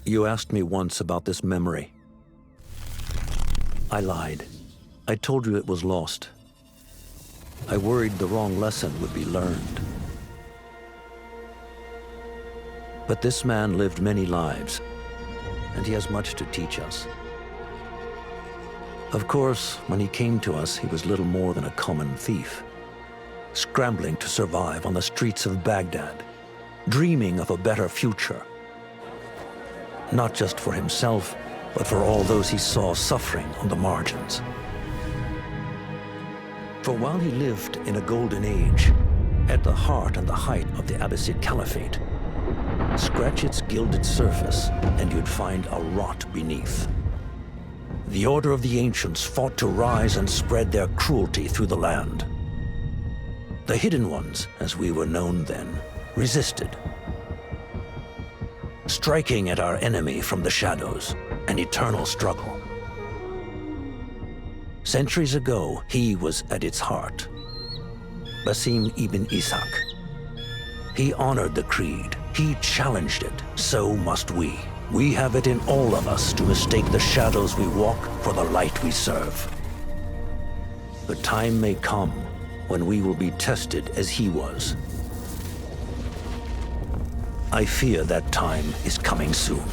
You asked me once about this memory. I lied. I told you it was lost. I worried the wrong lesson would be learned. But this man lived many lives, and he has much to teach us. Of course, when he came to us, he was little more than a common thief, scrambling to survive on the streets of Baghdad, dreaming of a better future. Not just for himself, but for all those he saw suffering on the margins. For while he lived in a golden age, at the heart and the height of the Abbasid Caliphate, scratch its gilded surface and you'd find a rot beneath. The Order of the Ancients fought to rise and spread their cruelty through the land. The Hidden Ones, as we were known then, resisted, striking at our enemy from the shadows, an eternal struggle. Centuries ago, he was at its heart. Basim ibn Ishaq. He honored the creed. He challenged it. So must we. We have it in all of us to mistake the shadows we walk for the light we serve. The time may come when we will be tested as he was. I fear that time is coming soon.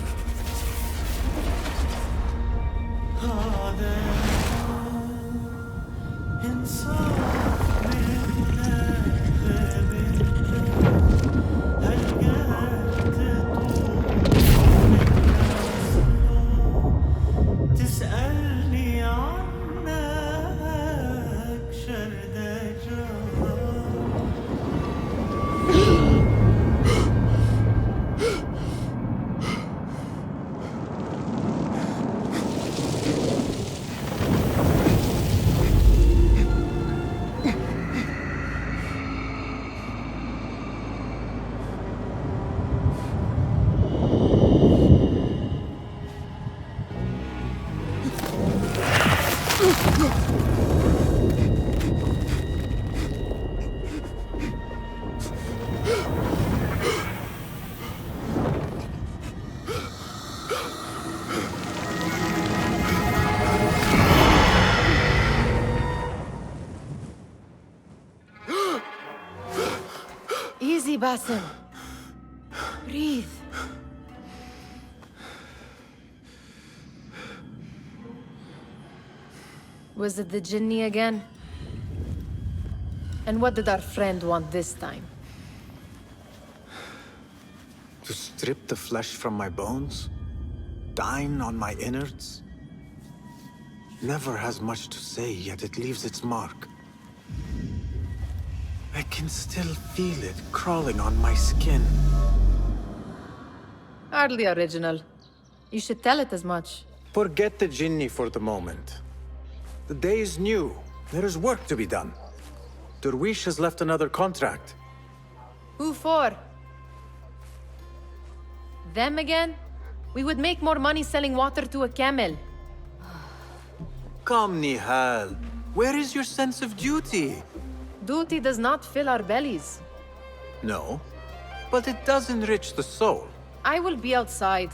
Easy, Basim. Breathe. Was it the Jinni again? And what did our friend want this time? To strip the flesh from my bones? Dine on my innards? Never has much to say, yet it leaves its mark. I can still feel it crawling on my skin. Hardly original. You should tell it as much. Forget the Jinni for the moment. The day is new. There is work to be done. Derwish has left another contract. Who for? Them again? We would make more money selling water to a camel. Come, Nihal. Where is your sense of duty? Duty does not fill our bellies. No, but it does enrich the soul. I will be outside.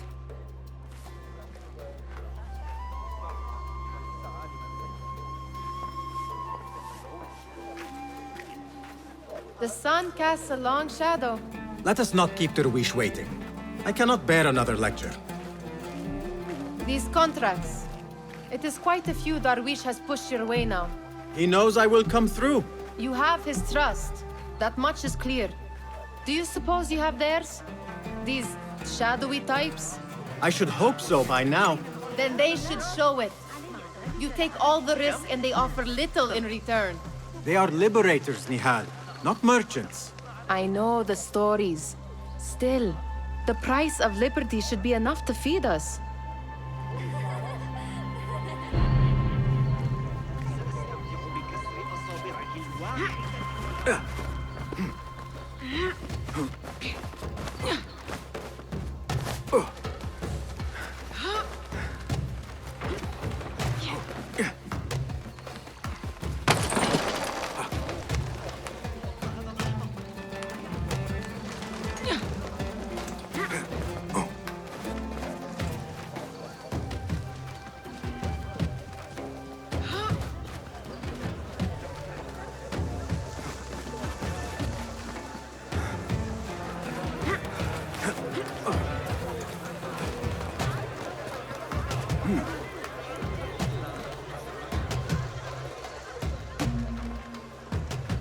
The sun casts a long shadow. Let us not keep Derwish waiting. I cannot bear another lecture. These contracts. It is quite a few Darwish has pushed your way now. He knows I will come through. You have his trust. That much is clear. Do you suppose you have theirs? These shadowy types? I should hope so by now. Then they should show it. You take all the risk and they offer little in return. They are liberators, Nihal, not merchants. I know the stories. Still, the price of liberty should be enough to feed us.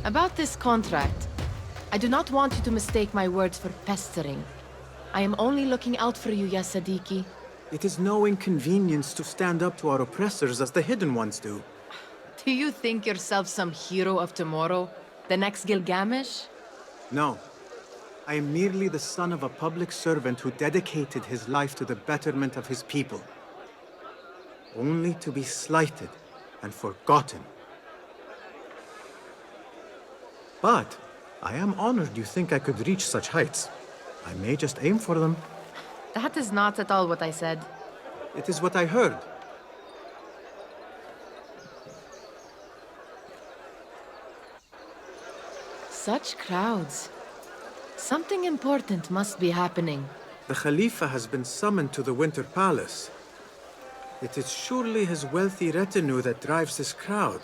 About this contract, I do not want you to mistake my words for pestering. I am only looking out for you, ya Sadiki. It is no inconvenience to stand up to our oppressors as the Hidden Ones do. Do you think yourself some hero of tomorrow? The next Gilgamesh? No. I am merely the son of a public servant who dedicated his life to the betterment of his people. Only to be slighted and forgotten. But I am honored you think I could reach such heights. I may just aim for them. That is not at all what I said. It is what I heard. Such crowds. Something important must be happening. The Khalifa has been summoned to the Winter Palace. It is surely his wealthy retinue that drives this crowd.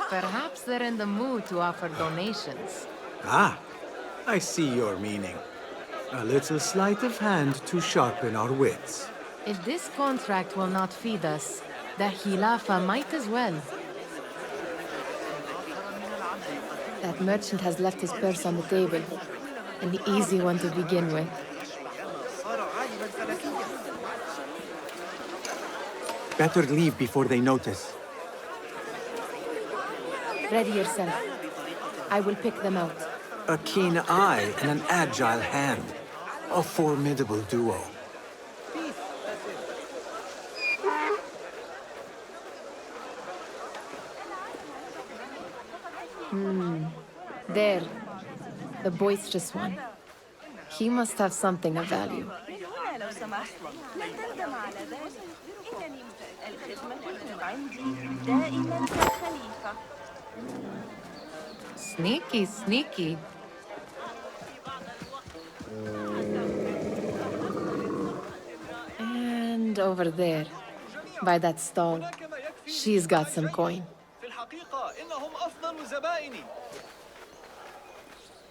Perhaps they're in the mood to offer donations. Ah, I see your meaning. A little sleight of hand to sharpen our wits. If this contract will not feed us, the Khilafa might as well. That merchant has left his purse on the table. An easy one to begin with. Better leave before they notice. Ready yourself. I will pick them out. A keen eye and an agile hand. A formidable duo. There. The boisterous one. He must have something of value. Sneaky, sneaky. And over there, by that stall, she's got some coin.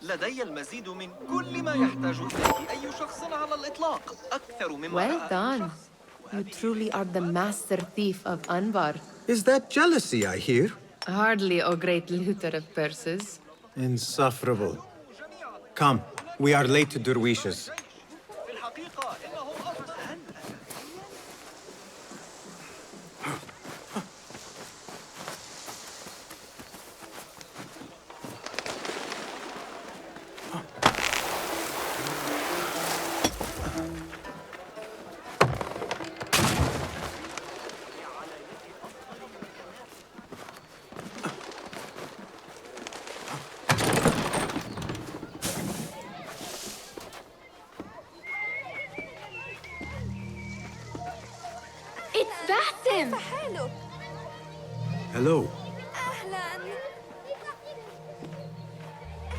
لدي المزيد من كل ما يحتاج إليه أي شخص على الإطلاق أكثر مما Well done. You truly are the master thief of Anbar. Is that jealousy I hear? Hardly, O great looter of purses. Insufferable. Come, we are late to Derwishes. It's Basim! Hello.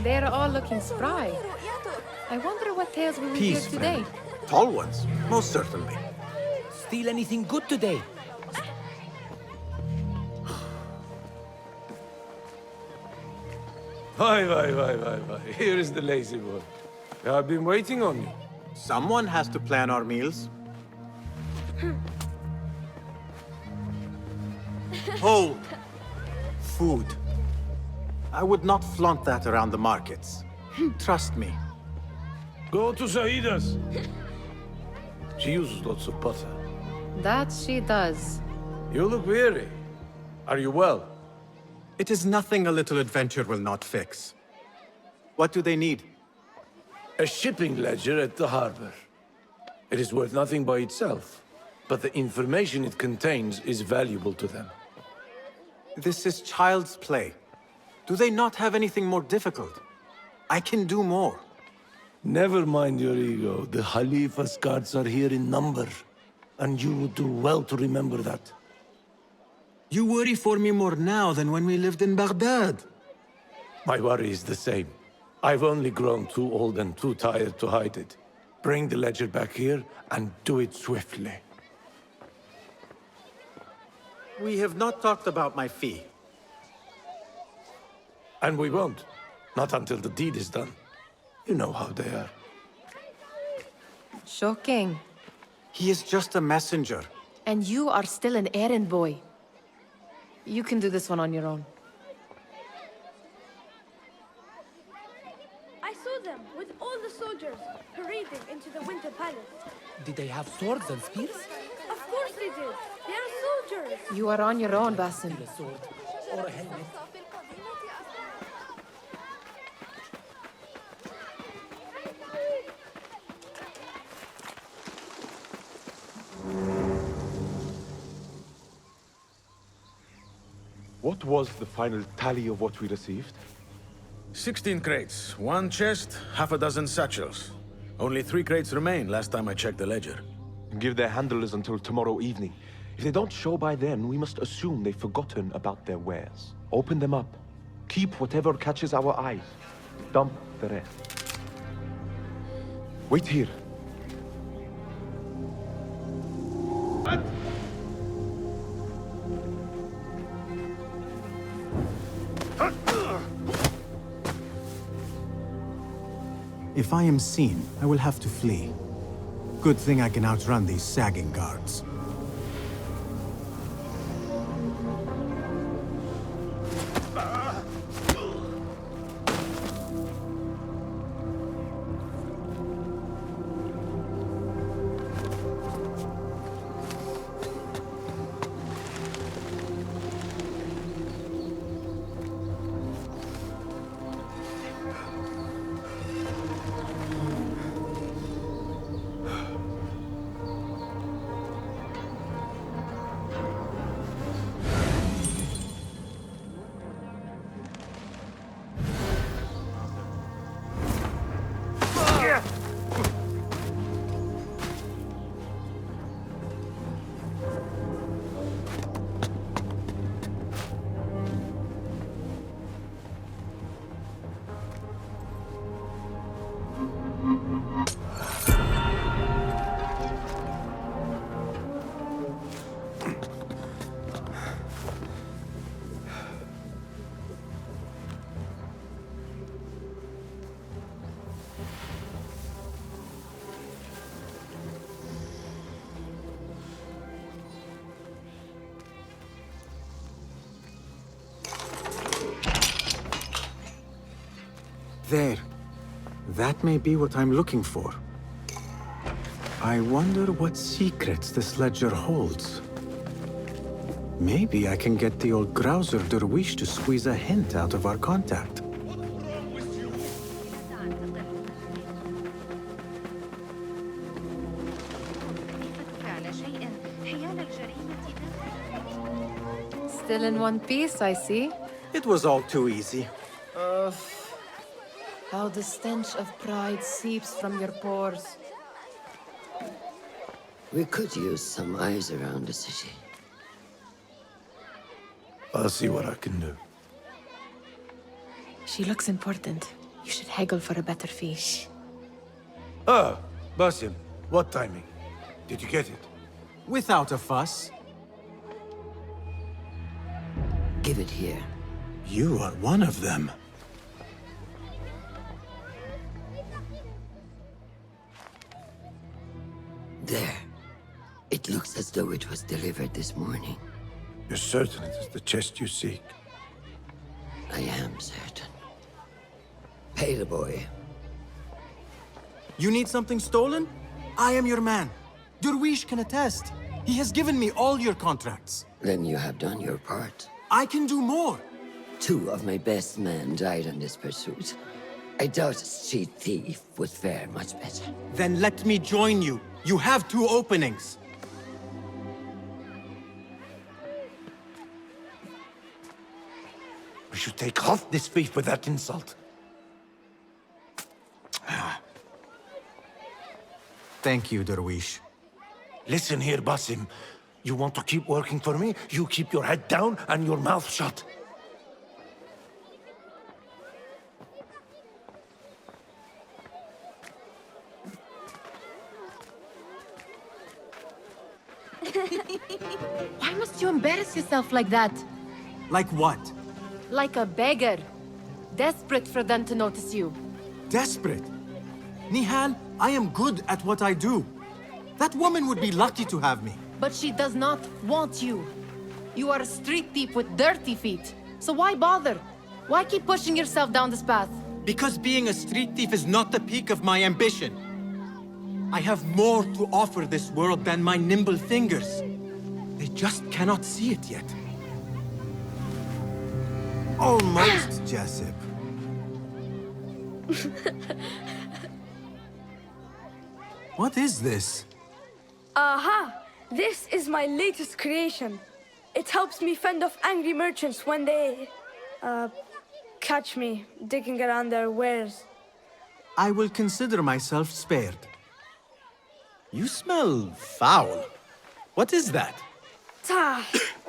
They're all looking spry. I wonder what tales we will hear Peace, today. friend. Tall ones, most certainly. Steal anything good today? Why. Here is the lazy boy. I've been waiting on you. Someone has to plan our meals. Hold. Food. I would not flaunt that around the markets. Trust me. Go to Saida's. She uses lots of butter. That she does. You look weary. Are you well? It is nothing a little adventure will not fix. What do they need? A shipping ledger at the harbor. It is worth nothing by itself, but the information it contains is valuable to them. This is child's play. Do they not have anything more difficult? I can do more. Never mind your ego. The Khalifa's guards are here in number, and you would do well to remember that. You worry for me more now than when we lived in Baghdad. My worry is the same. I've only grown too old and too tired to hide it. Bring the ledger back here, and do it swiftly. We have not talked about my fee. And we won't. Not until the deed is done. You know how they are. Shocking. He is just a messenger. And you are still an errand boy. You can do this one on your own. I saw them with all the soldiers parading into the Winter Palace. Did they have swords and spears? Of course they did. They are soldiers. You are on your own, Basim. A sword or a helmet? What was the final tally of what we received? 16 crates, 1 chest, half a dozen satchels. Only 3 crates remain last time I checked the ledger. Give their handlers until tomorrow evening. If they don't show by then, we must assume they've forgotten about their wares. Open them up. Keep whatever catches our eyes. Dump the rest. Wait here. If I am seen, I will have to flee. Good thing I can outrun these sagging guards. There. That may be what I'm looking for. I wonder what secrets this ledger holds. Maybe I can get the old grouser Derwish to squeeze a hint out of our contact. Still in one piece, I see. It was all too easy. How the stench of pride seeps from your pores. We could use some eyes around the city. I'll see what I can do. She looks important. You should haggle for a better fee. Ah, Basim, what timing? Did you get it? Without a fuss. Give it here. You are one of them. There. It looks as though it was delivered this morning. You're certain it is the chest you seek? I am certain. Pay the boy. You need something stolen? I am your man. Derwish can attest. He has given me all your contracts. Then you have done your part. I can do more. 2 of my best men died in this pursuit. I doubt a street thief would fare much better. Then let me join you. You have 2 openings. We should take half this beef with that insult. Thank you, Derwish. Listen here, Basim. You want to keep working for me? You keep your head down and your mouth shut. Why must you embarrass yourself like that? Like what? Like a beggar. Desperate for them to notice you. Desperate? Nihal, I am good at what I do. That woman would be lucky to have me. But she does not want you. You are a street thief with dirty feet. So why bother? Why keep pushing yourself down this path? Because being a street thief is not the peak of my ambition. I have more to offer this world than my nimble fingers. They just cannot see it yet. Almost, Jessup. What is this? Aha! This is my latest creation. It helps me fend off angry merchants when they... catch me digging around their wares. I will consider myself spared. You smell foul. What is that?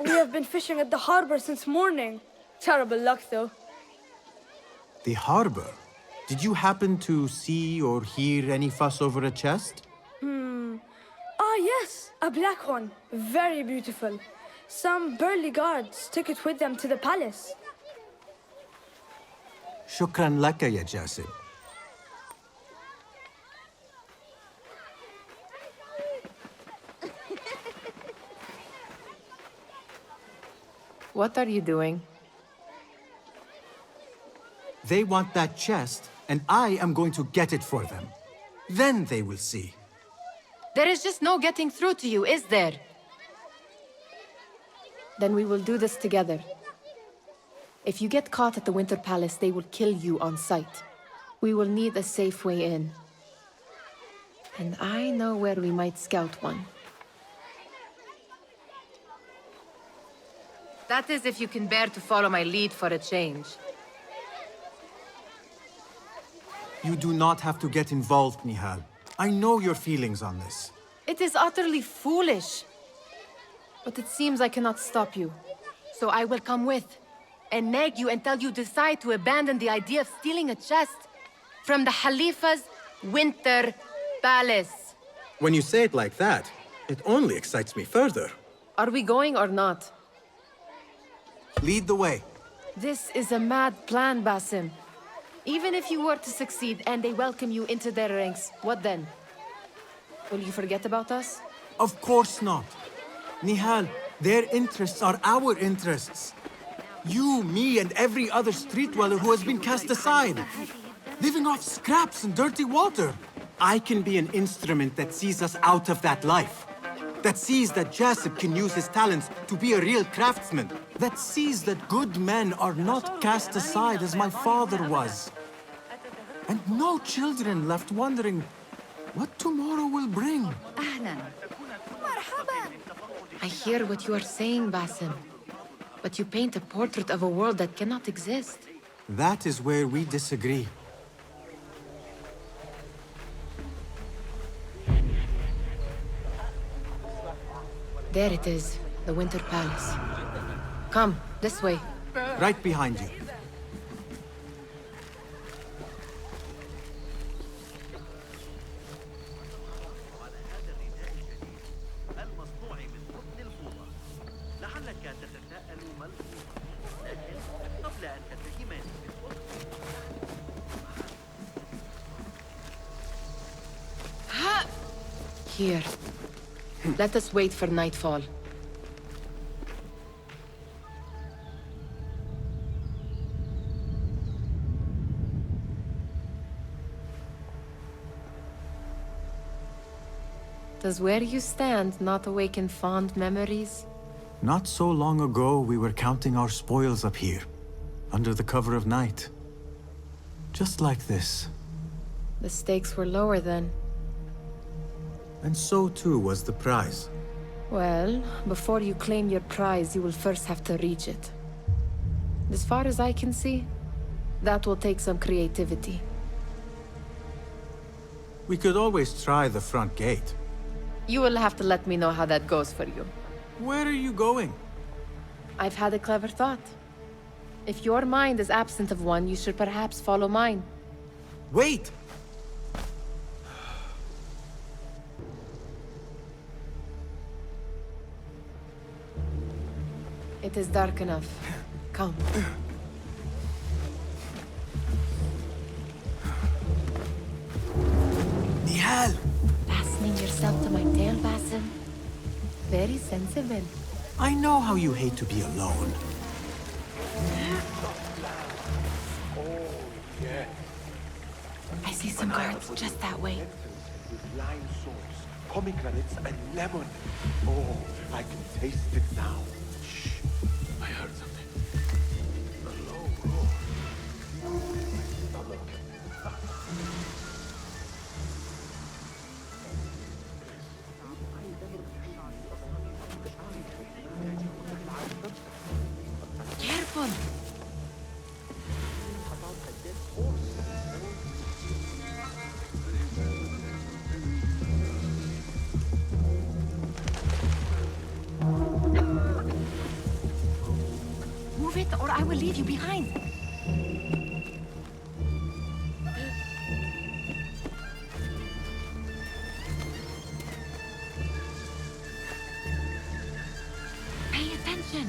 We have been fishing at the harbor since morning. Terrible luck, though. The harbor? Did you happen to see or hear any fuss over a chest? Ah, yes, a black one. Very beautiful. Some burly guards took it with them to the palace. Shukran laka, ya Jasib. What are you doing? They want that chest, and I am going to get it for them. Then they will see. There is just no getting through to you, is there? Then we will do this together. If you get caught at the Winter Palace, they will kill you on sight. We will need a safe way in. And I know where we might scout one. That is if you can bear to follow my lead for a change. You do not have to get involved, Nihal. I know your feelings on this. It is utterly foolish. But it seems I cannot stop you. So I will come with, and nag you until you decide to abandon the idea of stealing a chest from the Khalifa's Winter Palace. When you say it like that, it only excites me further. Are we going or not? Lead the way. This is a mad plan, Basim. Even if you were to succeed and they welcome you into their ranks, what then? Will you forget about us? Of course not. Nihal, their interests are our interests. You, me, and every other street dweller who has been cast aside. Living off scraps and dirty water. I can be an instrument that sees us out of that life. That sees that Jasip can use his talents to be a real craftsman. That sees that good men are not cast aside as my father was. And no children left wondering what tomorrow will bring. I hear what you are saying, Basim. But you paint a portrait of a world that cannot exist. That is where we disagree. There it is, the Winter Palace. Come, this way. Right behind you. Here. Let us wait for nightfall. Does where you stand not awaken fond memories? Not so long ago, we were counting our spoils up here, under the cover of night. Just like this. The stakes were lower then. And so too was the prize. Well, before you claim your prize, you will first have to reach it. As far as I can see, that will take some creativity. We could always try the front gate. You will have to let me know how that goes for you. Where are you going? I've had a clever thought. If your mind is absent of one, you should perhaps follow mine. Wait! It is dark enough. Come. yourself to my tale, Basim. Very sensible. I know how you hate to be alone. I see some guards just that way. With lime sauce, pomegranates, and lemon. Oh, I can taste it now. Shh. I heard something. A low roar. Stomach. Careful! Move it, or I will leave you behind. Pay attention.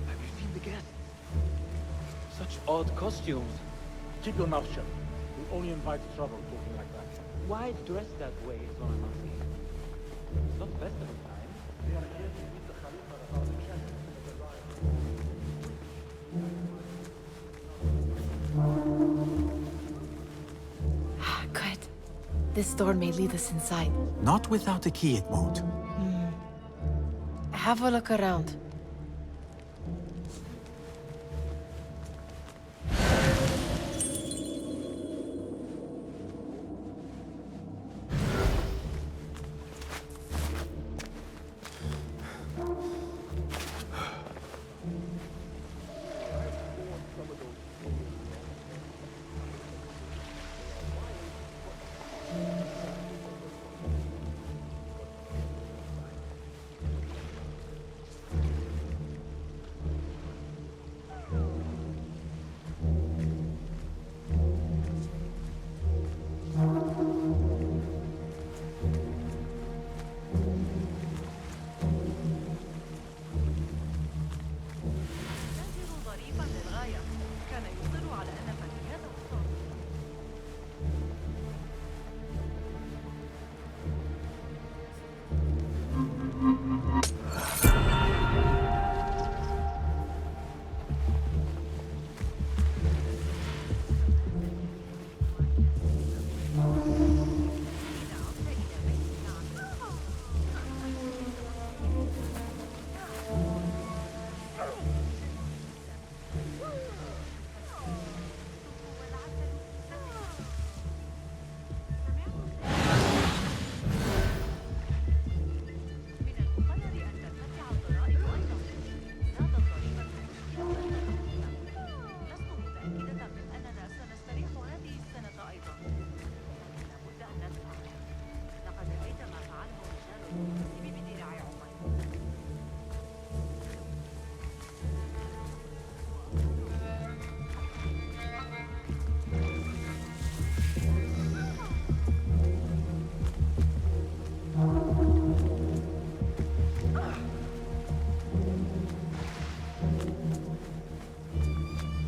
Have you seen the guests? Such odd costumes. Keep your mouth shut. We only invite trouble talking like that. Why dress that way is what I'm asking. It's not festival time. They are here to meet the Khalifa about the chest of the riot. Good. This door may lead us inside. Not without a key, it won't. Have a look around.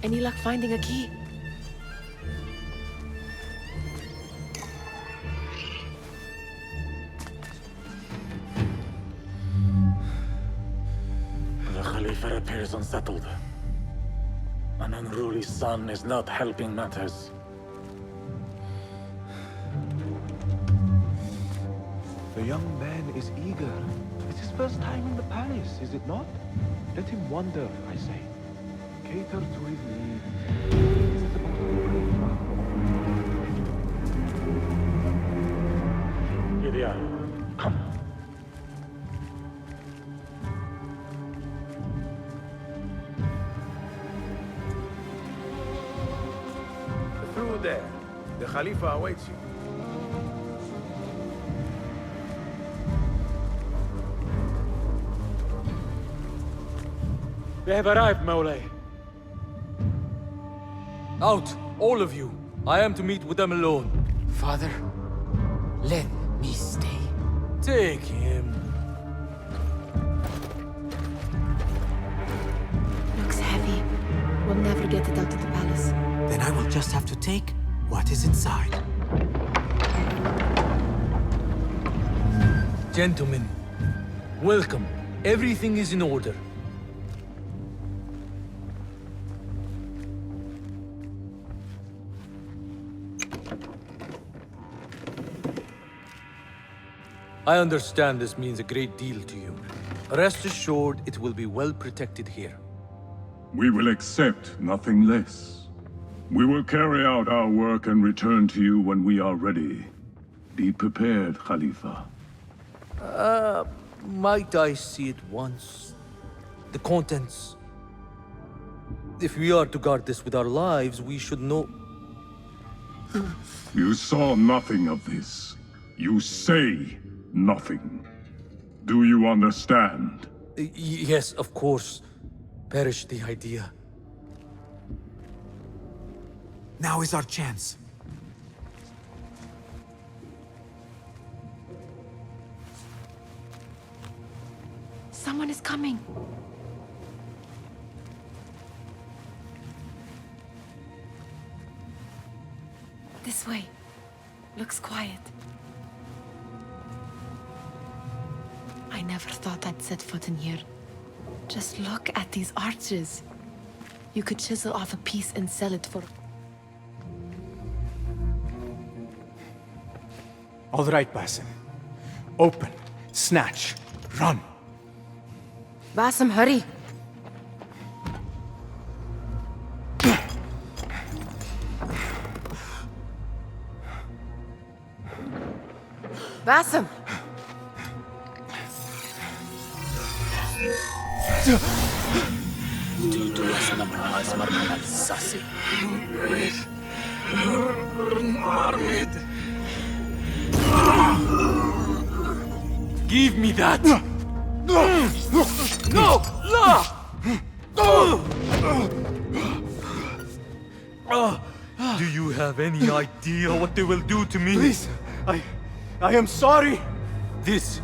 Any luck finding a key? The Khalifa appears unsettled. An unruly son is not helping matters. The young man is eager. It's his first time in the palace, is it not? Let him wander, I say. Cater to his needs. This is about to be great. Here they are. Come. Through there. The Khalifa awaits you. They have arrived, Mawlay. Out, all of you. I am to meet with them alone. Father, let me stay. Take him. Looks heavy. We'll never get it out of the palace. Then I will just have to take what is inside. Gentlemen, welcome. Everything is in order. I understand this means a great deal to you. Rest assured, it will be well protected here. We will accept nothing less. We will carry out our work and return to you when we are ready. Be prepared, Khalifa. Might I see it once? The contents. If we are to guard this with our lives, we should know... You saw nothing of this. You say nothing. Do you understand? Yes, of course. Perish the idea. Now is our chance. Someone is coming. This way. Looks quiet. I never thought I'd set foot in here. Just look at these arches. You could chisel off a piece and sell it for... All right, Basim. Open, snatch, run. Basim, hurry. Basim! Give me that! No! Do you have any idea what they will do to me? Please, I am sorry. This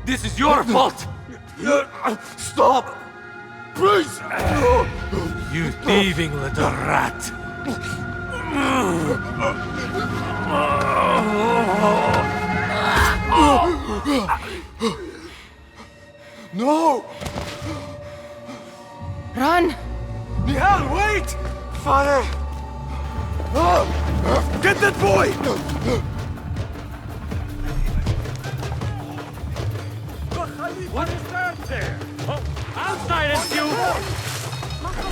is your fault! Stop! Please! You thieving little rat! No! Run! Nihal, wait! Father! Get that boy! What is that there? Oh, outside it's you!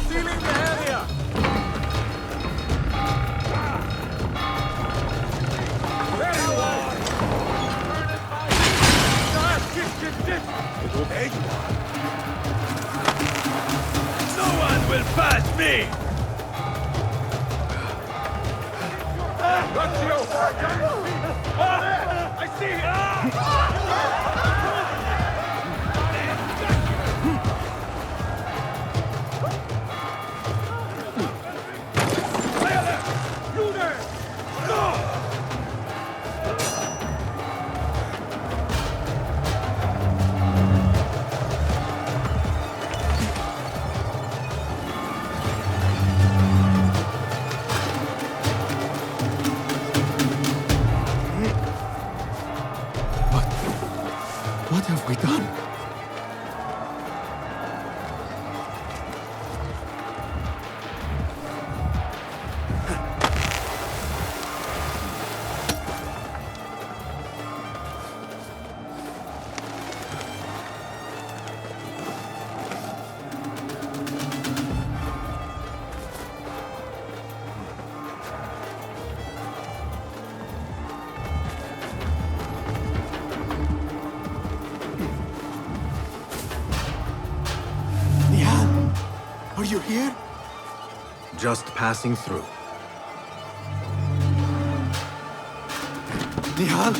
Sealing the area! Very well! It will take No one will pass me! Got you! I see him! What have we done? Are you here? Just passing through. Nihal?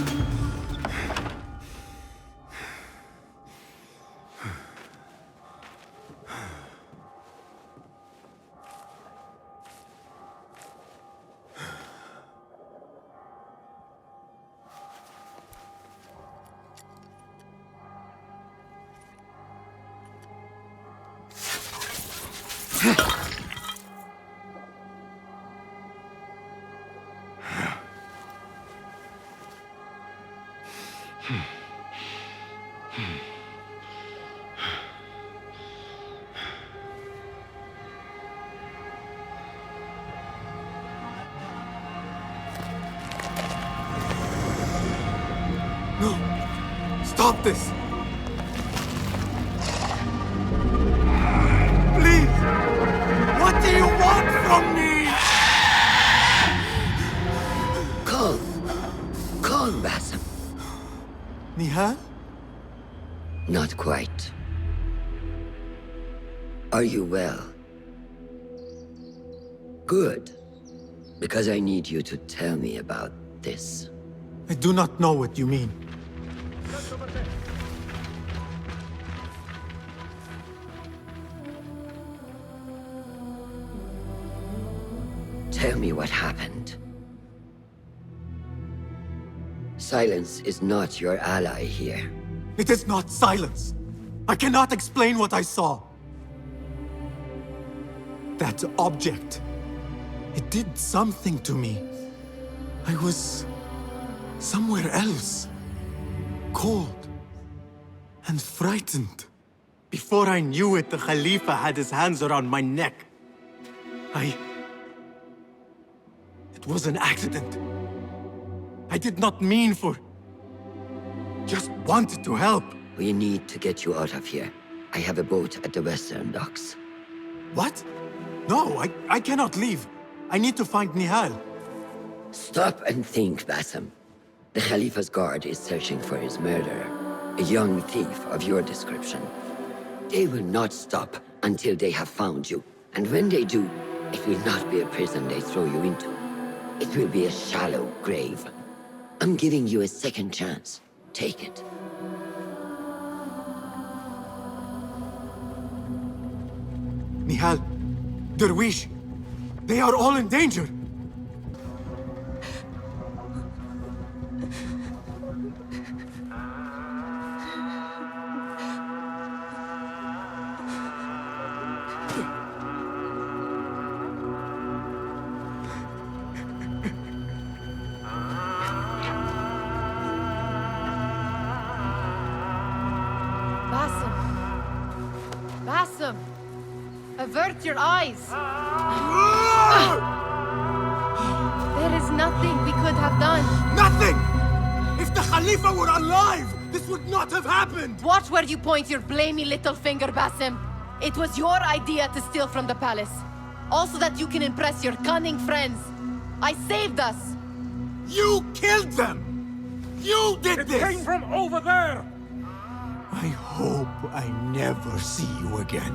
No! Stop this! Please! What do you want from me? Calm. Calm, Basim. Nihal? Not quite. Are you well? Good. Because I need you to tell me about this. I do not know what you mean. Tell me what happened. Silence is not your ally here. It is not silence. I cannot explain what I saw. That object. It did something to me. I was somewhere else. Cold and frightened. Before I knew it, the Khalifa had his hands around my neck. It was an accident. I did not mean for... Just wanted to help. We need to get you out of here. I have a boat at the western docks. What? No, I cannot leave. I need to find Nihal. Stop and think, Basim. The Khalifa's guard is searching for his murderer, a young thief of your description. They will not stop until they have found you. And when they do, it will not be a prison they throw you into. It will be a shallow grave. I'm giving you a second chance. Take it. Nihal, Derwish, they are all in danger. Basim! Avert your eyes! There is nothing we could have done. Nothing! If the Khalifa were alive, this would not have happened! Watch where you point your blamey little finger, Basim. It was your idea to steal from the palace. Also that you can impress your cunning friends. I saved us! You killed them! You did this! It came from over there! I hope I never see you again.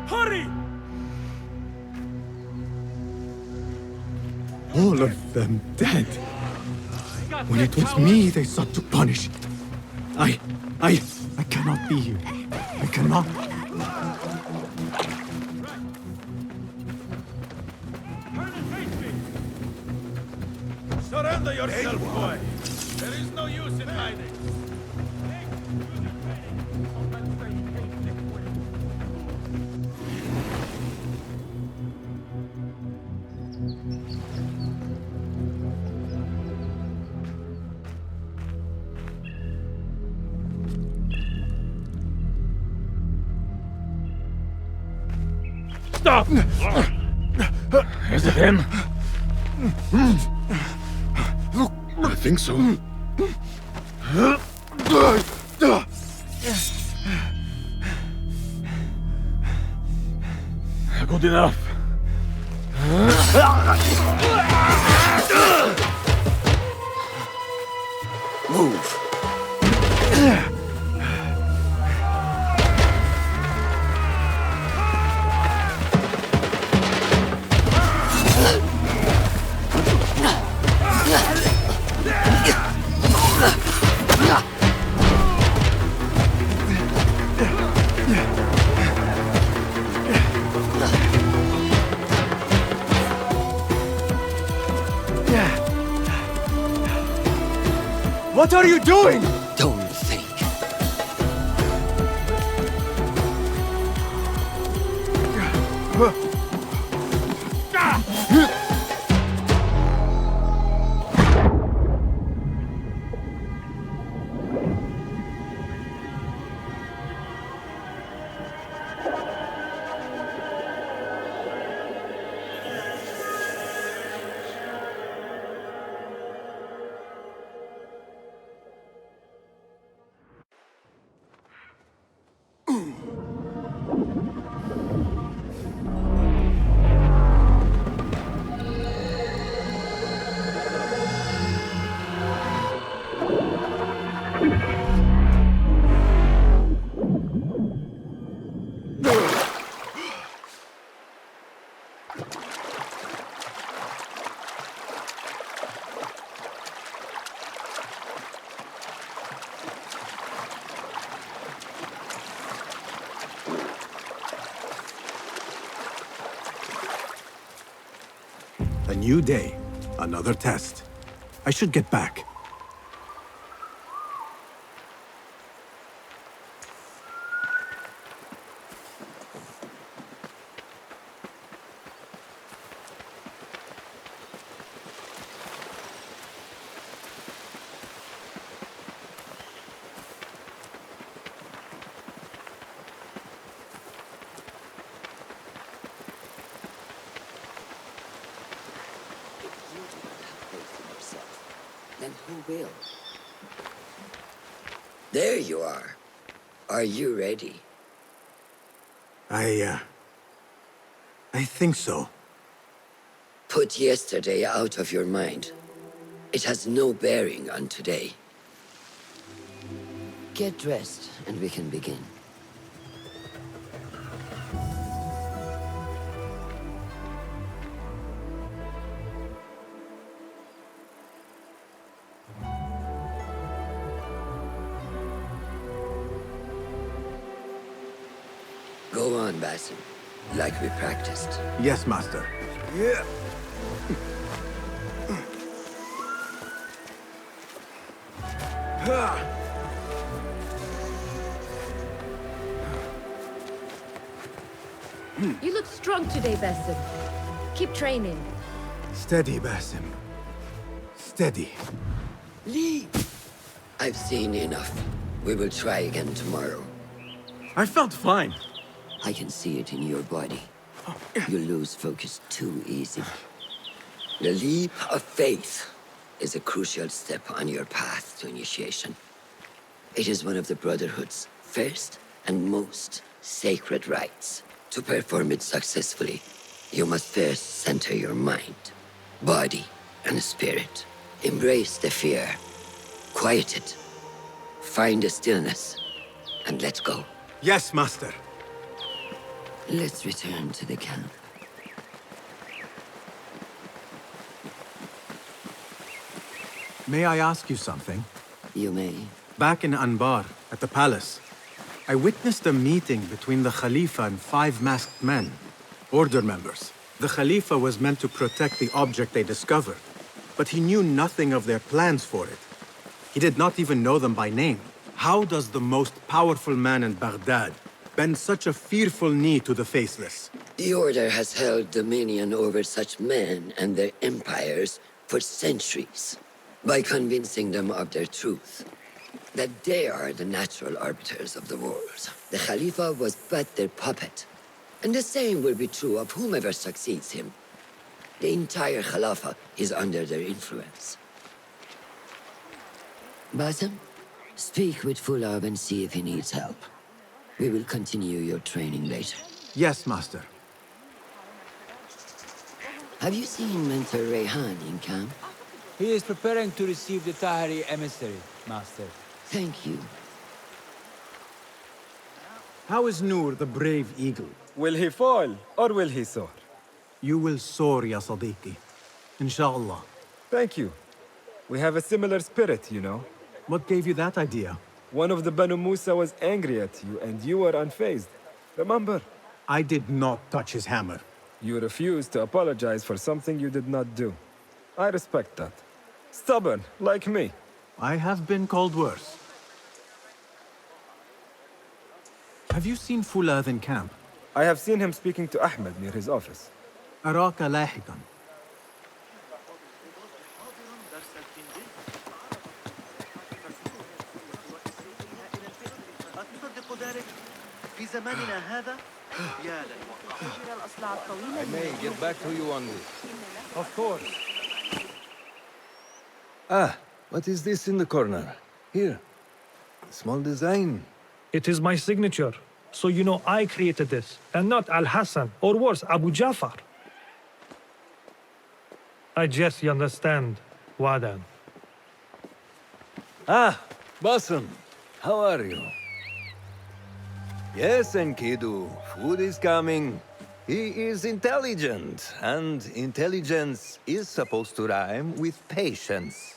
Hurry! All of them dead. When it was me they sought to punish. I cannot be here. I cannot. Surrender yourself, boy. There is no use in hiding. Stop! Is it him? I think so. Good enough. Move. What are you doing? Don't think. new day, another test. I should get back. Then who will? There you are. Are you ready? I think so. Put yesterday out of your mind. It has no bearing on today. Get dressed, and we can begin. Go on, Basim. Like we practiced. Yes, Master. Yeah. You look strong today, Basim. Keep training. Steady, Basim. Steady. Leave! I've seen enough. We will try again tomorrow. I felt fine. I can see it in your body. You lose focus too easy. The leap of faith is a crucial step on your path to initiation. It is one of the Brotherhood's first and most sacred rites. To perform it successfully, you must first center your mind, body, and spirit. Embrace the fear. Quiet it. Find the stillness, and let go. Yes, Master. Let's return to the camp. May I ask you something? You may. Back in Anbar, at the palace, I witnessed a meeting between the Khalifa and 5 masked men, order members. The Khalifa was meant to protect the object they discovered, but he knew nothing of their plans for it. He did not even know them by name. How does the most powerful man in Baghdad bend such a fearful knee to the faceless? The Order has held dominion over such men and their empires for centuries, by convincing them of their truth, that they are the natural arbiters of the world. The Khalifa was but their puppet, and the same will be true of whomever succeeds him. The entire Khalifa is under their influence. Basim, speak with Fulab and see if he needs help. We will continue your training later. Yes, Master. Have you seen Mentor Rayhan in camp? He is preparing to receive the Tahiri emissary, Master. Thank you. How is Noor, the brave eagle? Will he fall, or will he soar? You will soar, ya Sadiqi. Inshallah. Thank you. We have a similar spirit, you know. What gave you that idea? One of the Banu Musa was angry at you, and you were unfazed. Remember? I did not touch his hammer. You refused to apologize for something you did not do. I respect that. Stubborn, like me. I have been called worse. Have you seen Fulad in camp? I have seen him speaking to Ahmed near his office. أراك لاحقا. I may get back to you on this. Of course. Ah, what is this in the corner? Here. Small design. It is my signature. So you know I created this, and not Al-Hassan, or worse, Abu Jafar. I guess you understand, Wadan. Ah, Basim. How are you? Yes, Enkidu. Food is coming. He is intelligent, and intelligence is supposed to rhyme with patience.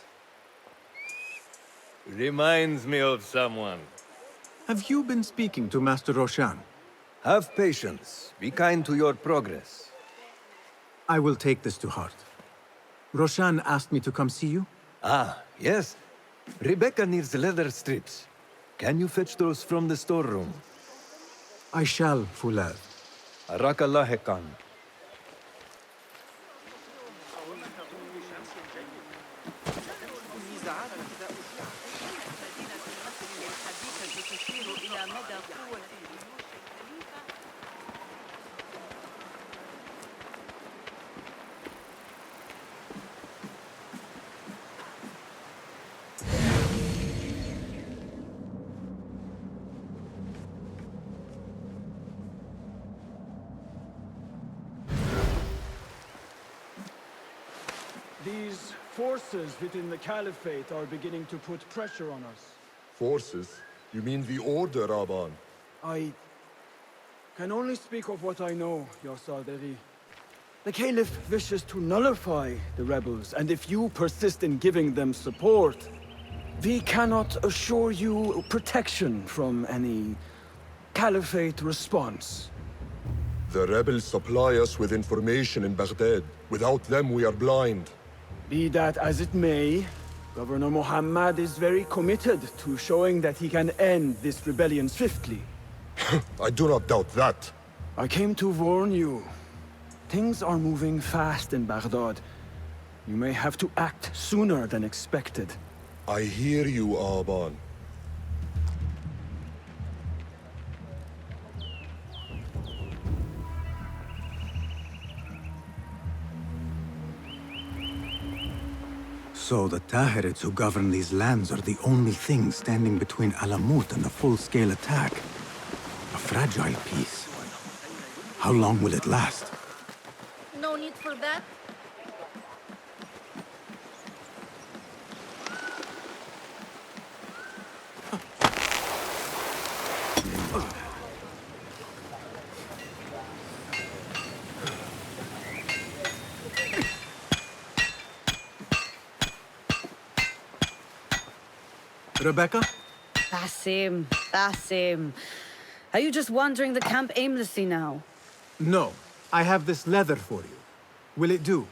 Reminds me of someone. Have you been speaking to Master Roshan? Have patience. Be kind to your progress. I will take this to heart. Roshan asked me to come see you. Ah, yes. Rebecca needs leather strips. Can you fetch those from the storeroom? I shall, Fulad. Arakallah Khan. These forces within the Caliphate are beginning to put pressure on us. Forces? You mean the Order, Aban? I can only speak of what I know, Ya Saderi. The Caliph wishes to nullify the rebels, and if you persist in giving them support, we cannot assure you protection from any Caliphate response. The rebels supply us with information in Baghdad. Without them, we are blind. Be that as it may, Governor Muhammad is very committed to showing that he can end this rebellion swiftly. I do not doubt that. I came to warn you. Things are moving fast in Baghdad. You may have to act sooner than expected. I hear you, Aban. So the Tahirids who govern these lands are the only thing standing between Alamut and a full-scale attack. A fragile peace. How long will it last? No need for that. Rebecca? Basim, Basim. Are you just wandering the camp aimlessly now? No. I have this leather for you. Will it do?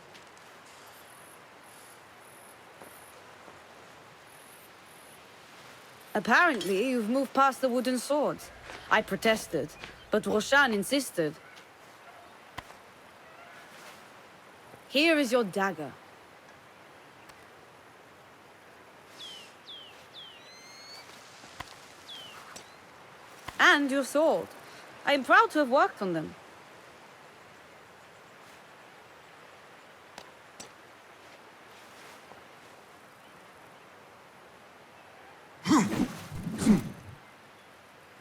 Apparently, you've moved past the wooden swords. I protested, but Roshan insisted. Here is your dagger. And your sword. I am proud to have worked on them.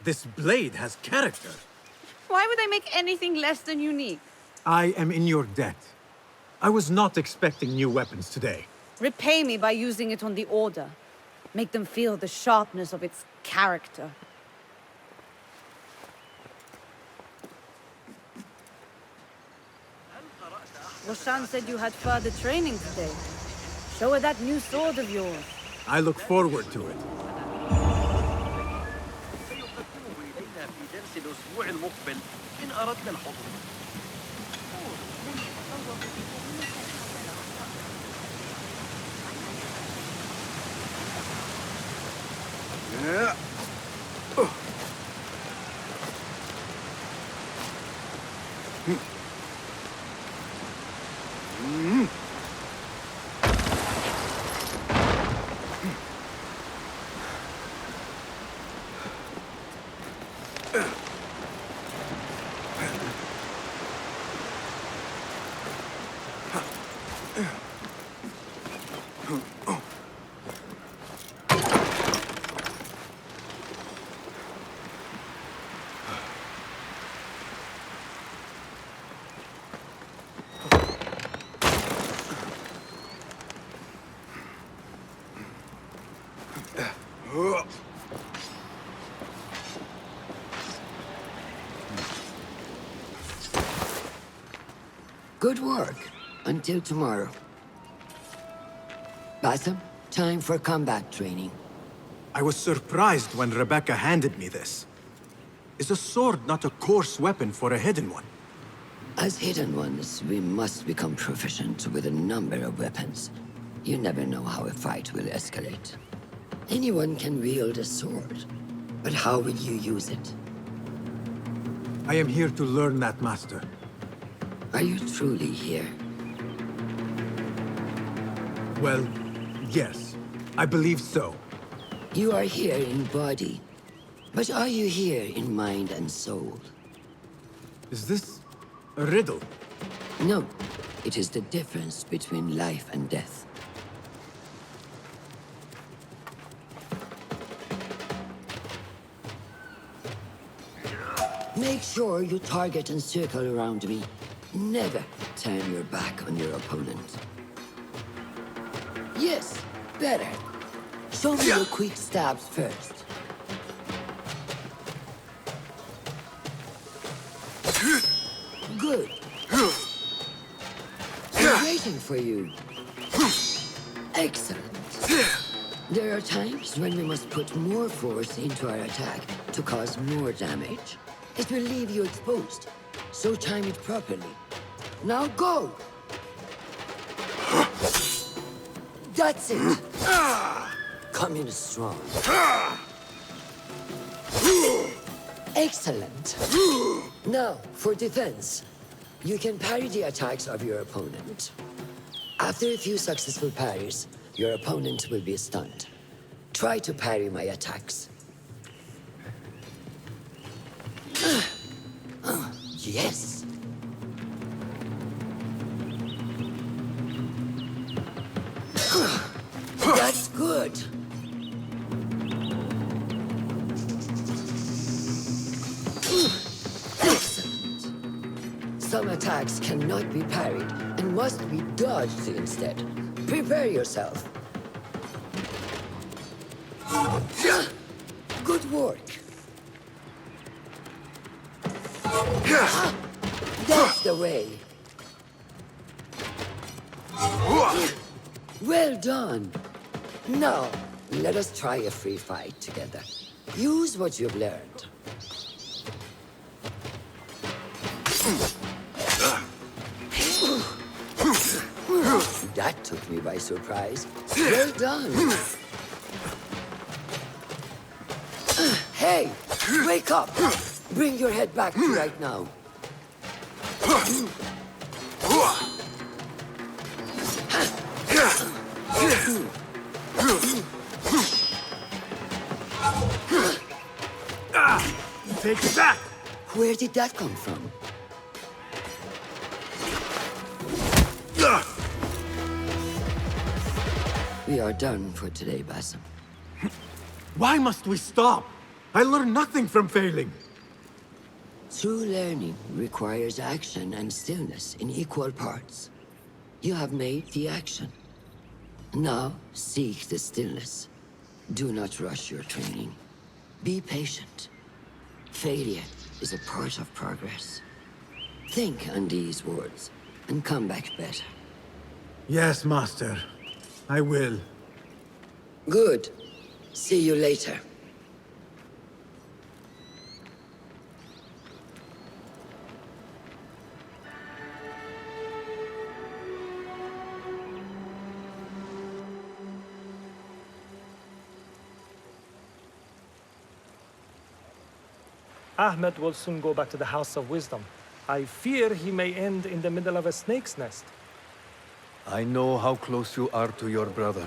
This blade has character. Why would I make anything less than unique? I am in your debt. I was not expecting new weapons today. Repay me by using it on the Order. Make them feel the sharpness of its character. Roshan said you had further training today. Show her that new sword of yours. I look forward to it. Yeah. Good work. Until tomorrow. Basim, time for combat training. I was surprised when Rebecca handed me this. Is a sword not a coarse weapon for a hidden one? As hidden ones, we must become proficient with a number of weapons. You never know how a fight will escalate. Anyone can wield a sword, but how will you use it? I am here to learn that, Master. Are you truly here? Well, yes. I believe so. You are here in body, but are you here in mind and soul? Is this a riddle? No. It is the difference between life and death. Make sure you target and circle around me. Never turn your back on your opponent. Yes, better. Show me your quick stabs first. Good. I'm waiting for you. Excellent. There are times when we must put more force into our attack to cause more damage. It will leave you exposed, so time it properly. Now go! That's it! Come in strong. Excellent. Now, for defense. You can parry the attacks of your opponent. After a few successful parries, your opponent will be stunned. Try to parry my attacks. Yes. That's good. Excellent. Some attacks cannot be parried and must be dodged instead. Prepare yourself. Good work. That's the way. Well done. Now, let us try a free fight together. Use what you've learned. That took me by surprise. Well done. Hey, wake up! Bring your head back to right now. Take it back! Where did that come from? We are done for today, Basim. Why must we stop? I learn nothing from failing. True learning requires action and stillness in equal parts. You have made the action. Now, seek the stillness. Do not rush your training. Be patient. Failure is a part of progress. Think on these words, and come back better. Yes, Master. I will. Good. See you later. Ahmed will soon go back to the House of Wisdom. I fear he may end in the middle of a snake's nest. I know how close you are to your brother.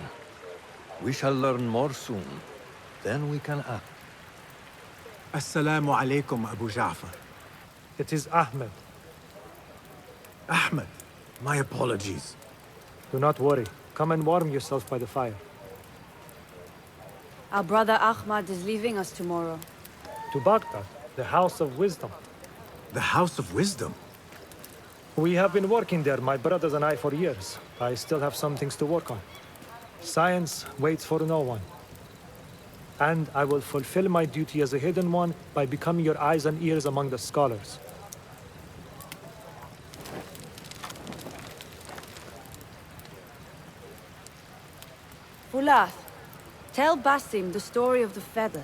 We shall learn more soon. Then we can act. Assalamu alaikum, Abu Ja'far. It is Ahmed. Ahmed, my apologies. Do not worry. Come and warm yourself by the fire. Our brother Ahmad is leaving us tomorrow. To Baghdad, the House of Wisdom. The House of Wisdom? We have been working there, my brothers and I, for years. I still have some things to work on. Science waits for no one. And I will fulfill my duty as a hidden one by becoming your eyes and ears among the scholars. Fulath, tell Basim the story of the feather.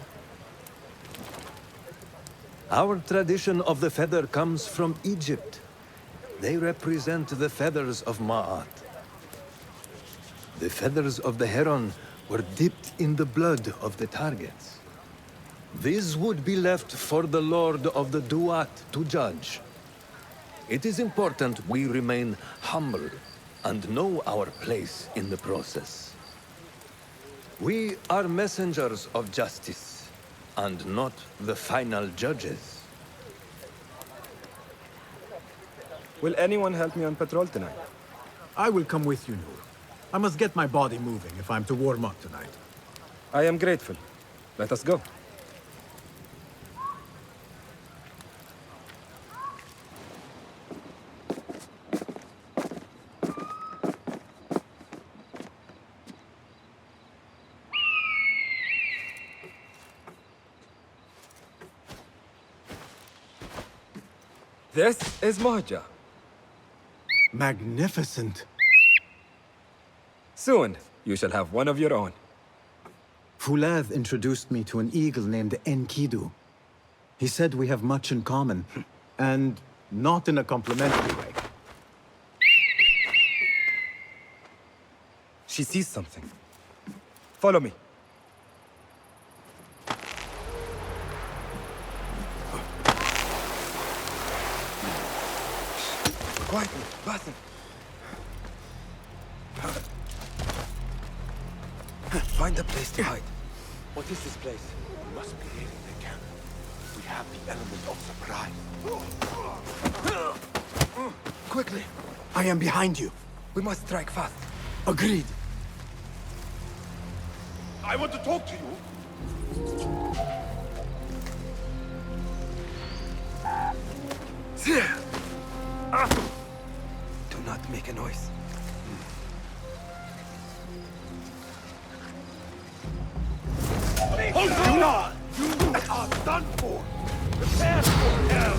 Our tradition of the feather comes from Egypt. They represent the feathers of Ma'at. The feathers of the heron were dipped in the blood of the targets. These would be left for the Lord of the Duat to judge. It is important we remain humble and know our place in the process. We are messengers of justice, and not the final judges. Will anyone help me on patrol tonight? I will come with you, Noor. I must get my body moving if I'm to warm up tonight. I am grateful. Let us go. This is Mahja. Magnificent. Soon, you shall have one of your own. Fulad introduced me to an eagle named Enkidu. He said we have much in common, and not in a complimentary way. She sees something. Follow me. Quietly, Basim. Find a place to hide. What is this place? We must be leading the camp. We have the element of surprise. Quickly. I am behind you. We must strike fast. Agreed. I want to talk to you. Do not make a noise. Hold on! You are done for! Prepare for hell!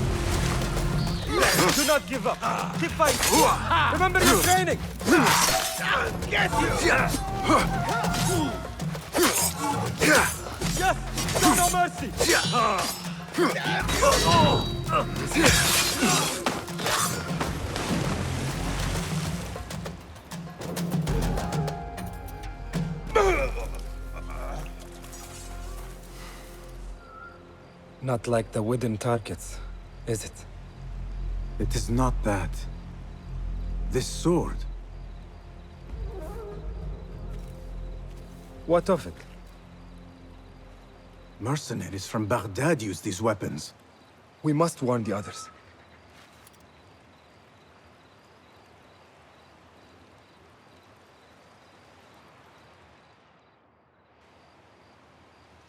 Do not give up. Keep fighting. Remember your training. Get you! Yes! Show no mercy! Not like the wooden targets, is it? It is not that. This sword. What of it? Mercenaries from Baghdad use these weapons. We must warn the others.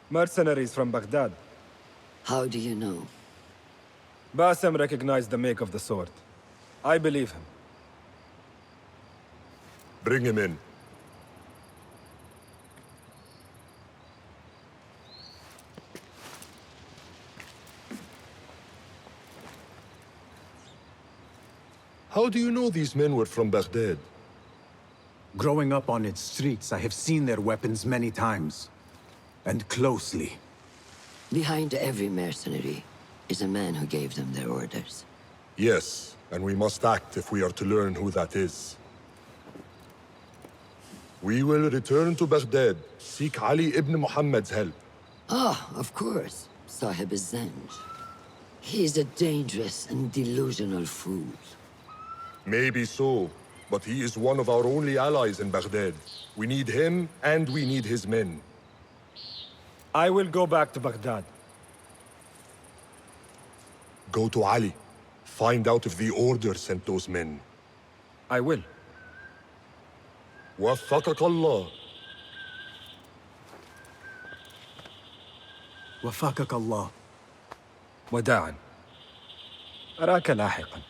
Mercenaries from Baghdad. How do you know? Basim recognized the make of the sword. I believe him. Bring him in. How do you know these men were from Baghdad? Growing up on its streets, I have seen their weapons many times. And closely. Behind every mercenary is a man who gave them their orders. Yes, and we must act if we are to learn who that is. We will return to Baghdad, seek Ali ibn Muhammad's help. Ah, of course. Sahib is Zanj. He's a dangerous and delusional fool. Maybe so, but he is one of our only allies in Baghdad. We need him, and we need his men. I will go back to Baghdad. Go to Ali. Find out if the Order sent those men. I will. وفقك الله. وفقك الله. وداعا. أراك لاحقا.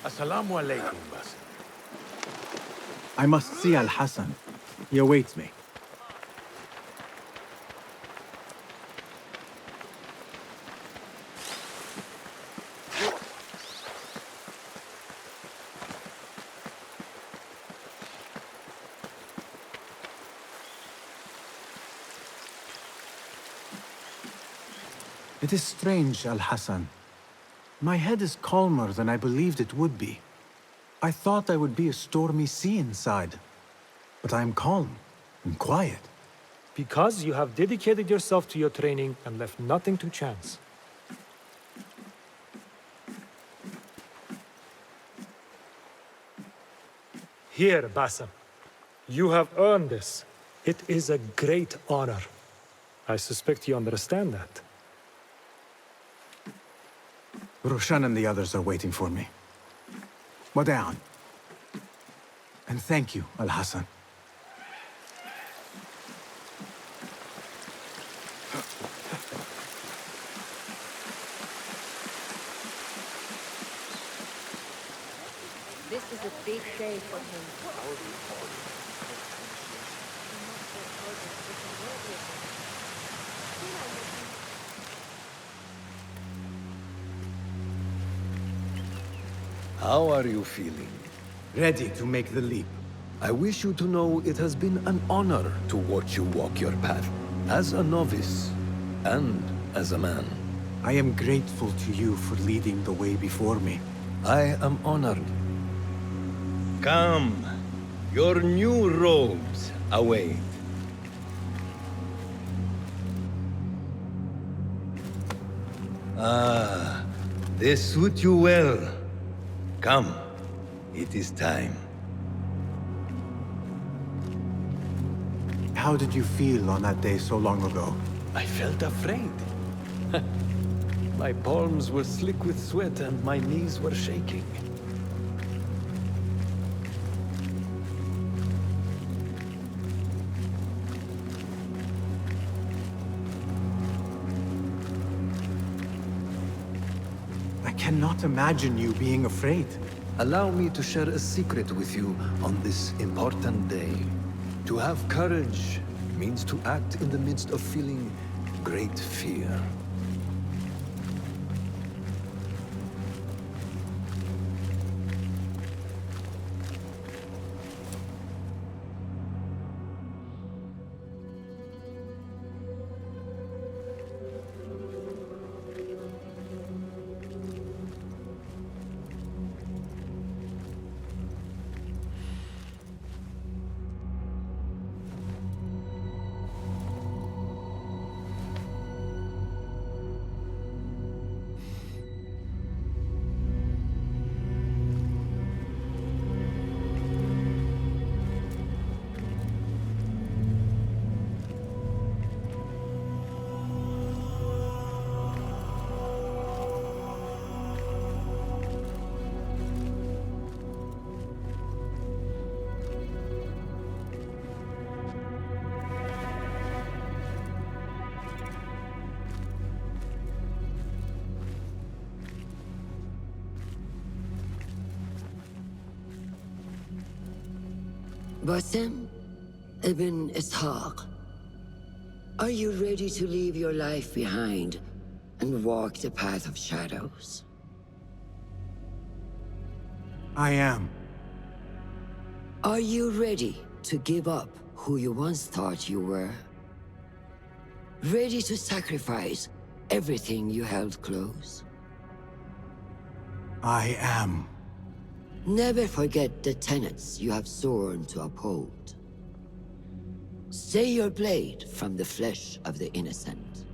Assalamu alaikum, Basim. I must see Al-Hassan. He awaits me. It is strange, Al-Hassan. My head is calmer than I believed it would be. I thought I would be a stormy sea inside. But I am calm and quiet. Because you have dedicated yourself to your training and left nothing to chance. Here, Basim. You have earned this. It is a great honor. I suspect you understand that. Roshan and the others are waiting for me. Wada'an. And thank you, Al-Hassan. This is a big day for him. How are you feeling? Ready to make the leap. I wish you to know it has been an honor to watch you walk your path, as a novice and as a man. I am grateful to you for leading the way before me. I am honored. Come, your new robes await. Ah, they suit you well. Come, it is time. How did you feel on that day so long ago? I felt afraid. My palms were slick with sweat and my knees were shaking. I cannot imagine you being afraid. Allow me to share a secret with you on this important day. To have courage means to act in the midst of feeling great fear. Basim, Ibn Ishaq, are you ready to leave your life behind and walk the path of shadows? I am. Are you ready to give up who you once thought you were? Ready to sacrifice everything you held close? I am. Never forget the tenets you have sworn to uphold. Stay your blade from the flesh of the innocent.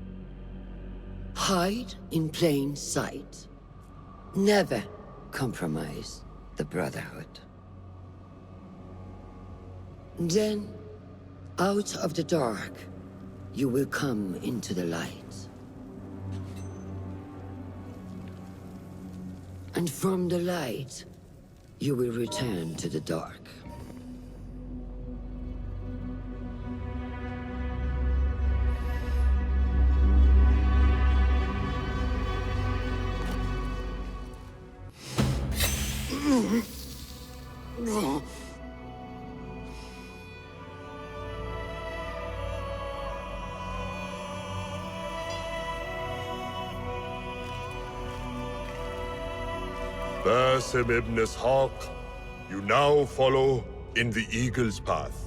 Hide in plain sight. Never compromise the Brotherhood. Then, out of the dark, you will come into the light. And from the light, you will return to the dark. Basim ibn Ishaq, you now follow in the Eagle's path.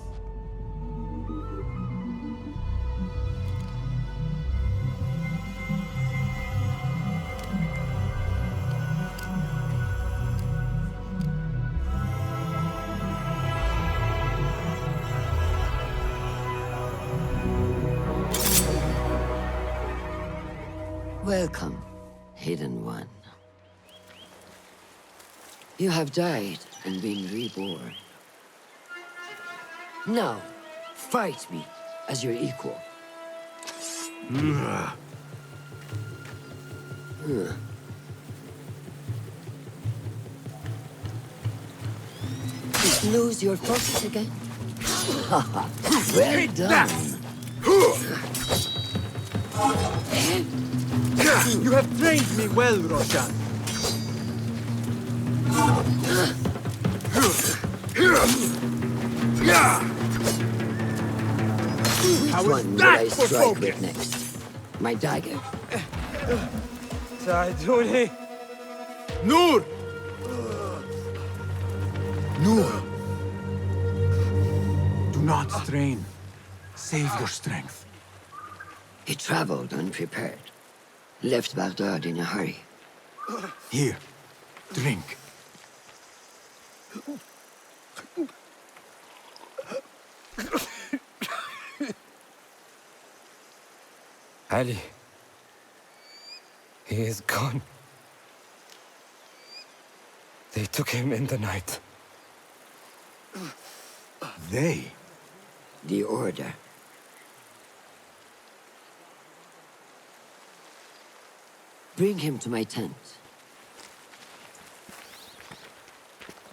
Welcome, Hidden One. You have died and been reborn. Now, fight me as your equal. Lose your focus again? Well done. You have trained me well, Roshan. Which one will I strike with next? My dagger. Saiduni! Noor! Noor! Do not strain. Save your strength. He traveled unprepared. Left Baghdad in a hurry. Here, drink. Ali. He is gone. They took him in the night. They? The Order. Bring him to my tent.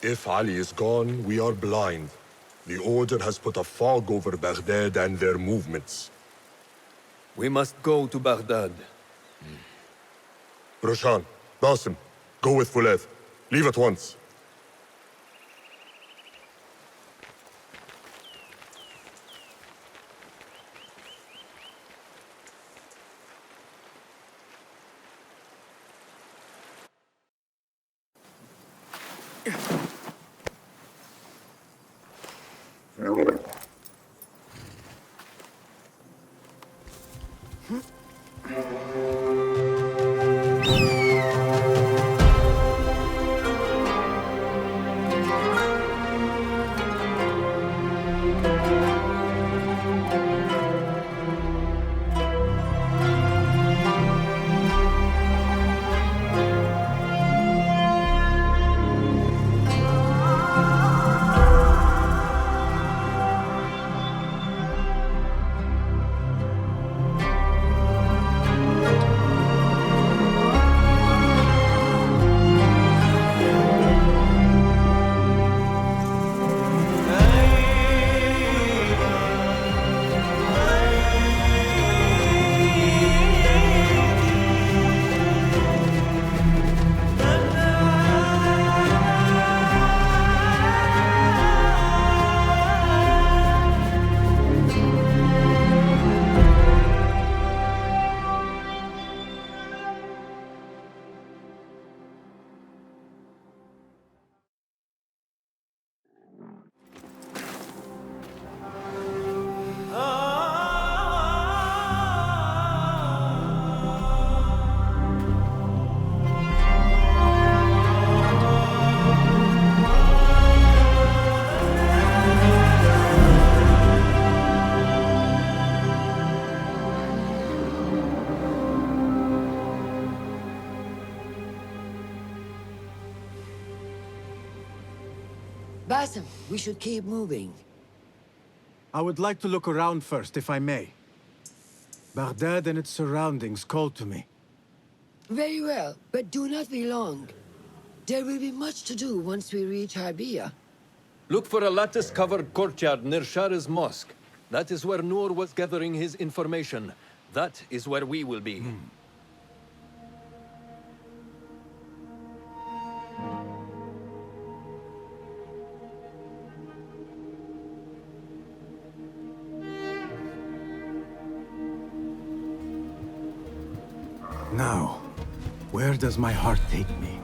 If Ali is gone, we are blind. The Order has put a fog over Baghdad and their movements. We must go to Baghdad. Roshan, Basim, go with Fulad. Leave at once. Basim, we should keep moving. I would like to look around first, if I may. Baghdad and its surroundings call to me. Very well, but do not be long. There will be much to do once we reach Harbiya. Look for a lattice-covered courtyard near Shah's mosque. That is where Noor was gathering his information. That is where we will be. Now, where does my heart take me?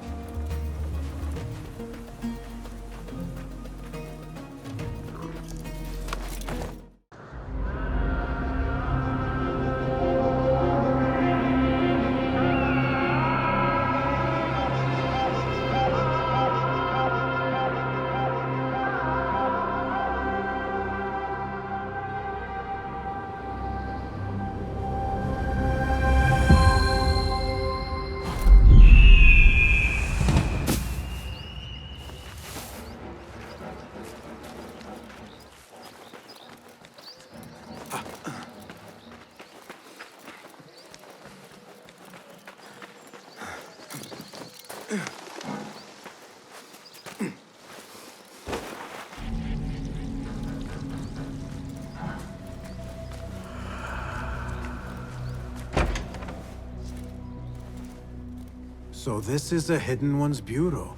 So this is a Hidden One's bureau.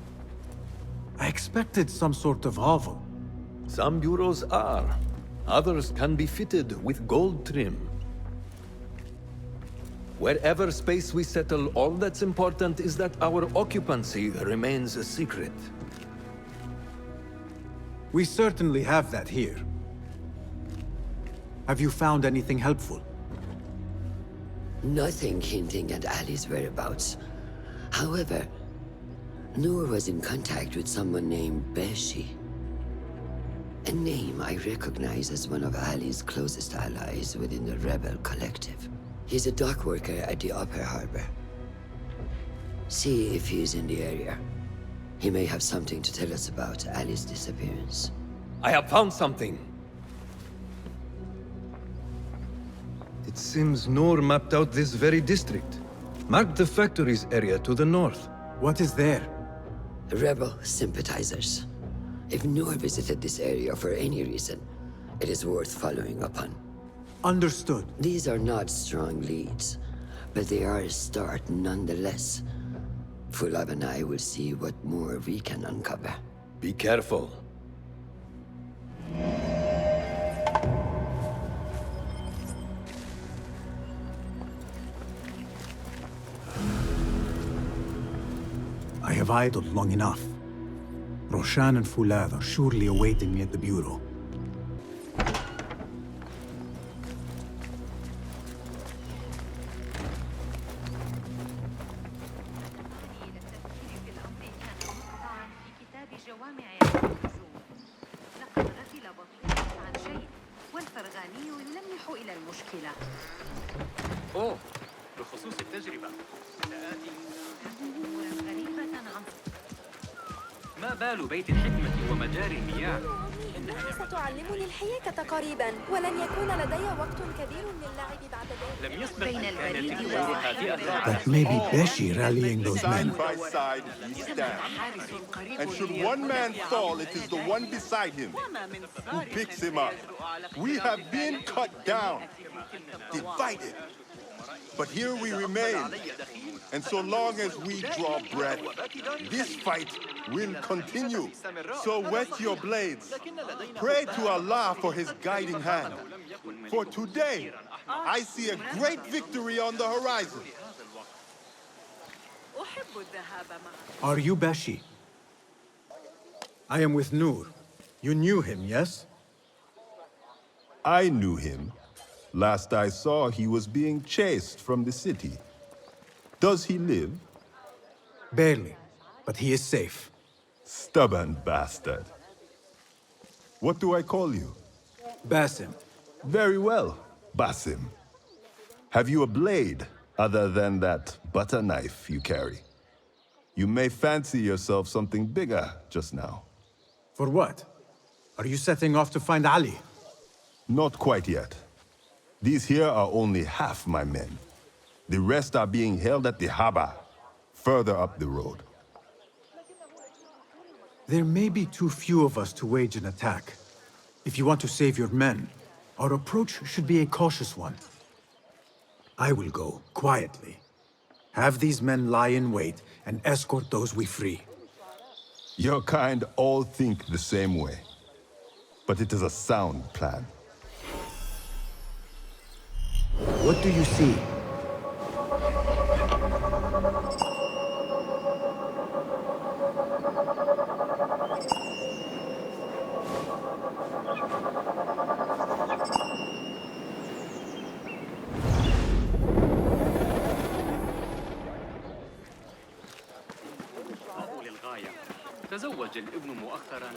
I expected some sort of hovel. Some bureaus are. Others can be fitted with gold trim. Wherever space we settle, all that's important is that our occupancy remains a secret. We certainly have that here. Have you found anything helpful? Nothing hinting at Ali's whereabouts. However, Noor was in contact with someone named Beshi. A name I recognize as one of Ali's closest allies within the rebel collective. He's a dock worker at the Upper Harbor. See if he's in the area. He may have something to tell us about Ali's disappearance. I have found something. It seems Noor mapped out this very district. Mark the factories area to the north. What is there? Rebel sympathizers. If Noor visited this area for any reason, it is worth following up on. Understood. These are not strong leads, but they are a start nonetheless. Fulab and I will see what more we can uncover. Be careful. I have idled long enough. Roshan and Fulad are surely awaiting me at the bureau. أوه، بخصوص التجربة سآتي أموراً غريبة عن ما بال بيت الحكمة ومجاري المياه؟ إنها ستعلمني الحياة قريباً، ولن يكون لدي وقت كبير للعب بعد ذلك. لم يسبق أن كان الجوار هادئة. That may be Beshi rallying those men. Side by side, we stand. And should one man fall, it is the one beside him who picks him up. We have been cut down, divided. But here we remain. And so long as we draw breath, this fight will continue. So wet your blades. Pray to Allah for his guiding hand. For today, I see a great victory on the horizon. Are you Beshi? I am with Noor. You knew him, yes? I knew him. Last I saw, he was being chased from the city. Does he live? Barely, but he is safe. Stubborn bastard. What do I call you? Basim. Very well, Basim. Have you a blade other than that butter knife you carry? You may fancy yourself something bigger just now. For what? Are you setting off to find Ali? Not quite yet. These here are only half my men. The rest are being held at the harbor, further up the road. There may be too few of us to wage an attack. If you want to save your men, our approach should be a cautious one. I will go, quietly. Have these men lie in wait and escort those we free. Your kind all think the same way. But it is a sound plan. What do you see? تزوج الابن مؤخرا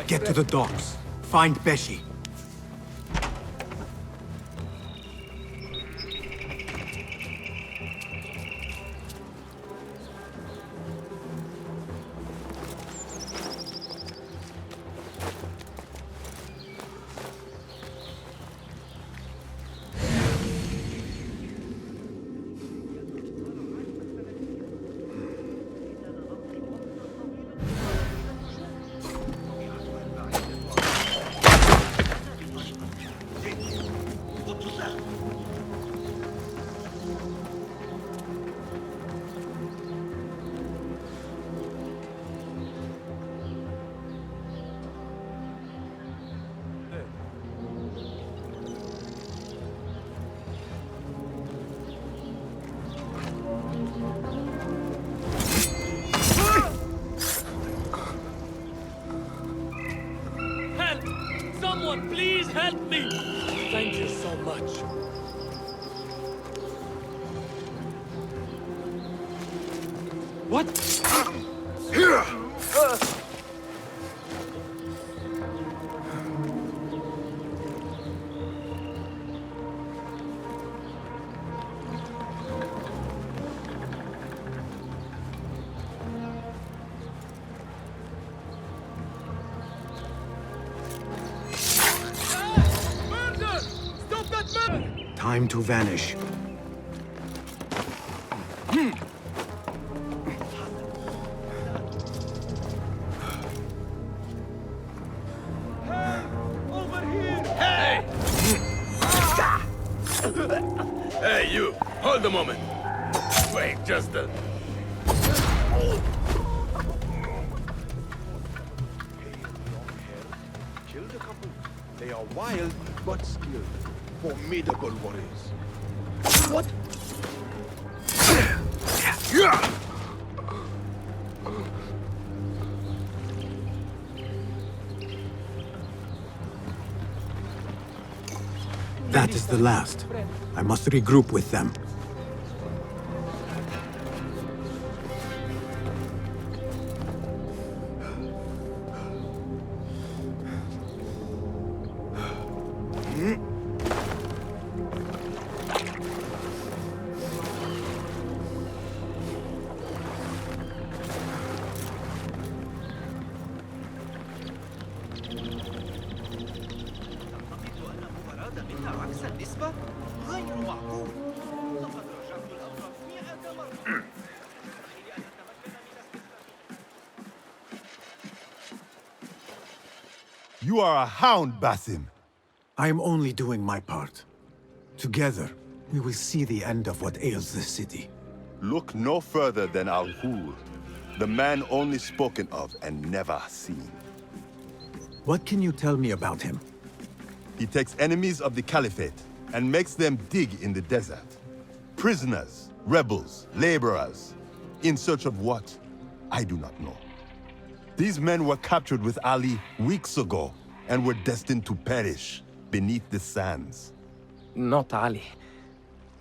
Get to the docks. Find Beshi. Someone, please help me! Thank you so much. What? Time to vanish. Hey, you! Hold a moment! Wait, just a... Killed a couple. They are wild, but skilled. Formidable warriors. What? That is the last. I must regroup with them. You are a hound, Basim. I am only doing my part. Together, we will see the end of what ails this city. Look no further than Al-Hur, the man only spoken of and never seen. What can you tell me about him? He takes enemies of the Caliphate and makes them dig in the desert. Prisoners, rebels, laborers. In search of what? I do not know. These men were captured with Ali weeks ago and were destined to perish beneath the sands. Not Ali.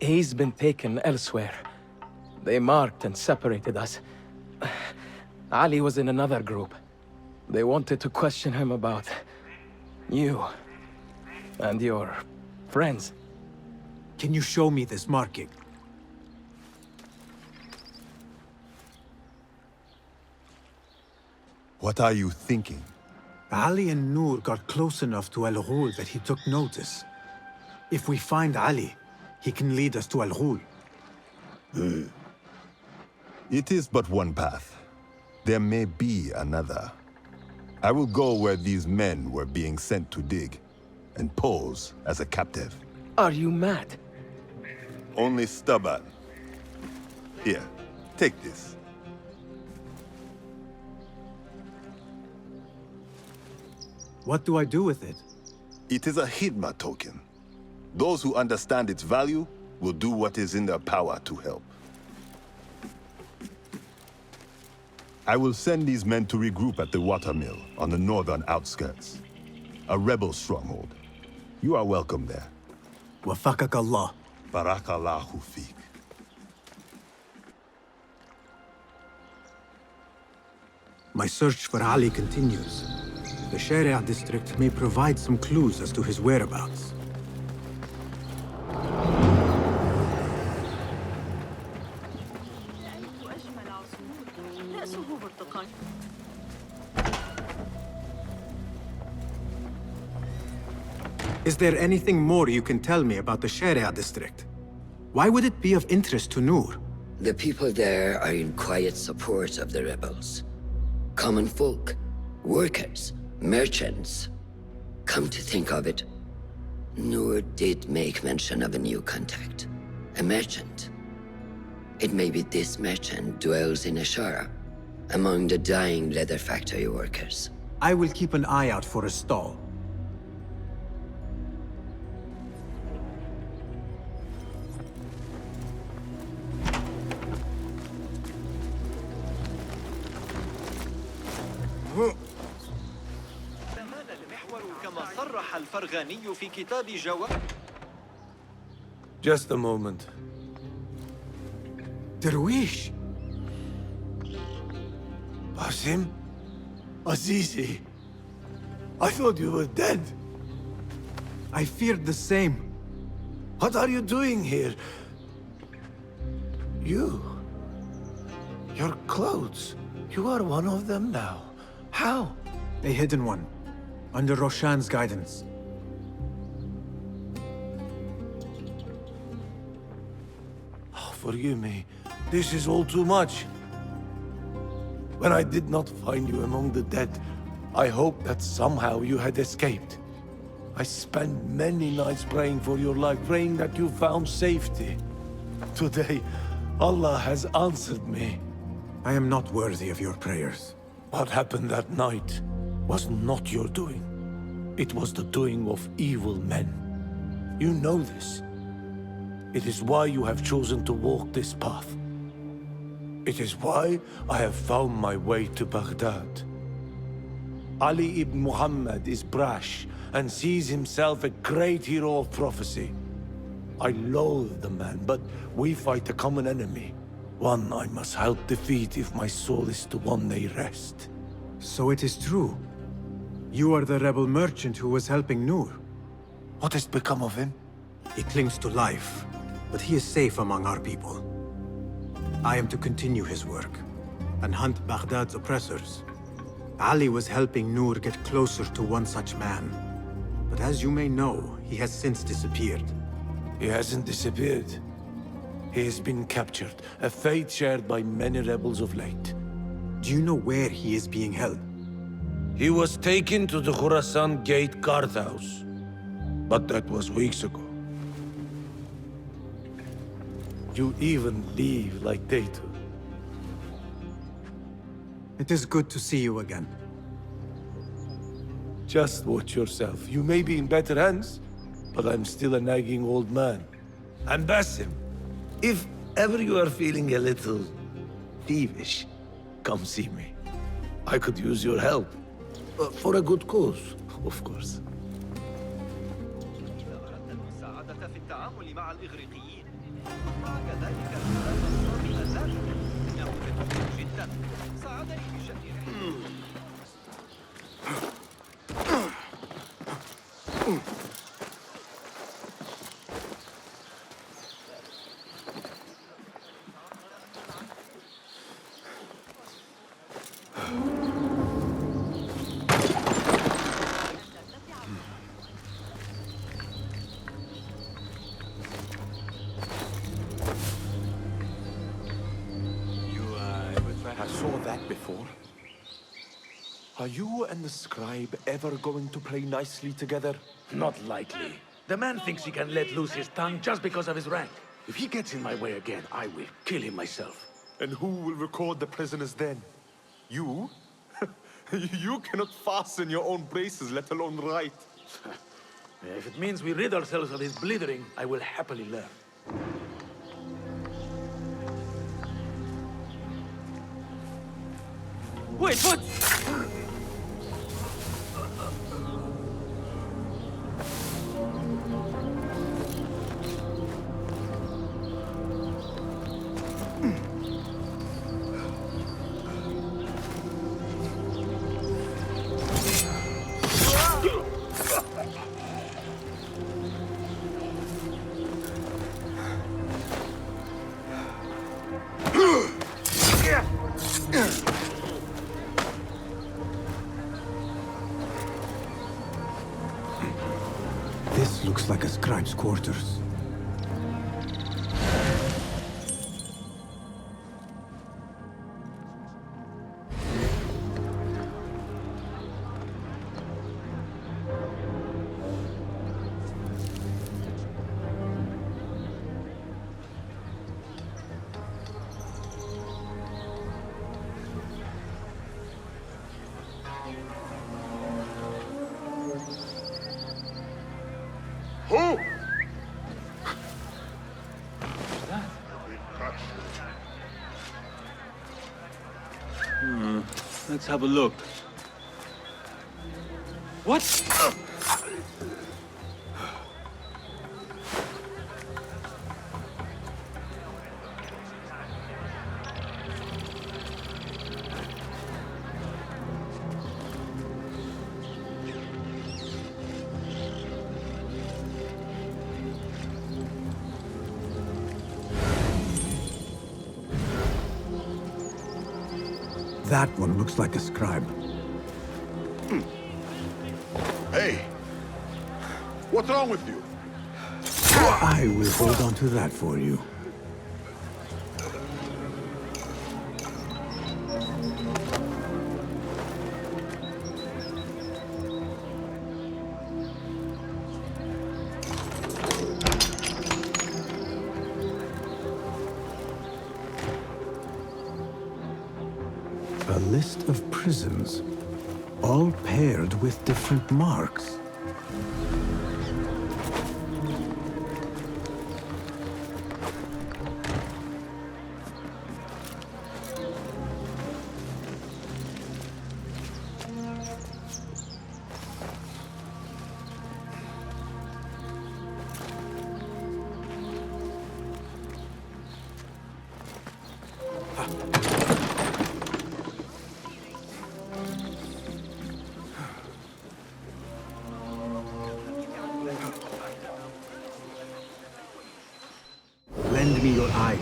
He's been taken elsewhere. They marked and separated us. Ali was in another group. They wanted to question him about you and your friends. Can you show me this marking? What are you thinking? Ali and Noor got close enough to Al-Ghul that he took notice. If we find Ali, he can lead us to Al-Ghul. It is but one path. There may be another. I will go where these men were being sent to dig, and pose as a captive. Are you mad? Only stubborn. Here, take this. What do I do with it? It is a Hidma token. Those who understand its value will do what is in their power to help. I will send these men to regroup at the watermill on the northern outskirts. A rebel stronghold. You are welcome there. Wafakak Allah. Barakallahu feek. My search for Ali continues. The Sharia district may provide some clues as to his whereabouts. Is there anything more you can tell me about the Sharia district? Why would it be of interest to Noor? The people there are in quiet support of the rebels. Common folk, workers, merchants. Come to think of it, Noor did make mention of a new contact. A merchant. It may be this merchant dwells in Ashara, among the dying leather factory workers. I will keep an eye out for a stall. Just a moment. Darwish! Basim? Azizi? I thought you were dead. I feared the same. What are you doing here? You? Your clothes? You are one of them now. How? A hidden one. Under Roshan's guidance. Forgive me. This is all too much. When I did not find you among the dead, I hoped that somehow you had escaped. I spent many nights praying for your life, praying that you found safety. Today, Allah has answered me. I am not worthy of your prayers. What happened that night was not your doing. It was the doing of evil men. You know this. It is why you have chosen to walk this path. It is why I have found my way to Baghdad. Ali ibn Muhammad is brash and sees himself a great hero of prophecy. I loathe the man, but we fight a common enemy. One I must help defeat if my soul is to one day rest. So it is true. You are the rebel merchant who was helping Noor. What has become of him? He clings to life, but he is safe among our people. I am to continue his work and hunt Baghdad's oppressors. Ali was helping Noor get closer to one such man. But as you may know, he has since disappeared. He hasn't disappeared. He has been captured, a fate shared by many rebels of late. Do you know where he is being held? He was taken to the Khurasan Gate guardhouse. But that was weeks ago. You even leave like they do. It is good to see you again. Just watch yourself. You may be in better hands, but I'm still a nagging old man. And Basim, if ever you are feeling a little thievish, come see me. I could use your help. For a good cause, of course. Before? Are you and the scribe ever going to play nicely together? Not likely. The man thinks he can let loose his tongue just because of his rank. If he gets in my way again, I will kill him myself. And who will record the prisoners then? You? You cannot fasten your own braces, let alone write. If it means we rid ourselves of his blithering, I will happily learn. Wait, what? This looks like a scribe's quarters. Who? Let's have a look. What? That one looks like a scribe. Hey! What's wrong with you? I will hold on to that for you. A list of prisons, all paired with different marks. Lend me your eyes.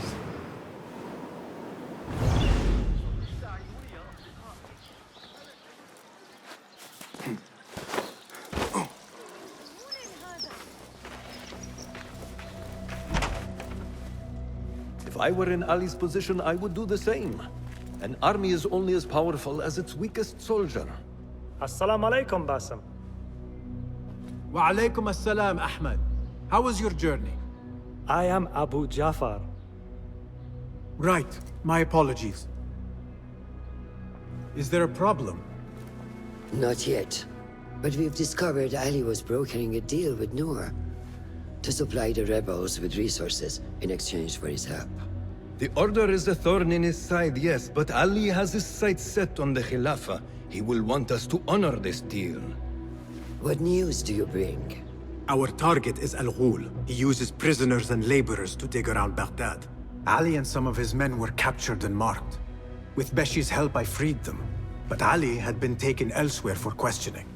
If I were in Ali's position, I would do the same. An army is only as powerful as its weakest soldier. Assalamu alaikum, Basim. Wa alaikum assalam, Ahmed. How was your journey? I am Abu Jafar. Right. My apologies. Is there a problem? Not yet. But we've discovered Ali was brokering a deal with Noor to supply the rebels with resources in exchange for his help. The Order is a thorn in his side, yes, but Ali has his sights set on the Khilafah. He will want us to honor this deal. What news do you bring? Our target is Al Ghul. He uses prisoners and laborers to dig around Baghdad. Ali and some of his men were captured and marked. With Beshi's help, I freed them. But Ali had been taken elsewhere for questioning.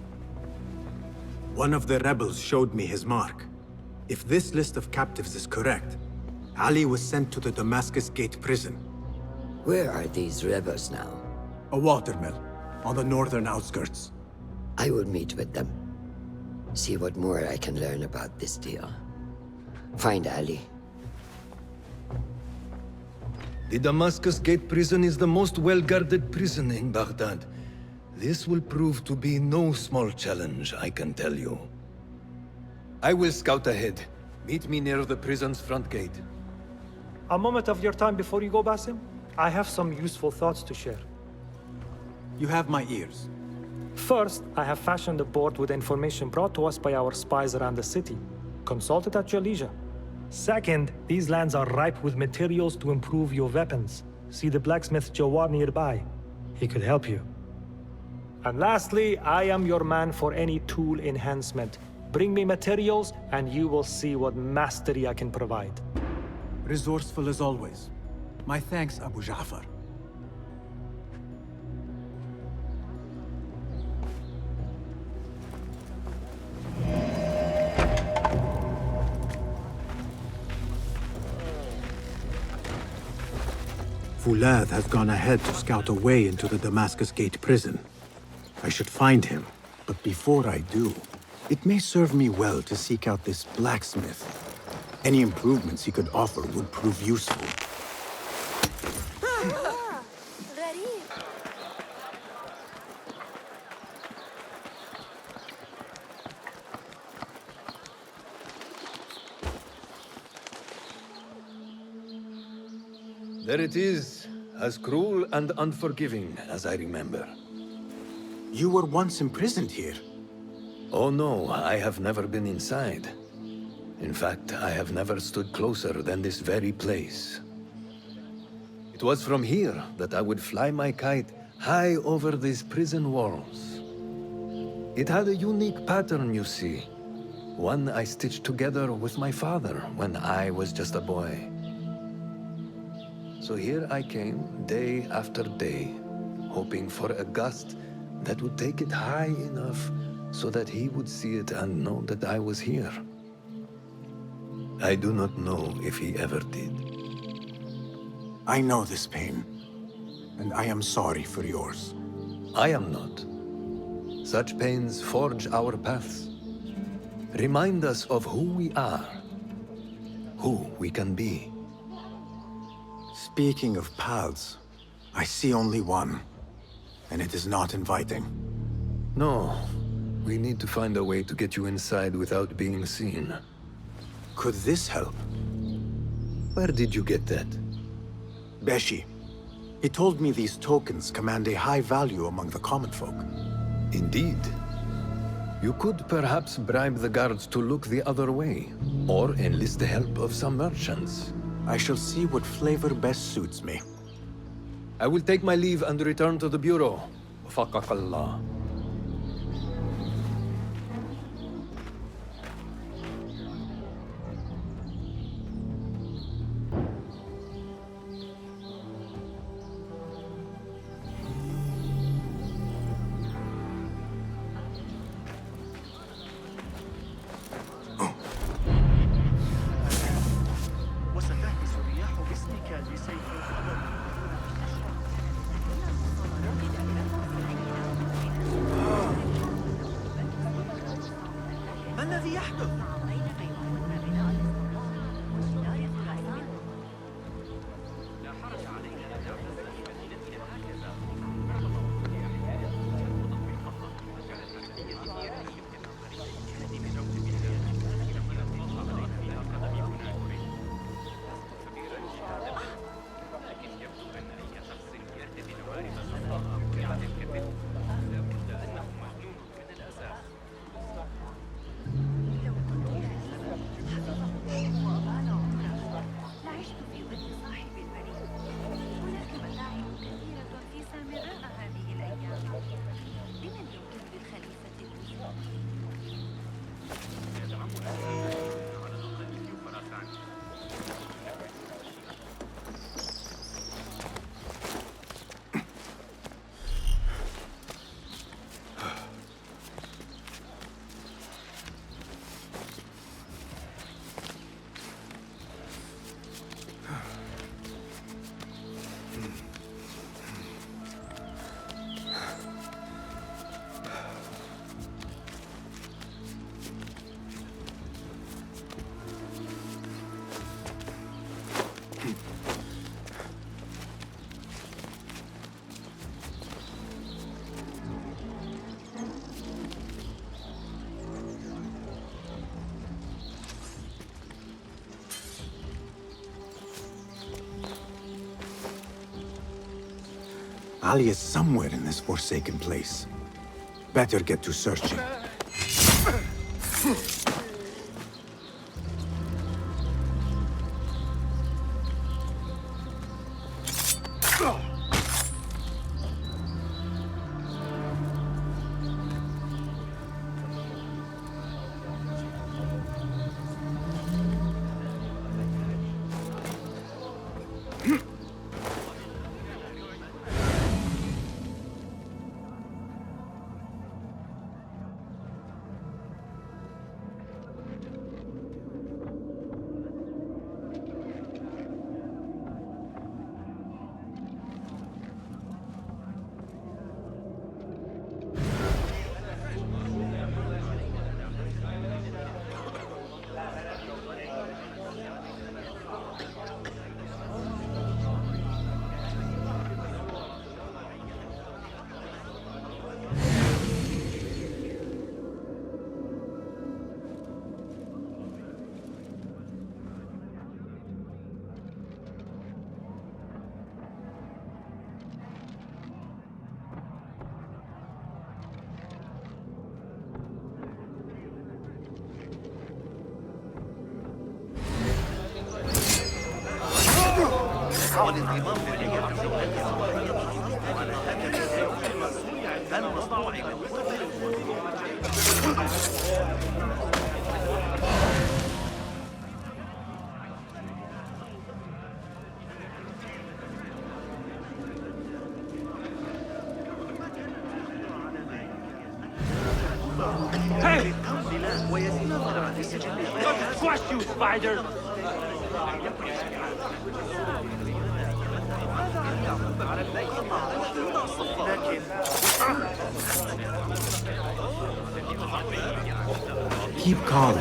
One of the rebels showed me his mark. If this list of captives is correct, Ali was sent to the Damascus Gate prison. Where are these rebels now? A watermill, on the northern outskirts. I will meet with them. See what more I can learn about this deal. Find Ali. The Damascus Gate prison is the most well-guarded prison in Baghdad. This will prove to be no small challenge, I can tell you. I will scout ahead. Meet me near the prison's front gate. A moment of your time before you go, Basim. I have some useful thoughts to share. You have my ears. First, I have fashioned a board with information brought to us by our spies around the city. Consult it at your leisure. Second, these lands are ripe with materials to improve your weapons. See the blacksmith Jawar nearby. He could help you. And lastly, I am your man for any tool enhancement. Bring me materials, and you will see what mastery I can provide. Resourceful as always. My thanks, Abu Ja'far. Fulad has gone ahead to scout a way into the Damascus Gate prison. I should find him, but before I do, it may serve me well to seek out this blacksmith. Any improvements he could offer would prove useful. There it is, as cruel and unforgiving as I remember. You were once imprisoned here. Oh no, I have never been inside. In fact, I have never stood closer than this very place. It was from here that I would fly my kite high over these prison walls. It had a unique pattern, you see. One I stitched together with my father when I was just a boy. So here I came, day after day, hoping for a gust that would take it high enough so that he would see it and know that I was here. I do not know if he ever did. I know this pain, and I am sorry for yours. I am not. Such pains forge our paths. Remind us of who we are, who we can be. Speaking of paths, I see only one, and it is not inviting. No, we need to find a way to get you inside without being seen. Could this help? Where did you get that? Beshi. He told me these tokens command a high value among the common folk. Indeed. You could perhaps bribe the guards to look the other way, or enlist the help of some merchants. I shall see what flavor best suits me. I will take my leave and return to the Bureau. Faqaqallah. Ali is somewhere in this forsaken place. Better get to searching. Hey! God squash you, spider! Keep calm.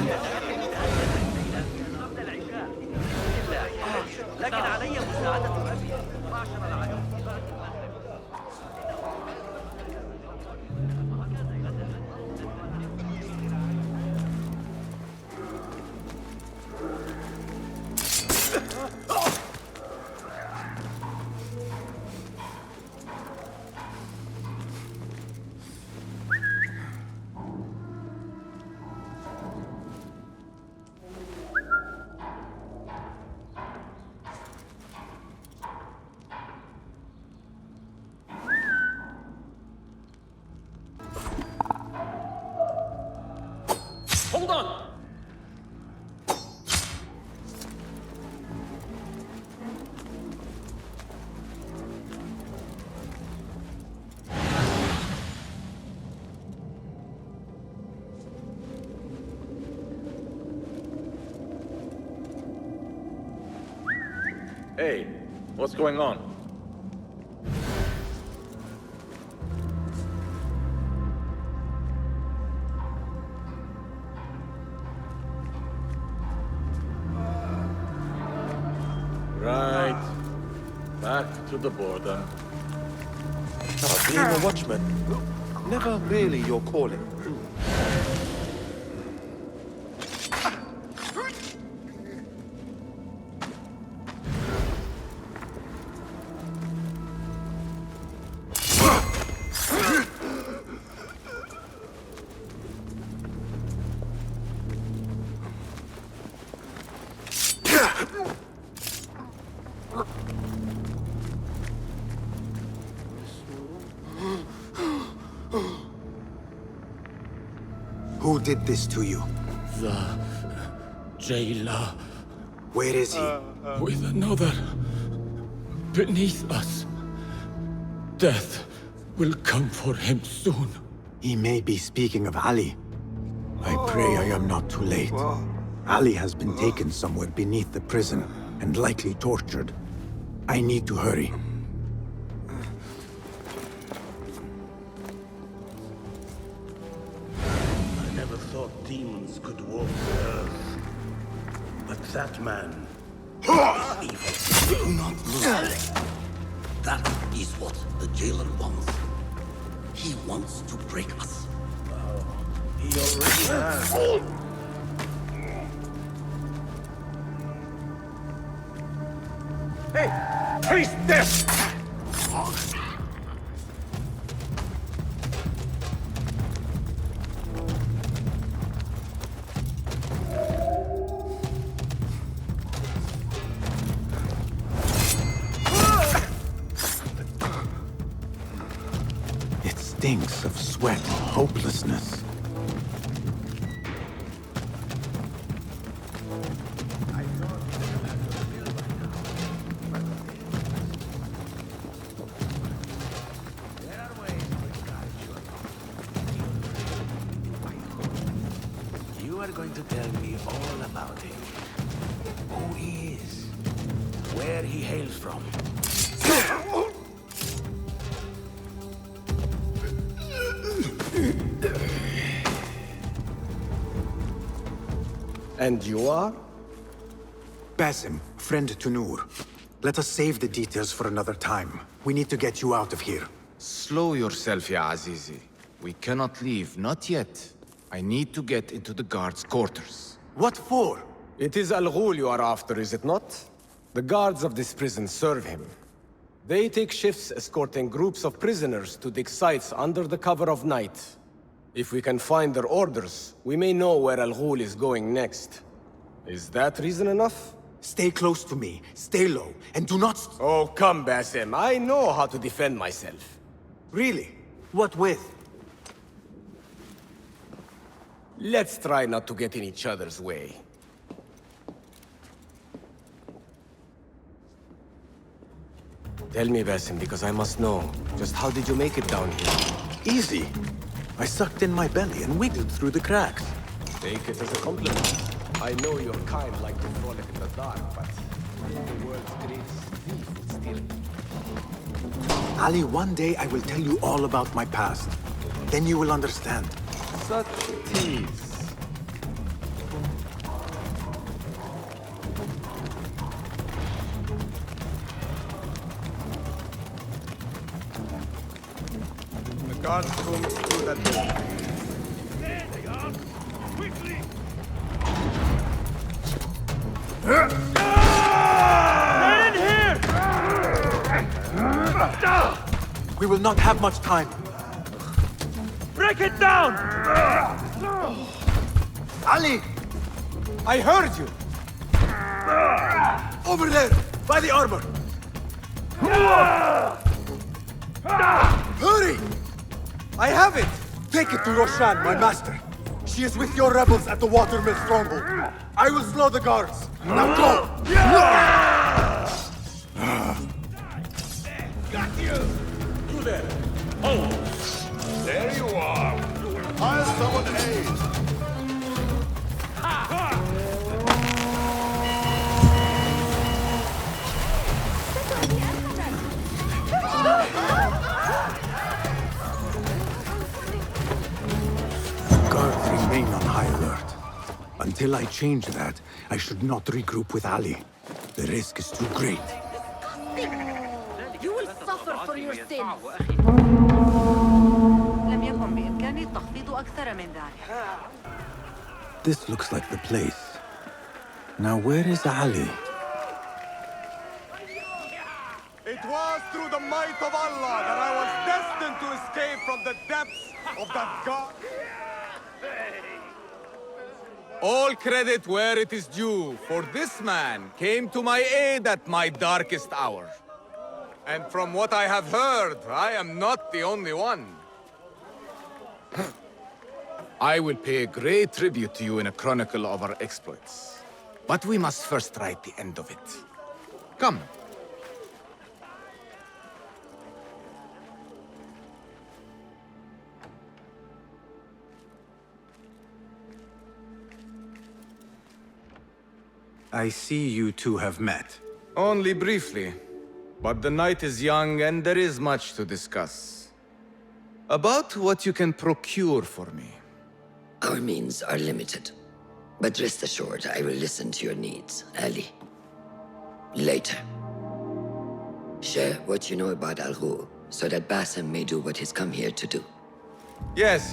Hold on! Hey, what's going on? Right. Back to the border. Being a watchman, never really your calling. Who did this to you? The jailer. Where is he? With another. Beneath us. Death will come for him soon. He may be speaking of Ali. I pray I am not too late. Ali has been taken somewhere beneath the prison and likely tortured. I need to hurry. I never thought demons could walk the earth. But that man is evil. Do not move. That is what the jailer wants. He wants to break us. He already has. Hey! Taste this! stinks of sweat and hopelessness. You are going to tell me all about him. Who he is. Where he hails from. And you are? Basim, friend to Noor. Let us save the details for another time. We need to get you out of here. Slow yourself, ya Azizi. We cannot leave, not yet. I need to get into the guards' quarters. What for? It is Al Ghul you are after, is it not? The guards of this prison serve him. They take shifts escorting groups of prisoners to dig sites under the cover of night. If we can find their orders, we may know where Al Ghul is going next. Is that reason enough? Stay close to me, stay low, and do not... Oh, come, Basim. I know how to defend myself. Really? What with? Let's try not to get in each other's way. Tell me, Basim, because I must know. Just how did you make it down here? Easy. I sucked in my belly and wiggled through the cracks. Take it as a compliment. I know your kind like to frolic in the dark, but the world's greatest thief would steal it. Ali, one day I will tell you all about my past. Then you will understand. Such tease. The guards room is through that door. There they are! Quickly! Get in here! We will not have much time. Break it down! Ali! I heard you! Over there, by the armor! Hurry! I have it! Take it to Roshan, my master. She is with your rebels at the Watermill stronghold. I will slow the guards. Now go! Got you! You there! Oh! There you are! I'll summon aid! Guards remain on high alert. Until I change that, I should not regroup with Ali. The risk is too great. You will suffer for your sins. لم يكن بإمكاني التخفيض أكثر من ذلك. This looks like the place. Now where is Ali? It was through the might of Allah that I was destined to escape from the depths of that god. All credit where it is due, for this man came to my aid at my darkest hour. And from what I have heard, I am not the only one. I will pay a great tribute to you in a chronicle of our exploits. But we must first write the end of it. Come. I see you two have met. Only briefly. But the night is young and there is much to discuss. About what you can procure for me. Our means are limited. But rest assured, I will listen to your needs, Ali. Later. Share what you know about Al Ghul, so that Basim may do what he's come here to do. Yes.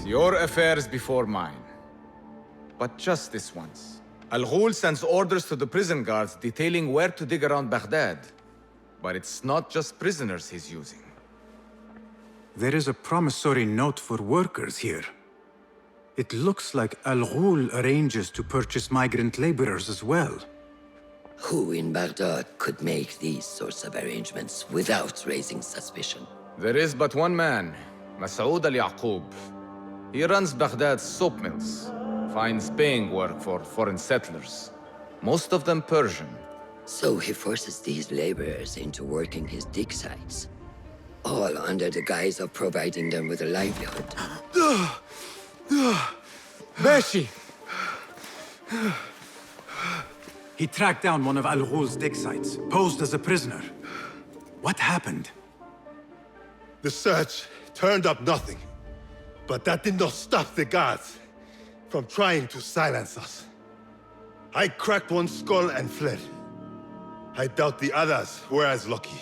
Your affairs before mine. But just this once. Al Ghul sends orders to the prison guards detailing where to dig around Baghdad. But it's not just prisoners he's using. There is a promissory note for workers here. It looks like Al Ghul arranges to purchase migrant laborers as well. Who in Baghdad could make these sorts of arrangements without raising suspicion? There is but one man, Masoud al-Yaqub. He runs Baghdad's soap mills, finds paying work for foreign settlers, most of them Persian. So he forces these laborers into working his dig sites, all under the guise of providing them with a livelihood. Bashi! He tracked down one of Al Ghul's dig sites, posed as a prisoner. What happened? The search turned up nothing. But that did not stop the guards from trying to silence us. I cracked one skull and fled. I doubt the others were as lucky.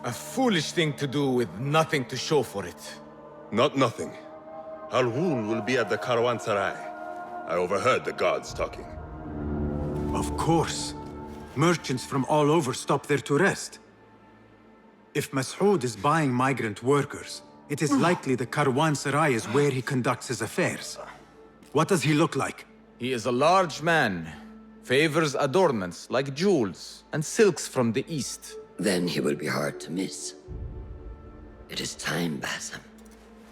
A foolish thing to do with nothing to show for it. Not nothing. Al Ghul will be at the Caravanserai. I overheard the guards talking. Of course. Merchants from all over stop there to rest. If Masoud is buying migrant workers, it is likely the Caravanserai is where he conducts his affairs. What does he look like? He is a large man, favors adornments like jewels and silks from the east. Then he will be hard to miss. It is time, Basim.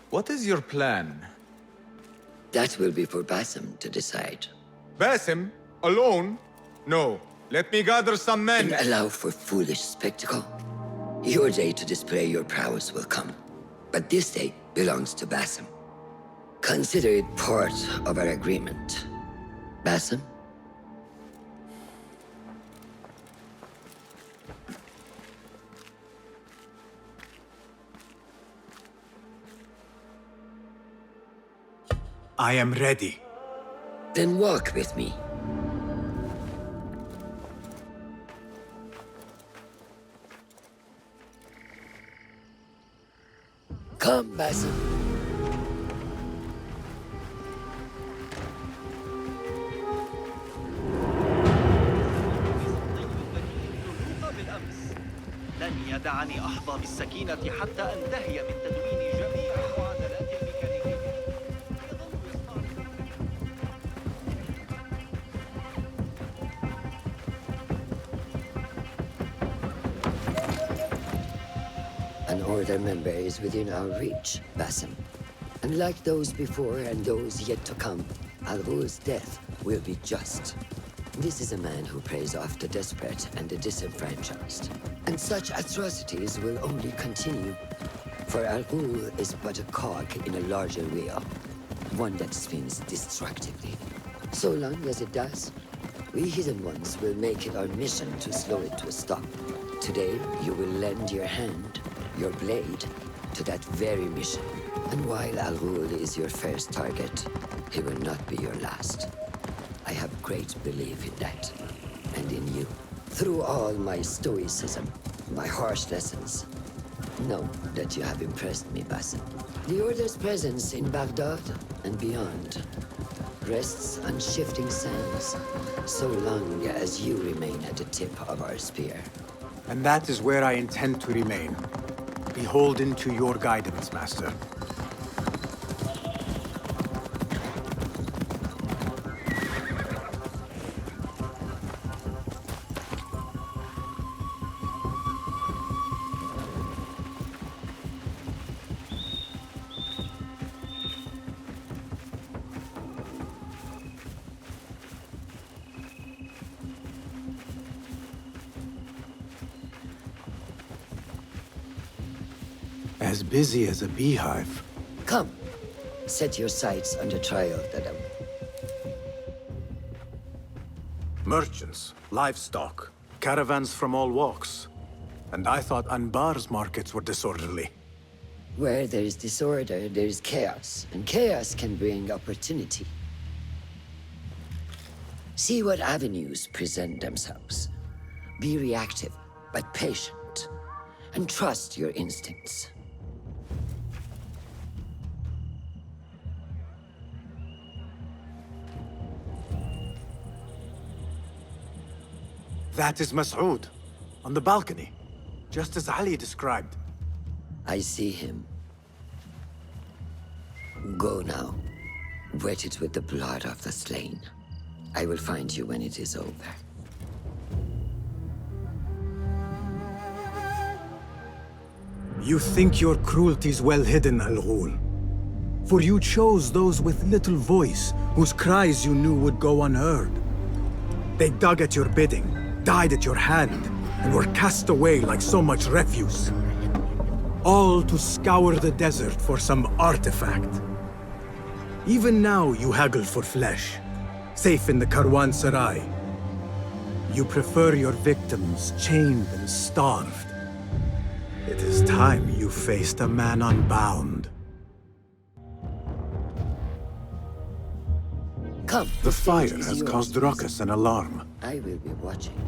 What is your plan? That will be for Basim to decide. Basim? Alone? No. Let me gather some men. And allow for foolish spectacle. Your day to display your prowess will come. But this day belongs to Basim. Consider it part of our agreement. Basim? I am ready. Then walk with me. Come, Basim. لن يدعني أحظى بالسكينة حتى أنتهي من تدوين جميع معادلات الميكانيكية. An Order member is within our reach, Basim. And like those before and those yet to come, Al Ghul's death will be just. This is a man who preys off the desperate and the disenfranchised. And such atrocities will only continue. For Al Ghul is but a cog in a larger wheel, one that spins destructively. So long as it does, we Hidden Ones will make it our mission to slow it to a stop. Today, you will lend your hand, your blade, to that very mission. And while Al Ghul is your first target, he will not be your last. I have great belief in that, and in you. Through all my stoicism, my harsh lessons, know that you have impressed me, Basim. The Order's presence in Baghdad and beyond rests on shifting sands, so long as you remain at the tip of our spear. And that is where I intend to remain. Beholden to your guidance, Master. As busy as a beehive. Come, set your sights under trial, Dadam. Merchants, livestock, caravans from all walks. And I thought Anbar's markets were disorderly. Where there is disorder, there is chaos, and chaos can bring opportunity. See what avenues present themselves. Be reactive, but patient, and trust your instincts. That is Masoud, on the balcony, just as Ali described. I see him. Go now. Wet it with the blood of the slain. I will find you when it is over. You think your cruelty's well hidden, Al-Ghul. For you chose those with little voice, whose cries you knew would go unheard. They dug at your bidding, died at your hand, and were cast away like so much refuse. All to scour the desert for some artifact. Even now you haggle for flesh, safe in the Karwansarai. You prefer your victims chained and starved. It is time you faced a man unbound. Come. The fire has caused ruckus and alarm. I will be watching.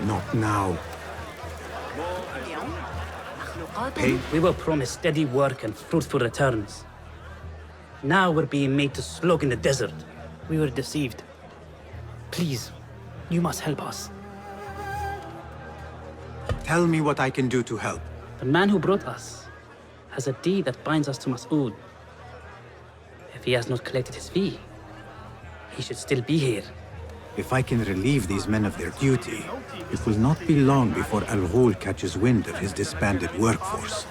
Not now. We were promised steady work and fruitful returns. Now we're being made to slog in the desert. We were deceived. Please, you must help us. Tell me what I can do to help. The man who brought us has a deed that binds us to Mas'ud. If he has not collected his fee, he should still be here. If I can relieve these men of their duty, it will not be long before Al-Ghul catches wind of his disbanded workforce.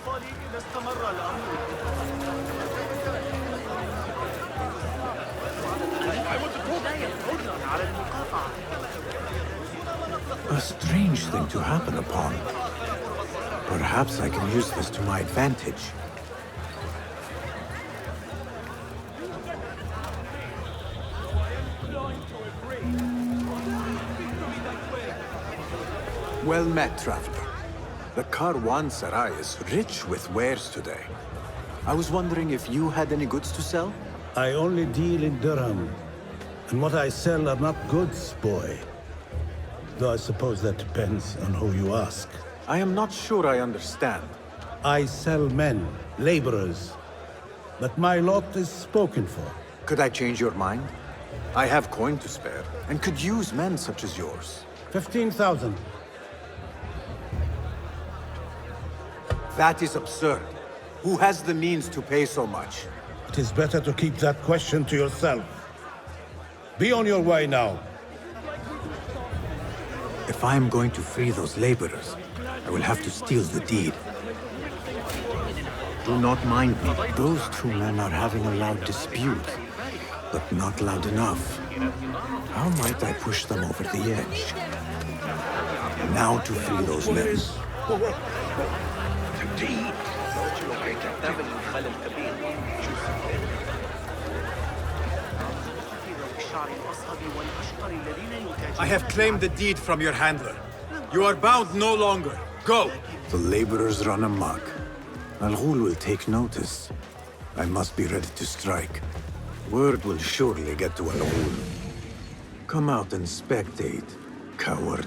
A strange thing to happen upon. Perhaps I can use this to my advantage. Well met, traveler. The Karwansarai is rich with wares today. I was wondering if you had any goods to sell? I only deal in dirham. And what I sell are not goods, boy. Though I suppose that depends on who you ask. I am not sure I understand. I sell men, laborers. But my lot is spoken for. Could I change your mind? I have coin to spare, and could use men such as yours. 15,000. That is absurd. Who has the means to pay so much? It is better to keep that question to yourself. Be on your way now. If I am going to free those laborers, I will have to steal the deed. Do not mind me. Those two men are having a loud dispute, but not loud enough. How might I push them over the edge? Now to free those men. I have claimed the deed from your handler. You are bound no longer. Go! The laborers run amok. Al-Ghul will take notice. I must be ready to strike. Word will surely get to Al-Ghul. Come out and spectate, coward.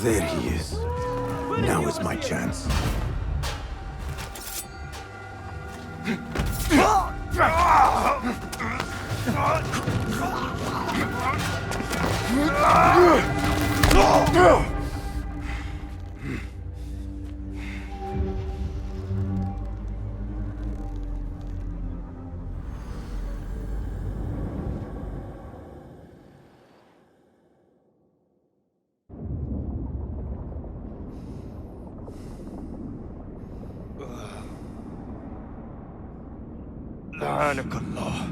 There he is. Now is my chance. لعنك الله.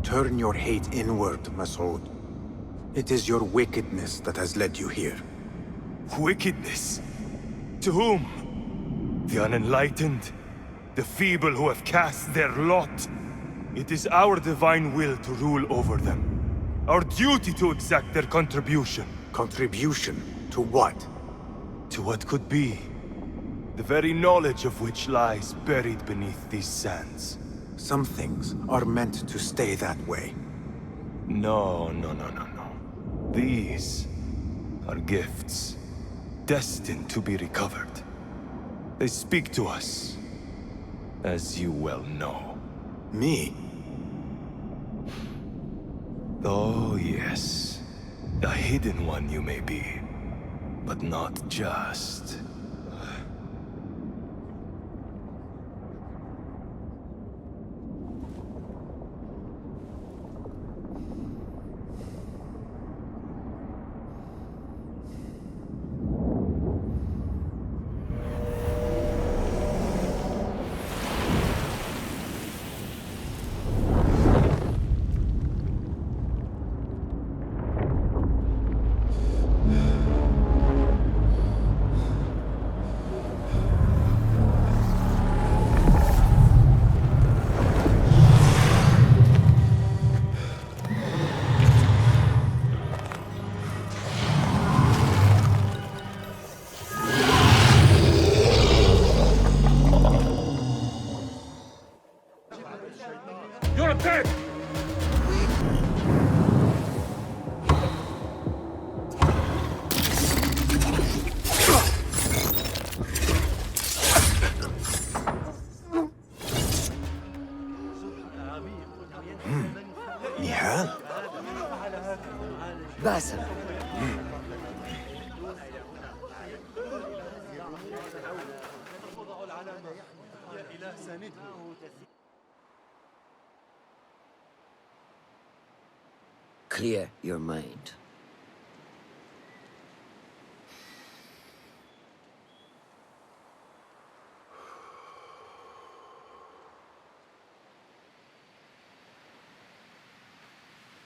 Turn your hate inward, Masood. It is your wickedness that has led you here. Wickedness? To whom? The unenlightened? The feeble who have cast their lot? It is our divine will to rule over them. Our duty to exact their contribution. Contribution? To what? To what could be. The very knowledge of which lies buried beneath these sands. Some things are meant to stay that way. No. These are gifts, destined to be recovered. They speak to us, as you well know. Me? Oh, yes. A hidden one you may be, but not just. You're dead! Nihal? Basim. Clear your mind.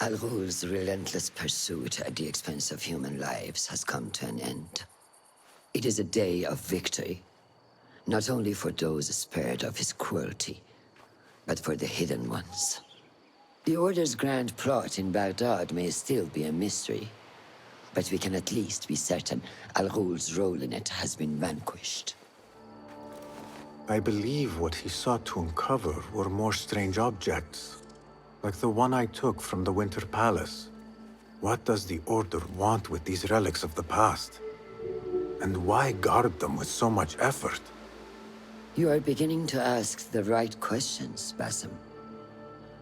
Al-Ghul's relentless pursuit at the expense of human lives has come to an end. It is a day of victory, not only for those spared of his cruelty, but for the hidden ones. The Order's grand plot in Baghdad may still be a mystery, but we can at least be certain Al-Ghul's role in it has been vanquished. I believe what he sought to uncover were more strange objects, like the one I took from the Winter Palace. What does the Order want with these relics of the past? And why guard them with so much effort? You are beginning to ask the right questions, Basim.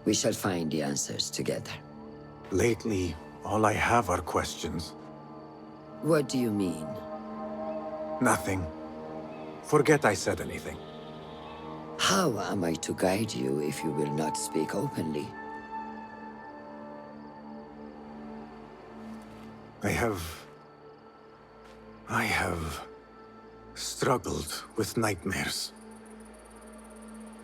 We shall find the answers together. Lately, all I have are questions. What do you mean? Nothing. Forget I said anything. How am I to guide you if you will not speak openly? I have struggled with nightmares.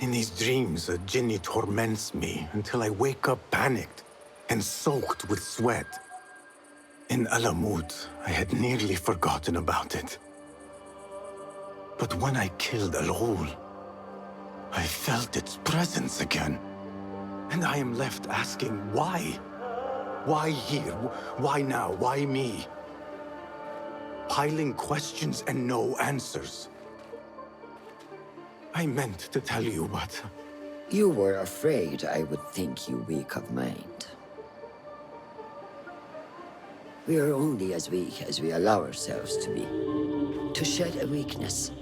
In these dreams, a jinni torments me until I wake up panicked and soaked with sweat. In Alamut, I had nearly forgotten about it. But when I killed Al-Ghul, I felt its presence again. And I am left asking why? Why here? Why now? Why me? Piling questions and no answers. I meant to tell you, but You were afraid I would think you weak of mind. We are only as weak as we allow ourselves to be. To shed a weakness,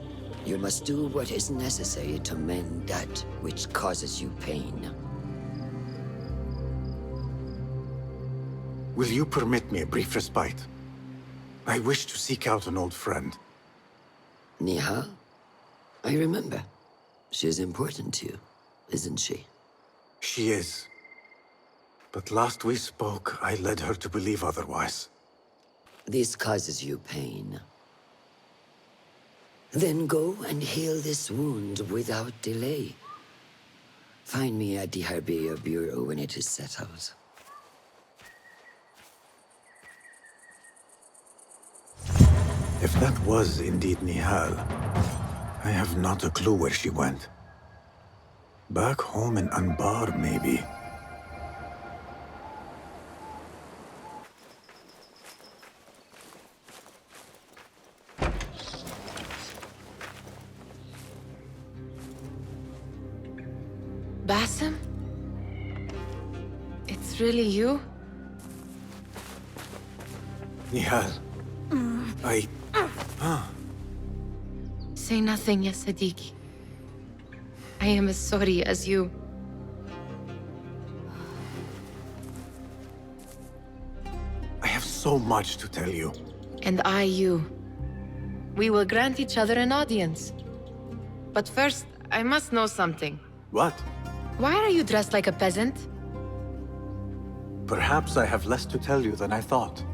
you must do what is necessary to mend that which causes you pain. Will you permit me a brief respite? I wish to seek out an old friend. Nihal? I remember. She is important to you, isn't she? She is. But last we spoke, I led her to believe otherwise. This causes you pain. Then go and heal this wound without delay. Find me at the Harbiya Bureau when it is settled. If that was indeed Nihal, I have not a clue where she went. Back home in Anbar, maybe. Basim? It's really you? Nihal. Say nothing, ya Sadiqi. I am as sorry as you. I have so much to tell you. And I you. We will grant each other an audience. But first, I must know something. What? Why are you dressed like a peasant? Perhaps I have less to tell you than I thought.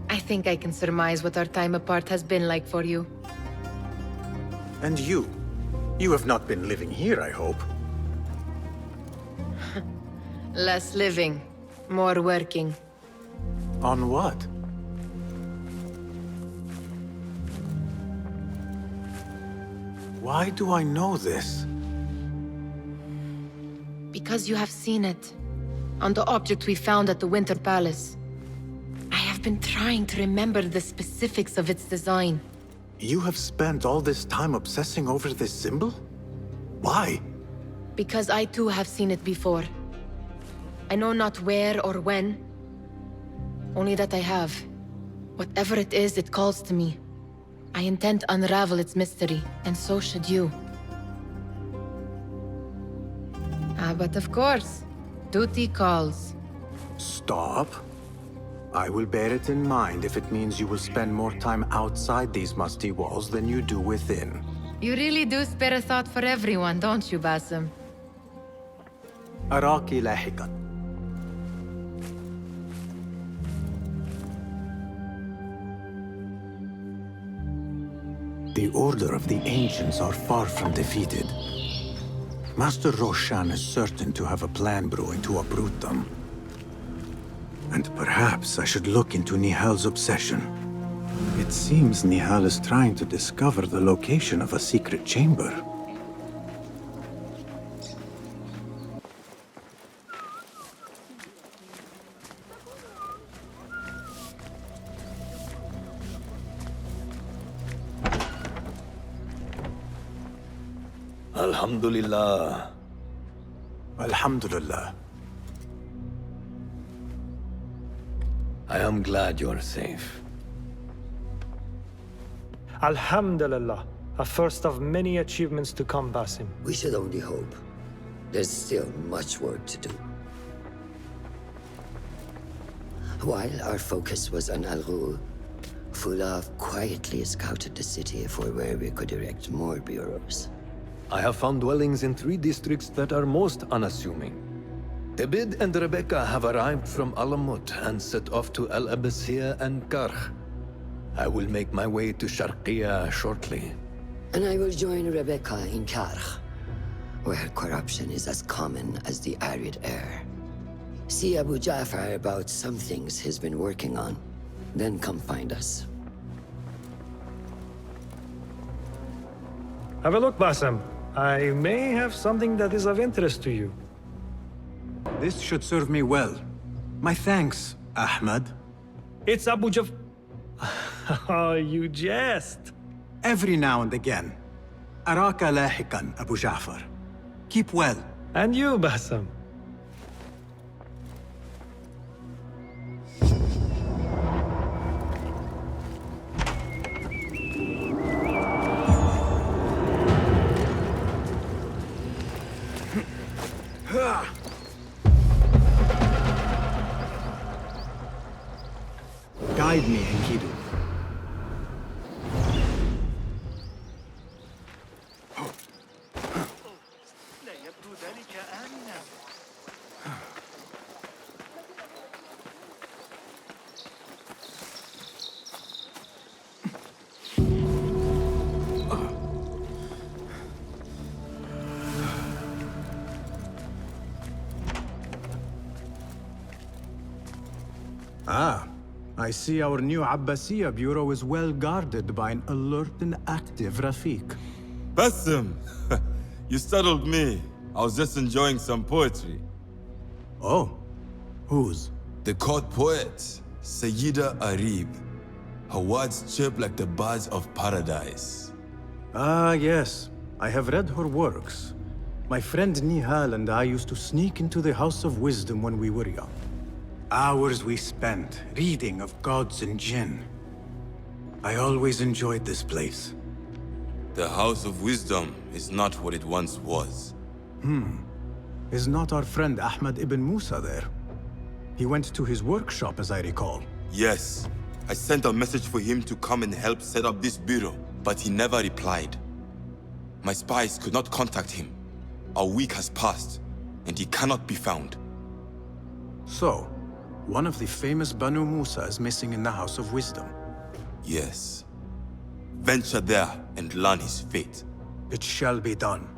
I think I can surmise what our time apart has been like for you. And you? You have not been living here, I hope. Less living, more working. On what? Why do I know this? Because you have seen it. On the object we found at the Winter Palace. I have been trying to remember the specifics of its design. You have spent all this time obsessing over this symbol? Why? Because I too have seen it before. I know not where or when. Only that I have. Whatever it is, it calls to me. I intend to unravel its mystery, and so should you. But of course, duty calls. Stop. I will bear it in mind if it means you will spend more time outside these musty walls than you do within. You really do spare a thought for everyone, don't you, Basim? أراكِ لاحقاً. The Order of the Ancients are far from defeated. Master Roshan is certain to have a plan brewing to uproot them. And perhaps I should look into Nihal's obsession. It seems Nihal is trying to discover the location of a secret chamber. Alhamdulillah. Alhamdulillah. I am glad you're safe. Alhamdulillah. A first of many achievements to come, Basim. We should only hope. There's still much work to do. While our focus was on Al Ghul, Fulaf quietly scouted the city for where we could erect more bureaus. I have found dwellings in 3 districts that are most unassuming. Abid and Rebecca have arrived from Alamut and set off to Al Abbasiyah and Karh. I will make my way to Sharqiyah shortly. And I will join Rebecca in Karh, where corruption is as common as the arid air. See Abu Ja'far about some things he's been working on. Then come find us. Have a look, Basim. I may have something that is of interest to you. This should serve me well. My thanks, Ahmed. It's Abu Jaf... Oh, you jest. Every now and again. أراك لاحقا, Abu Ja'far. Keep well. And you, Basim. Guide me, Enkidu. لا يبدو ذلك آمنا. Ah, I see our new Abbasiyya bureau is well guarded by an alert and active Rafiq. Basim! You startled me. I was just enjoying some poetry. Oh? Whose? The court poet, Sayyida Arib. Her words chirp like the birds of paradise. Ah, yes. I have read her works. My friend Nihal and I used to sneak into the House of Wisdom when we were young. Hours we spent reading of gods and jinn. I always enjoyed this place. The House of Wisdom is not what it once was. Is not our friend Ahmad ibn Musa there? He went to his workshop, as I recall. Yes. I sent a message for him to come and help set up this bureau, but he never replied. My spies could not contact him. A week has passed, and he cannot be found. So, one of the famous Banu Musa is missing in the House of Wisdom. Yes. Venture there and learn his fate. It shall be done.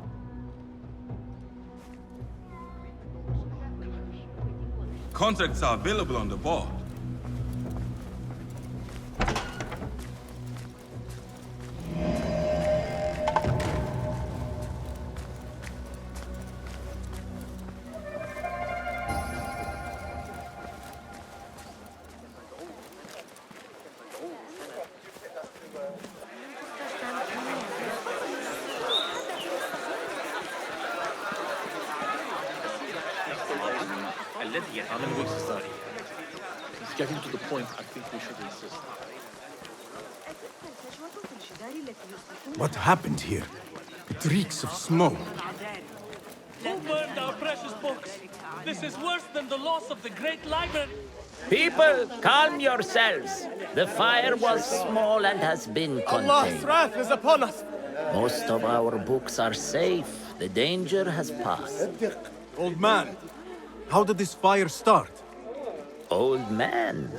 Contracts are available on the board. It's getting to the point I think we should insist. What happened here? It reeks of smoke. Who burned our precious books? This is worse than the loss of the great library. People, calm yourselves. The fire was small and has been contained. Allah's wrath is upon us. Most of our books are safe. The danger has passed. Old man, how did this fire start? Old man.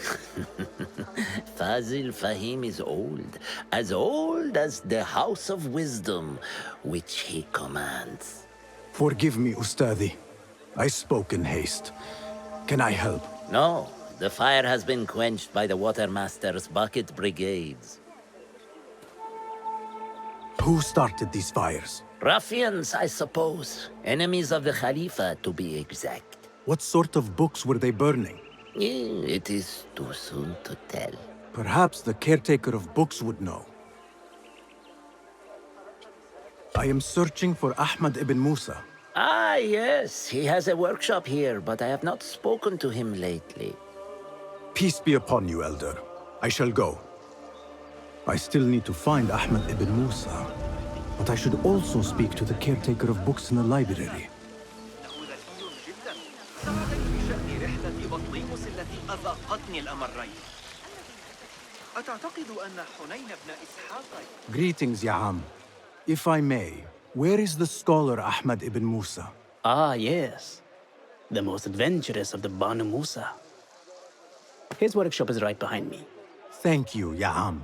Fazil Fahim is old as the House of Wisdom, which he commands. Forgive me, Ustadi. I spoke in haste. Can I help? No, the fire has been quenched by the Watermaster's bucket brigades. Who started these fires? Ruffians, I suppose. Enemies of the Khalifa, to be exact. What sort of books were they burning? It is too soon to tell. Perhaps the caretaker of books would know. I am searching for Ahmad ibn Musa. Ah, yes. He has a workshop here, but I have not spoken to him lately. Peace be upon you, Elder. I shall go. I still need to find Ahmad ibn Musa, but I should also speak to the caretaker of books in the library. Greetings, Ya'am. If I may, where is the scholar Ahmad ibn Musa? Ah, yes. The most adventurous of the Banu Musa. His workshop is right behind me. Thank you, Ya'am.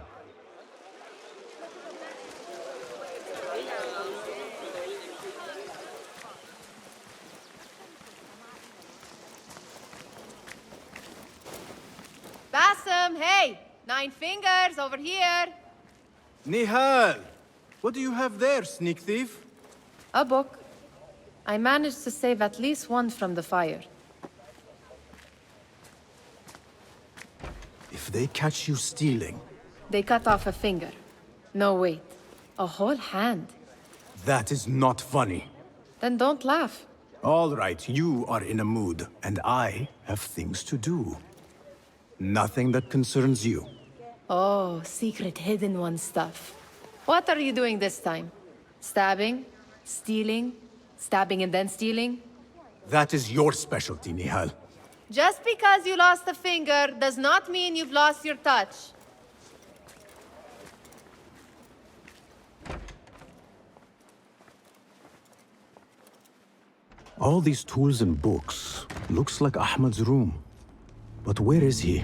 Basim, hey! 9 fingers, over here! Nihal! What do you have there, sneak thief? A book. I managed to save at least one from the fire. If they catch you stealing... They cut off a finger. No, wait. A whole hand. That is not funny. Then don't laugh. All right, you are in a mood, and I have things to do. Nothing that concerns you. Oh, secret hidden one stuff. What are you doing this time? Stabbing? Stealing? Stabbing and then stealing? That is your specialty, Nihal. Just because you lost a finger does not mean you've lost your touch. All these tools and books. Looks like Ahmad's room. But where is he?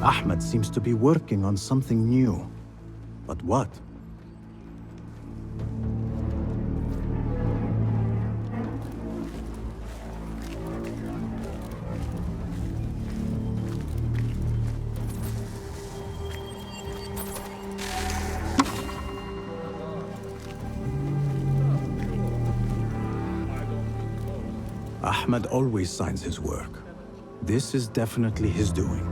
Ahmed seems to be working on something new. But what? Ahmed always signs his work. This is definitely his doing.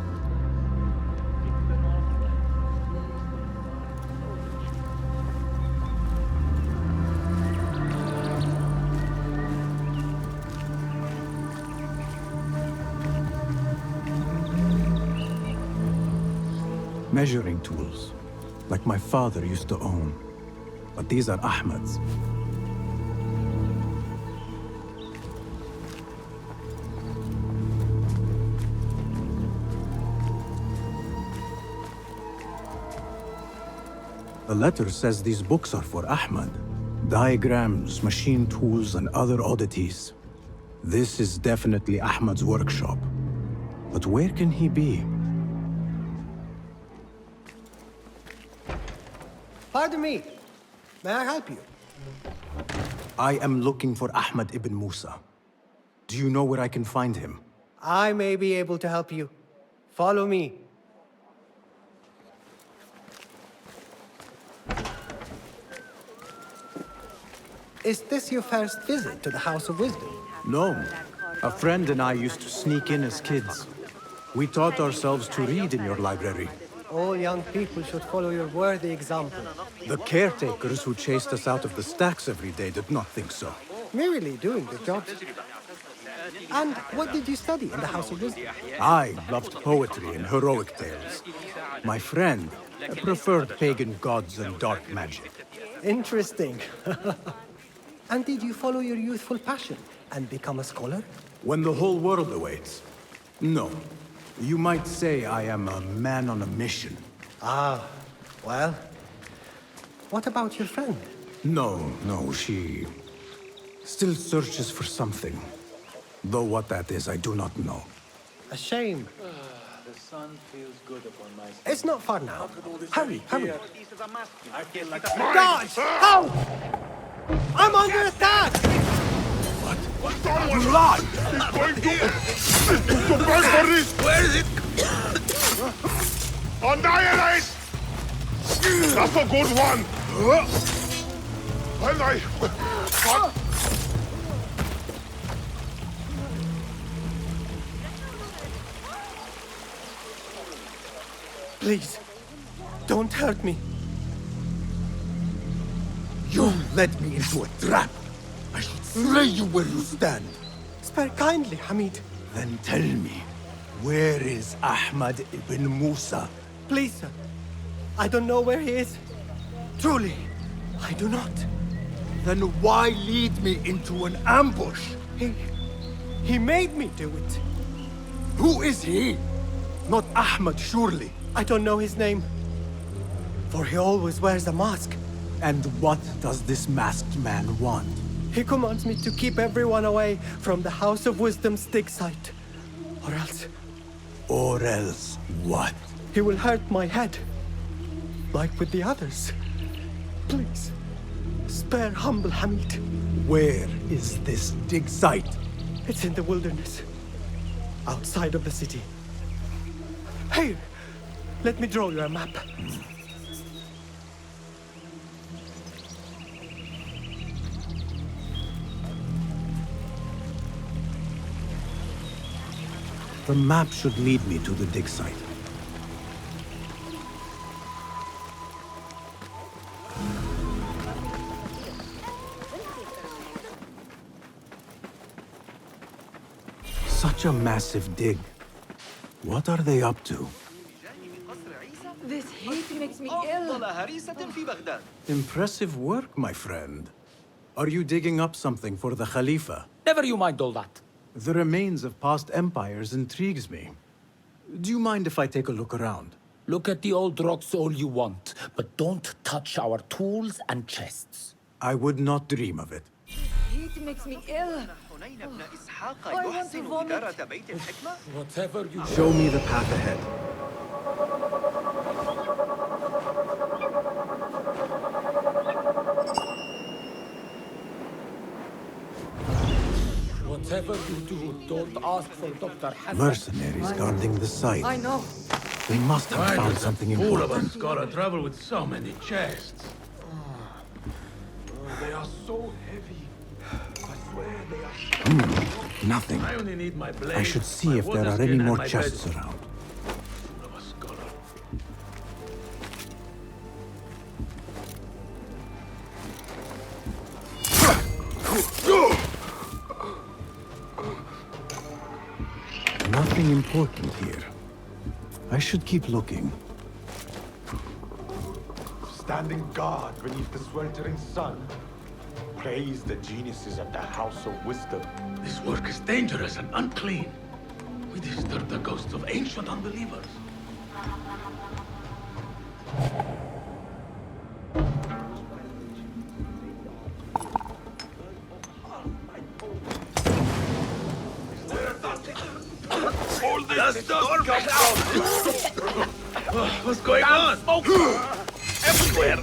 Measuring tools, like my father used to own. But these are Ahmed's. The letter says these books are for Ahmed. Diagrams, machine tools, and other oddities. This is definitely Ahmed's workshop. But where can he be? Pardon me. May I help you? I am looking for Ahmed ibn Musa. Do you know where I can find him? I may be able to help you. Follow me. Is this your first visit to the House of Wisdom? No. A friend and I used to sneak in as kids. We taught ourselves to read in your library. All young people should follow your worthy example. The caretakers who chased us out of the stacks every day did not think so. Merely doing the job. And what did you study in the House of Wisdom? I loved poetry and heroic tales. My friend preferred pagan gods and dark magic. Interesting. And did you follow your youthful passion and become a scholar? When the whole world awaits. No. You might say I am a man on a mission. Ah, well. What about your friend? No, she still searches for something. Though what that is, I do not know. A shame. The sun feels good upon my skin. It's not far now. Hurry. I feel like Guys! Help! I'm under attack! You lie! He's going to burn for this! Where is it? Annihilate! That's a good one! When I... What? Please, don't hurt me. You led me into a trap. I should slay you where you stand. Spare kindly, Hamid. Then tell me, where is Ahmed ibn Musa? Please, sir. I don't know where he is. Truly, I do not. Then why lead me into an ambush? He made me do it. Who is he? Not Ahmed, surely. I don't know his name. For he always wears a mask. And what does this masked man want? He commands me to keep everyone away from the House of Wisdom's dig site. Or else... Or else what? He will hurt my head. Like with the others. Please, spare humble Hamid. Where is this dig site? It's in the wilderness. Outside of the city. Here! Let me draw you a map. The map should lead me to the dig site. Such a massive dig. What are they up to? This heat makes me ill. Impressive work, my friend. Are you digging up something for the Khalifa? Never you mind all that. The remains of past empires intrigues me. Do you mind if I take a look around? Look at the old rocks all you want, but don't touch our tools and chests. I would not dream of it. Heat makes me ill. I want to vomit. Whatever you Show me the path ahead. Whatever you do, don't ask for Dr. Hassan. Mercenaries guarding the site. I know. They must have found something All of important. us gotta travel with so many chests. They are so heavy. I swear they are. Nothing. I only need my blade. I should see my if there water are skin, any and more my chests bed. around. All of us gotta. Nothing important here. I should keep looking. Standing guard beneath the sweltering sun. Praise the geniuses at the House of Wisdom. This work is dangerous and unclean. We disturb the ghosts of ancient unbelievers. All this storm come from. What's going on? Everywhere.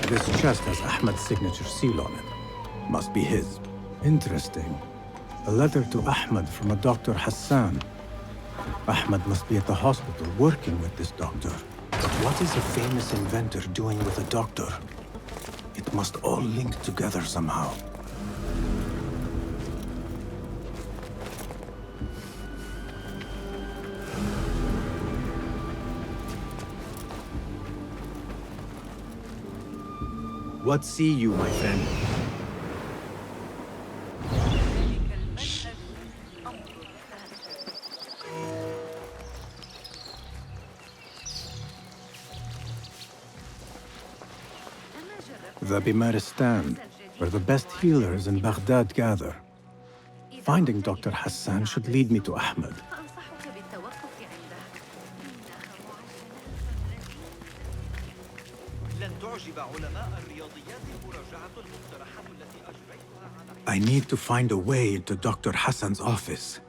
This chest has Ahmed's signature seal on it. Must be his. Interesting. A letter to Ahmed from a Dr. Hassan. Ahmed must be at the hospital working with this doctor. But what is a famous inventor doing with a doctor? It must all link together somehow. What see you, my friend? The Bimaristan, where the best healers in Baghdad gather. Finding Dr. Hassan should lead me to Ahmed. I need to find a way into Dr. Hassan's office.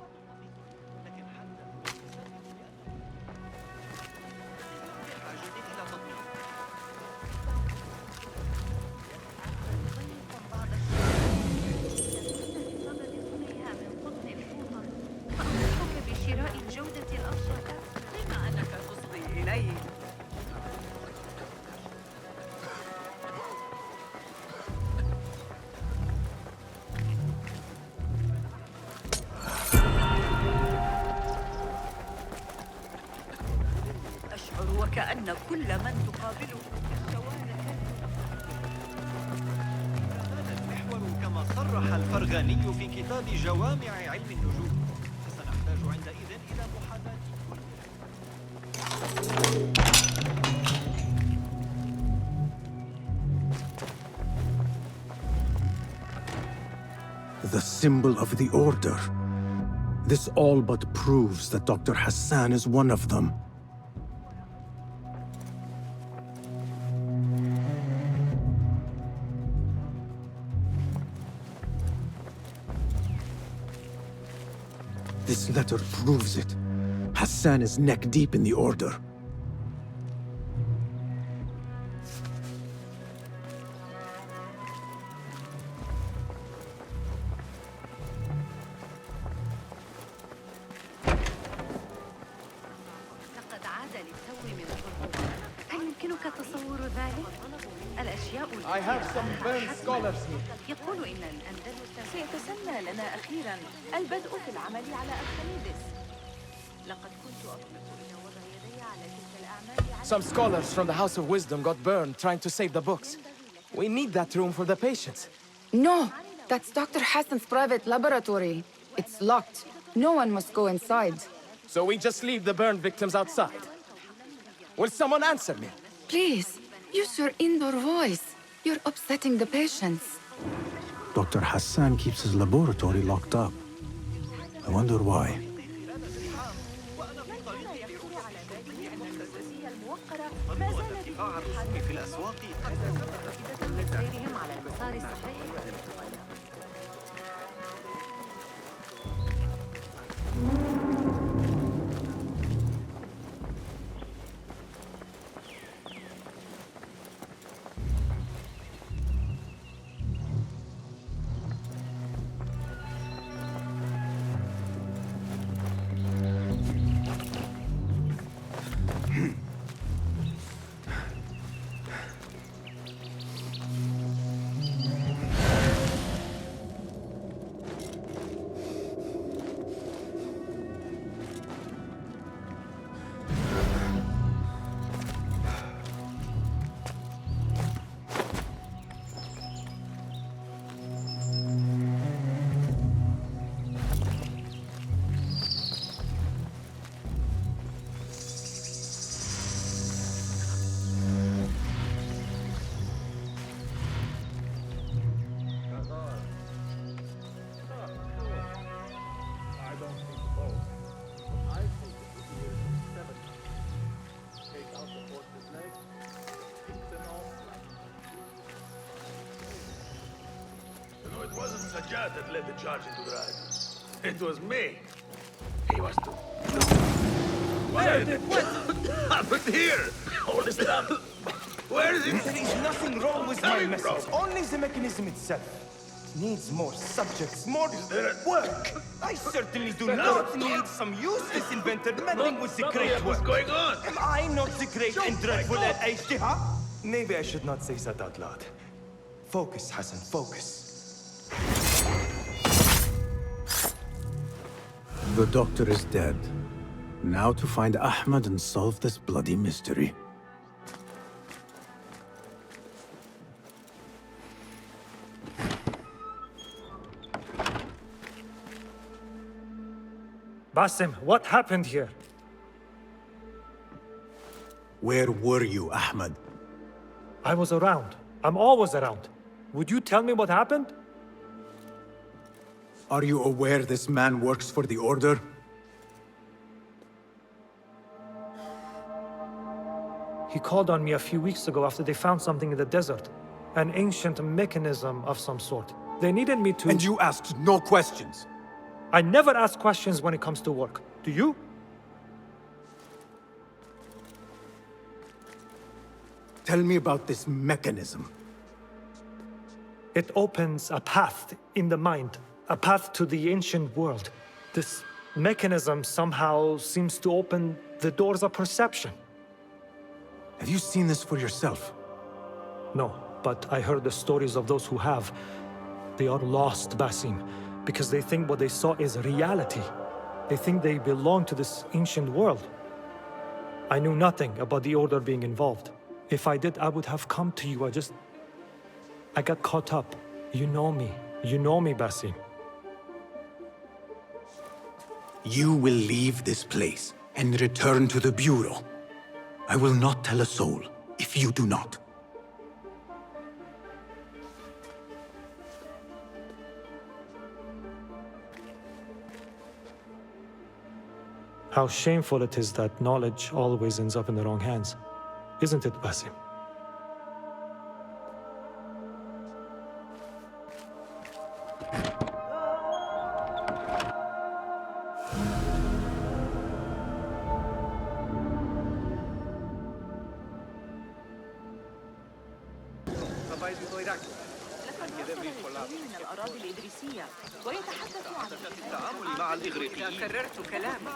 وكأن كل من تقابله المحور كما صرح الفرغاني في كتاب جوامع علم النجوم فسنحتاج عندئذ إلى محاذاة The symbol of the Order. This all but proves that Dr. Hassan is one of them. This letter proves it. Hassan is neck deep in the Order. للتو من الهرمون. هل يمكنك تصور ذلك؟ الأشياء I have some burned scholars here. يقول إن الأندلس سيتسنى لنا أخيرا البدء في العمل على أرخميدس. لقد كنت أطلق إلى وضع يدي على تلك الأعمال. Some scholars from the House of Wisdom got burned trying to save the books. We need that room for the patients. No, that's Dr. Hassan's private laboratory. It's locked. No one must go inside. So we just leave the burned victims outside. Will someone answer me? Please, use your indoor voice. You're upsetting the patients. Dr. Hassan keeps his laboratory locked up. I wonder why. في الأسواق غيرهم على المسار الصحيح. It wasn't Sajjad that led the charge into the ride. It was me. He was too. Where did what happened here? All this stuff. Where is it? There is nothing wrong with my message. Only the mechanism itself. Needs more subjects, more work. I certainly do not need some useless inventor meddling with the great work. What's going on? Am I not the great and dreadful al-Ijtiha? Maybe I should not say that out loud. Focus, Hassan, focus. The doctor is dead. Now to find Ahmed and solve this bloody mystery. Basim, what happened here? Where were you, Ahmed? I was around. I'm always around. Would you tell me what happened? Are you aware this man works for the Order? He called on me a few weeks ago after they found something in the desert. An ancient mechanism of some sort. They needed me to... And you asked no questions? I never ask questions when it comes to work. Do you? Tell me about this mechanism. It opens a path in the mind. A path to the ancient world. This mechanism somehow seems to open the doors of perception. Have you seen this for yourself? No, but I heard the stories of those who have. They are lost, Basim, because they think what they saw is reality. They think they belong to this ancient world. I knew nothing about the Order being involved. If I did, I would have come to you. I got caught up. You know me. You know me, Basim. You will leave this place and return to the Bureau. I will not tell a soul if you do not. How shameful it is that knowledge always ends up in the wrong hands. Isn't it, Basim? من الأراضي الإدريسية ويتحدث عن التعامل مع الإغريقيين. كررت كلامي.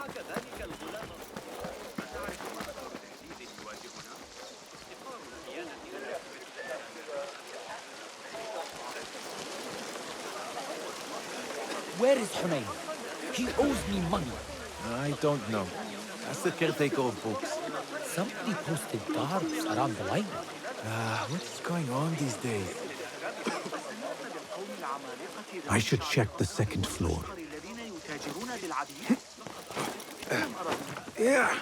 Where is Hunayn? He owes me money. I don't know. That's the caretaker of books. Somebody posted guards around the line. What's going on these days? I should check the second floor. Yeah.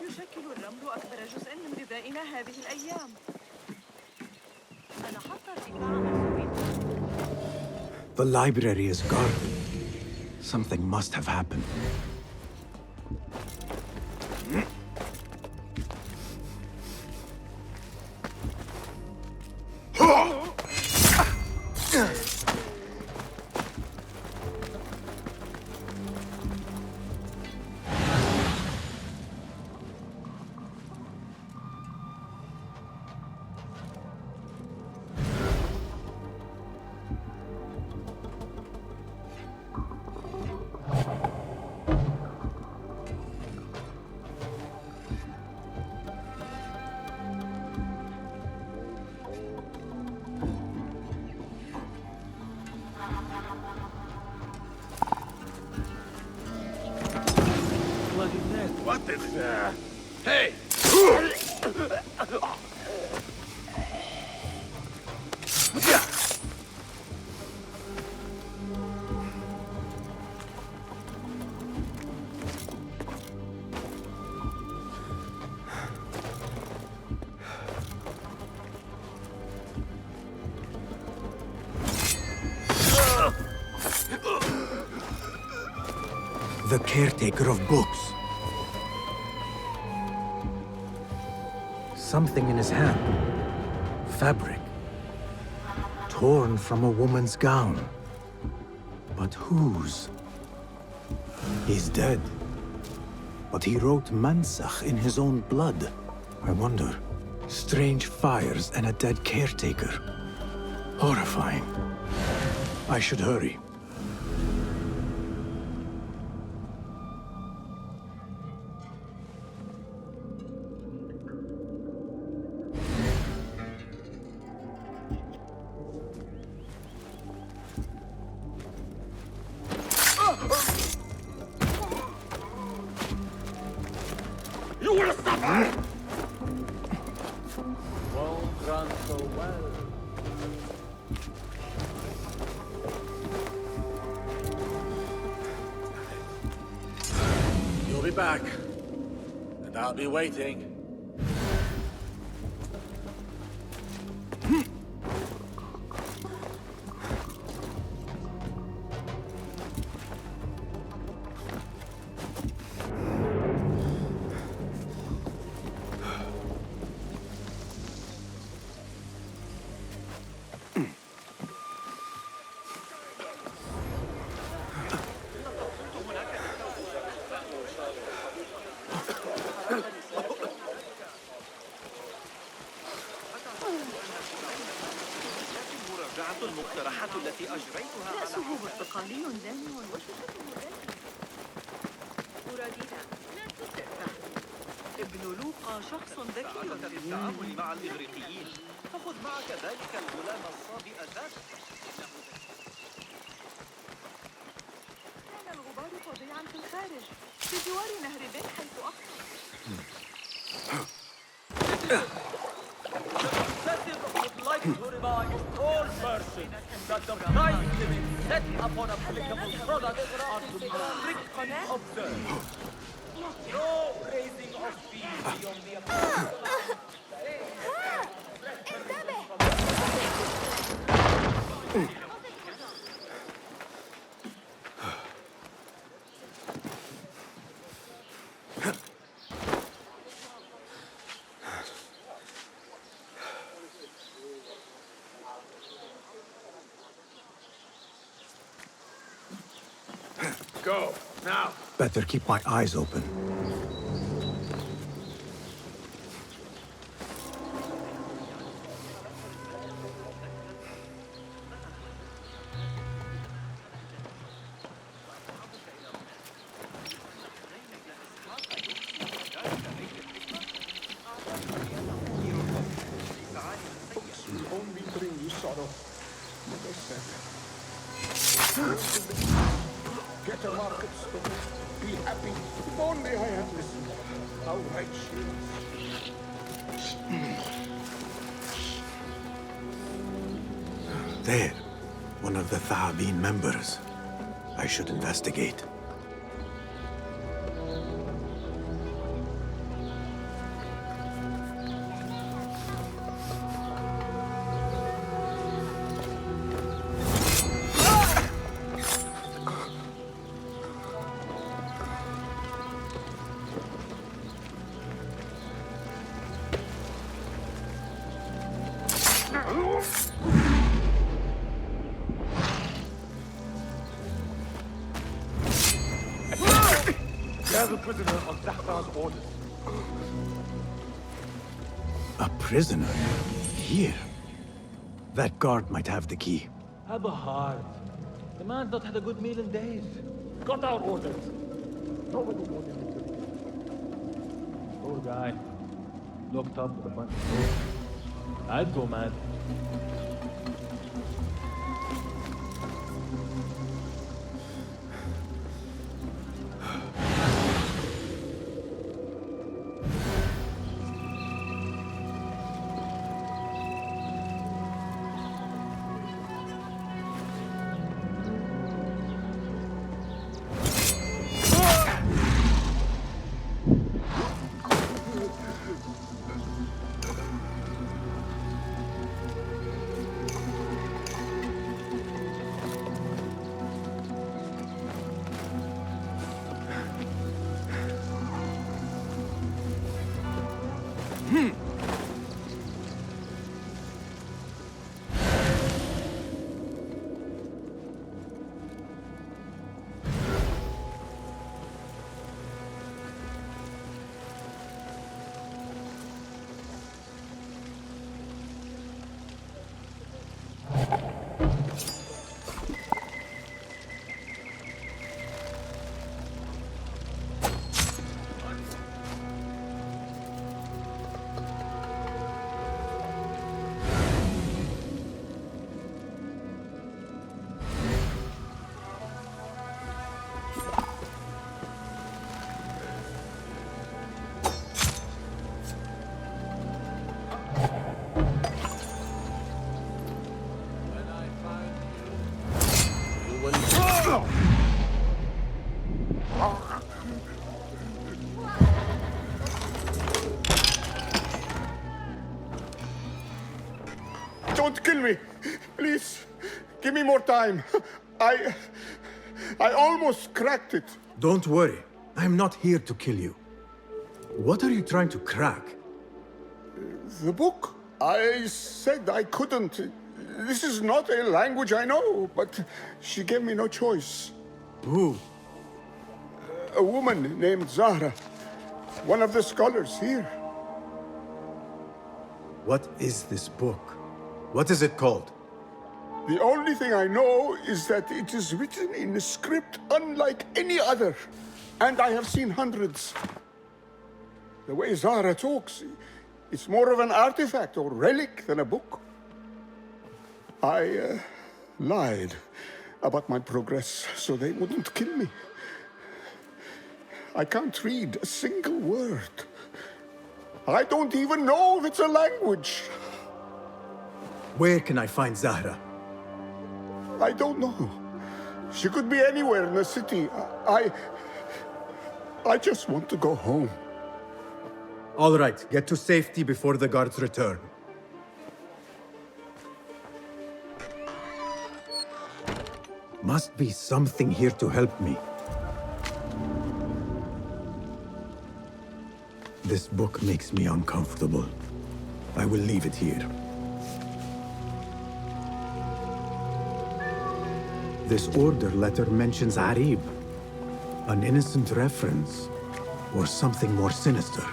يشكل الرمل أكبر جزء من غذائنا هذه الأيام. أنا حاطة The library is guarded. Something must have happened. What is Hey! The caretaker of books. Something in his hand. Fabric. Torn from a woman's gown. But whose? He's dead. But he wrote Mansakh in his own blood. I wonder. Strange fires and a dead caretaker. Horrifying. I should hurry. You will suffer! Won't run so well. You'll be back, and I'll be waiting. المقترحات التي أجريتها رأسه برتقالي دامي وشفته دافئة. أرادينا لا تسرع. ابن لوقا شخص ذكي في التعامل مع الإغريقيين، فخذ معك ذلك الغلام الصابئ ذاته. كان الغبار فظيعا في الخارج بجوار نهر بين حيث أخطأ. Would like to remind all merchants that the price limit set upon applicable products are to be strictly observed. No raising of fees beyond the Go, now! Better keep my eyes open. Books will only bring you sorrow. Like I said, could stay, be happy. If only I had listened. How right she is. There. One of the Thaabin members. I should investigate. Gather prisoner on Zahra's orders. A prisoner? Here? That guard might have the key. Have a heart. The man's not had a good meal in days. Got our orders. Nobody wanted him. Poor guy. Locked up with a bunch of fools. I'd go mad. Don't kill me! Please, give me more time. I almost cracked it. Don't worry. I'm not here to kill you. What are you trying to crack? The book. I said I couldn't. This is not a language I know, but she gave me no choice. Who? A woman named Zahra. One of the scholars here. What is this book? What is it called? The only thing I know is that it is written in a script unlike any other. And I have seen hundreds. The way Zahra talks, it's more of an artifact or relic than a book. I lied about my progress so they wouldn't kill me. I can't read a single word. I don't even know if it's a language. Where can I find Zahra? I don't know. She could be anywhere in the city. I just want to go home. All right, get to safety before the guards return. Must be something here to help me. This book makes me uncomfortable. I will leave it here. This order letter mentions Arib. An innocent reference, or something more sinister.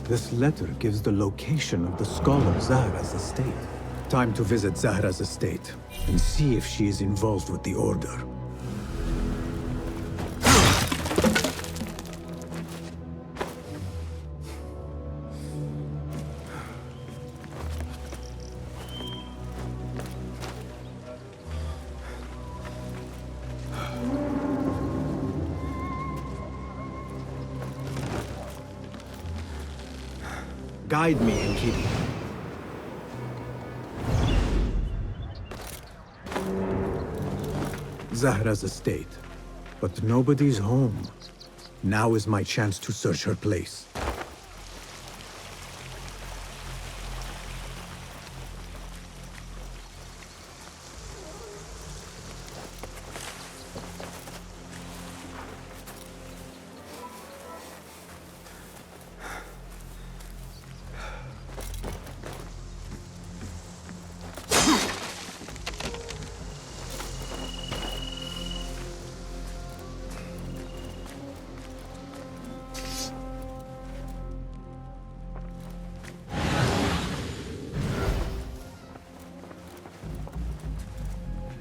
This letter gives the location of the scholar Zahra's estate. Time to visit Zahra's estate and see if she is involved with the order. Guide me, Enkidi. Zahra's estate. But nobody's home. Now is my chance to search her place.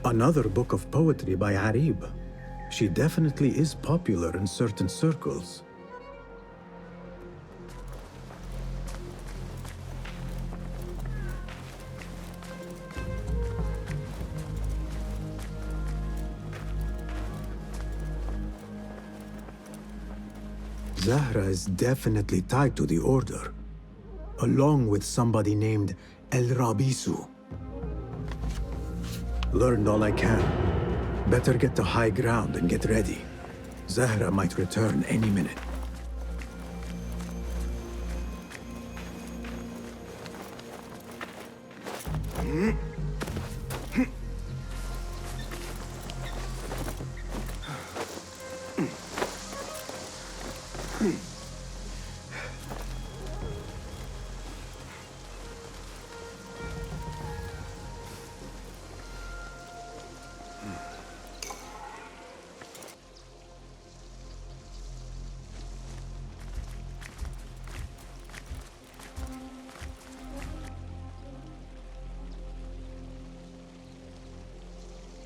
Another book of poetry by Arib. She definitely is popular in certain circles. Zahra is definitely tied to the Order, along with somebody named El Rabisu. Learned all I can. Better get to high ground and get ready. Zahra might return any minute.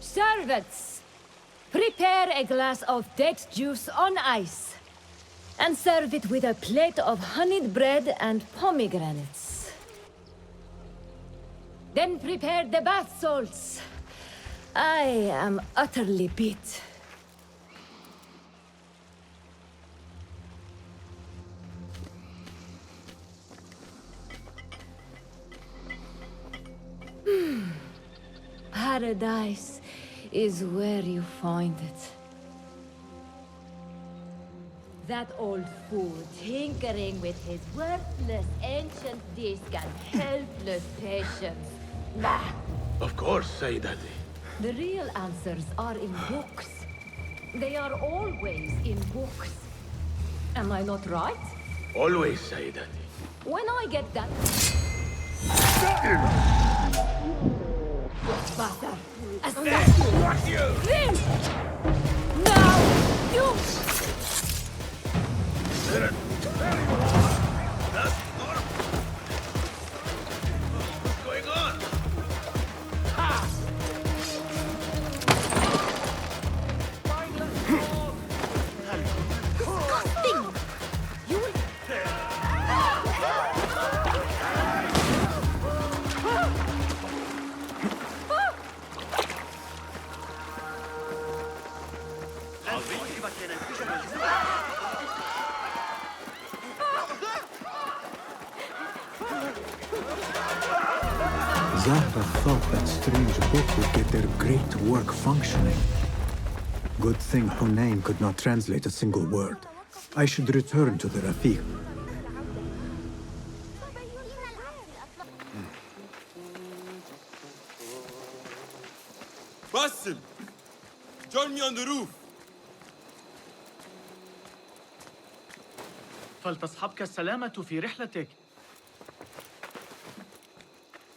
Servants, prepare a glass of date juice on ice, and serve it with a plate of honeyed bread and pomegranates. Then prepare the bath salts. I am utterly beat. Paradise is where you find it. That old fool tinkering with his worthless ancient disc and helpless patience. Nah. Of course, Sayyidati. The real answers are in books. They are always in books. Am I not right? Always, Sayyidati. When I get that... Bastard! Assassin! Then! Now! You! What's going on? Disgusting! You will... Zahra thought that strange book would get their great work functioning. Good thing Hunayn could not translate a single word. I should return to the Rafiq. Basim! Join me on the roof! فلتصحبك السلامة في رحلتك.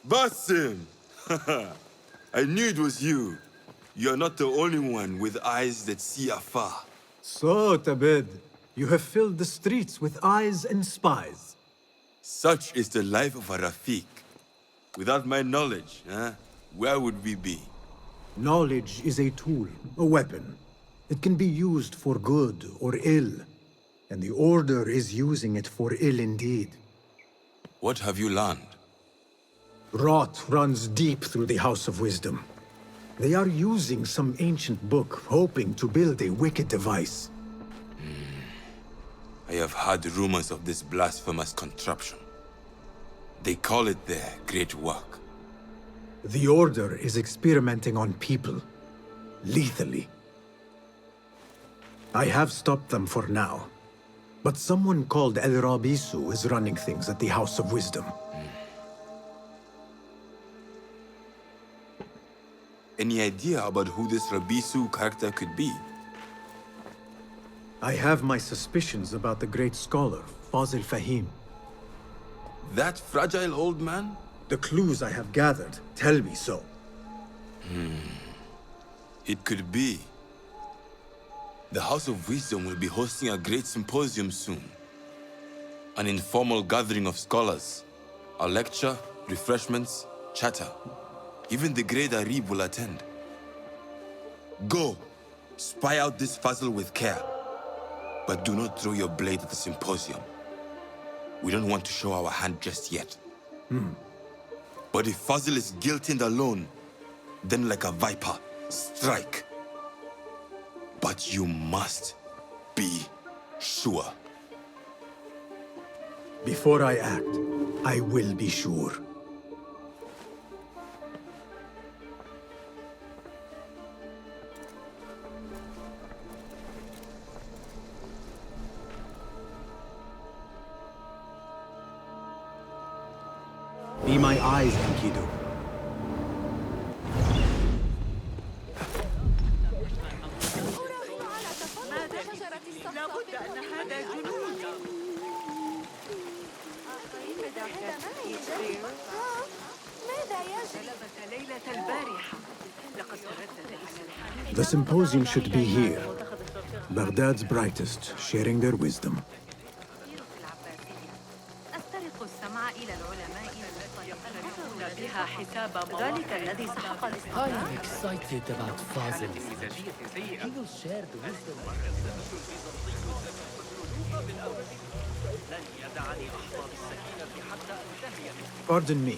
Basim! I knew it was you. You're not the only one with eyes that see afar. So, Tabid, you have filled the streets with eyes and spies. Such is the life of a Rafiq. Without my knowledge, where would we be? Knowledge is a tool, a weapon. It can be used for good or ill. And the Order is using it for ill indeed. What have you learned? Rot runs deep through the House of Wisdom. They are using some ancient book, hoping to build a wicked device. I have heard rumors of this blasphemous contraption. They call it their great work. The Order is experimenting on people. Lethally. I have stopped them for now. But someone called El Rabisu is running things at the House of Wisdom. Any idea about who this Rabisu character could be? I have my suspicions about the great scholar, Fazil Fahim. That fragile old man? The clues I have gathered tell me so. It could be. The House of Wisdom will be hosting a great symposium soon. An informal gathering of scholars. A lecture, refreshments, chatter. Even the great Arib will attend. Go! Spy out this Fazil with care. But do not throw your blade at the symposium. We don't want to show our hand just yet. But if Fazil is guilty and alone, then like a viper, strike. But you must be sure. Before I act, I will be sure. Be my eyes, Enkidu. The symposium should be here. Baghdad's brightest, sharing their wisdom. I am excited about Fazil. He will share the wisdom. Pardon me.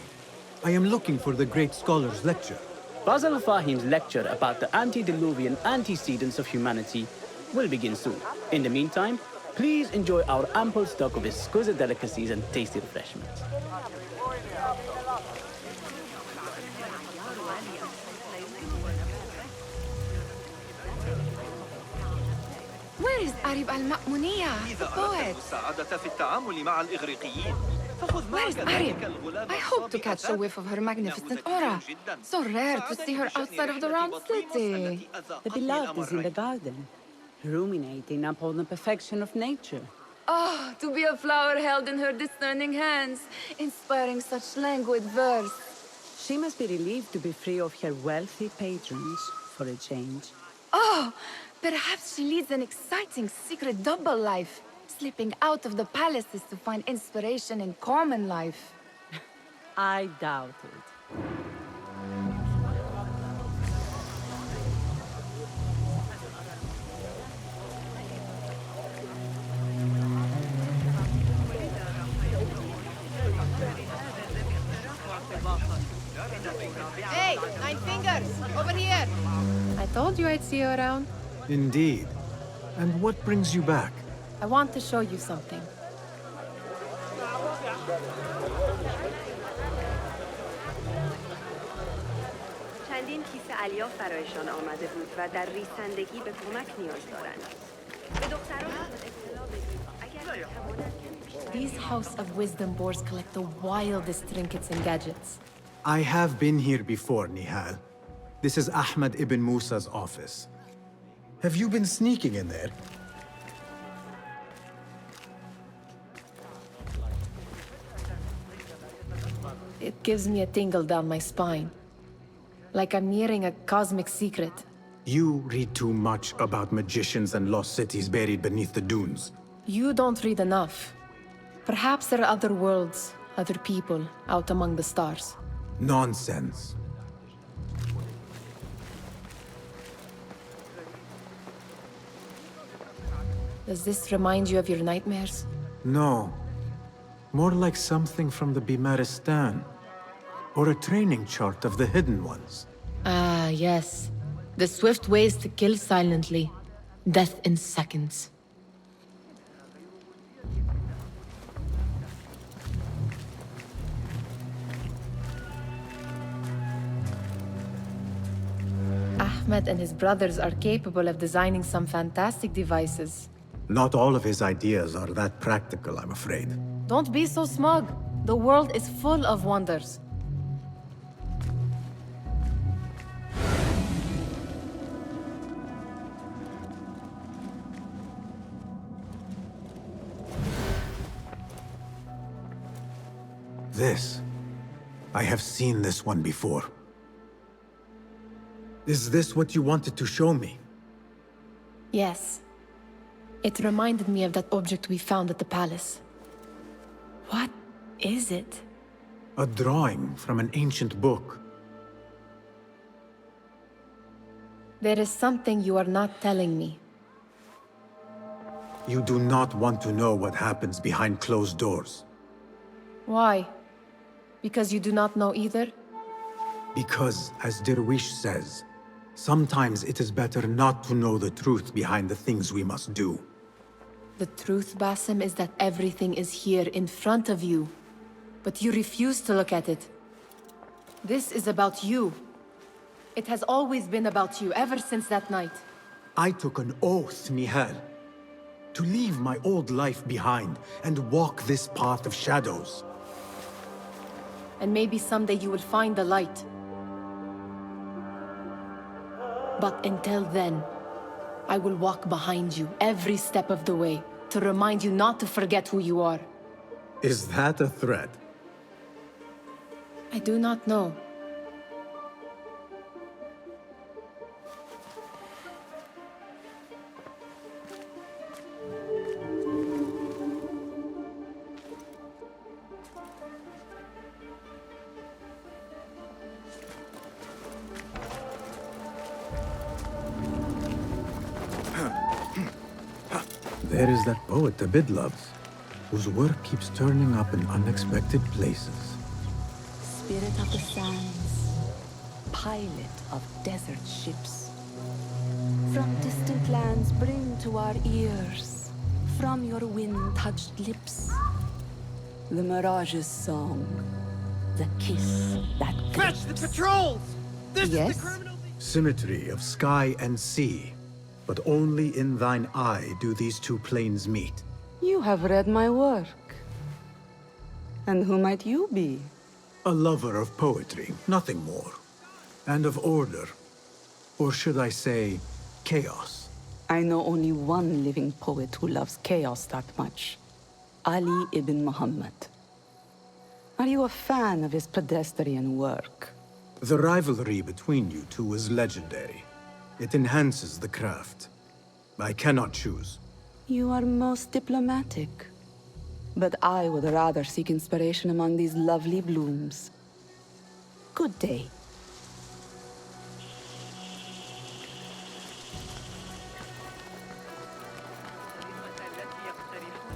I am looking for the great scholar's lecture. Basil Fahim's lecture about the antediluvian antecedents of humanity will begin soon. In the meantime, please enjoy our ample stock of exquisite delicacies and tasty refreshments. Where is Arib al-Ma'muniya, the poet? Where is Arib? I hope to catch a whiff of her magnificent aura. So rare to see her outside of the round city. The beloved is in the garden, ruminating upon the perfection of nature. Oh, to be a flower held in her discerning hands, inspiring such languid verse. She must be relieved to be free of her wealthy patrons, for a change. Oh, perhaps she leads an exciting secret double life, slipping out of the palaces to find inspiration in common life. I doubt it. Hey, Nine Fingers, over here! I told you I'd see you around. Indeed. And what brings you back? I want to show you something. چندین کیسه الیا فرایشان آمده بود و در ریسندگی به کمک نیاز دارند. به دختران اطلاع بدید اگر بتوانند These House of Wisdom boards collect the wildest trinkets and gadgets. I have been here before, Nihal. This is Ahmad ibn Musa's office. Have you been sneaking in there? It gives me a tingle down my spine. Like I'm nearing a cosmic secret. You read too much about magicians and lost cities buried beneath the dunes. You don't read enough. Perhaps there are other worlds, other people, out among the stars. Nonsense. Does this remind you of your nightmares? No. More like something from the Bimaristan. Or a training chart of the hidden ones. Ah, yes. The swift ways to kill silently. Death in seconds. Ahmed and his brothers are capable of designing some fantastic devices. Not all of his ideas are that practical, I'm afraid. Don't be so smug. The world is full of wonders. This. I have seen this one before. Is this what you wanted to show me? Yes. It reminded me of that object we found at the palace. What is it? A drawing from an ancient book. There is something you are not telling me. You do not want to know what happens behind closed doors. Why? Because you do not know either? Because, as Derwish says, sometimes it is better not to know the truth behind the things we must do. The truth, Basim, is that everything is here in front of you. But you refuse to look at it. This is about you. It has always been about you, ever since that night. I took an oath, Nihal, to leave my old life behind and walk this path of shadows. And maybe someday you will find the light. But until then, I will walk behind you every step of the way to remind you not to forget who you are. Is that a threat? I do not know. There is that poet Abid loves, whose work keeps turning up in unexpected places. Spirit of the sands, pilot of desert ships. From distant lands bring to our ears, from your wind-touched lips, the Mirage's song, the kiss that Fetch the patrols! This Yes? is the criminal... Symmetry of sky and sea, but only in thine eye do these two planes meet. You have read my work. And who might you be? A lover of poetry, nothing more. And of order. Or should I say, chaos. I know only one living poet who loves chaos that much. Ali ibn Muhammad. Are you a fan of his pedestrian work? The rivalry between you two is legendary. It enhances the craft. I cannot choose. You are most diplomatic. But I would rather seek inspiration among these lovely blooms. Good day.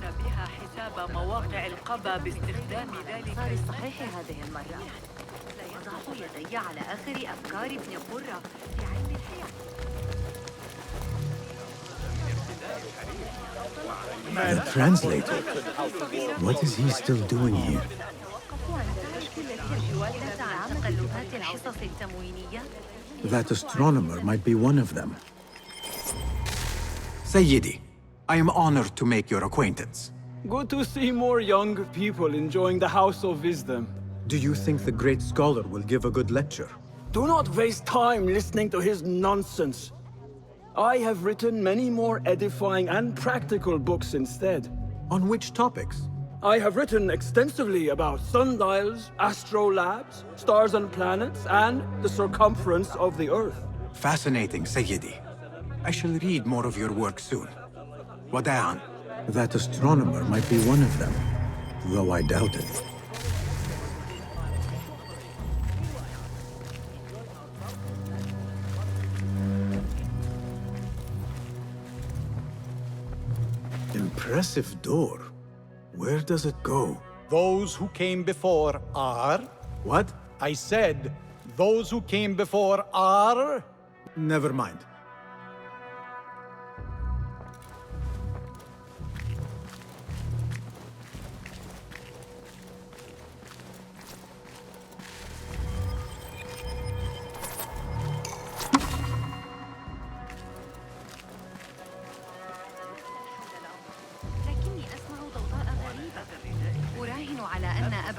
بها حساب مواقع القبا باستخدام ذلك صحيح هذه المرة. وضعت يدي على آخر أفكار ابن قرة لعلم الحياة. The translator? What is he still doing here? That astronomer might be one of them. Sayyidi, I am honored to make your acquaintance. Good to see more young people enjoying the House of Wisdom. Do you think the great scholar will give a good lecture? Do not waste time listening to his nonsense. I have written many more edifying and practical books instead. On which topics? I have written extensively about sundials, astrolabes, stars and planets, and the circumference of the Earth. Fascinating, Sayyidi. I shall read more of your work soon. Wada'an. That astronomer might be one of them, though I doubt it. Impressive door. Where does it go? Those who came before are... What? I said, those who came before are... Never mind.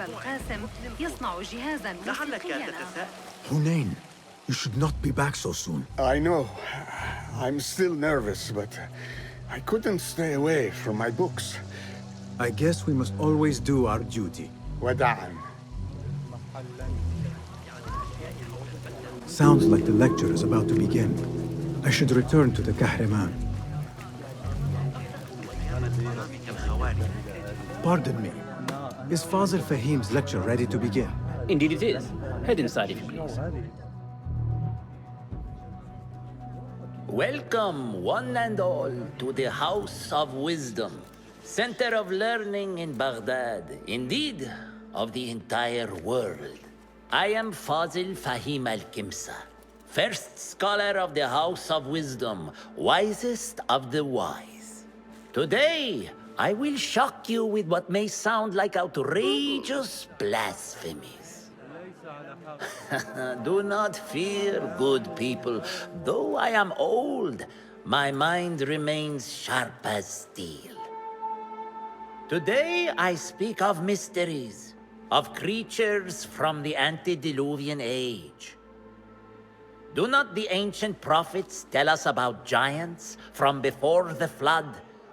القاسم يصنع جهازا موسيقيا. Hunain, you should not be back so soon. I know. I'm still nervous, but I couldn't stay away from my books. I guess we must always do our duty. Wada'an. Sounds like the lecture is about to begin. I should return to the Kahraman. Pardon me. Is Fazil Fahim's lecture ready to begin? Indeed it is. Head inside if you please. Welcome, one and all, to the House of Wisdom, center of learning in Baghdad, indeed, of the entire world. I am Fazil Fahim al-Kimsa, first scholar of the House of Wisdom, wisest of the wise. Today, I will shock you with what may sound like outrageous blasphemies. Do not fear, good people. Though I am old, my mind remains sharp as steel. Today I speak of mysteries, of creatures from the antediluvian age. Do not the ancient prophets tell us about giants from before the flood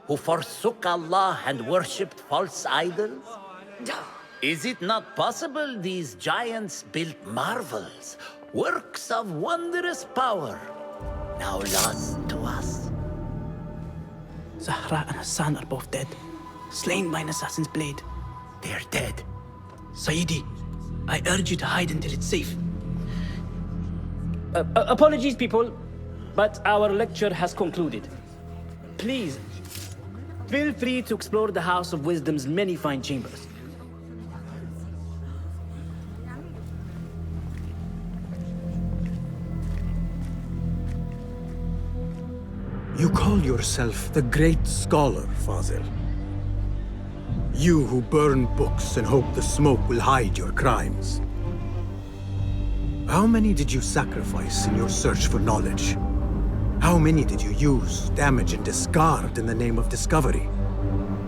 who forsook Allah and worshipped false idols? Is it not possible these giants built marvels, works of wondrous power, now lost to us? Zahra and Hassan are both dead, slain by an assassin's blade. They're dead. Sayyidi, I urge you to hide until it's safe. Apologies, people, but our lecture has concluded. Please, feel free to explore the House of Wisdom's many fine chambers. You call yourself the great scholar, Fazil. You who burn books and hope the smoke will hide your crimes. How many did you sacrifice in your search for knowledge? How many did you use, damage, and discard in the name of discovery?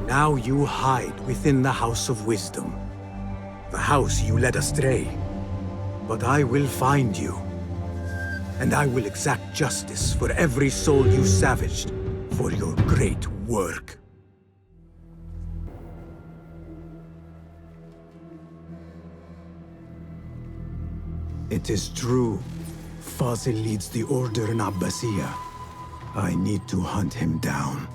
Now you hide within the House of Wisdom. The house you led astray. But I will find you. And I will exact justice for every soul you savaged for your great work. It is true. Fazil leads the order in Abbasiyah. I need to hunt him down.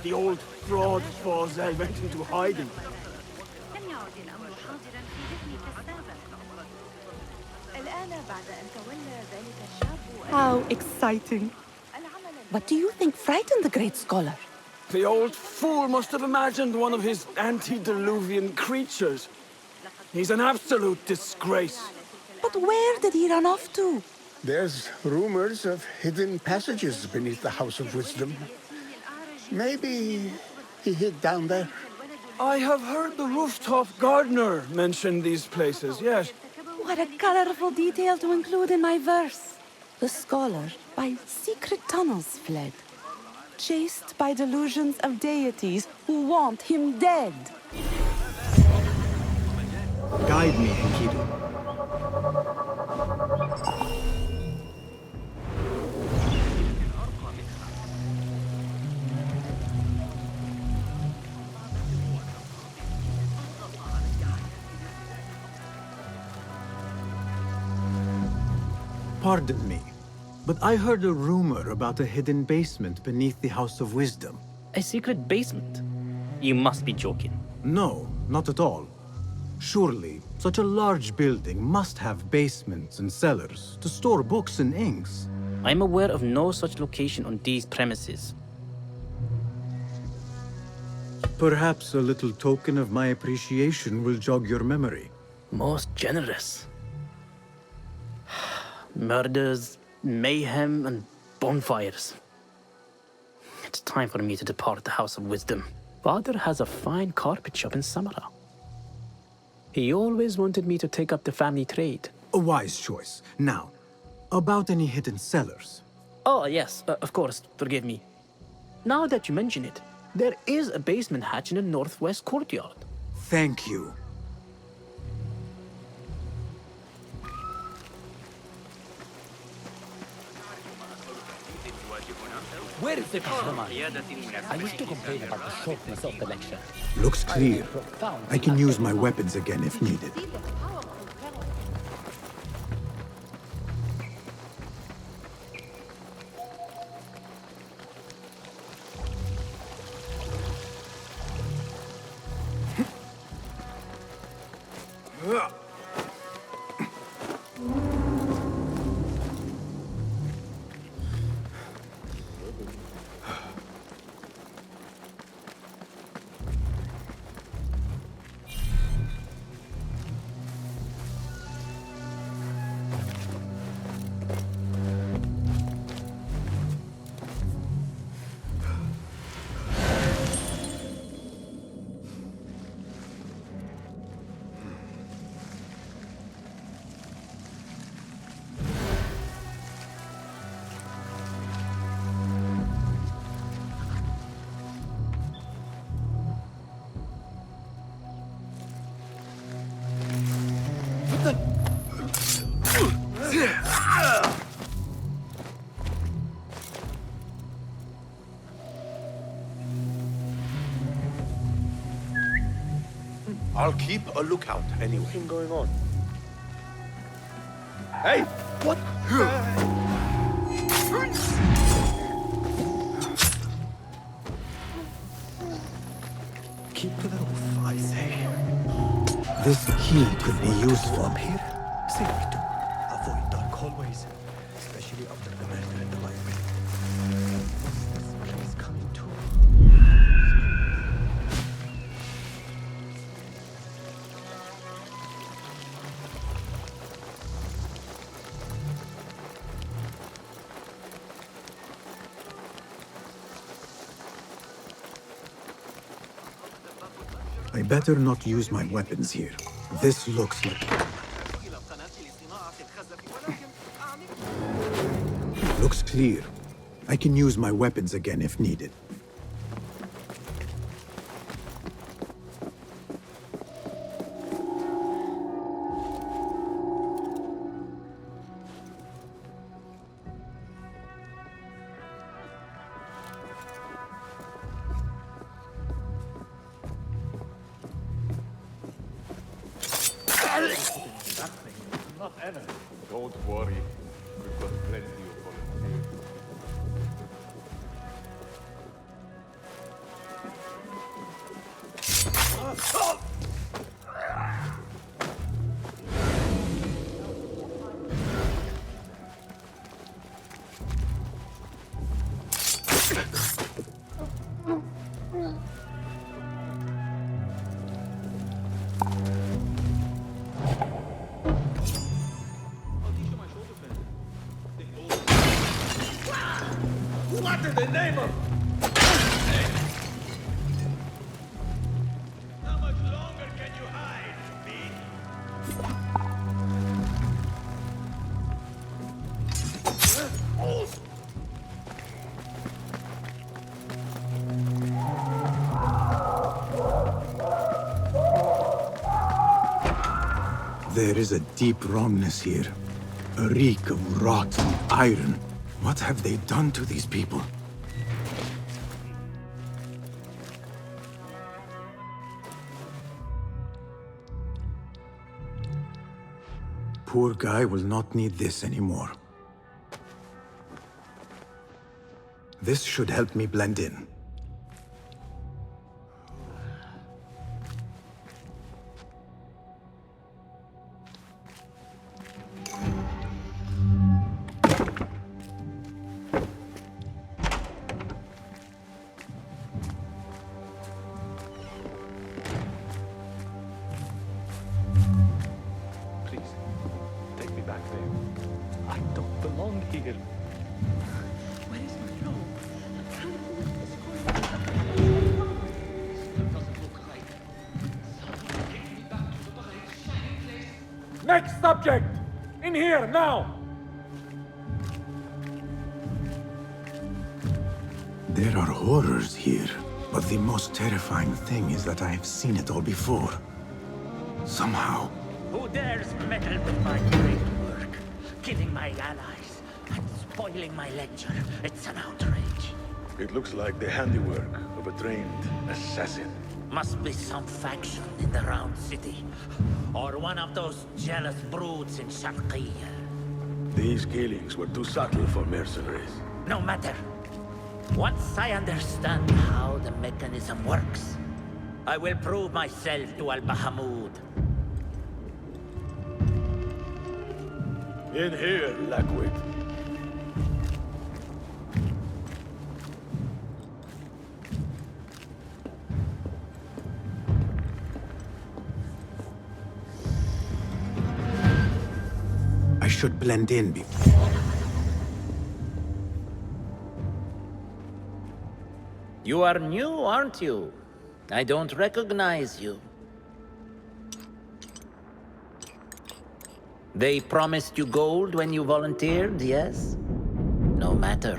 The old fraud Fazil went into hiding. How exciting. What do you think frightened the great scholar? The old fool must have imagined one of his antediluvian creatures. He's an absolute disgrace. But where did he run off to? There's rumors of hidden passages beneath the House of Wisdom. Maybe he hid down there. I have heard the rooftop gardener mention these places, yes. What a colorful detail to include in my verse. The scholar by secret tunnels fled, chased by delusions of deities who want him dead. Guide me, Enkidu. Pardon me, but I heard a rumor about a hidden basement beneath the House of Wisdom. A secret basement? You must be joking. No, not at all. Surely, such a large building must have basements and cellars to store books and inks. I'm aware of no such location on these premises. Perhaps a little token of my appreciation will jog your memory. Most generous. Murders, mayhem, and bonfires. It's time for me to depart the House of Wisdom. Father has a fine carpet shop in Samara. He always wanted me to take up the family trade. A wise choice. Now, about any hidden cellars? Oh, yes, of course, forgive me. Now that you mention it, there is a basement hatch in the northwest courtyard. Thank you. Where is the Kahraman? I used to complain about the shortness of the lecture. Looks clear. I can use my weapons again if needed. I'll keep a lookout anyway. What's going on? Hey! What? Keep to the roof, I say. This key could be useful. Up here, safety too. Avoid dark hallways, especially after the murder in the library. This place coming too. I better not use my weapons here. This looks like... Looks clear. I can use my weapons again if needed. Not enemy. Don't worry. We've got plenty of volunteers. What in the name of... How much longer can you hide, There is a deep wrongness here. A reek of rot and iron. What have they done to these people? Poor guy will not need this anymore. This should help me blend in. I don't belong here. Where is my robe? Next subject! In here, now! There are horrors here, but the most terrifying thing is that I have seen it all before. Somehow. Who dares meddle with my great work? Killing my allies and spoiling my lecture. It's an outrage. It looks like the handiwork of a trained assassin. Must be some faction in the Round City. Or one of those jealous broods in Sharqiyya. These killings were too subtle for mercenaries. No matter. Once I understand how the mechanism works, I will prove myself to Al-Bahamud. In here, Lackwit. I should blend in before. You are new, aren't you? I don't recognize you. They promised you gold when you volunteered, yes? No matter.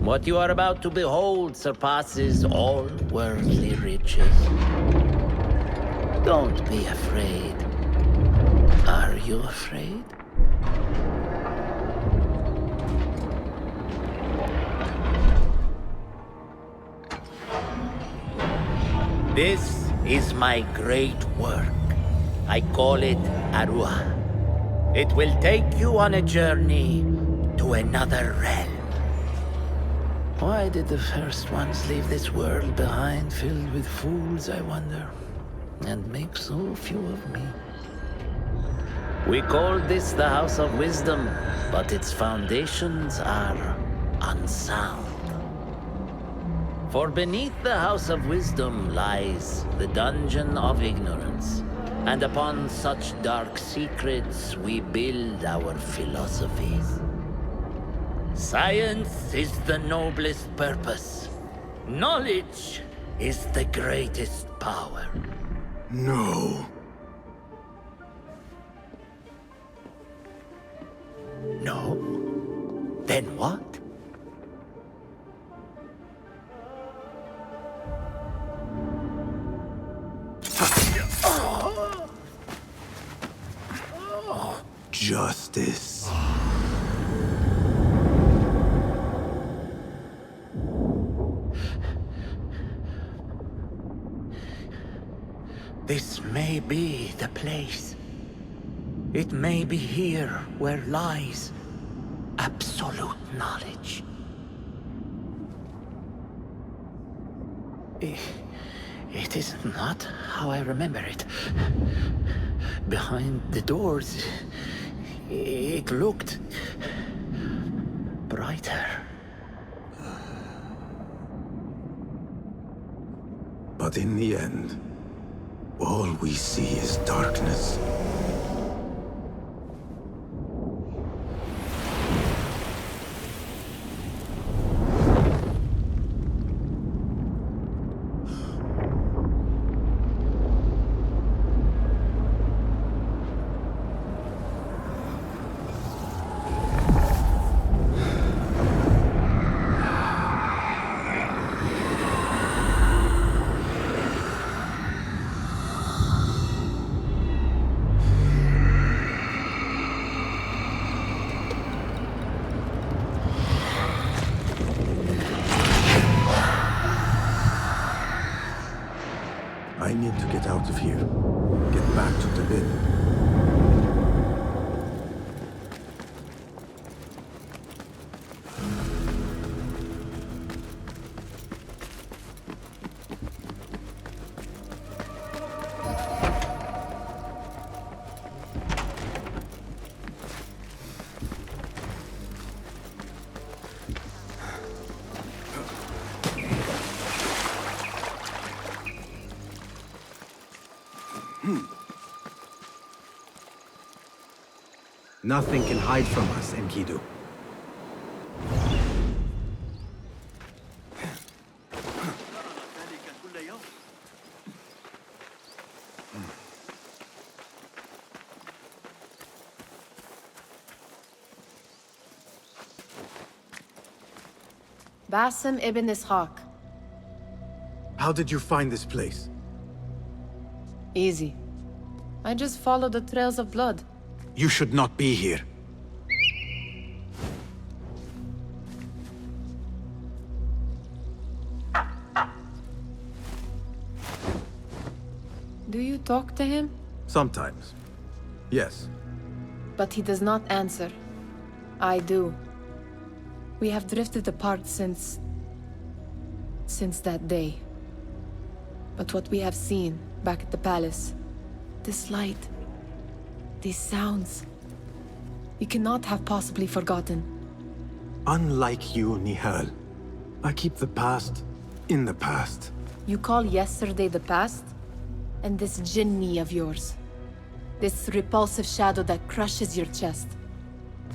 What you are about to behold surpasses all worldly riches. Don't be afraid. Are you afraid? This is my great work. I call it Arua. It will take you on a journey to another realm. Why did the first ones leave this world behind, filled with fools, I wonder, and make so few of me? We called this the House of Wisdom, but its foundations are unsound. For beneath the House of Wisdom lies the Dungeon of Ignorance. And upon such dark secrets, we build our philosophies. Science is the noblest purpose. Knowledge is the greatest power. No. No? Then what? Justice. This may be the place. It may be here where lies absolute knowledge. It is not how I remember it. Behind the doors, it looked brighter. But in the end, all we see is darkness. I need to get out of here. Get back to the bin. Nothing can hide from us, Enkidu. Basim ibn Ishaq. How did you find this place? Easy. I just followed the trails of blood. You should not be here. Do you talk to him? Sometimes. Yes. But he does not answer. I do. We have drifted apart since that day. But what we have seen back at the palace, this light, these sounds, we cannot have possibly forgotten. Unlike you, Nihal, I keep the past in the past. You call yesterday the past? And this jinni of yours, this repulsive shadow that crushes your chest,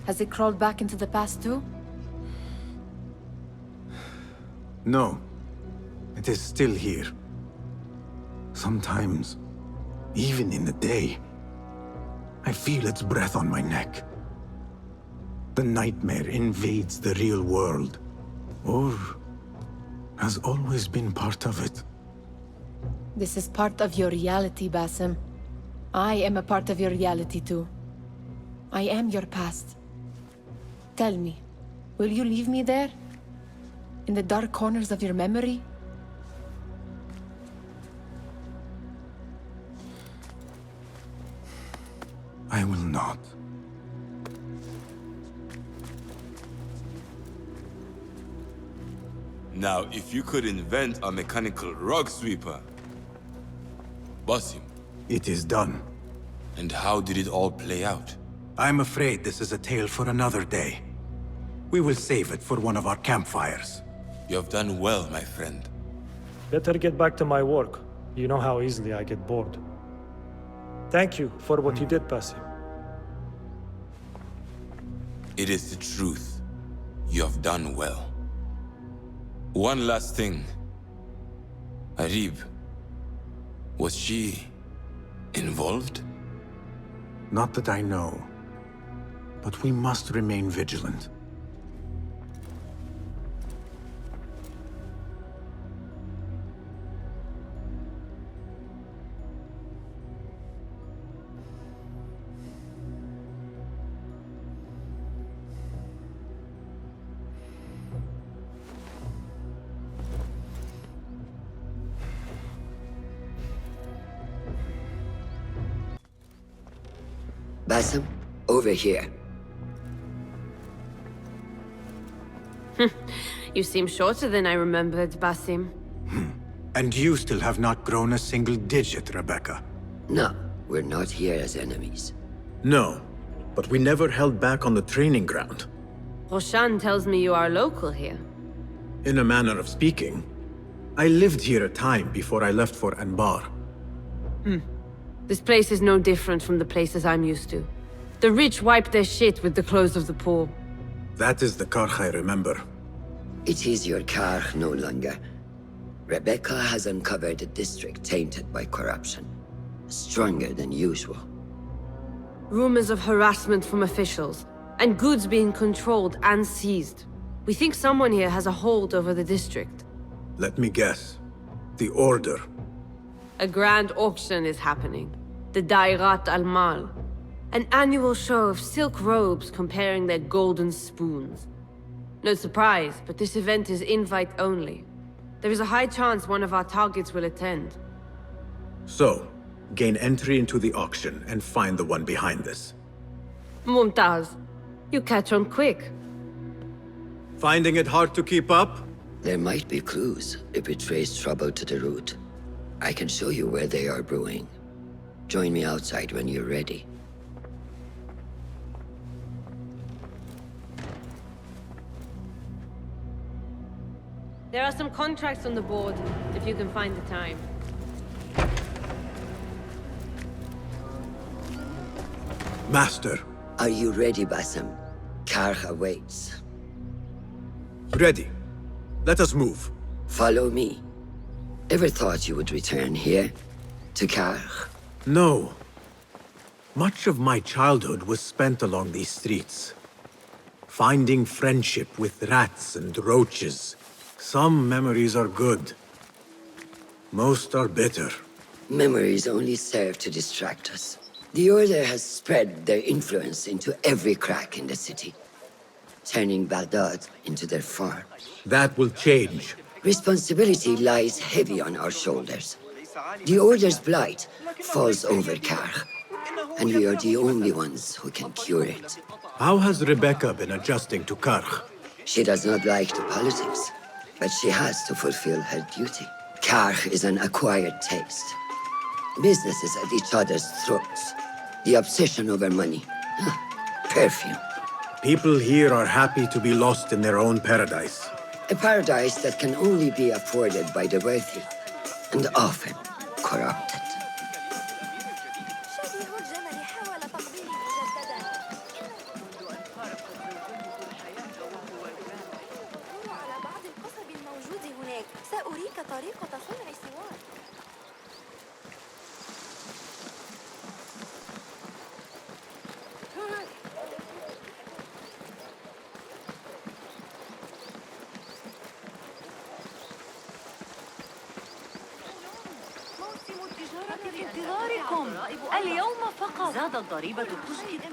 has it crawled back into the past too? No. It is still here. Sometimes, even in the day, I feel its breath on my neck. The nightmare invades the real world, or has always been part of it. This is part of your reality, Basim. I am a part of your reality too. I am your past. Tell me, will you leave me there? In the dark corners of your memory? I will not. Now, if you could invent a mechanical rug sweeper, Basim. It is done. And how did it all play out? I'm afraid this is a tale for another day. We will save it for one of our campfires. You have done well, my friend. Better get back to my work. You know how easily I get bored. Thank you for what you did, Basim. It is the truth. You have done well. One last thing. Arib, was she involved? Not that I know. But we must remain vigilant. Basim, over here. You seem shorter than I remembered, Basim. And you still have not grown a single digit, Rebecca. No, we're not here as enemies. No, but we never held back on the training ground. Roshan tells me you are local here. In a manner of speaking. I lived here a time before I left for Anbar. This place is no different from the places I'm used to. The rich wipe their shit with the clothes of the poor. That is the Karkh I remember. It is your Karkh no longer. Rebecca has uncovered a district tainted by corruption. Stronger than usual. Rumors of harassment from officials, and goods being controlled and seized. We think someone here has a hold over the district. Let me guess. The Order. A grand auction is happening. The Dairat al-Mal. An annual show of silk robes comparing their golden spoons. No surprise, but this event is invite only. There is a high chance one of our targets will attend. So, gain entry into the auction and find the one behind this. Mumtaz, you catch on quick. Finding it hard to keep up? There might be clues if we trace trouble to the root. I can show you where they are brewing. Join me outside when you're ready. There are some contracts on the board, if you can find the time. Master. Are you ready, Basim? Karkh awaits. Ready. Let us move. Follow me. Ever thought you would return here? To Karkh? No. Much of my childhood was spent along these streets. Finding friendship with rats and roaches, Some memories are good. Most are bitter. Memories only serve to distract us. The Order has spread their influence into every crack in the city, turning Baghdad into their farm. That will change. Responsibility lies heavy on our shoulders. The Order's blight falls over Karkh, and we are the only ones who can cure it. How has Rebecca been adjusting to Karkh? She does not like the politics, but she has to fulfill her duty. Karkh is an acquired taste. Businesses at each other's throats. The obsession over money. Perfume. People here are happy to be lost in their own paradise. A paradise that can only be afforded by the wealthy, and often corrupted.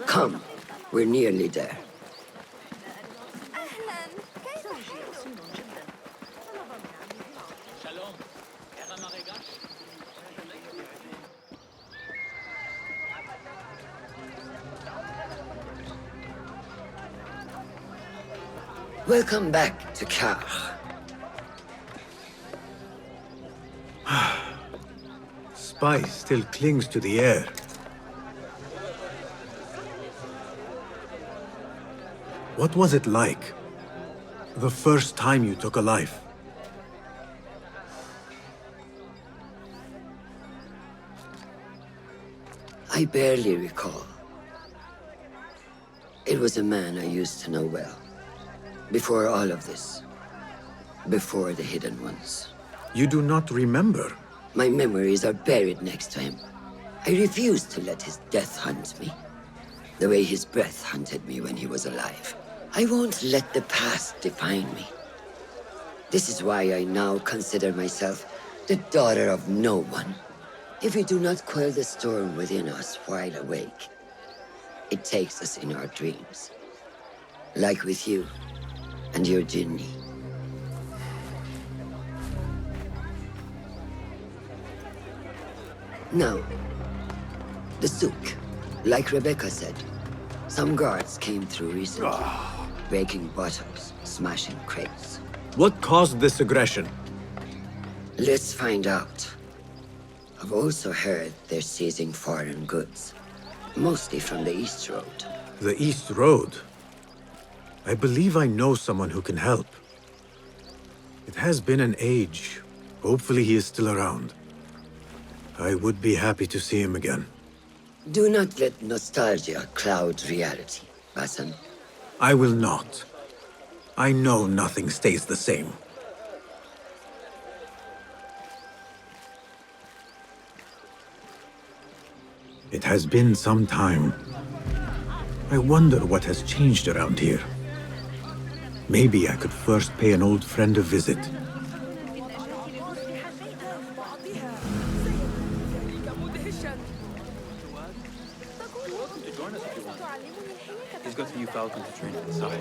Come, we're nearly there. Welcome back to Karkh. Spice still clings to the air. What was it like? The first time you took a life? I barely recall. It was a man I used to know well. Before all of this. Before the Hidden Ones. You do not remember? My memories are buried next to him. I refuse to let his death hunt me. The way his breath hunted me when he was alive. I won't let the past define me. This is why I now consider myself the daughter of no one. If we do not quell the storm within us while awake, it takes us in our dreams. Like with you and your Jinni. Now, the souk. Like Rebecca said, some guards came through recently, breaking bottles, smashing crates. What caused this aggression? Let's find out. I've also heard they're seizing foreign goods, mostly from the East Road. The East Road? I believe I know someone who can help. It has been an age. Hopefully he is still around. I would be happy to see him again. Do not let nostalgia cloud reality, Basim. I will not. I know nothing stays the same. It has been some time. I wonder what has changed around here. Maybe I could first pay an old friend a visit. He's got a new falcon to train inside.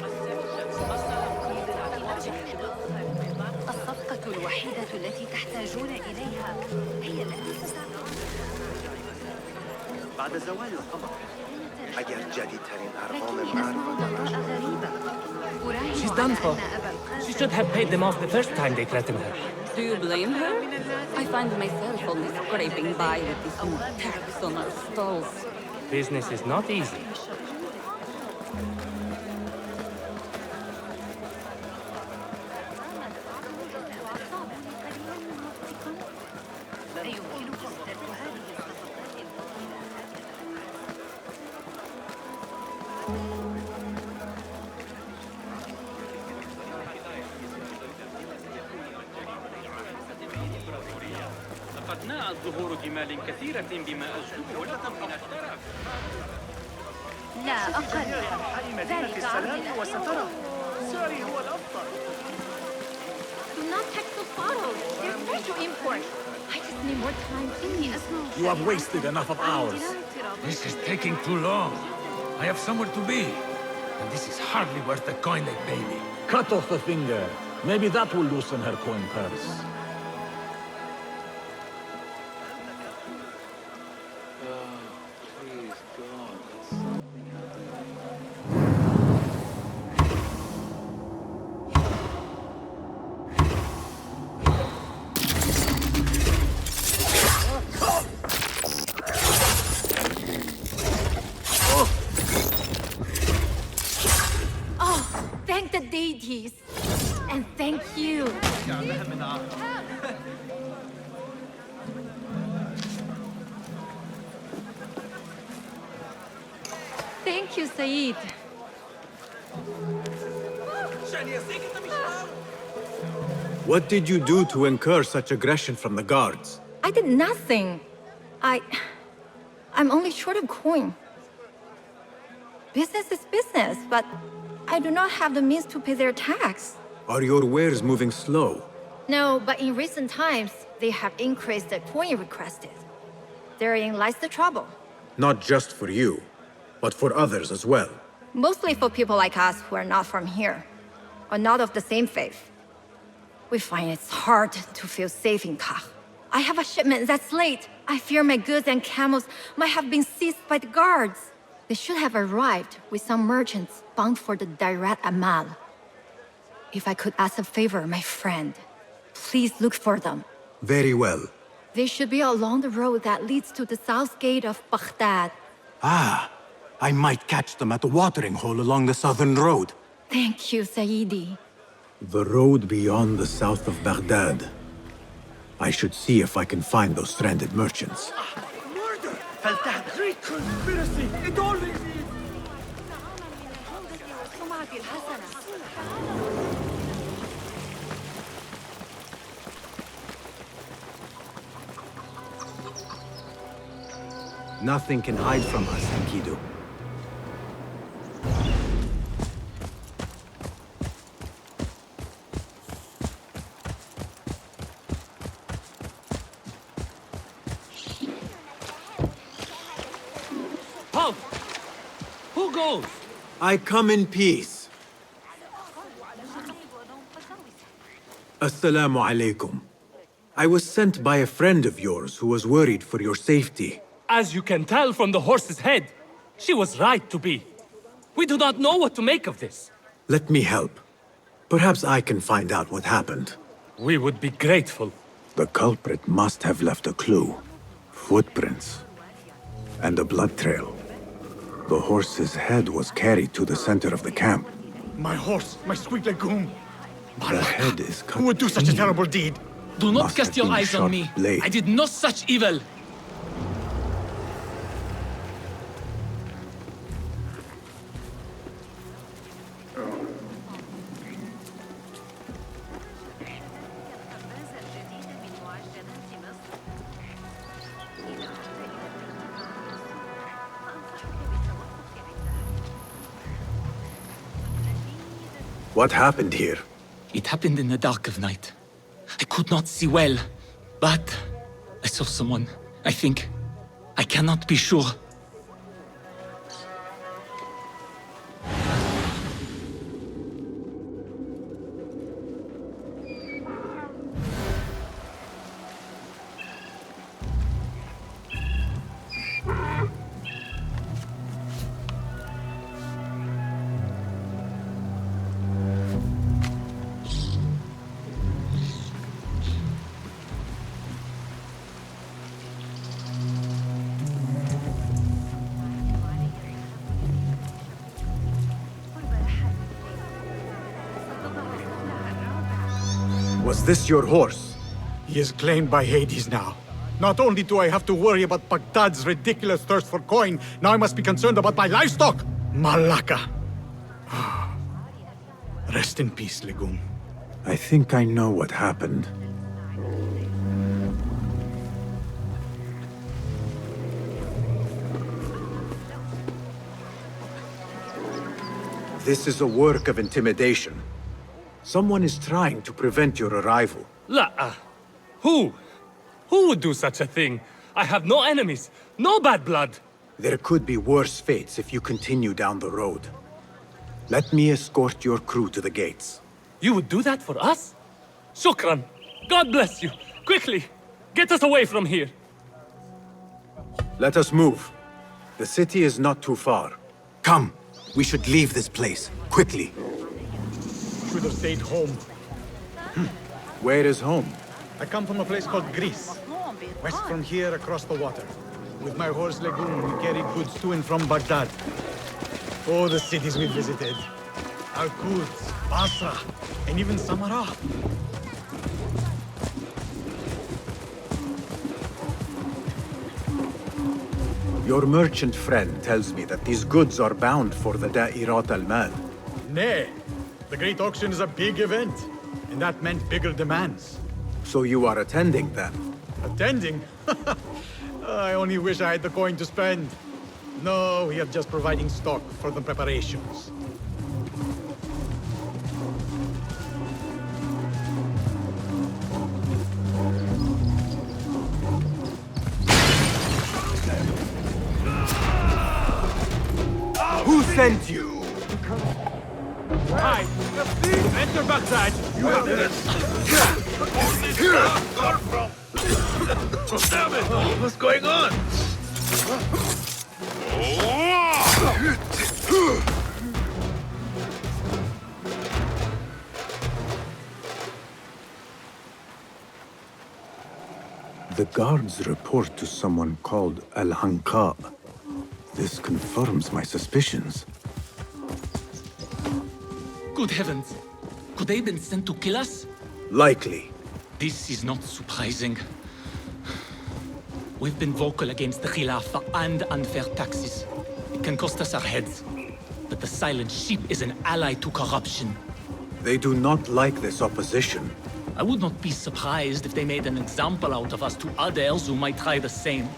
الصفقة الوحيدة التي تحتاجون إليها هي التي بعد زوال القمر اگر جدیدترین ارقام She's done for. She should have paid them off the first time they threatened her. Do you blame her? I find myself only scraping by with these new tax on our stalls. Business is not easy. لقد ناءت ظهور جمال كثيرة بما أجلبه لكم من الترف. لا أقل. مدينة السلام وسترى ساري هو الأفضل. I just need more time, please. You have wasted enough of ours. This is taking too long. I have somewhere to be. And this is hardly worth the coin they pay me. Cut off the finger. Maybe that will loosen her coin purse. Oh, thank the deities. And thank you. Thank you, Saeed. What did you do to incur such aggression from the guards? I did nothing. I'm only short of coin. Business is business, but I do not have the means to pay their tax. Are your wares moving slow? No, but in recent times, they have increased the coin requested. Therein lies the trouble. Not just for you, but for others as well. Mostly for people like us who are not from here, or not of the same faith. We find it's hard to feel safe in Kah. I have a shipment that's late. I fear my goods and camels might have been seized by the guards. They should have arrived with some merchants bound for the Dairat Amal. If I could ask a favor, my friend, please look for them. Very well. They should be along the road that leads to the south gate of Baghdad. Ah, I might catch them at the watering hole along the southern road. Thank you, Saidi. The road beyond the south of Baghdad. I should see if I can find those stranded merchants. Murder! Great conspiracy! It always is! Nothing can hide from us, Enkidu. Halt! Who goes? I come in peace. Assalamu alaikum. I was sent by a friend of yours who was worried for your safety. As you can tell from the horse's head, she was right to be. We do not know what to make of this. Let me help. Perhaps I can find out what happened. We would be grateful. The culprit must have left a clue. Footprints. And a blood trail. The horse's head was carried to the center of the camp. My horse, my sweet legume. The head is cut. Who would do such a terrible deed? Do not Must cast have your been eyes shot on me. blade. I did no such evil. What happened here? It happened in the dark of night. I could not see well, but I saw someone. I think. I cannot be sure. Was this your horse? He is claimed by Hades now. Not only do I have to worry about Baghdad's ridiculous thirst for coin, now I must be concerned about my livestock! Malaka! Rest in peace, Legume. I think I know what happened. This is a work of intimidation. Someone is trying to prevent your arrival. La. Who? Who would do such a thing? I have no enemies, no bad blood. There could be worse fates if you continue down the road. Let me escort your crew to the gates. You would do that for us? Shukran. God bless you. Quickly, get us away from here. Let us move. The city is not too far. Come, we should leave this place, quickly. Should have stayed home. Where is home? I come from a place called Greece. West from here, across the water. With my horse Lagoon, we carried goods to and from Baghdad. Oh, the cities we visited. Al-Quds, Basra, and even Samarra. Your merchant friend tells me that these goods are bound for the Da'irat al-Mal. Nay, the Great Auction is a big event, and that meant bigger demands. So you are attending then? Attending? I only wish I had the coin to spend. No, we are just providing stock for the preparations. Who sent you? Hi, enter Baghdad. You have Damn it! What's going on? The guards report to someone called Al-Anqa. This confirms my suspicions. Good heavens! Could they have been sent to kill us? Likely. This is not surprising. We've been vocal against the Khilafah and unfair taxes. It can cost us our heads. But the Silent Sheep is an ally to corruption. They do not like this opposition. I would not be surprised if they made an example out of us to others who might try the same.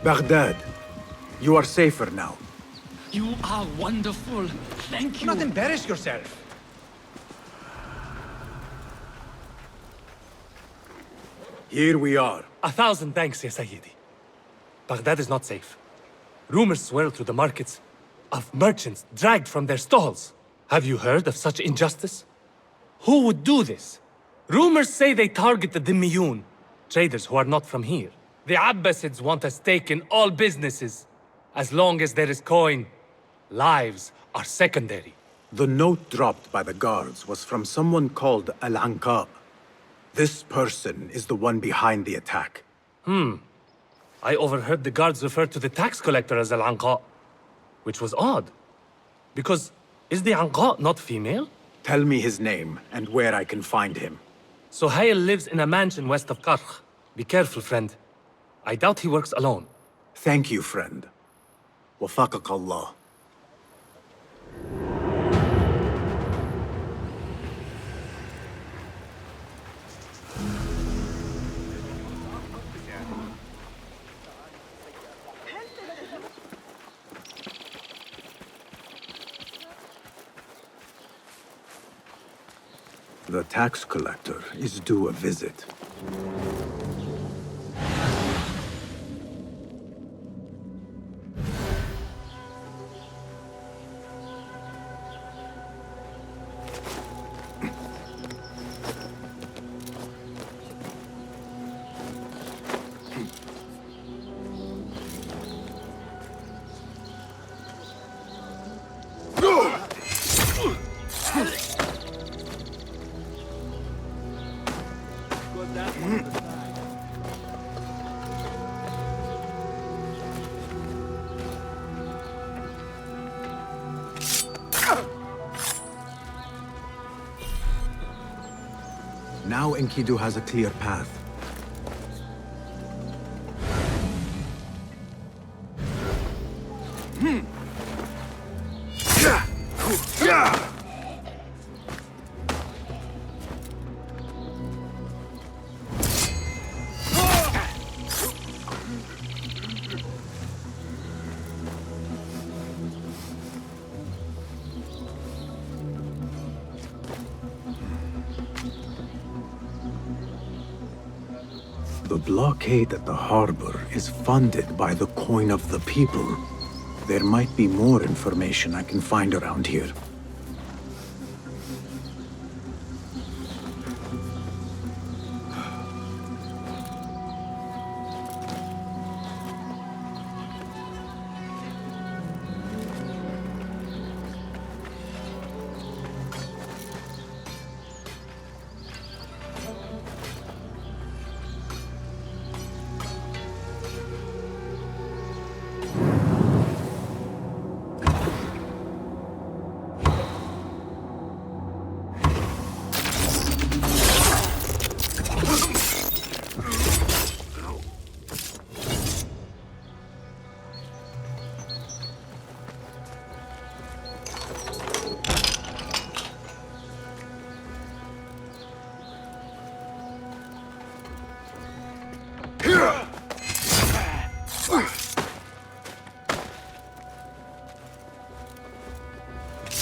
Baghdad, you are safer now. You are wonderful. Thank you. Do not embarrass yourself. Here we are. 1,000 thanks, Ya Sayyidi. Baghdad is not safe. Rumors swirl through the markets of merchants dragged from their stalls. Have you heard of such injustice? Who would do this? Rumors say they target the Dhimmiyun, traders who are not from here. The Abbasids want a stake in all businesses. As long as there is coin, lives are secondary. The note dropped by the guards was from someone called Al-Anqa. This person is the one behind the attack. I overheard the guards refer to the tax collector as Al-Anqa, which was odd. Because, is the Anqa not female? Tell me his name and where I can find him. Suhail lives in a mansion west of Karkh. Be careful, friend. I doubt he works alone. Thank you, friend. Wafaqak Allah. The tax collector is due a visit. Now Enkidu has a clear path. The blockade at the harbor is funded by the coin of the people. There might be more information I can find around here.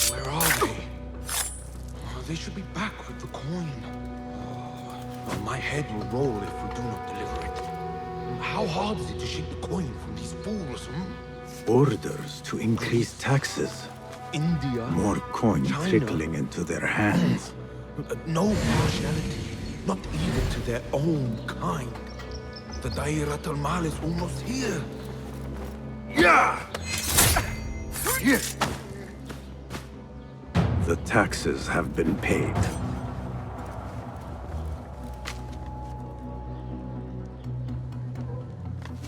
Where are they? They should be back with the coin. My head will roll if we do not deliver it. How hard is it to shake the coin from these fools, Orders to increase taxes. India, More coin China. trickling into their hands. No partiality, not even to their own kind. The Dairat al-Mal is almost here. Yeah! The taxes have been paid.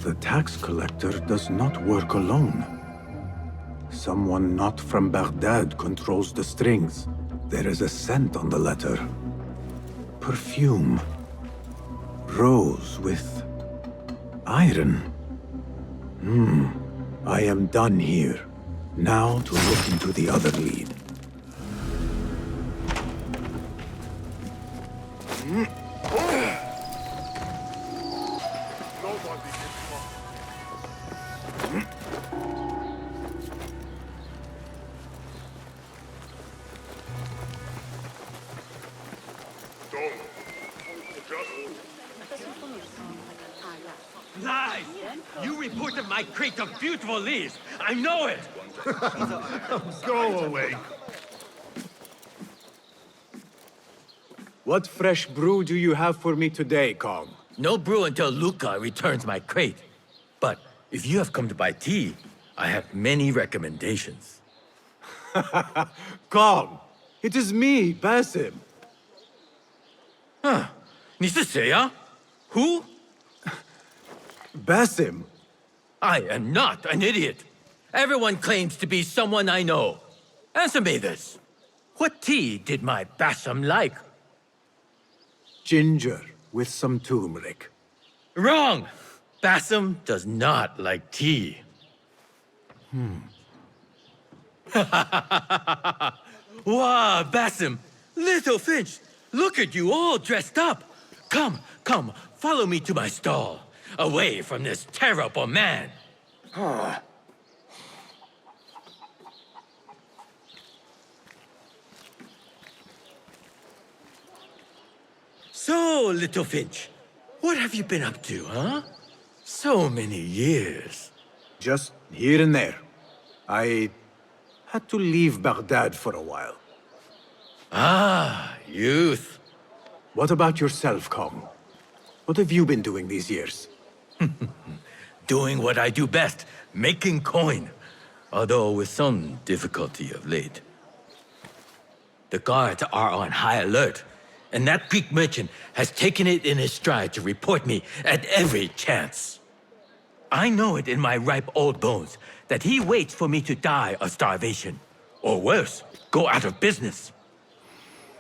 The tax collector does not work alone. Someone not from Baghdad controls the strings. There is a scent on the letter. Perfume. Rose with iron. I am done here. Now to look into the other lead. Lies! You reported my crate of beautiful leaves! I know it! Go away. What fresh brew do you have for me today, Kong? No brew until Luca returns my crate. But if you have come to buy tea, I have many recommendations. Kong! It is me, Basim. Huh. 你是谁啊? Who? Basim. I am not an idiot. Everyone claims to be someone I know. Answer me this. What tea did my Basim like? Ginger with some turmeric. Wrong! Basim does not like tea. Wow, Basim! Little Finch! Look at you all dressed up! Come, come, follow me to my stall. Away from this terrible man. So, Little Finch, what have you been up to, huh? So many years. Just here and there. I had to leave Baghdad for a while. Ah, youth. What about yourself, Kong? What have you been doing these years? Doing what I do best, making coin. Although with some difficulty of late. The guards are on high alert, and that Greek merchant has taken it in his stride to report me at every chance. I know it in my ripe old bones that he waits for me to die of starvation. Or worse, go out of business.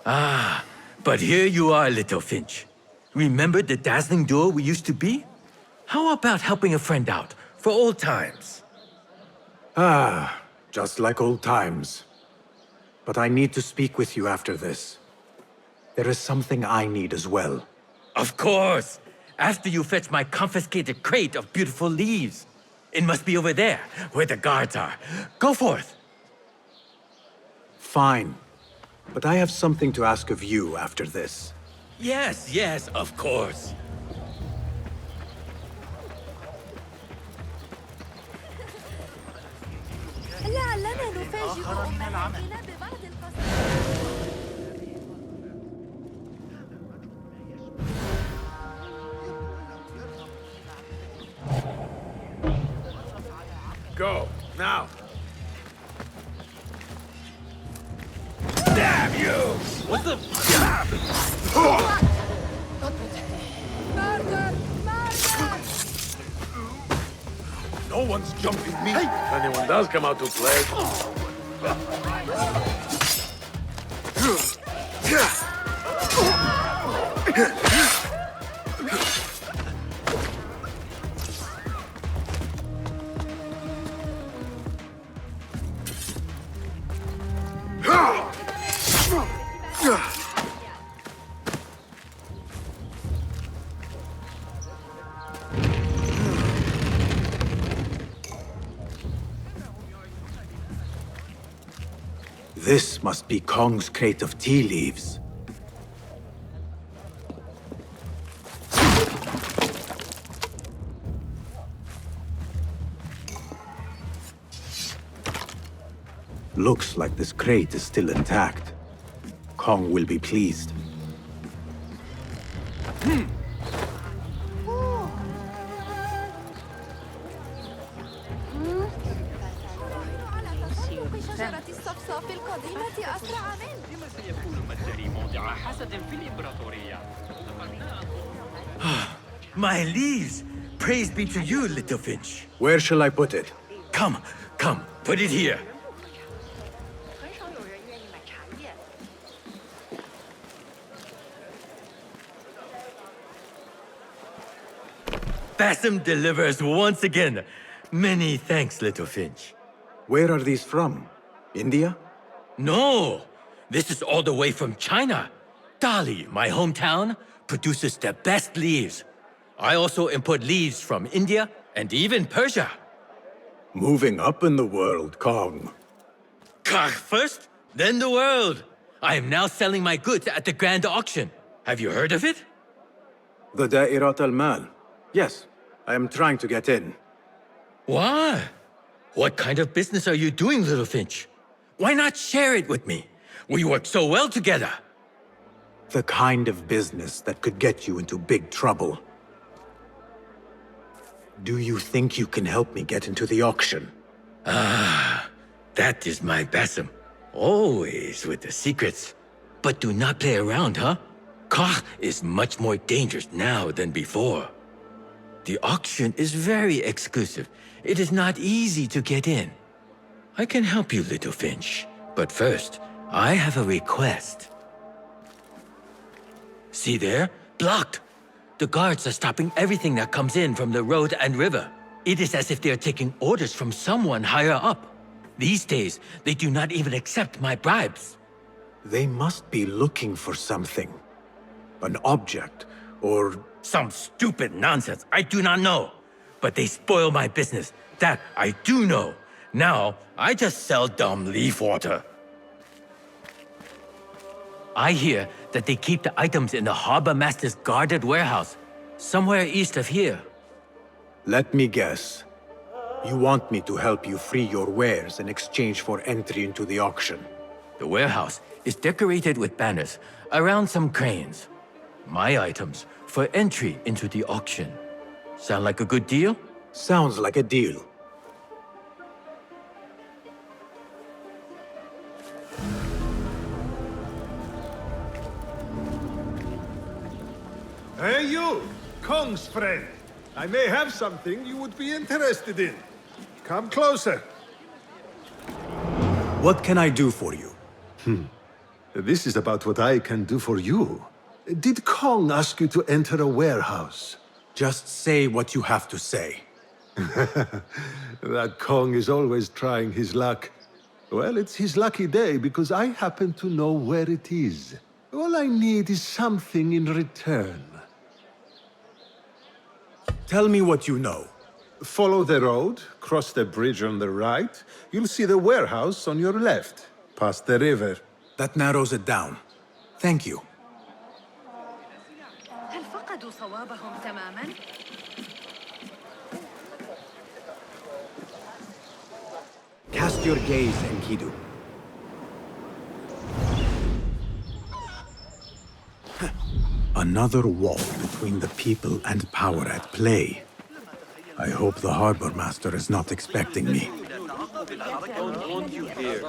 Ah, but here you are, Little Finch. Remember the dazzling duo we used to be? How about helping a friend out, for old times? Ah, just like old times. But I need to speak with you after this. There is something I need as well. Of course! After you fetch my confiscated crate of beautiful leaves. It must be over there, where the guards are. Go forth! Fine. But I have something to ask of you after this. Yes, yes, of course. تأخر من العمل. Go, now! Damn you! What the? No one's jumping me! If anyone does come out to play... This must be Kong's crate of tea leaves. Looks like this crate is still intact. Kong will be pleased. My leaves! Praise be to you, little Finch. Where shall I put it? Come, put it here. Basim delivers once again. Many thanks, little Finch. Where are these from? India? No! This is all the way from China. Dali, my hometown, produces the best leaves. I also import leaves from India and even Persia. Moving up in the world, Kong. First, then the world. I am now selling my goods at the grand auction. Have you heard of it? The Da'irat al-Mal. Yes, I am trying to get in. Why? What kind of business are you doing, little Finch? Why not share it with me? We work so well together. The kind of business that could get you into big trouble. Do you think you can help me get into the auction? Ah, that is my Basim. Always with the secrets. But do not play around, huh? Kah is much more dangerous now than before. The auction is very exclusive. It is not easy to get in. I can help you, little Finch. But first, I have a request. See there? Blocked. The guards are stopping everything that comes in from the road and river. It is as if they are taking orders from someone higher up. These days, they do not even accept my bribes. They must be looking for something. An object, or... Some stupid nonsense, I do not know. But they spoil my business, that I do know. Now, I just sell dumb leaf water. I hear that they keep the items in the harbor master's guarded warehouse, somewhere east of here. Let me guess. You want me to help you free your wares in exchange for entry into the auction. The warehouse is decorated with banners around some cranes. My items for entry into the auction. Sound like a good deal? Sounds like a deal. Hey you, Kong's friend. I may have something you would be interested in. Come closer. What can I do for you? This is about what I can do for you. Did Kong ask you to enter a warehouse? Just say what you have to say. That Kong is always trying his luck. Well, it's his lucky day because I happen to know where it is. All I need is something in return. Tell me what you know. Follow the road, cross the bridge on the right. You'll see the warehouse on your left, past the river. That narrows it down. Thank you. هل فقدوا صوابهم تماما؟ Cast your gaze, Enkidu. Another war between the people and power at play. I hope the harbor master is not expecting me. Don't you dare.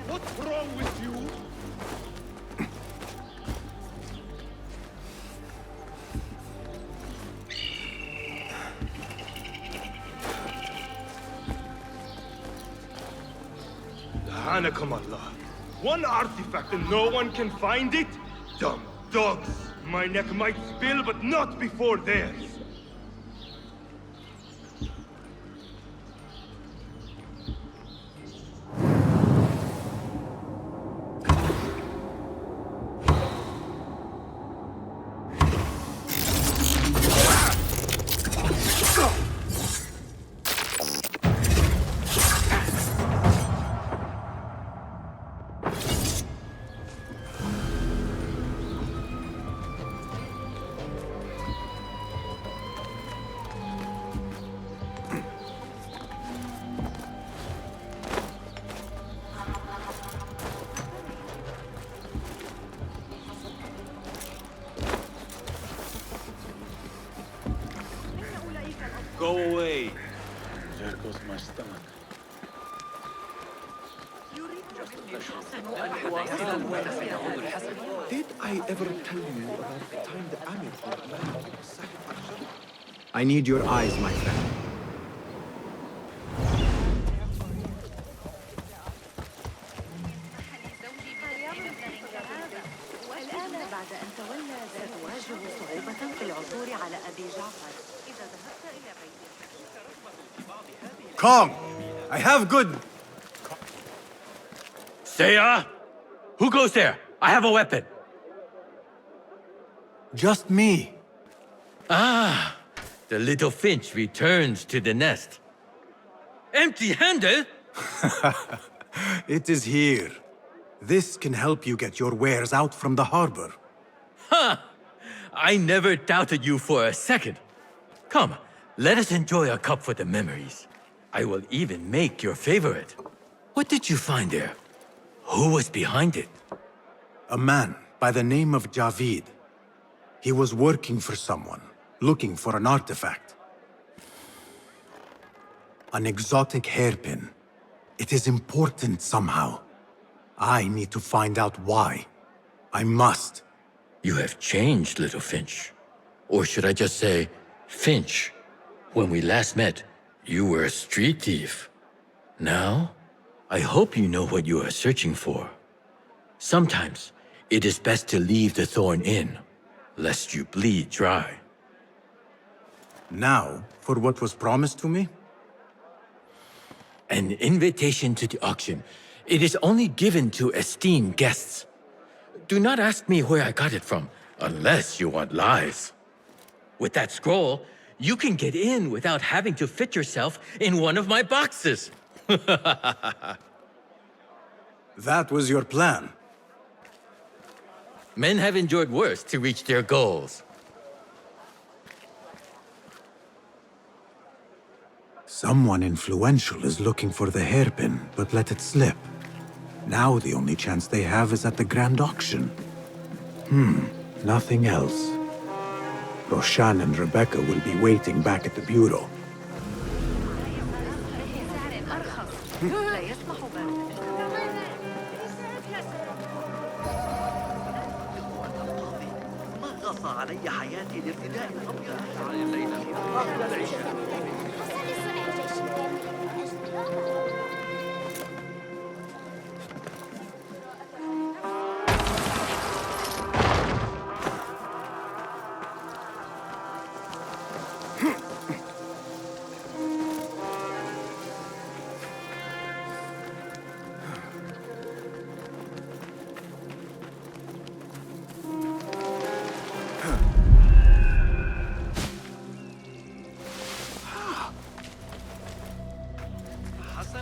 What's wrong with you? Hanakum Allah. One artifact and no one can find it? Dumb dogs. My neck might spill, but not before theirs. Go away. There goes my stomach. Did I ever tell you about the time the Amir sacrificed? I need your eyes, my friend. والآن بعد أن تولى ستواجه صعوبة في العثور على أبي جعفر إذا ذهبت إلى بيت Kong! I have good... Seiya? Who goes there? I have a weapon. Just me. Ah, the little finch returns to the nest. Empty-handed? It is here. This can help you get your wares out from the harbor. Ha! I never doubted you for a second. Come, let us enjoy a cup for the memories. I will even make your favorite. What did you find there? Who was behind it? A man by the name of Javid. He was working for someone, looking for an artifact. An exotic hairpin. It is important somehow. I need to find out why. I must. You have changed, little Finch. Or should I just say, Finch? When we last met, you were a street thief. Now, I hope you know what you are searching for. Sometimes, it is best to leave the thorn in, lest you bleed dry. Now, for what was promised to me? An invitation to the auction. It is only given to esteemed guests. Do not ask me where I got it from, unless you want lies. With that scroll, you can get in without having to fit yourself in one of my boxes. That was your plan. Men have endured worse to reach their goals. Someone influential is looking for the hairpin, but let it slip. Now the only chance they have is at the grand auction. Nothing else. Roshan and Rebecca will be waiting back at the bureau. لا يسمح ما غص علي حياتي لارتداء الأبيض على الليلة قبل العشاء.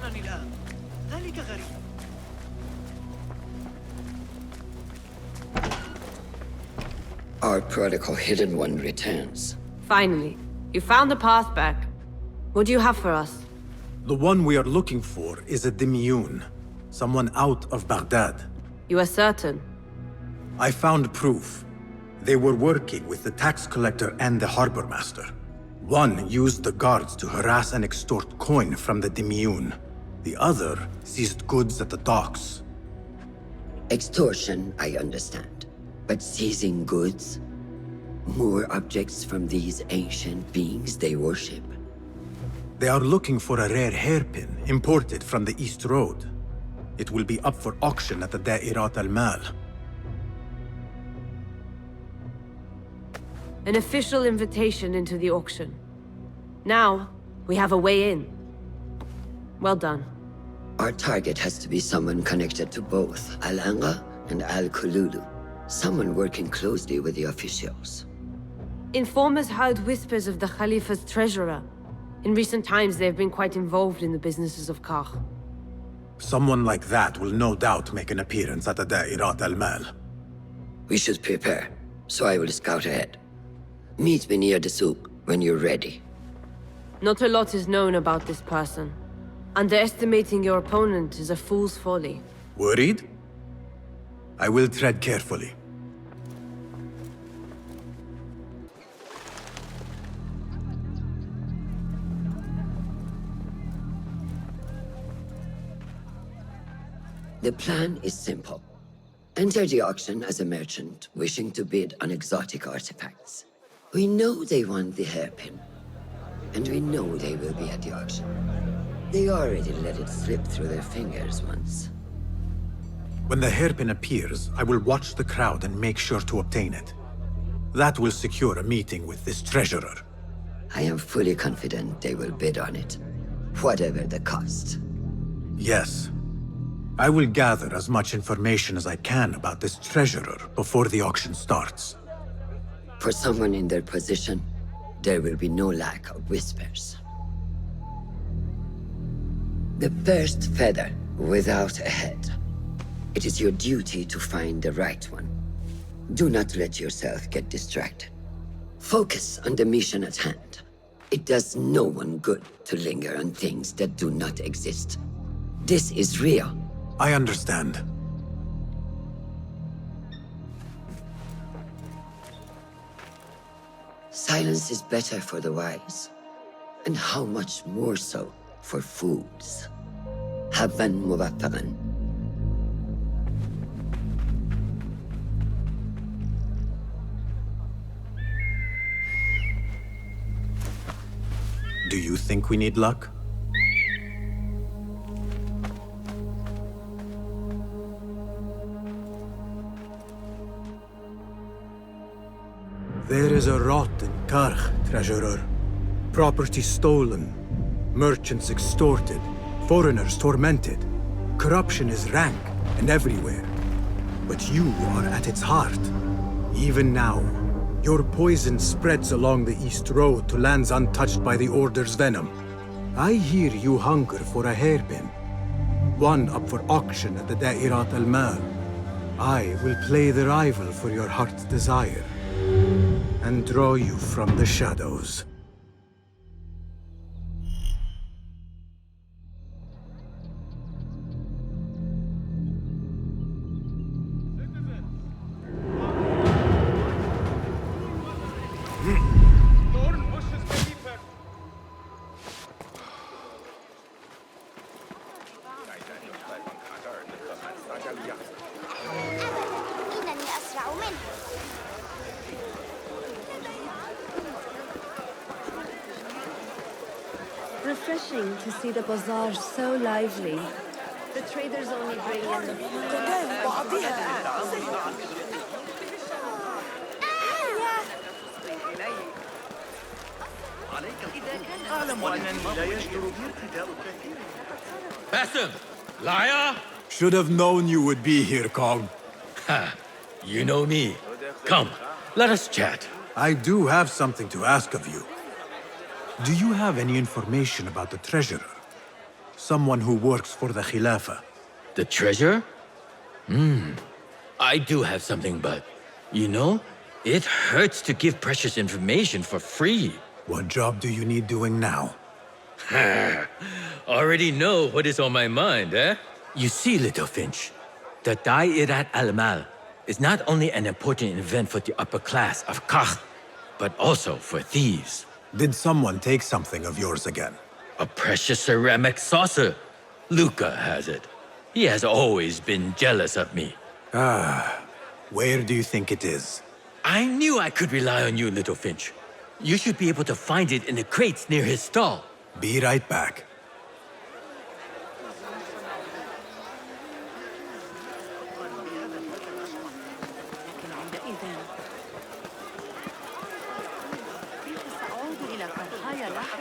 يراني الآن. ذلك غريب. Our prodigal hidden one returns. Finally, you found the path back. What do you have for us? The one we are looking for is a Dimiyun, someone out of Baghdad. You are certain? I found proof. They were working with the tax collector and the harbor master. One used the guards to harass and extort coin from the Dimiyun. The other seized goods at the docks. Extortion, I understand. But seizing goods? More objects from these ancient beings they worship? They are looking for a rare hairpin imported from the East Road. It will be up for auction at the Da'irat al-Mal. An official invitation into the auction. Now, we have a way in. Well done. Our target has to be someone connected to both Al-Anga and Al-Kululu. Someone working closely with the officials. Informers heard whispers of the Khalifa's treasurer. In recent times, they have been quite involved in the businesses of Kah. Someone like that will no doubt make an appearance at the Da'irat al-Mal. We should prepare, so I will scout ahead. Meet me near the souk when you're ready. Not a lot is known about this person. Underestimating your opponent is a fool's folly. Worried? I will tread carefully. The plan is simple. Enter the auction as a merchant wishing to bid on exotic artifacts. We know they want the hairpin, and we know they will be at the auction. They already let it slip through their fingers once. When the hairpin appears, I will watch the crowd and make sure to obtain it. That will secure a meeting with this treasurer. I am fully confident they will bid on it, whatever the cost. Yes. I will gather as much information as I can about this treasurer before the auction starts. For someone in their position, there will be no lack of whispers. The first feather without a head. It is your duty to find the right one. Do not let yourself get distracted. Focus on the mission at hand. It does no one good to linger on things that do not exist. This is real. I understand. Silence is better for the wise. And how much more so for fools. Habban mubaffaqan. Do you think we need luck? There is a rot in Karkh, treasurer. Property stolen, merchants extorted, foreigners tormented. Corruption is rank and everywhere. But you are at its heart. Even now, your poison spreads along the East Road to lands untouched by the Order's venom. I hear you hunger for a hairpin. One up for auction at the Da'irat al-Mal. I will play the rival for your heart's desire and draw you from the shadows. Refreshing to see the bazaar so lively. The traders only bring in the Basim! Liar! Should have known you would be here, Kong. Ha! You know me. Come, let us chat. I do have something to ask of you. Do you have any information about the treasurer? Someone who works for the Khilafah. The treasure? I do have something, but... You know, it hurts to give precious information for free. What job do you need doing now? Already know what is on my mind, eh? You see, Little Finch, the Da'irat al-Mal is not only an important event for the upper class of Kah, but also for thieves. Did someone take something of yours again? A precious ceramic saucer. Luca has it. He has always been jealous of me. Where do you think it is? I knew I could rely on you, Little Finch. You should be able to find it in the crates near his stall. Be right back.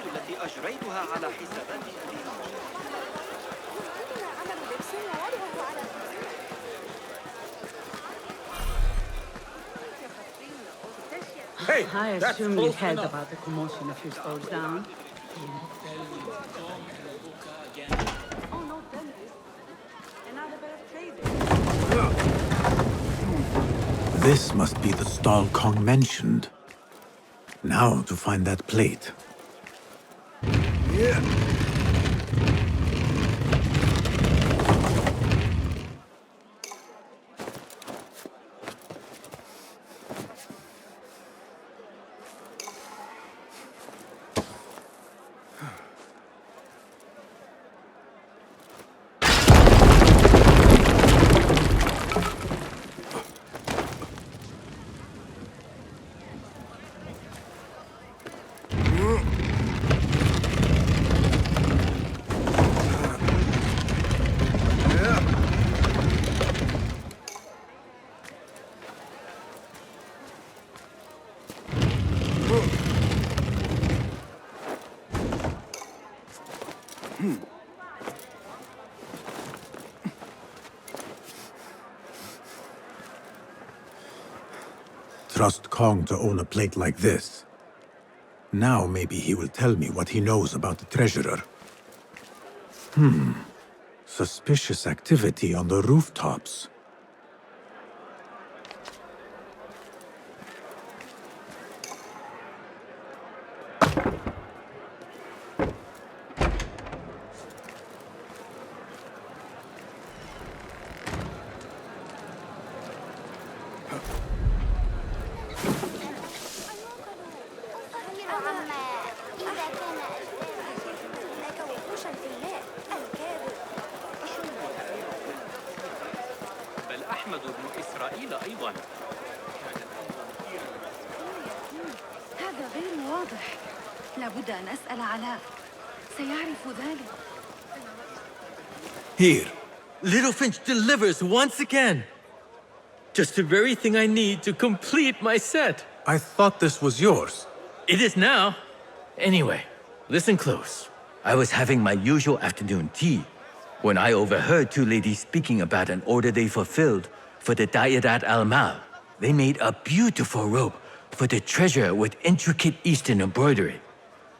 التي أجريتها على حساباتي. Hey, I assume you heard about the commotion a few stores down. This must be the stall Kong mentioned. Now to find that plate. Trust Kong to own a plate like this. Now maybe he will tell me what he knows about the treasurer. Suspicious activity on the rooftops. بل أحمد بن إسرائيل أيضا. هذا غير واضح. لابد أن أسأل علاء. سيعرف ذلك. Here. Little Finch delivers once again. Just the very thing I need to complete my set. I thought this was yours. It is now. Anyway, listen close. I was having my usual afternoon tea when I overheard two ladies speaking about an order they fulfilled for the Da'irat al-Mal. They made a beautiful robe for the treasure with intricate Eastern embroidery.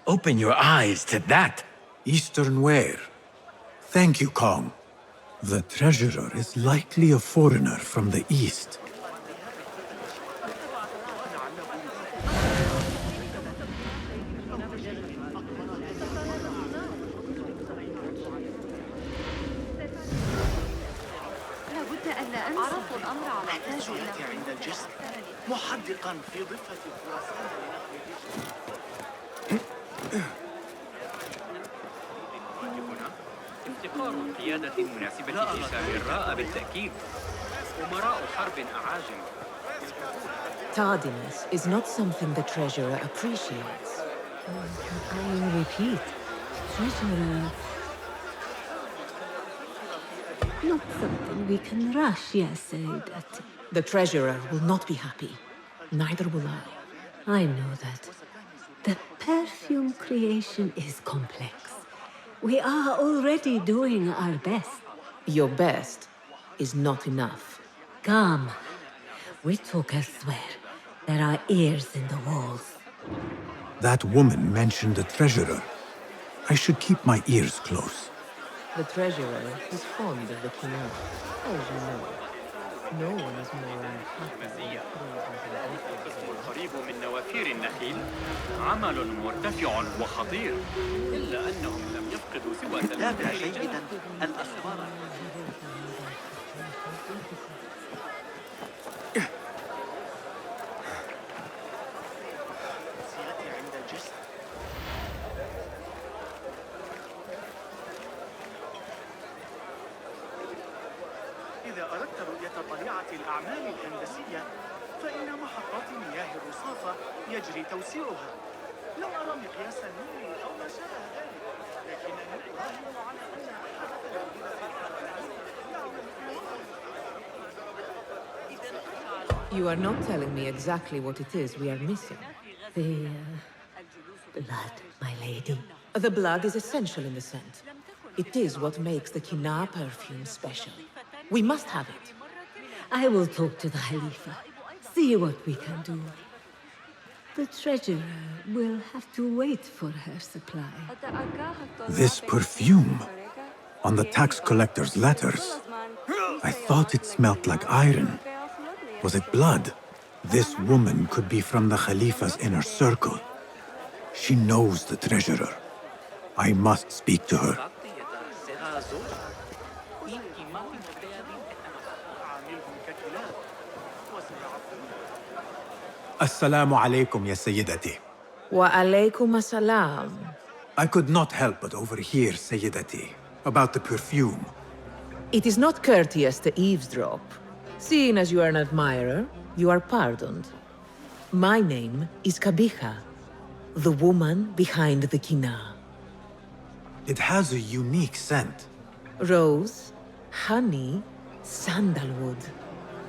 Open your eyes to that. Eastern wear. Thank you, Kong. The treasurer is likely a foreigner from the East. لابد ألا أنسى. عرفت الأمر على أحتاج إلى عند الجسر محدقا في ضفة خراسان. افتقار قيادة مناسبة لسامراء بالتأكيد. أمراء حرب أعاجم. Tardiness is not something the treasurer appreciates. I repeat, treasurer. Not something we can rush, yes, Sayyidat. The treasurer will not be happy. Neither will I. I know that. The perfume creation is complex. We are already doing our best. Your best is not enough. Come. We talk elsewhere. There are ears in the walls. That woman mentioned the treasurer. I should keep my ears close. The treasurer is fond of the Kinnar, as you know. No one is more unhappy القسم القريب من نوافير النخيل عمل مرتفع وخطير إلا أنهم لم يفقدوا سوى تابع جيدا الأسوار. سيأتي عند الجسر. إذا أردت رؤية طبيعة الأعمال الهندسية فإن محطات مياه الرصافة يجري توسيعها. لم أرى مقياس النور أو ما شابه ذلك، لكنني أراهن على أن You are not telling me exactly what it is we are missing. The blood, my lady. The blood is essential in the scent. It is what makes the Kina perfume special. We must have it. I will talk to the Khalifa. See what we can do. The treasurer will have to wait for her supply. This perfume on the tax collector's letters. I thought it smelled like iron. Was it blood? This woman could be from the Khalifa's inner circle. She knows the treasurer. I must speak to her. Assalamu alaikum, ya Sayyidati. Wa alaykum assalam. I could not help but overhear, Sayyidati, about the perfume. It is not courteous to eavesdrop. Seeing as you are an admirer, you are pardoned. My name is Kabiha, the woman behind the Kina. It has a unique scent. Rose, honey, sandalwood.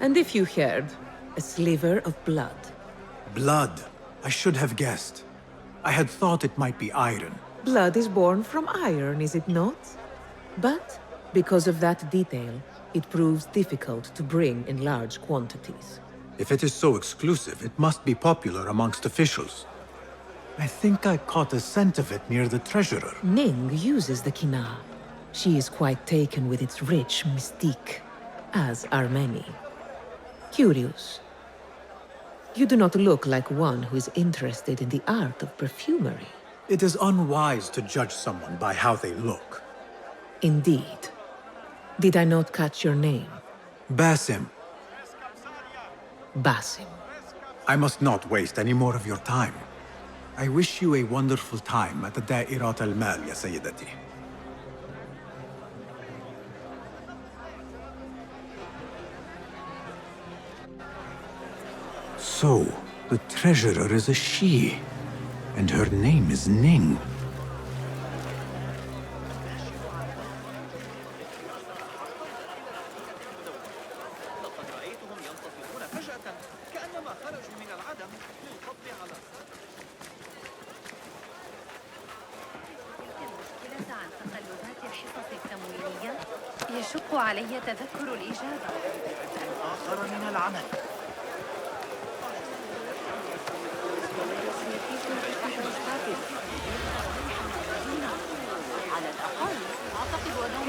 And if you heard, a sliver of blood. Blood. I should have guessed. I had thought it might be iron. Blood is born from iron, is it not? But because of that detail, it proves difficult to bring in large quantities. If it is so exclusive, it must be popular amongst officials. I think I caught a scent of it near the treasurer. Ning uses the Kina. She is quite taken with its rich mystique, as are many. Curious. You do not look like one who is interested in the art of perfumery. It is unwise to judge someone by how they look. Indeed. Did I not catch your name? Basim. Basim. I must not waste any more of your time. I wish you a wonderful time at the Da'irat al-Mal, ya Sayyidati. So, the treasurer is a she, and her name is Ning. يشق علي تذكر الإجابة. آخر من العمل. على الأقل أعتقد أنه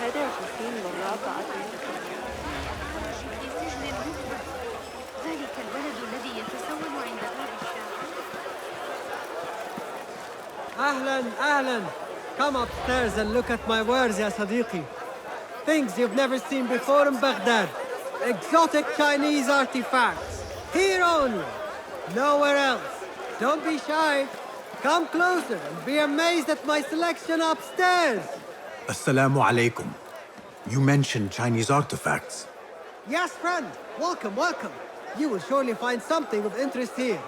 هذا في والرابعة في سجن مطلق. ذلك الولد الذي يتسول عند باب الشارع. أهلاً. Come upstairs and look at my wares, ya Sadiqi. Things you've never seen before in Baghdad. Exotic Chinese artifacts. Here only. Nowhere else. Don't be shy. Come closer and be amazed at my selection upstairs. Assalamu alaikum. You mentioned Chinese artifacts. Yes, friend. Welcome. You will surely find something of interest here.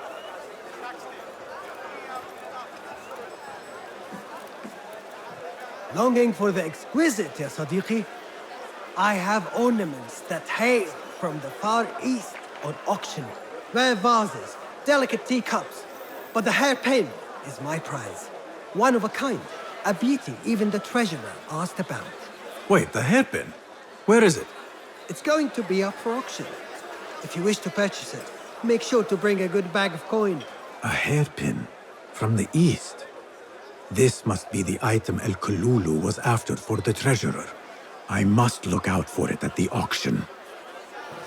Longing for the exquisite, ya Sadiqi? I have ornaments that hail from the Far East on auction. Rare vases, delicate teacups. But the hairpin is my prize. One of a kind. A beauty even the treasurer asked about. Wait, the hairpin? Where is it? It's going to be up for auction. If you wish to purchase it, make sure to bring a good bag of coin. A hairpin from the East. This must be the item El Kululu was after for the treasurer. I must look out for it at the auction.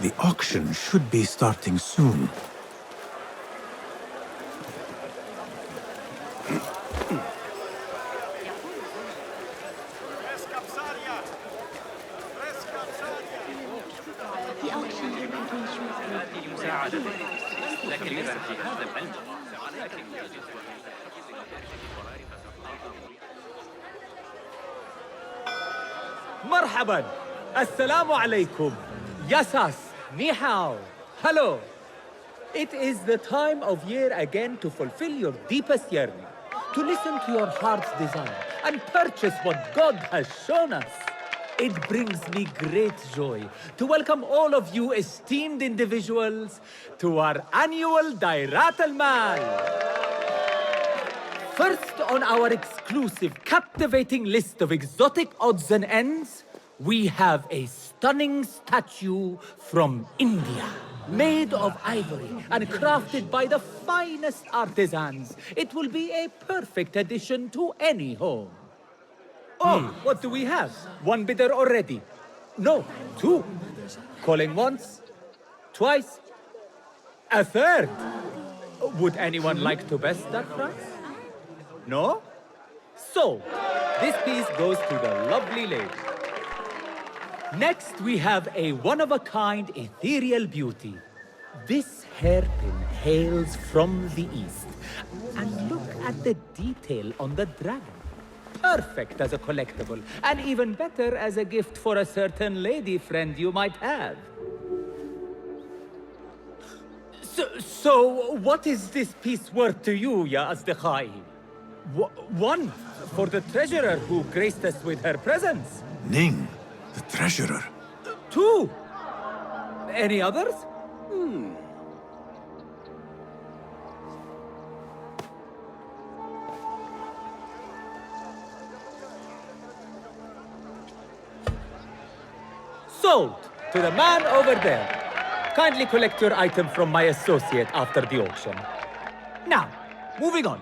The auction should be starting soon. مرحبا السلام عليكم Yasas Ni hao Hello It is the time of year again to fulfill your deepest yearning, to listen to your heart's desire and purchase what God has shown us. It brings me great joy to welcome all of you esteemed individuals to our annual Dairat al-Mal. First on our exclusive, captivating list of exotic odds and ends, we have a stunning statue from India. Made of ivory and crafted by the finest artisans, it will be a perfect addition to any home. Oh, what do we have? One bidder already? No, two. Calling once, twice, a third. Would anyone like to best that price? No? So, this piece goes to the lovely lady. Next, we have a one-of-a-kind ethereal beauty. This hairpin hails from the east. And look at the detail on the dragon. Perfect as a collectible, and even better as a gift for a certain lady friend you might have. So what is this piece worth to you, Ya Asdiqai? One, for the treasurer who graced us with her presence. Ning, the treasurer. Two. Any others? Sold to the man over there. Kindly collect your item from my associate after the auction. Now, moving on.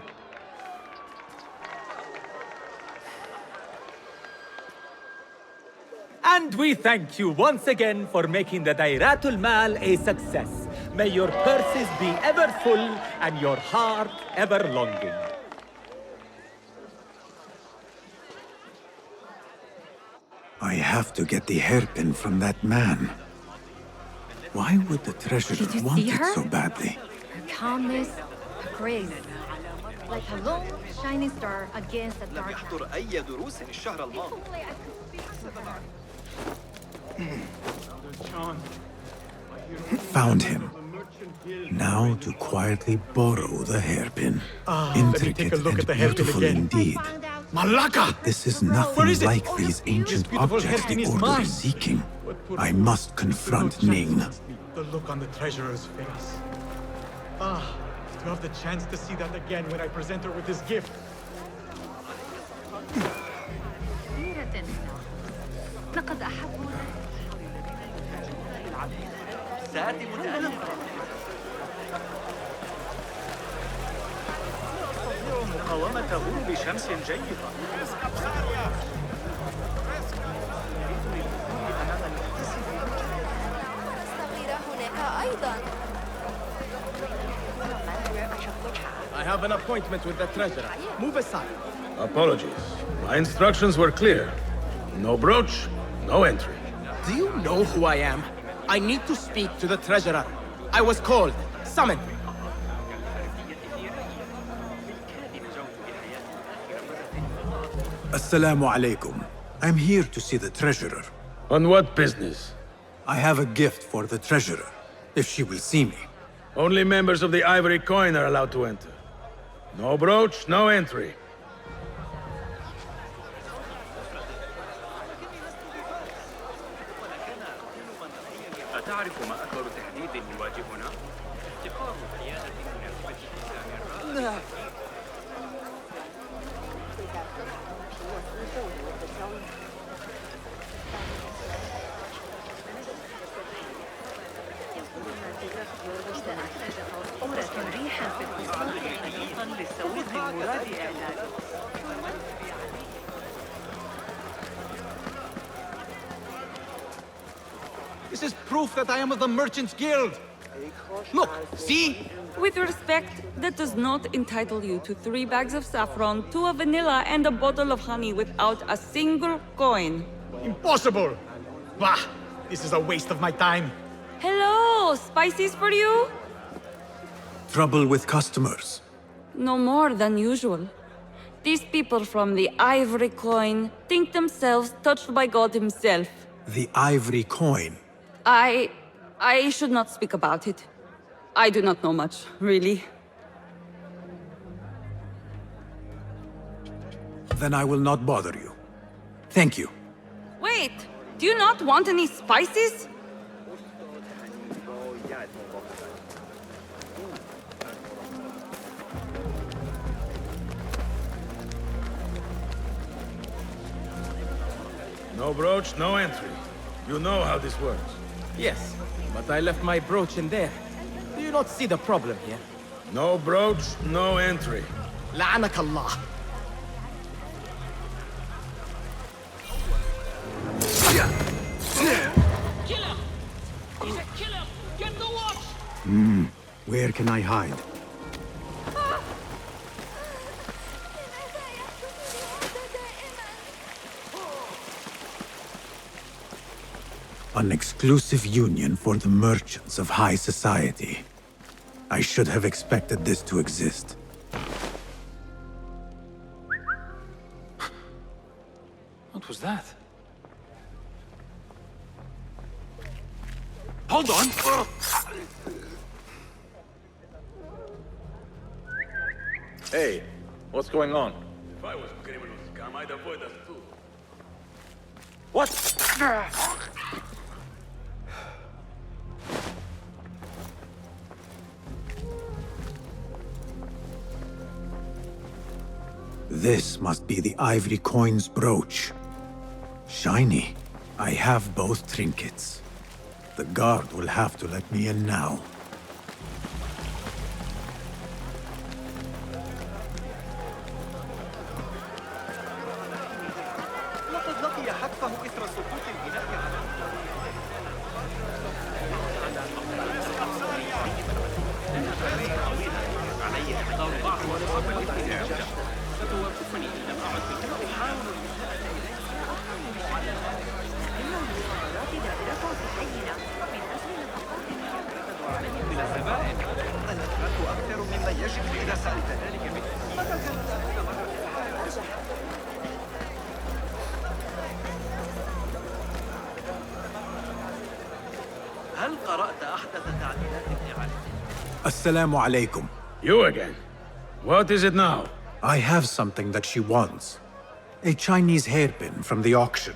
And we thank you once again for making the Dairatul Mal a success. May your purses be ever full and your heart ever longing. I have to get the hairpin from that man. Why would the treasurer want it so badly? Her calmness, her grace. Like a lone shining star against a dark Found him. Now to quietly borrow the hairpin. Intricate and beautiful indeed. Malaka! But this is nothing like these ancient objects the Order is seeking. I must confront Ning. The look on the treasurer's face. To have the chance to see that again when I present her with this gift. مقاومة غروب شمس جيدة. I have an appointment with the treasurer. Move aside. Apologies. My instructions were clear. No brooch, no entry. Do you know who I am? I need to speak to the treasurer. I was called, summoned. Assalamu alaikum. I'm here to see the treasurer. On what business? I have a gift for the treasurer, if she will see me. Only members of the Ivory Coin are allowed to enter. No brooch, no entry. أتعرف ما أكبر تهديد يواجهنا؟ احتقار قيادة مناسبة الإسلام أورة ريحا في التصالح طريقا للسويق المراد إعلانه This is proof that I am of the Merchants Guild! Look, see? With respect, that does not entitle you to 3 bags of saffron, 2 of vanilla, and a bottle of honey without a single coin. Impossible! Bah! This is a waste of my time. Hello! Spices for you? Trouble with customers. No more than usual. These people from the Ivory Coin think themselves touched by God himself. The ivory coin. I should not speak about it. I do not know much, really. Then I will not bother you. Thank you. Wait! Do you not want any spices? No brooch, no entry. You know how this works. Yes, but I left my brooch in there. Do you not see the problem here? No brooch, no entry. لعنك الله. Killer! He's a killer! Get the watch! Where can I hide? An exclusive union for the merchants of high society. I should have expected this to exist. What was that? Hold on! Hey, what's going on? If I was a criminal scum, I'd avoid us too. What? This must be the ivory coin's brooch. Shiny. I have both trinkets. The guard will have to let me in now. لقد لقي حتفه إثر سقوط البناء ستوقفني إن لم أعد أحاول الأثبات أكثر مما يجب إذا سألت ذلك مني. متى كانت ذلك مرة هل قرأت أحدث تعديلات ابن علي؟ Assalamu alaikum. You again? What is it now? I have something that she wants. A Chinese hairpin from the auction.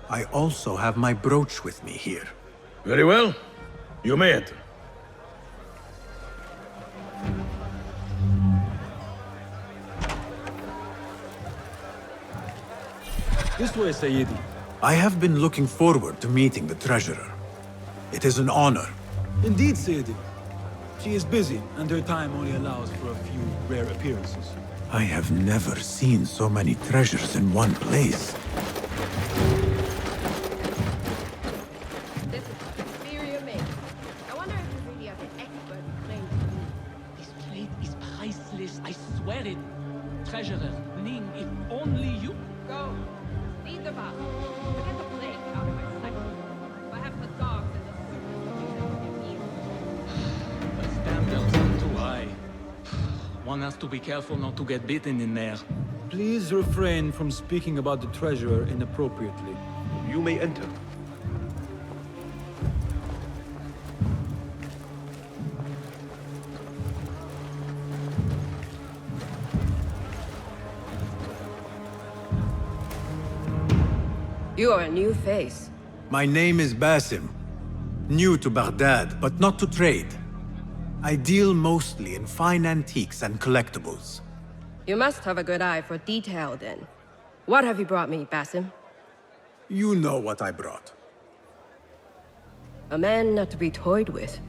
I also have my brooch with me here. Very well. You may enter. This way, Sayyidi. I have been looking forward to meeting the treasurer. It is an honor. Indeed, Sayyidi. She is busy, and her time only allows for a few rare appearances. I have never seen so many treasures in one place. This is superior made. I wonder if you really have an expert plate. This plate is priceless, I swear it. Treasurer, Ning, if only you... Go. Lead the box. Get the plate out of my sight. Perhaps the dogs and the suits. The standards are too high. One has to be careful not to get bitten in there. Please refrain from speaking about the treasurer inappropriately. You may enter. You are a new face. My name is Basim. New to Baghdad, but not to trade. I deal mostly in fine antiques and collectibles. You must have a good eye for detail, then. What have you brought me, Basim? You know what I brought. A man not to be toyed with.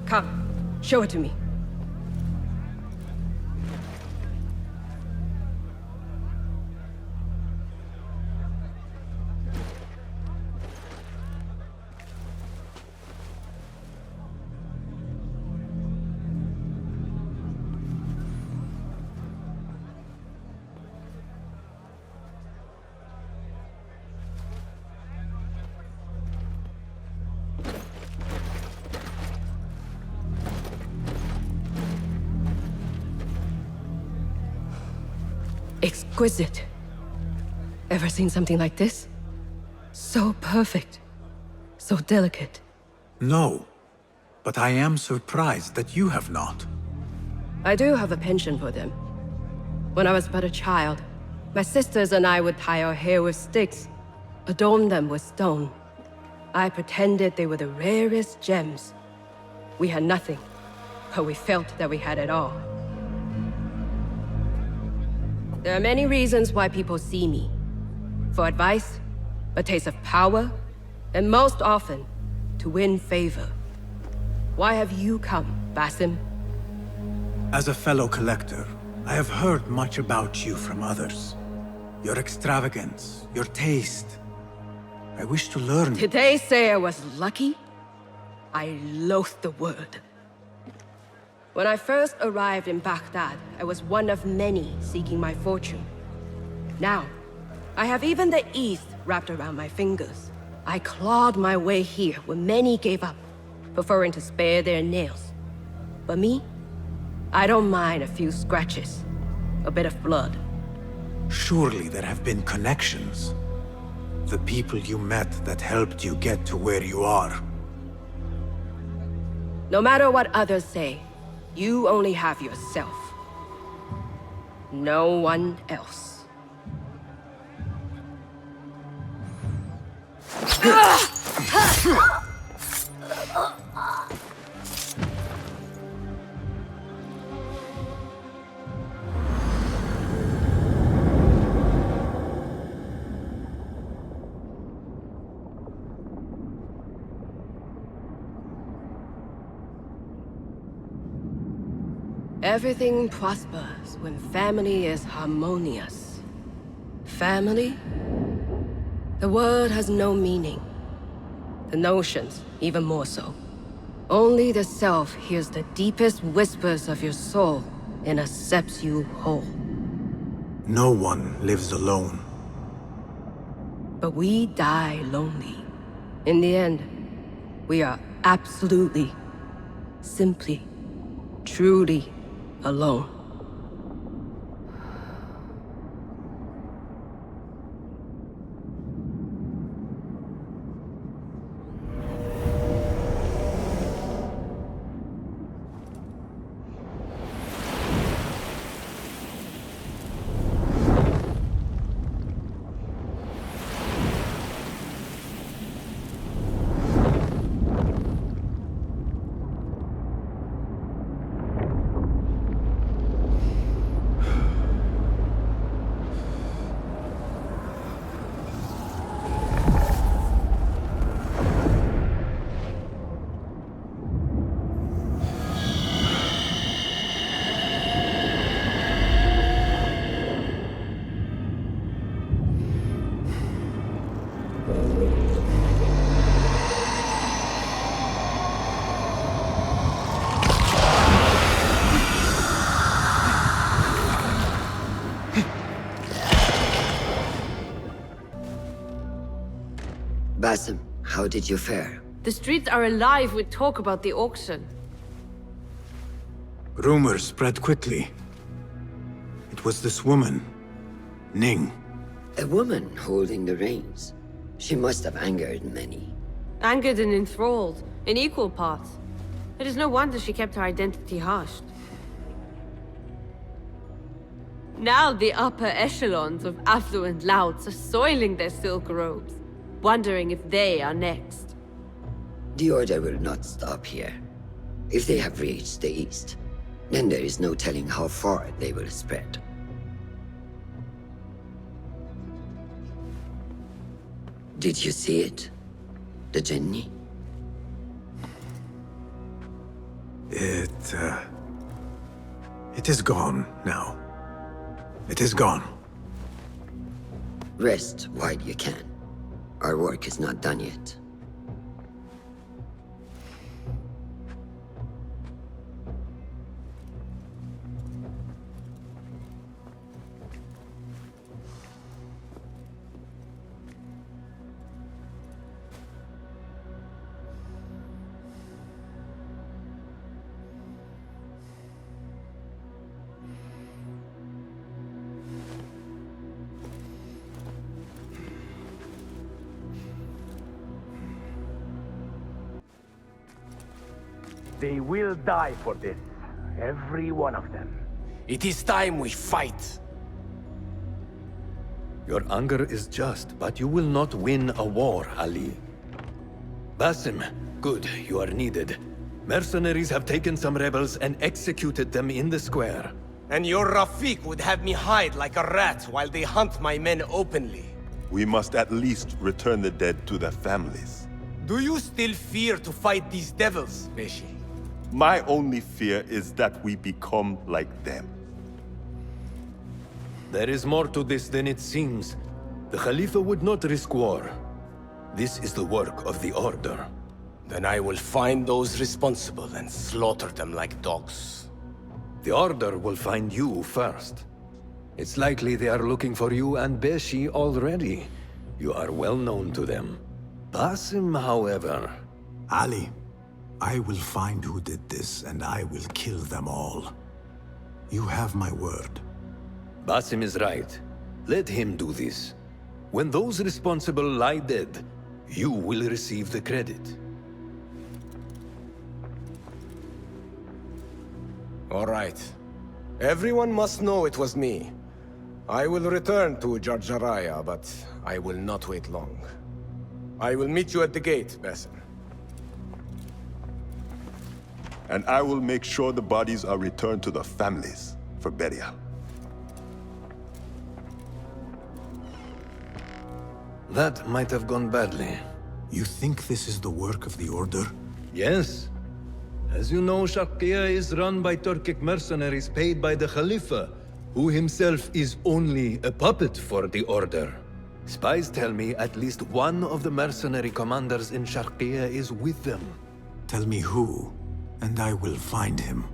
Come, show it to me. exquisite. Ever seen something like this? So perfect. So delicate. No, but I am surprised that you have not. I do have a penchant for them. When I was but a child, my sisters and I would tie our hair with sticks, adorn them with stone. I pretended they were the rarest gems. We had nothing, but we felt that we had it all. There are many reasons why people see me. For advice, a taste of power, and most often, to win favor. Why have you come, Basim? As a fellow collector, I have heard much about you from others. Your extravagance, your taste. I wish to learn. Did they say I was lucky? I loathe the word. When I first arrived in Baghdad, I was one of many seeking my fortune. Now, I have even the East wrapped around my fingers. I clawed my way here when many gave up, preferring to spare their nails. But me? I don't mind a few scratches, a bit of blood. Surely there have been connections. The people you met that helped you get to where you are. No matter what others say, you only have yourself. No one else. Everything prospers when family is harmonious. Family? The word has no meaning. The notions, even more so. Only the self hears the deepest whispers of your soul and accepts you whole. No one lives alone. But we die lonely. In the end, we are absolutely, simply, truly alone. Basim, how did you fare? The streets are alive with talk about the auction. Rumors spread quickly. It was this woman, Ning. A woman holding the reins. She must have angered many. Angered and enthralled, in equal parts. It is no wonder she kept her identity hushed. Now the upper echelons of affluent louts are soiling their silk robes, wondering if they are next. The Order will not stop here. If they have reached the East, then there is no telling how far they will spread. Did you see it? The Jinni? It is gone now. It is gone. Rest while you can. Our work is not done yet. They will die for this. Every one of them. It is time we fight. Your anger is just, but you will not win a war, Ali. Basim, good, you are needed. Mercenaries have taken some rebels and executed them in the square. And your Rafiq would have me hide like a rat while they hunt my men openly. We must at least return the dead to their families. Do you still fear to fight these devils, Beshi? My only fear is that we become like them. There is more to this than it seems. The Khalifa would not risk war. This is the work of the Order. Then I will find those responsible and slaughter them like dogs. The Order will find you first. It's likely they are looking for you and Beshi already. You are well known to them. Basim, however... Ali, I will find who did this, and I will kill them all. You have my word. Basim is right. Let him do this. When those responsible lie dead, you will receive the credit. All right. Everyone must know it was me. I will return to Jarjaraya, but I will not wait long. I will meet you at the gate, Basim. And I will make sure the bodies are returned to the families for burial. That might have gone badly. You think this is the work of the Order? Yes. As you know, Sharqiya is run by Turkic mercenaries paid by the Khalifa, who himself is only a puppet for the Order. Spies tell me at least one of the mercenary commanders in Sharqiya is with them. Tell me who, and I will find him.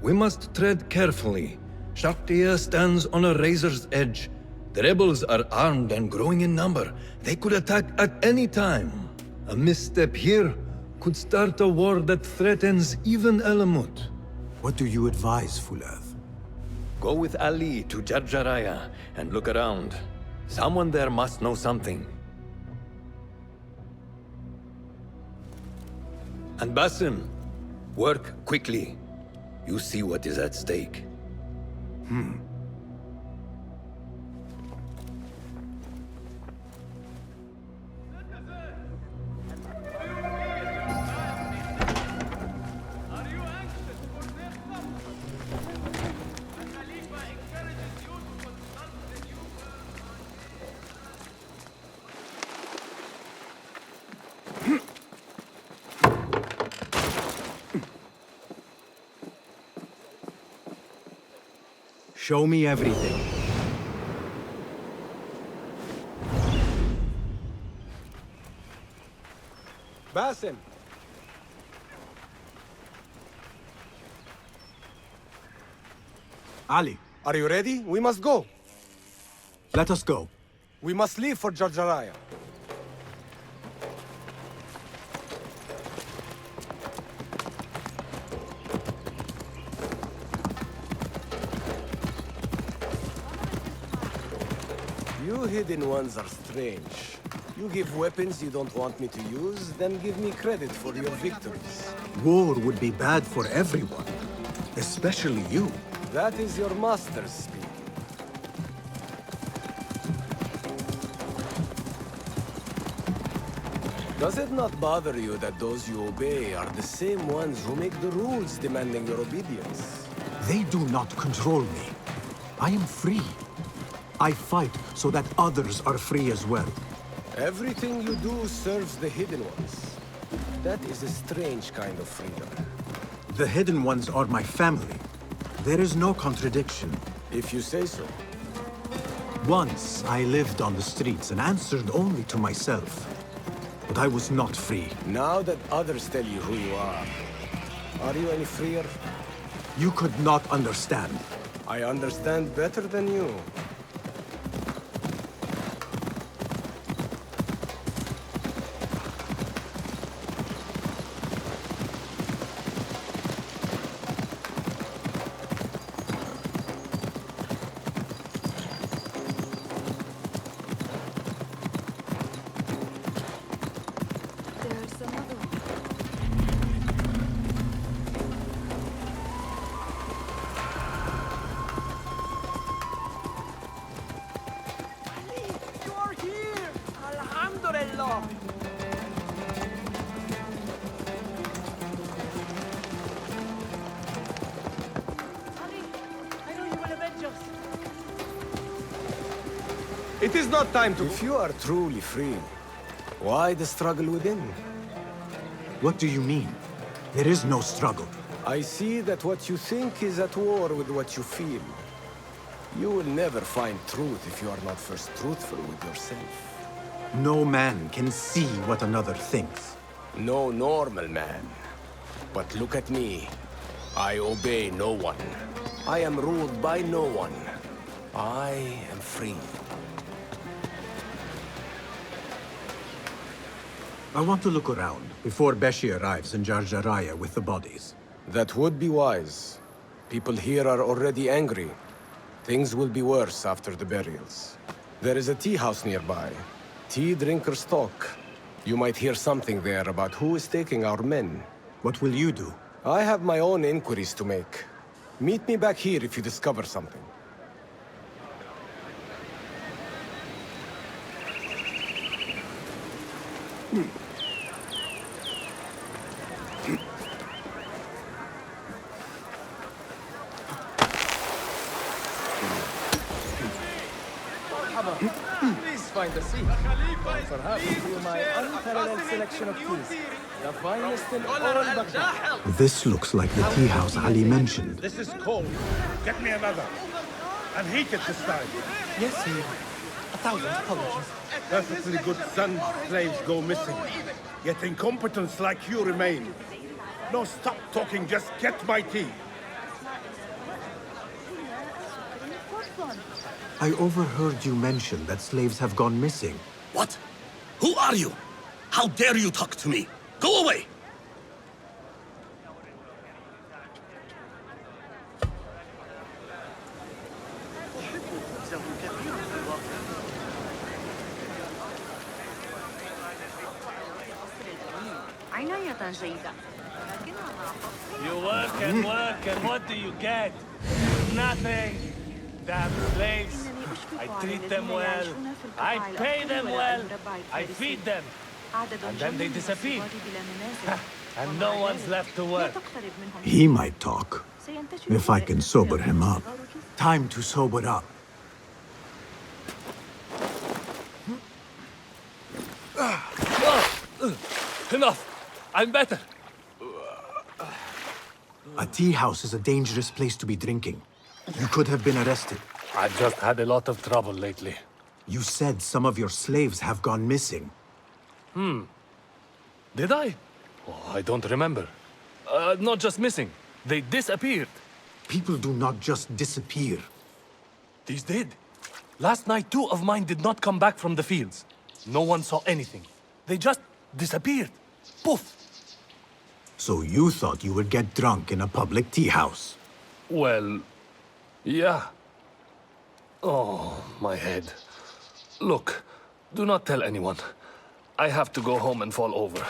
We must tread carefully. Sharqiya stands on a razor's edge. The rebels are armed and growing in number. They could attack at any time. A misstep here could start a war that threatens even Alamut. What do you advise, Fulath? Go with Ali to Jarjaraya and look around. Someone there must know something. And Basim, work quickly. You see what is at stake. Show me everything. Basim! Ali. Are you ready? We must go. Let us go. We must leave for Jarjaraya. You hidden ones are strange. You give weapons you don't want me to use, then give me credit for your victories. War would be bad for everyone, especially you. That is your master's speaking. Does it not bother you that those you obey are the same ones who make the rules demanding your obedience? They do not control me. I am free. I fight so that others are free as well. Everything you do serves the Hidden Ones. That is a strange kind of freedom. The Hidden Ones are my family. There is no contradiction. If you say so. Once I lived on the streets and answered only to myself. But I was not free. Now that others tell you who you are you any freer? You could not understand. I understand better than you. It is not time to... If you are truly free, why the struggle within? What do you mean? There is no struggle. I see that what you think is at war with what you feel. You will never find truth if you are not first truthful with yourself. No man can see what another thinks. No normal man. But look at me. I obey no one. I am ruled by no one. I am free. I want to look around before Beshi arrives in Jarjaraya with the bodies. That would be wise. People here are already angry. Things will be worse after the burials. There is a tea house nearby. Tea drinkers talk. You might hear something there about who is taking our men. What will you do? I have my own inquiries to make. Meet me back here if you discover something. Please find a seat. Perhaps through my unparalleled selection of teas. The finest in all Baghdad. This looks like the tea house Ali mentioned. This is cold. Get me another. And heat it this time. Yes, sir. 1,000 apologies. Perfectly good son slaves go missing. Yet incompetents like you remain. No, stop talking. Just get my tea. I overheard you mention that slaves have gone missing. What? Who are you? How dare you talk to me? Go away! You work and work, and what do you get? Nothing. Damn slaves. I treat them well. I pay them well. I feed them. And then they disappear. And no one's left to work. He might talk, if I can sober him up. Time to sober up. Enough! I'm better. A tea house is a dangerous place to be drinking. You could have been arrested. I've just had a lot of trouble lately. You said some of your slaves have gone missing. Did I? Oh, I don't remember. Not just missing. They disappeared. People do not just disappear. These did. Last night, 2 of mine did not come back from the fields. No one saw anything. They just disappeared. Poof! So you thought you would get drunk in a public tea house? Well, yeah. Oh, my head. Look, do not tell anyone. I have to go home and fall over.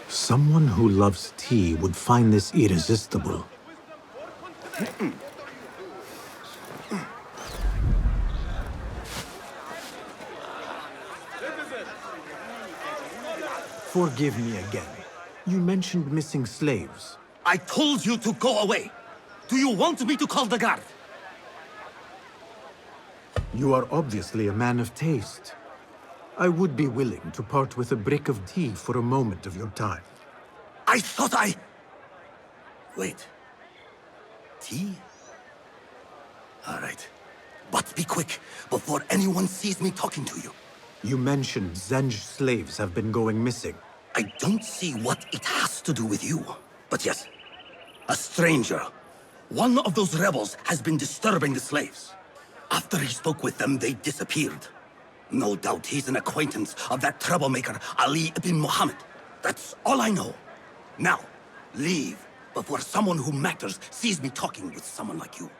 Someone who loves tea would find this irresistible. Forgive me again. You mentioned missing slaves. I told you to go away. Do you want me to call the guard? You are obviously a man of taste. I would be willing to part with a brick of tea for a moment of your time. I thought I... Wait. Tea? All right. But be quick, before anyone sees me talking to you. You mentioned Zenj slaves have been going missing. I don't see what it has to do with you. But yes, a stranger. One of those rebels has been disturbing the slaves. After he spoke with them, they disappeared. No doubt he's an acquaintance of that troublemaker, Ali ibn Muhammad. That's all I know. Now, leave, before someone who matters sees me talking with someone like you.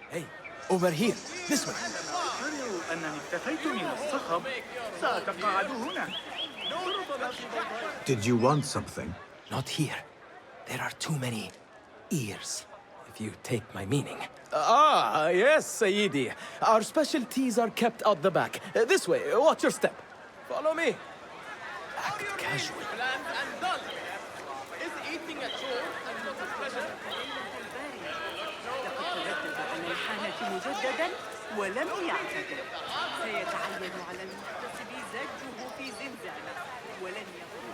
Hey, over here, this way. أقرر أنني اكتفيت من الصخب سأتقاعد هنا. Did you want something? Not here. There are too many ears, if you take my meaning. Ah, yes, Sayyidi. Our specialties are kept out the back. This way, watch your step. Follow me. Act casual. Is eating a chore and not a pleasure? مجددا ولم يعتذر سيتعين على المحتسب زجه في زنزانة ولن يقول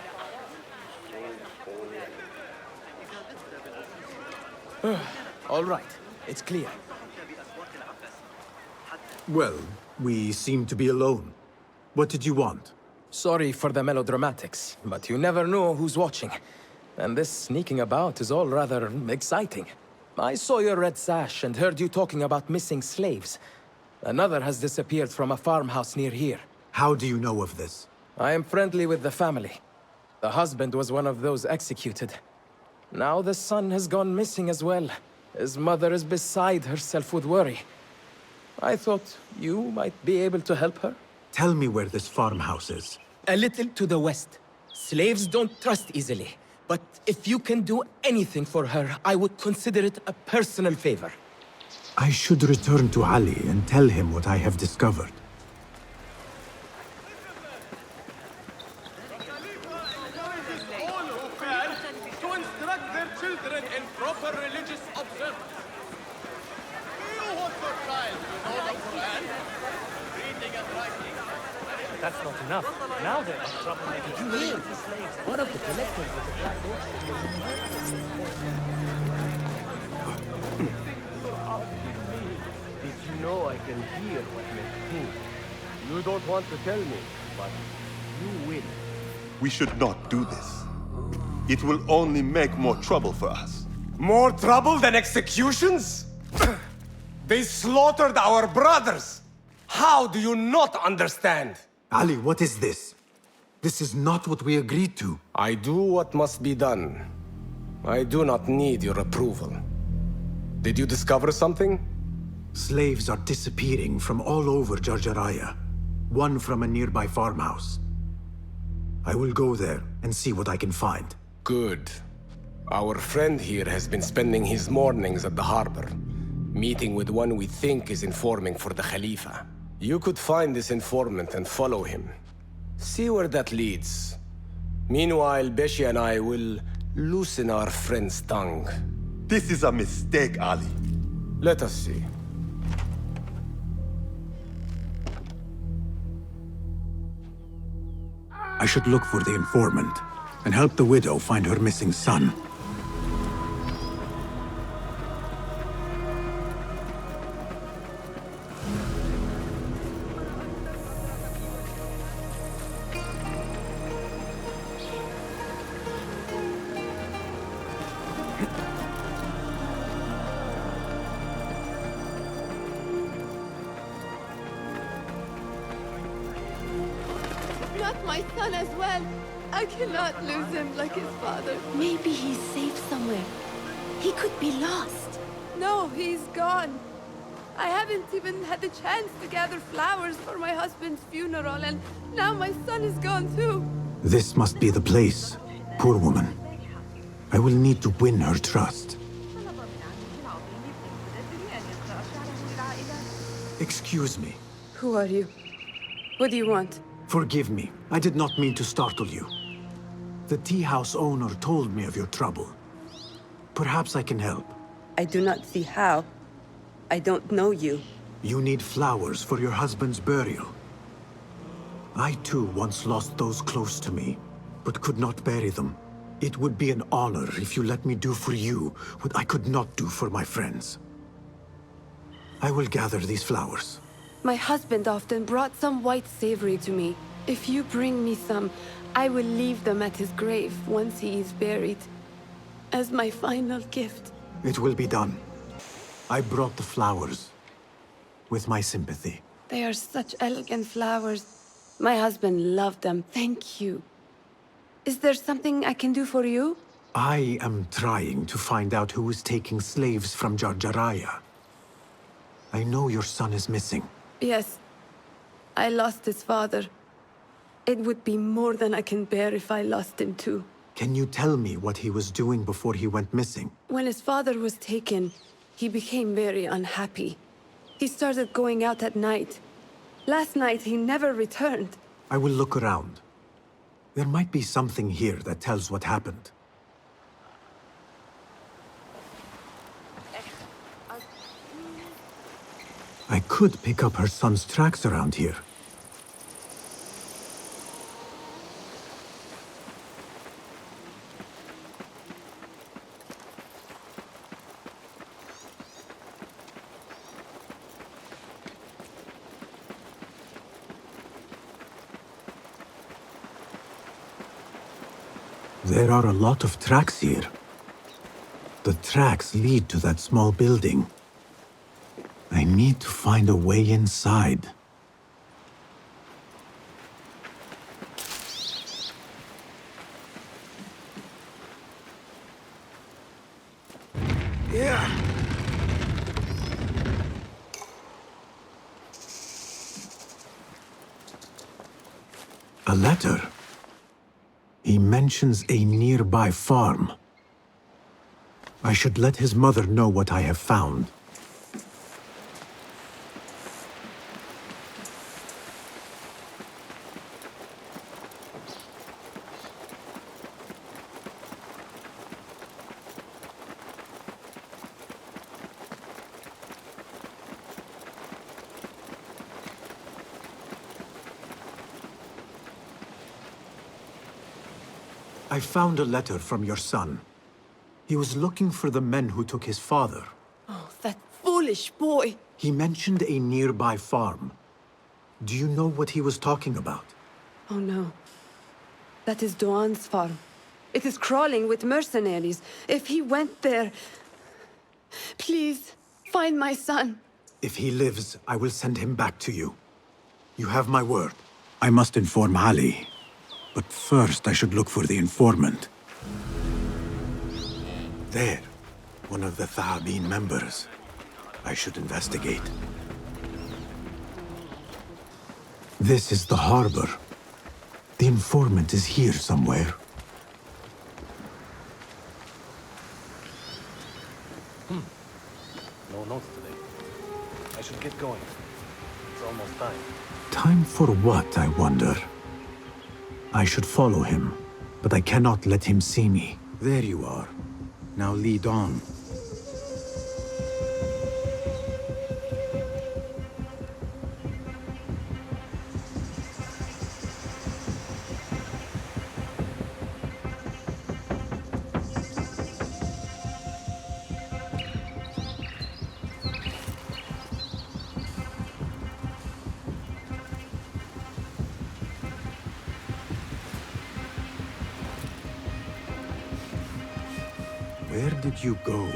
All right, it's clear. Well, we seem to be alone. What did you want? Sorry for the melodramatics, but you never know who's watching. And this sneaking about is all rather exciting. I saw your red sash and heard you talking about missing slaves. Another has disappeared from a farmhouse near here. How do you know of this? I am friendly with the family. The husband was one of those executed. Now the son has gone missing as well. His mother is beside herself with worry. I thought you might be able to help her. Tell me where this farmhouse is. A little to the west. Slaves don't trust easily. But if you can do anything for her, I would consider it a personal favor. I should return to Ali and tell him what I have discovered. To instruct their children in proper religious observance. Do you want your child to know the Quran? Reading and writing. That's not enough. Now they're in trouble. Did you hear? One of the collectors was a black Did you know I can hear what you think? You don't want to tell me, but you will. We should not do this. It will only make more trouble for us. More trouble than executions? They slaughtered our brothers! How do you not understand? Ali, what is this? This is not what we agreed to. I do what must be done. I do not need your approval. Did you discover something? Slaves are disappearing from all over Jarjaraya. One from a nearby farmhouse. I will go there and see what I can find. Good. Our friend here has been spending his mornings at the harbor, meeting with one we think is informing for the Khalifa. You could find this informant and follow him. See where that leads. Meanwhile, Beshi and I will loosen our friend's tongue. This is a mistake, Ali. Let us see. I should look for the informant and help the widow find her missing son. Not my son as well. I cannot lose him like his father. Maybe he's safe somewhere. He could be lost. No, he's gone. I haven't even had the chance to gather flowers for my husband's funeral, and now my son is gone too. This must be the place. Poor woman. I will need to win her trust. Excuse me. Who are you? What do you want? Forgive me. I did not mean to startle you. The tea house owner told me of your trouble. Perhaps I can help. I do not see how. I don't know you. You need flowers for your husband's burial. I too once lost those close to me, but could not bury them. It would be an honor if you let me do for you what I could not do for my friends. I will gather these flowers. My husband often brought some white savory to me. If you bring me some, I will leave them at his grave once he is buried. As my final gift. It will be done. I brought the flowers with my sympathy. They are such elegant flowers. My husband loved them. Thank you. Is there something I can do for you? I am trying to find out who is taking slaves from Jarjaraya. I know your son is missing. Yes. I lost his father. It would be more than I can bear if I lost him too. Can you tell me what he was doing before he went missing? When his father was taken, he became very unhappy. He started going out at night. Last night, he never returned. I will look around. There might be something here that tells what happened. I could pick up her son's tracks around here. There are a lot of tracks here. The tracks lead to that small building. I need to find a way inside. Yeah. A letter. He mentions a nearby farm. I should let his mother know what I have found. I found a letter from your son. He was looking for the men who took his father. Oh, that foolish boy! He mentioned a nearby farm. Do you know what he was talking about? Oh no. That is Doan's farm. It is crawling with mercenaries. If he went there... Please, find my son. If he lives, I will send him back to you. You have my word. I must inform Ali. But first, I should look for the informant. There. One of the Thaabin members. I should investigate. This is the harbor. The informant is here somewhere. No notes today. I should get going. It's almost time. Time for what, I wonder? I should follow him, but I cannot let him see me. There you are. Now lead on. Where did you go?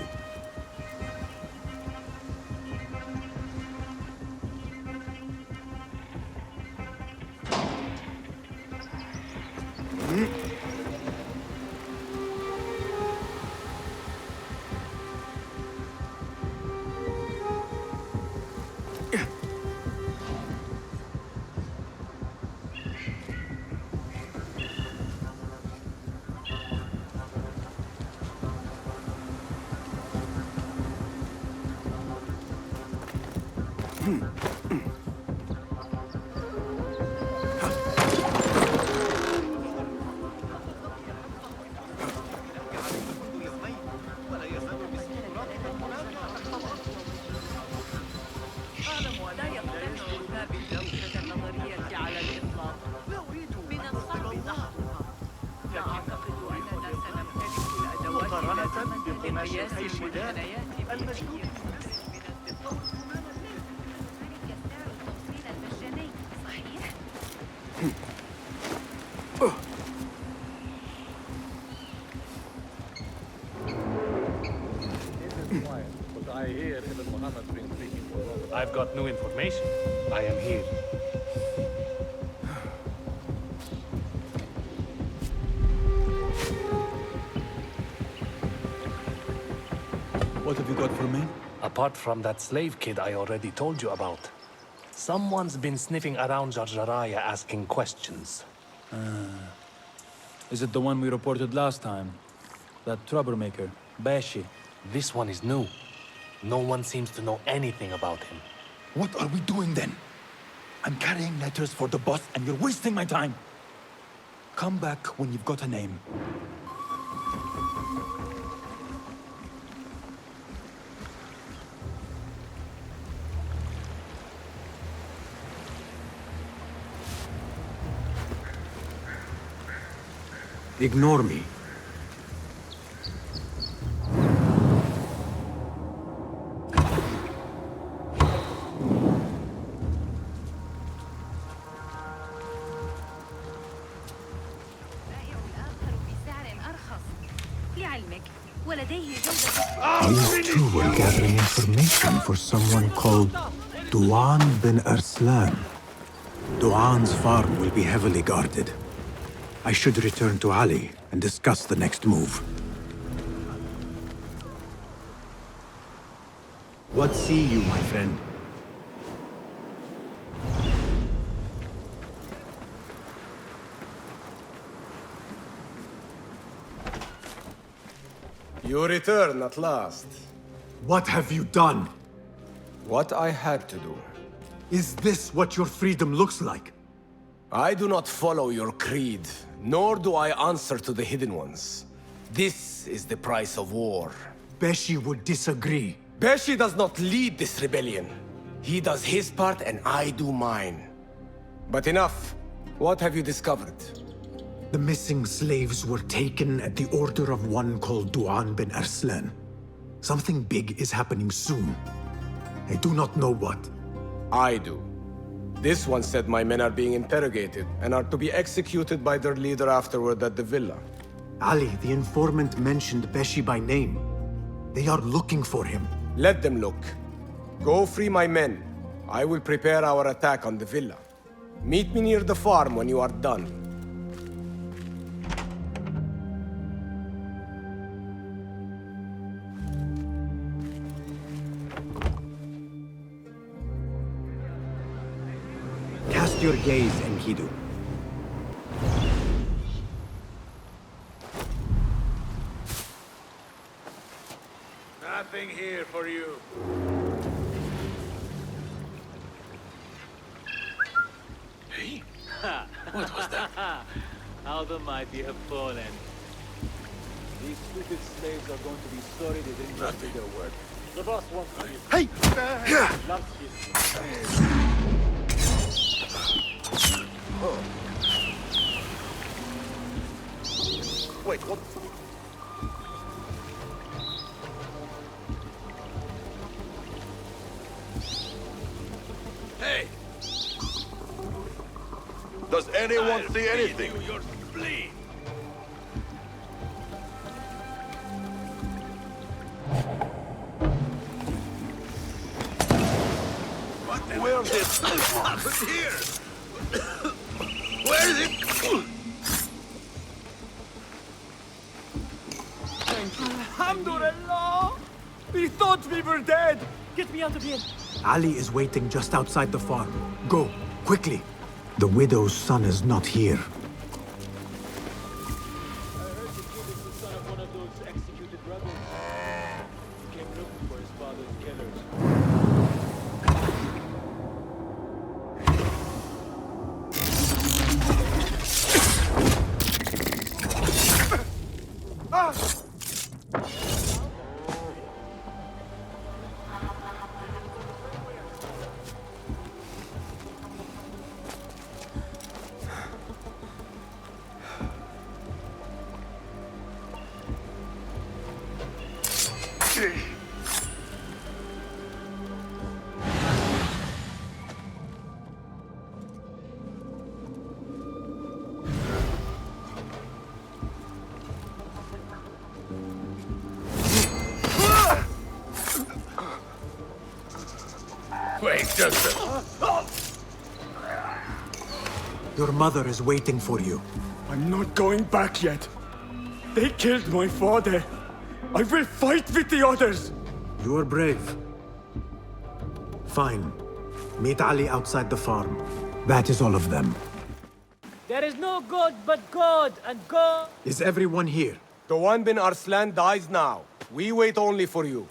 I've got new information. I am here. What have you got for me? Apart from that slave kid I already told you about, someone's been sniffing around Jarjaraya asking questions. Is it the one we reported last time? That troublemaker, Bashi? This one is new. No one seems to know anything about him. What are we doing then? I'm carrying letters for the boss and you're wasting my time. Come back when you've got a name. Ignore me. These two were gathering information for someone called Duan bin Arslan. Duan's farm will be heavily guarded. I should return to Ali and discuss the next move. What see you, my friend? You return at last. What have you done? What I had to do. Is this what your freedom looks like? I do not follow your creed, nor do I answer to the Hidden Ones. This is the price of war. Beshi would disagree. Beshi does not lead this rebellion. He does his part and I do mine. But enough. What have you discovered? The missing slaves were taken at the order of one called Duan bin Arslan. Something big is happening soon. I do not know what. I do. This one said my men are being interrogated and are to be executed by their leader afterward at the villa. Ali, the informant, mentioned Beshi by name. They are looking for him. Let them look. Go free my men. I will prepare our attack on the villa. Meet me near the farm when you are done. Cast your gaze, Enkidu. Nothing here for you. Hey? What was that? How the mighty have fallen. These stupid slaves are going to be sorry they didn't just do their work. The boss wants to be. Hey! Loves his. Wait, what? Hey! Does anyone see anything? Your spleen. Where's it? Here! Where is it? Alhamdulillah! We thought we were dead! Get me out of here! Ali is waiting just outside the farm. Go, quickly. The widow's son is not here. I heard the kid is the son of one of those executed rebels. He came looking for his father's killers. Wait just a... Your mother is waiting for you. I'm not going back yet. They killed my father. I will fight with the others. You are brave. Fine. Meet Ali outside the farm. That is all of them. There is no God but God, and God... Is everyone here? The one bin Arslan dies now. We wait only for you.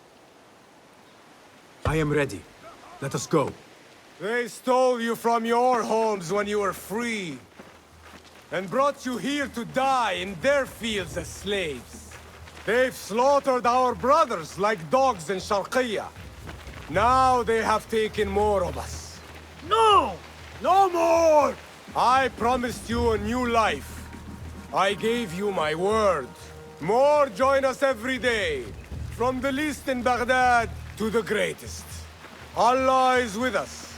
I am ready. Let us go. They stole you from your homes when you were free, and brought you here to die in their fields as slaves. They've slaughtered our brothers like dogs in Sharqiyya. Now they have taken more of us. No! No more! I promised you a new life. I gave you my word. More join us every day, from the least in Baghdad to the greatest. Allah is with us.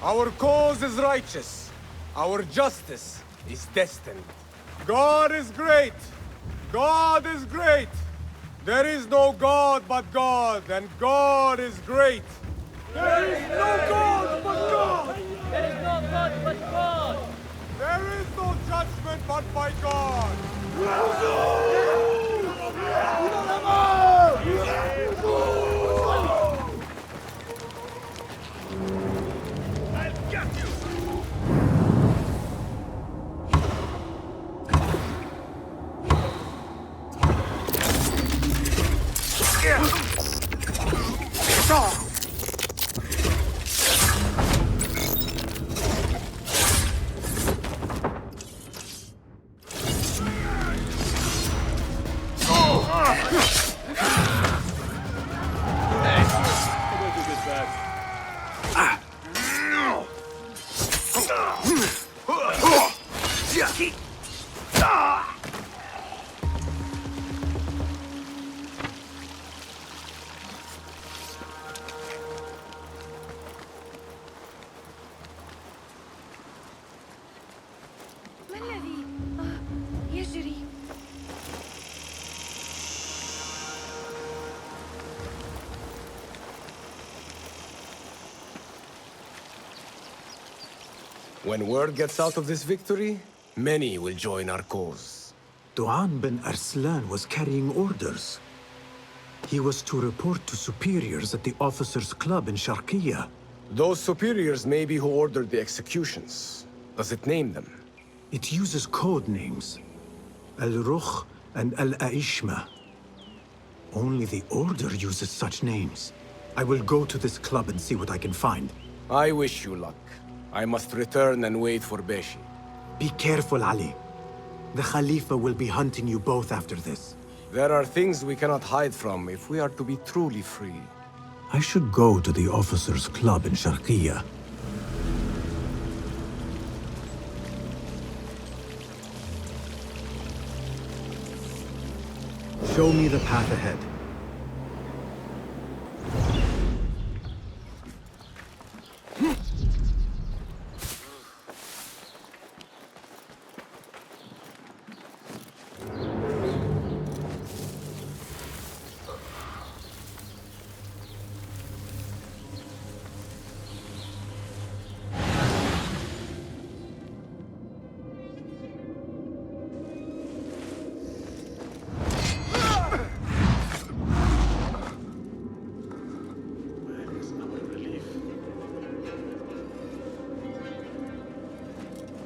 Our cause is righteous. Our justice is destined. God is great. God is great. There is no God but God, and God is great. There is no God but God! There is no God but God! There is no judgment but by God! I've got you! ما الذي يجري؟ When word gets out of this victory, many will join our cause. Du'an bin Arslan was carrying orders. He was to report to superiors at the officers' club in Sharqiyya. Those superiors may be who ordered the executions. Does it name them? It uses code names. Al-Rukh and Al-Aishma. Only the Order uses such names. I will go to this club and see what I can find. I wish you luck. I must return and wait for Beshi. Be careful, Ali. The Khalifa will be hunting you both after this. There are things we cannot hide from if we are to be truly free. I should go to the officers' club in Sharqiyya. Show me the path ahead.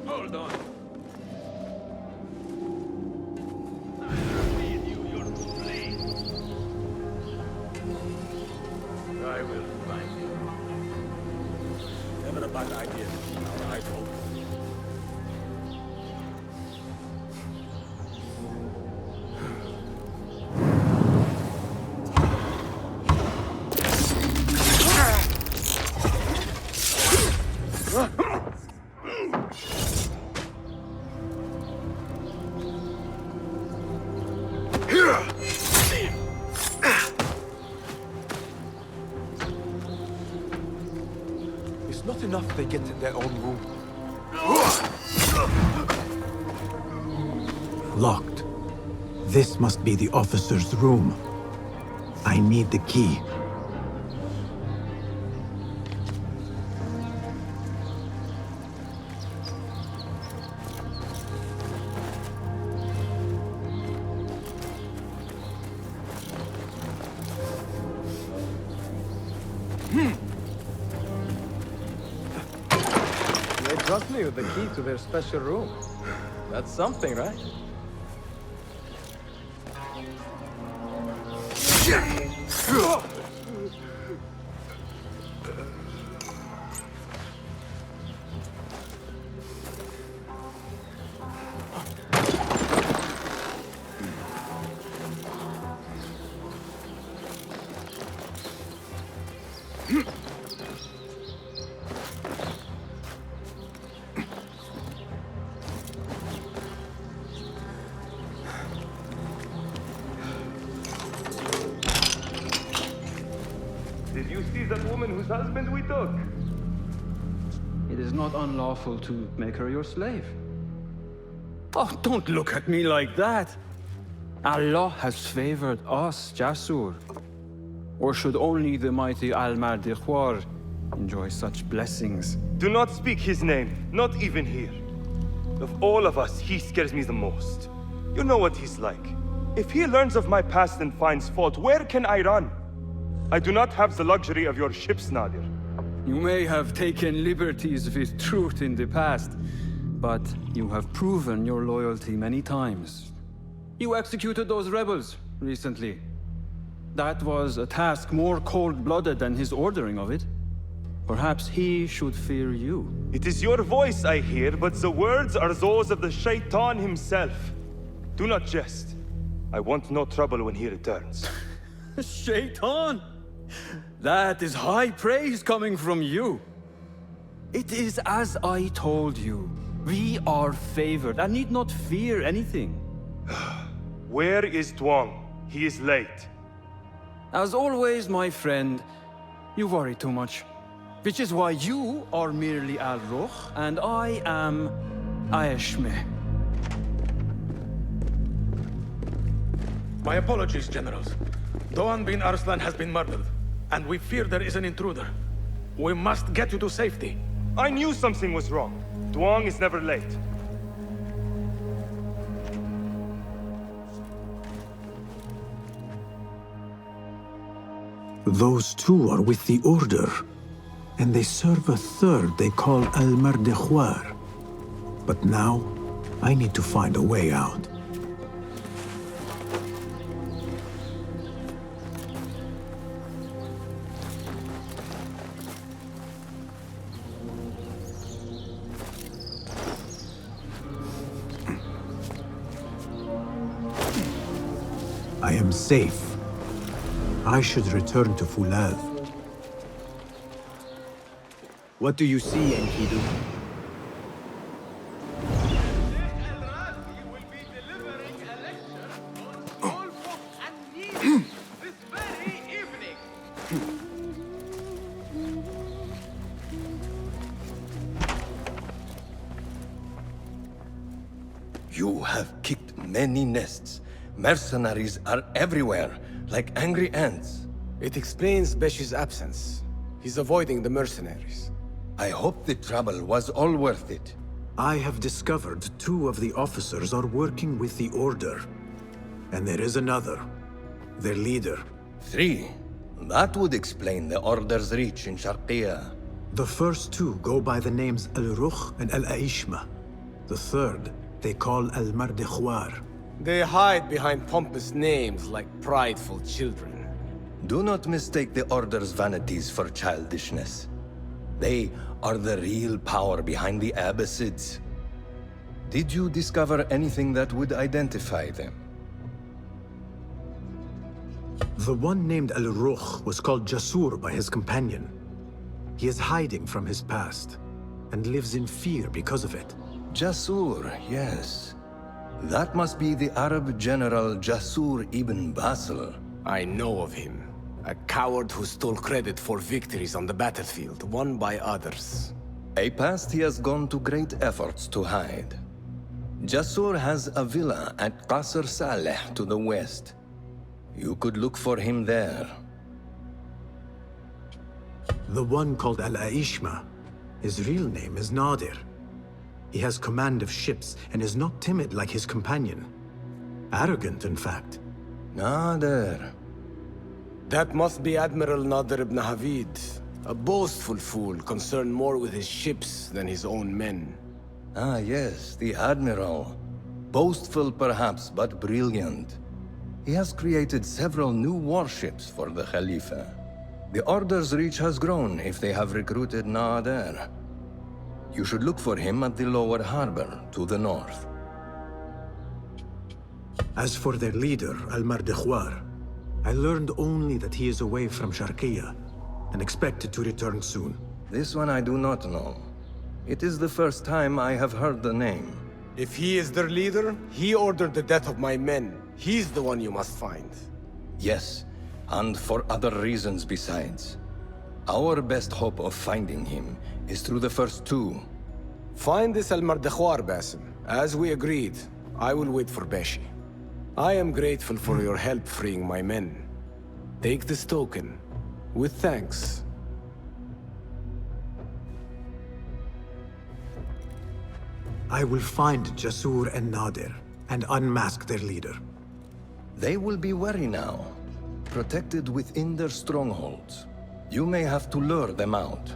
Hold on. I will find you. Never a bad idea to keep our eyes open. It's not enough they get in their own room. Locked. This must be the officer's room. I need the key. trust me with the key to their special room. That's something, right? Did you see that woman whose husband we took? It is not unlawful to make her your slave. Oh, don't look at me like that. Allah has favored us, Jasur. Or should only the mighty Al-Mardikhwar enjoy such blessings? Do not speak his name, not even here. Of all of us, he scares me the most. You know what he's like. If he learns of my past and finds fault, where can I run? I do not have the luxury of your ships, Nadir. You may have taken liberties with truth in the past, but you have proven your loyalty many times. You executed those rebels recently. That was a task more cold-blooded than his ordering of it. Perhaps he should fear you. It is your voice I hear, but the words are those of the Shaitan himself. Do not jest. I want no trouble when he returns. Shaitan! That is high praise coming from you. It is as I told you. We are favored and need not fear anything. Where is Duang? He is late. As always, my friend, you worry too much. Which is why you are merely Al-Ruh, and I am Aeshmeh. My apologies, generals. Doğan bin Arslan has been murdered, and we fear there is an intruder. We must get you to safety. I knew something was wrong. Duang is never late. Those two are with the Order, and they serve a third they call Al-Mardikhwar. But now, I need to find a way out. I am safe. I should return to Fulad. What do you see, Enkidu? You have kicked many nests. Mercenaries are everywhere, like angry ants. It explains Besh's absence. He's avoiding the mercenaries. I hope the trouble was all worth it. I have discovered two of the officers are working with the Order. And there is another, their leader. 3. That would explain the Order's reach in Sharqiya. The first two go by the names Al-Ruh and Al-Aishma. The third, they call Al-Mardikhwar. They hide behind pompous names like prideful children. Do not mistake the Order's vanities for childishness. They are the real power behind the Abbasids. Did you discover anything that would identify them? The one named Al-Ruh was called Jasur by his companion. He is hiding from his past, and lives in fear because of it. Jasur, yes. That must be the Arab general Jasur ibn Basil. I know of him. A coward who stole credit for victories on the battlefield, won by others. A past he has gone to great efforts to hide. Jasur has a villa at Qasr Saleh to the west. You could look for him there. The one called Al-Aishma, his real name is Nadir. He has command of ships and is not timid like his companion. Arrogant, in fact. Nadir. That must be Admiral Nadir ibn Havid, A boastful fool concerned more with his ships than his own men. Ah, yes, the Admiral. Boastful perhaps, but brilliant. He has created several new warships for the Khalifa. The Order's reach has grown if they have recruited Naader. You should look for him at the lower harbor, to the north. As for their leader, Al-Mardikhwar, I learned only that he is away from Sharqiya and expected to return soon. This one I do not know. It is the first time I have heard the name. If he is their leader, he ordered the death of my men. He's the one you must find. Yes, and for other reasons besides. Our best hope of finding him is through the first two. Find this Al-Mardikhwar, Basim. As we agreed, I will wait for Beshi. I am grateful for your help freeing my men. Take this token, with thanks. I will find Jasur and Nadir, and unmask their leader. They will be wary now, protected within their strongholds. You may have to lure them out.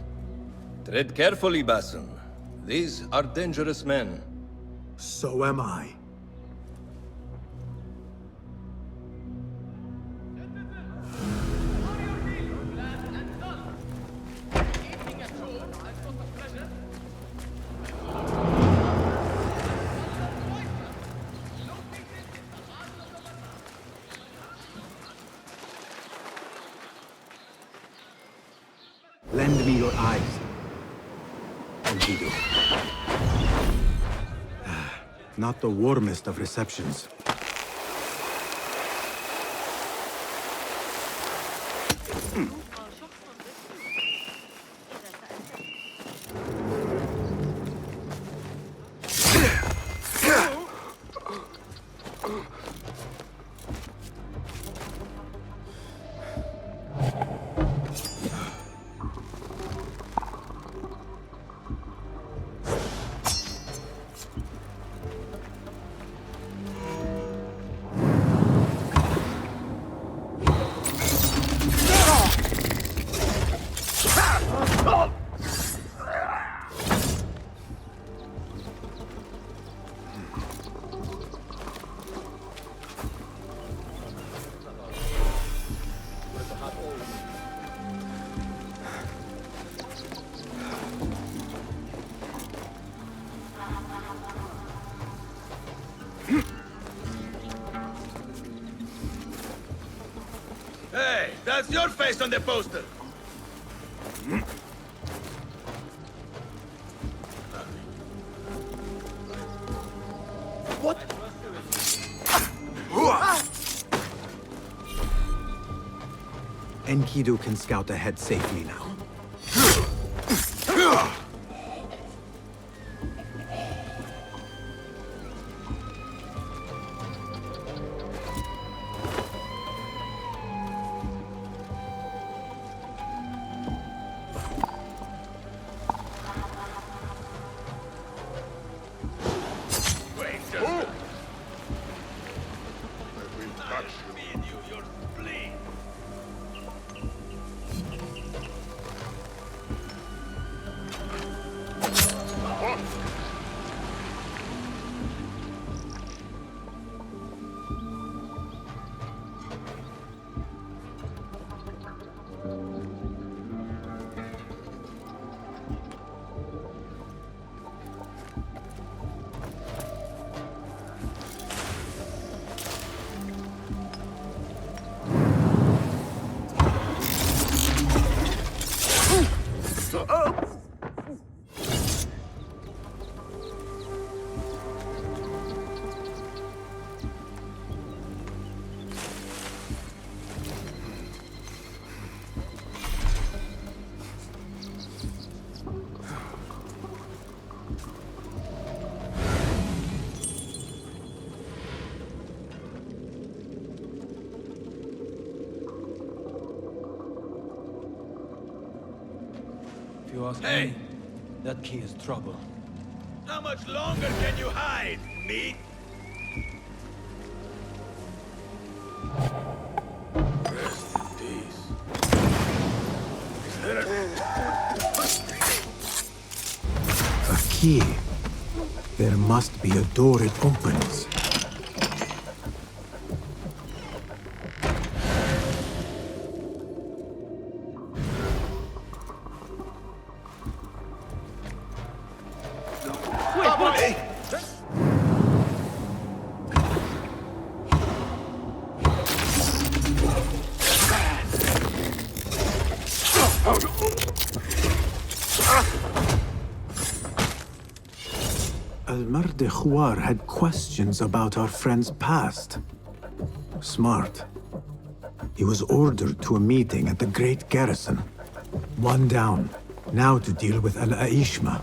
Tread carefully, Basim. These are dangerous men. So am I. Lend me your eyes. Enkidu. Not the warmest of receptions. Hey, that's your face on the poster! What? Enkidu can scout ahead safely now. If you ask me, that key is trouble. How much longer can you hide, meat? Rest in peace. key. There must be a door it opens. Al-Mardekhwar had questions about our friend's past. Smart. He was ordered to a meeting at the Great Garrison. One down. Now to deal with Al-Aishma.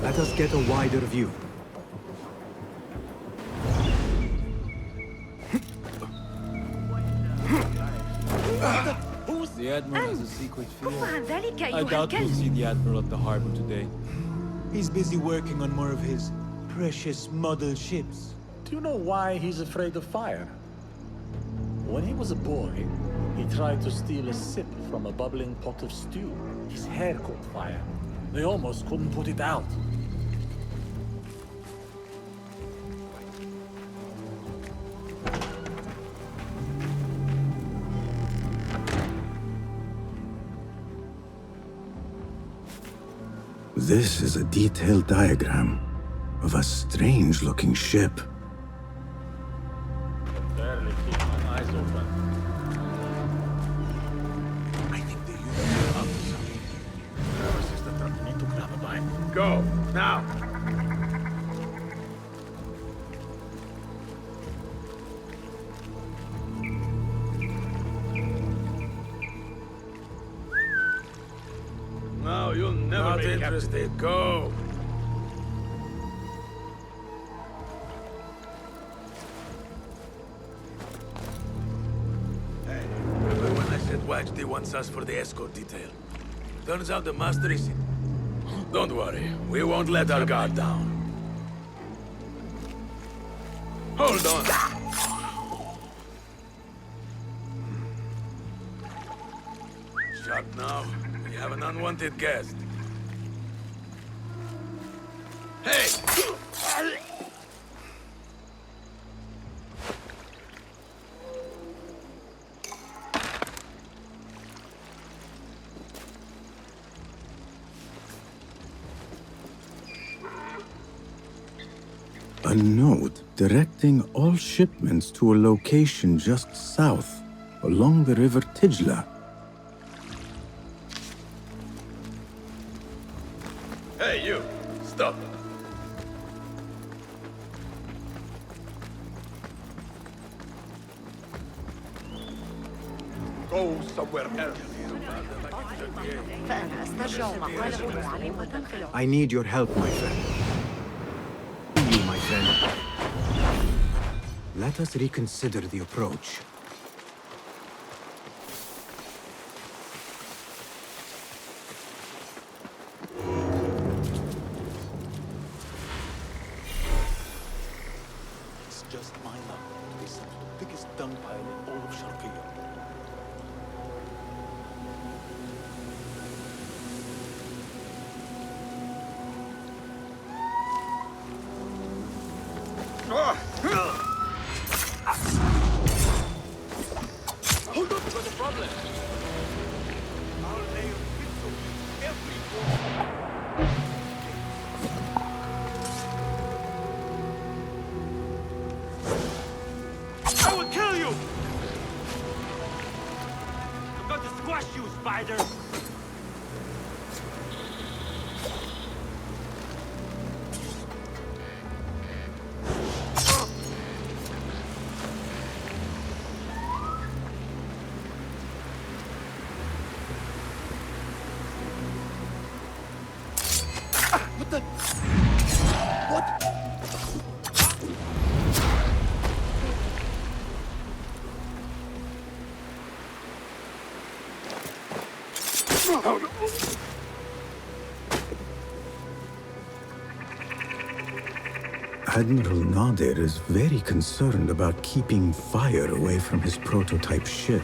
Let us get a wider view. The Admiral has a secret field. ومع ذلك I أيها doubt we'll الكلب. see the Admiral at the harbor today. He's busy working on more of his precious model ships. Do you know why he's afraid of fire? When he was a boy, he tried to steal a sip from a bubbling pot of stew. His hair caught fire. They almost couldn't put it out. This is a detailed diagram of a strange-looking ship. Barely keep my eyes open. I think the unit is up to something. This is the truck. Need to grab a bite. Go, now! No, you'll never Not make interested. Go! Hey, remember when I said Wajdi wants us for the escort detail? Turns out the master is... Don't worry, we won't let our guard down. Hold on. Sharp now. We have an unwanted guest. Hey! A note directing all shipments to a location just south, along the river Tijla. Hey, you! Stop! Go somewhere else. فأنا أسترجع ما قاله معلمة في العلوم. I need your help, my friend. You, my friend. Let us reconsider the approach. It's just my luck to be sent to the biggest dung pile in all of Sharqiyya. Hold on, what's the problem? I'll lay a pistol every I will kill you! I'm going to squash you, spider! Admiral Nadir is very concerned about keeping fire away from his prototype ship.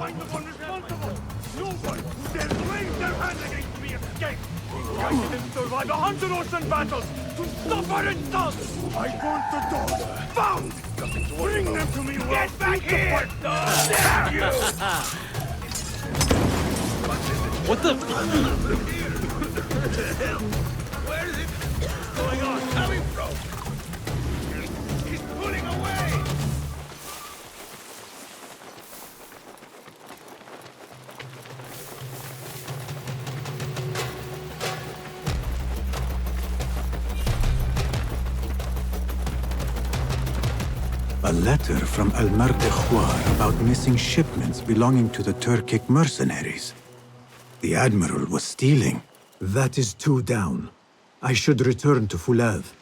I'm the one responsible! Nobody who dares raise their hand against me escapes! I didn't survive 100 ocean battles to suffer insults! I want the daughter! Found! Bring them to me! Get back here! Damn you! What the? Where is it? What's going on? Coming from? He's pulling away! A letter from Al-Mardekhwar about missing shipments belonging to the Turkic mercenaries. The Admiral was stealing. That is two down. I should return to Fulav.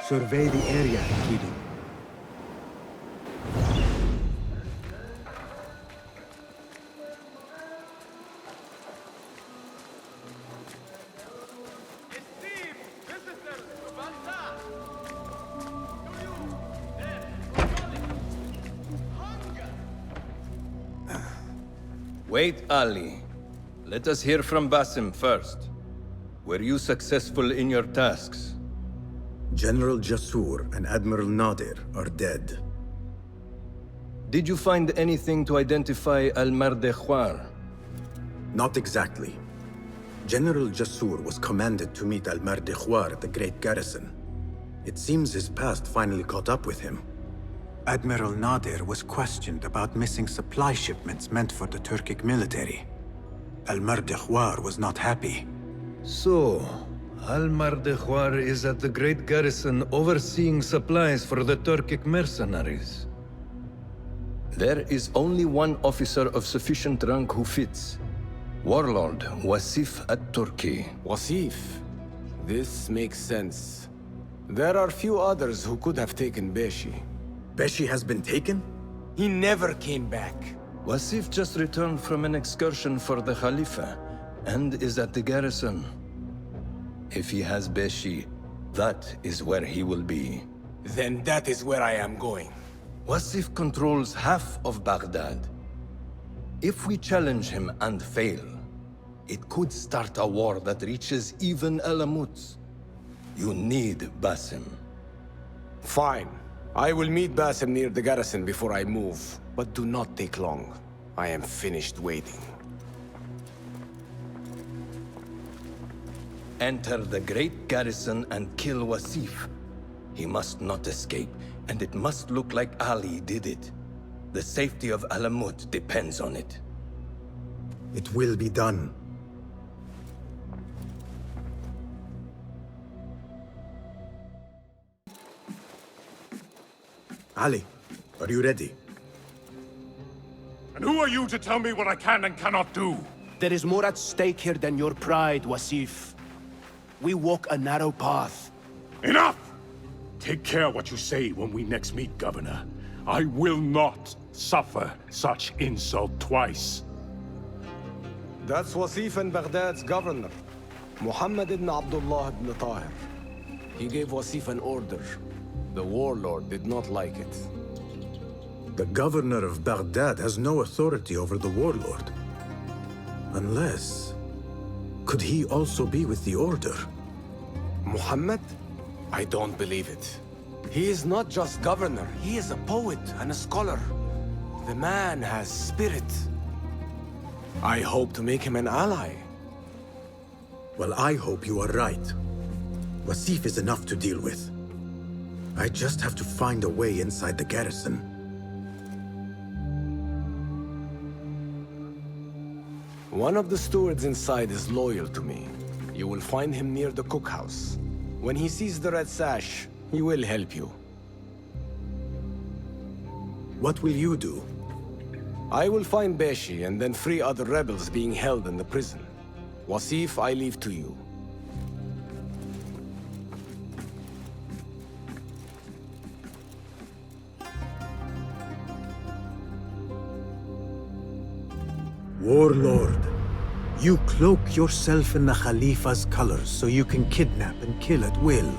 Survey the area, Kidi. Wait, Ali. Let us hear from Basim first. Were you successful in your tasks? General Jasur and Admiral Nadir are dead. Did you find anything to identify Al-Mardekhwar? Not exactly. General Jasur was commanded to meet Al-Mardekhwar at the Great Garrison. It seems his past finally caught up with him. Admiral Nadir was questioned about missing supply shipments meant for the Turkic military. Al-Mardekhwar was not happy. So, Al-Mardekhwar is at the Great Garrison overseeing supplies for the Turkic mercenaries. There is only one officer of sufficient rank who fits. Warlord Wasif at-Turki. Wasif? This makes sense. There are few others who could have taken Beshi. Beshi has been taken? He never came back. Wasif just returned from an excursion for the Khalifa, and is at the garrison. If he has Beshi, that is where he will be. Then that is where I am going. Wasif controls half of Baghdad. If we challenge him and fail, it could start a war that reaches even Alamut. You need Basim. Fine. I will meet Basim near the garrison before I move, but do not take long. I am finished waiting. Enter the great garrison and kill Wasif. He must not escape, and it must look like Ali did it. The safety of Alamut depends on it. It will be done. Ali, are you ready? And who are you to tell me what I can and cannot do? There is more at stake here than your pride, Wasif. We walk a narrow path. Enough! Take care what you say when we next meet, Governor. I will not suffer such insult twice. That's Wasif and Baghdad's governor, Muhammad ibn Abdullah ibn Tahir. He gave Wasif an order. The warlord did not like it. The governor of Baghdad has no authority over the warlord. Unless... could he also be with the order? Muhammad? I don't believe it. He is not just governor, he is a poet and a scholar. The man has spirit. I hope to make him an ally. Well, I hope you are right. Wasif is enough to deal with. I just have to find a way inside the garrison. One of the stewards inside is loyal to me. You will find him near the cookhouse. When he sees the red sash, he will help you. What will you do? I will find Beshi and then free other rebels being held in the prison. Wasif, I leave to you. Warlord, you cloak yourself in the Khalifa's colors so you can kidnap and kill at will.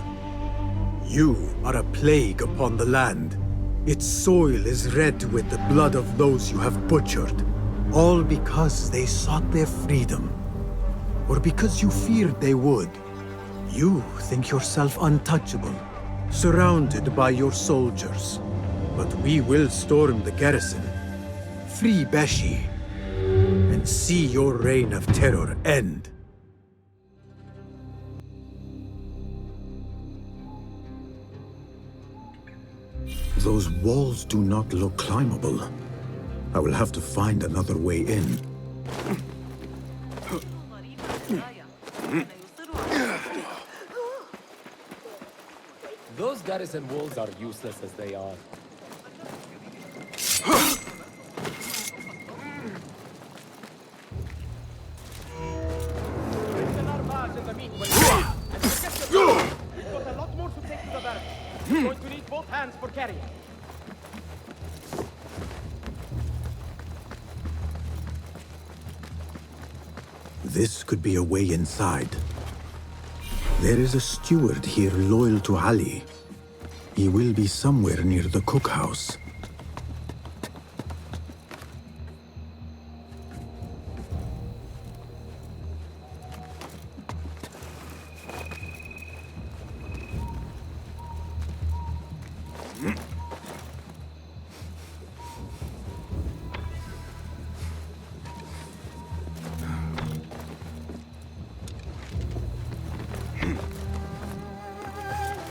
You are a plague upon the land. Its soil is red with the blood of those you have butchered, all because they sought their freedom, or because you feared they would. You think yourself untouchable, surrounded by your soldiers. But we will storm the garrison, free Beshi, and see your reign of terror end. Those walls do not look climbable. I will have to find another way in. Those garrison walls are useless as they are. We've got a lot more to take to the barracks. We're going to need both hands for carrying. This could be a way inside. There is a steward here loyal to Ali. He will be somewhere near the cookhouse.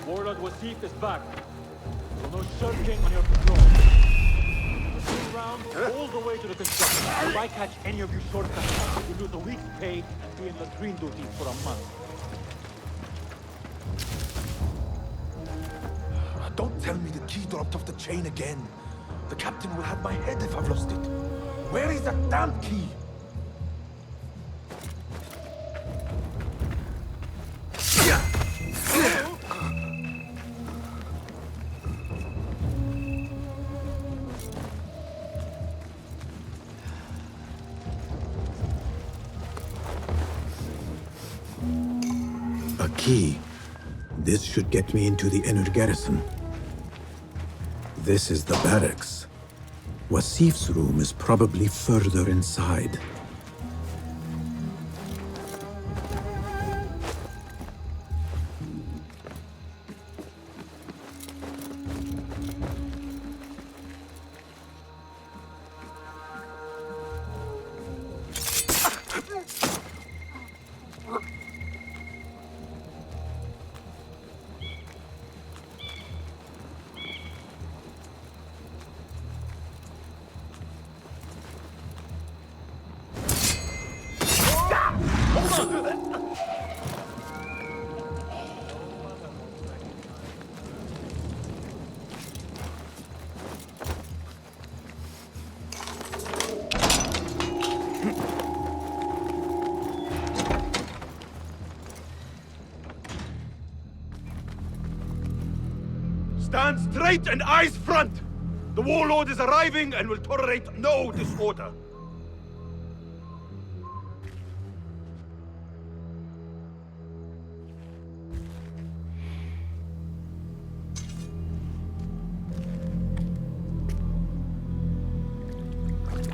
Warlord Wasif is back. So no shirking on your patrol. The 2 rounds all the way to the construction. If I catch any of you shortcuts, you'll lose a week's pay and be in latrine duty for a month. Don't tell me the key dropped off the chain again. The captain will have my head if I've lost it. Where is that damn key? A key. This should get me into the inner garrison. This is the barracks. Wasif's room is probably further inside. Stand straight and eyes front! The warlord is arriving and will tolerate no disorder.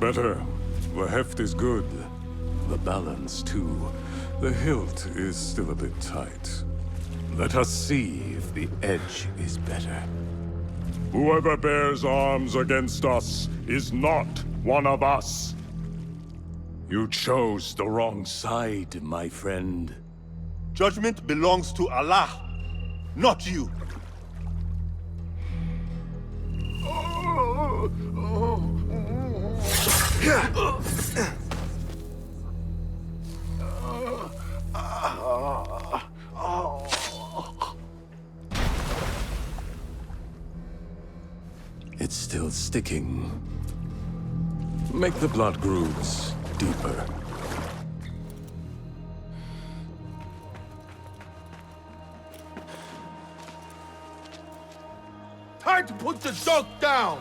better. The heft is good. The balance, too. The hilt is still a bit tight. Let us see if the edge is better. Whoever bears arms against us is not one of us. You chose the wrong side, my friend. Judgment belongs to Allah, not you. It's still sticking. Make the blood grooves deeper. Time to put the dog down!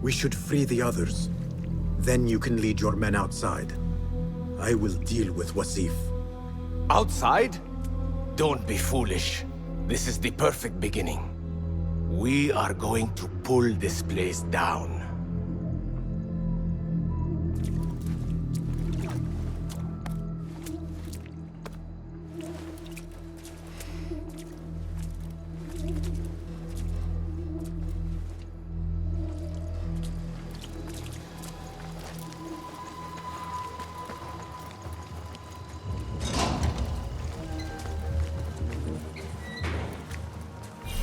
We should free the others. Then you can lead your men outside. I will deal with Wasif. Outside? Don't be foolish. This is the perfect beginning. We are going to pull this place down.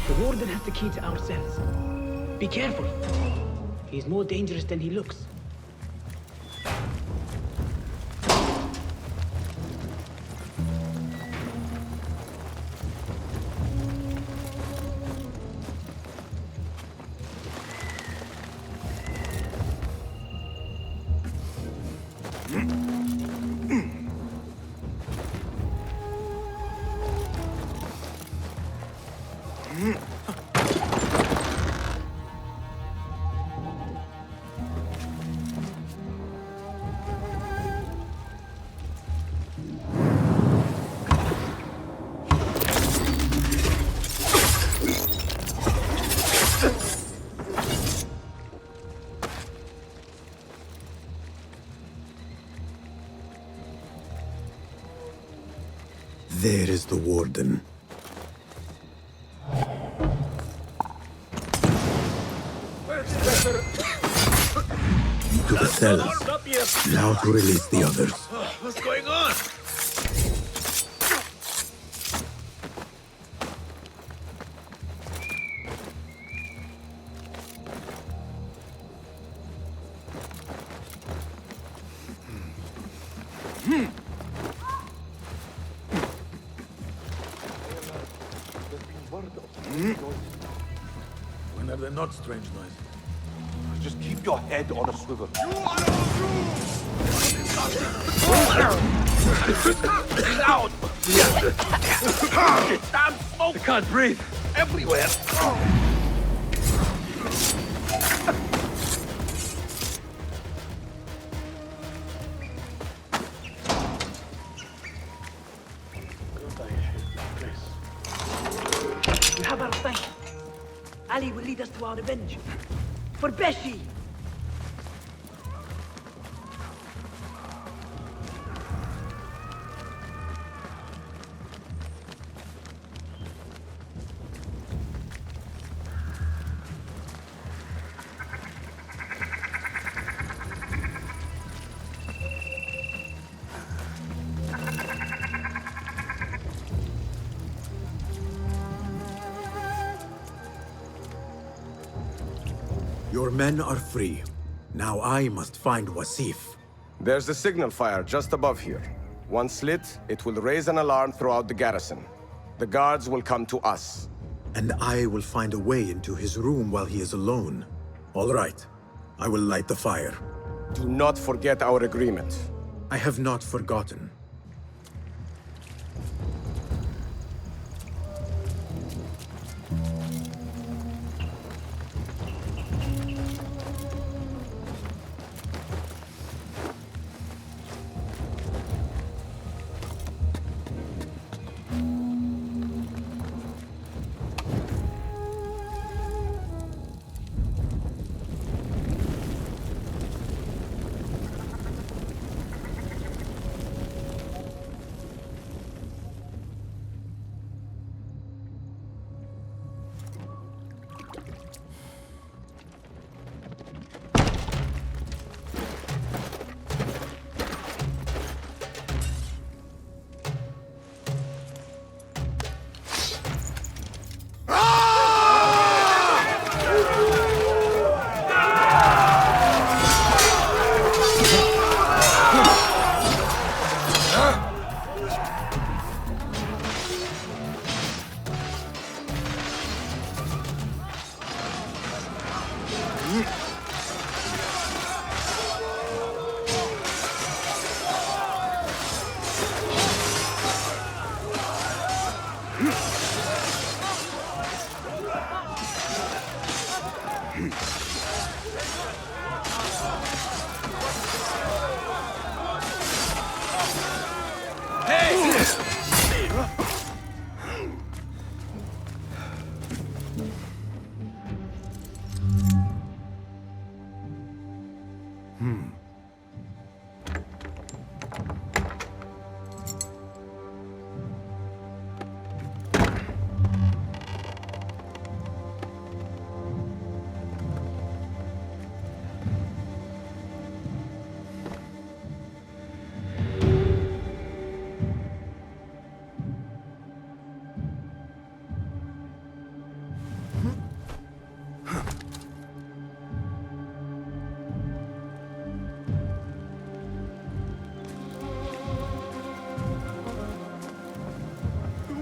The Warden has the key to our cells. Be careful. He's more dangerous than he looks. There is the Warden. To the cells. Now to release the others. What's going on? When are they not strange noises? Just keep your head on a swivel. He's out! Damn smoke! I can't breathe. Everywhere. We have our fight. Ali will lead us to our revenge. For Beshi! Your men are free. Now I must find Wasif. There's a signal fire just above here. Once slit, it will raise an alarm throughout the garrison. The guards will come to us. And I will find a way into his room while he is alone. All right. I will light the fire. Do not forget our agreement. I have not forgotten.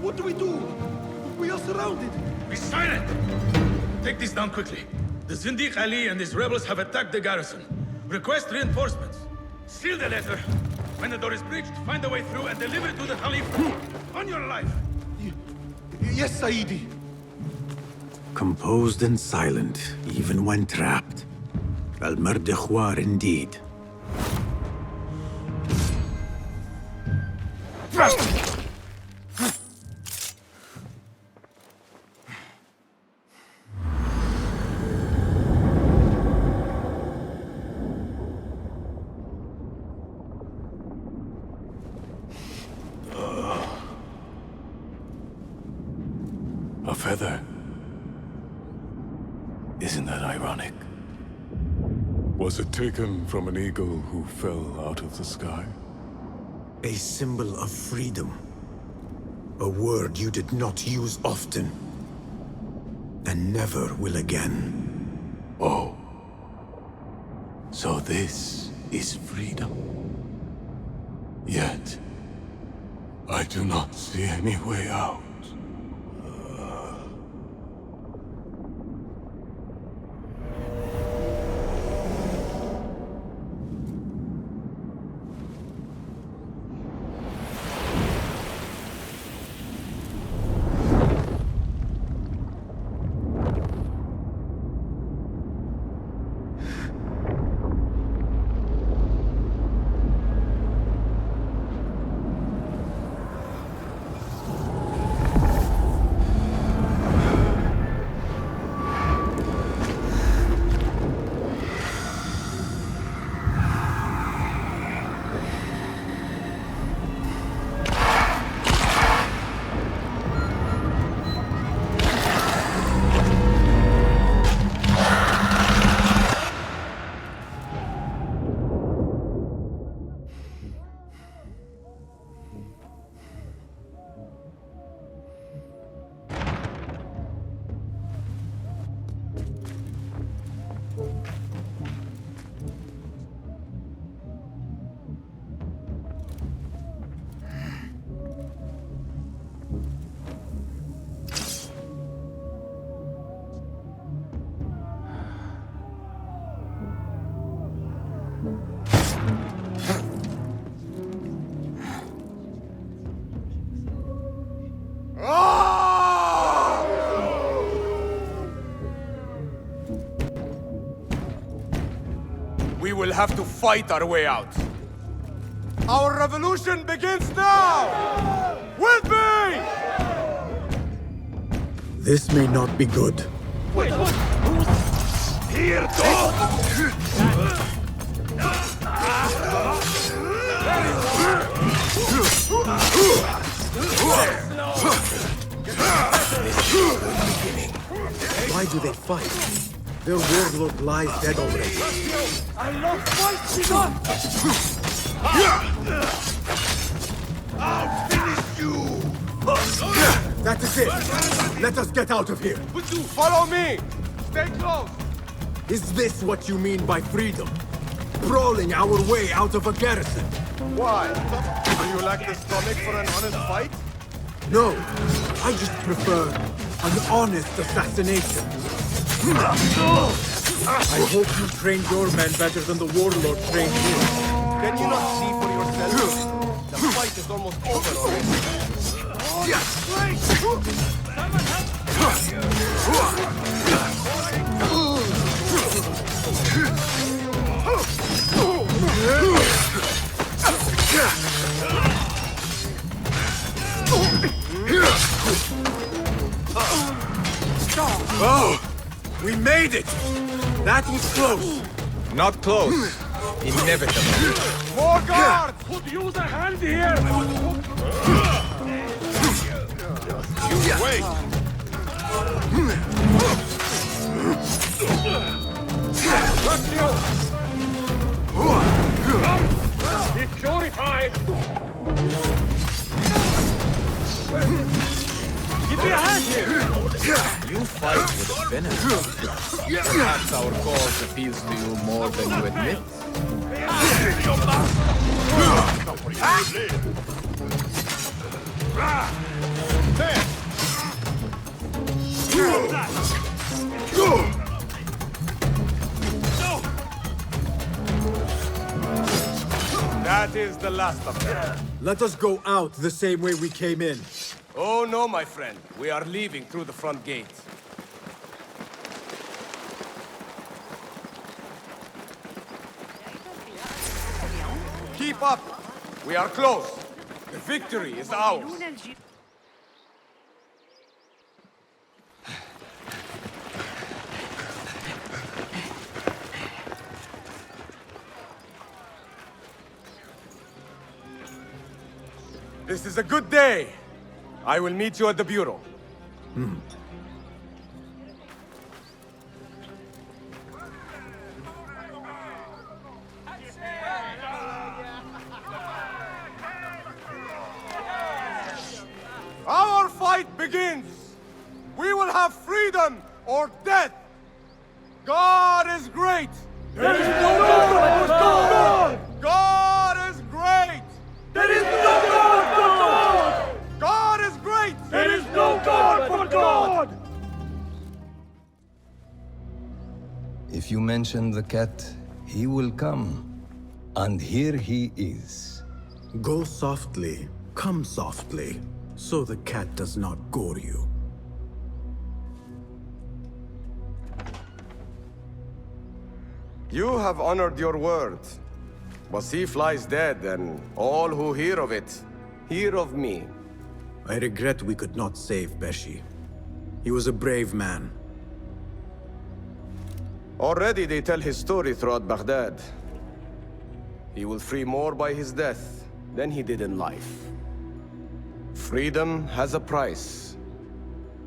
What do we do? We are surrounded. Be silent! Take this down quickly. The Zindiq Ali and his rebels have attacked the garrison. Request reinforcements. Seal the letter. When the door is breached, find a way through and deliver it to the Khalifa. On your life. Yes, Saidi. Composed and silent, even when trapped. Al-Mardikhwar indeed. A feather. Isn't that ironic? Was it taken from an eagle who fell out of the sky? A symbol of freedom. A word you did not use often. And never will again. Oh. So this is freedom. Yet, I do not see any way out. will have to fight our way out. Our revolution begins now! With me! This may not be good. Wait, what? Here, Why do they fight? Their warlord lies dead already. I love fights enough! I'll finish you! That is it! Let us get out of here! Follow me! Stay close! Is this what you mean by freedom? Brawling our way out of a garrison? Why? Do you lack the stomach for an honest fight? No, I just prefer an honest assassination. I hope you trained your men better than the warlord trained you. Can you not see for yourself? The fight is almost over already. Oh! We made it! That was close! Not close. Inevitable. More guards! Could use a hand here! Wait! Be purified! Give me a hand here! You fight with venom. Perhaps our cause appeals to you more than you admit. That is the last of them. Let us go out the same way we came in. Oh no, my friend. We are leaving through the front gate. Keep up! We are close. The victory is ours. This is a good day. I will meet you at the bureau. Our fight begins! We will have freedom or death! God is great! There is no God but God! God is great! There is no God but God! God is great! There is no God but God! If you mention the cat, he will come. And here he is. Go softly, come softly, so the cat does not gore you. You have honored your word. Basim lies dead, and all who hear of it, hear of me. I regret we could not save Beshi. He was a brave man. Already they tell his story throughout Baghdad. He will free more by his death than he did in life. Freedom has a price.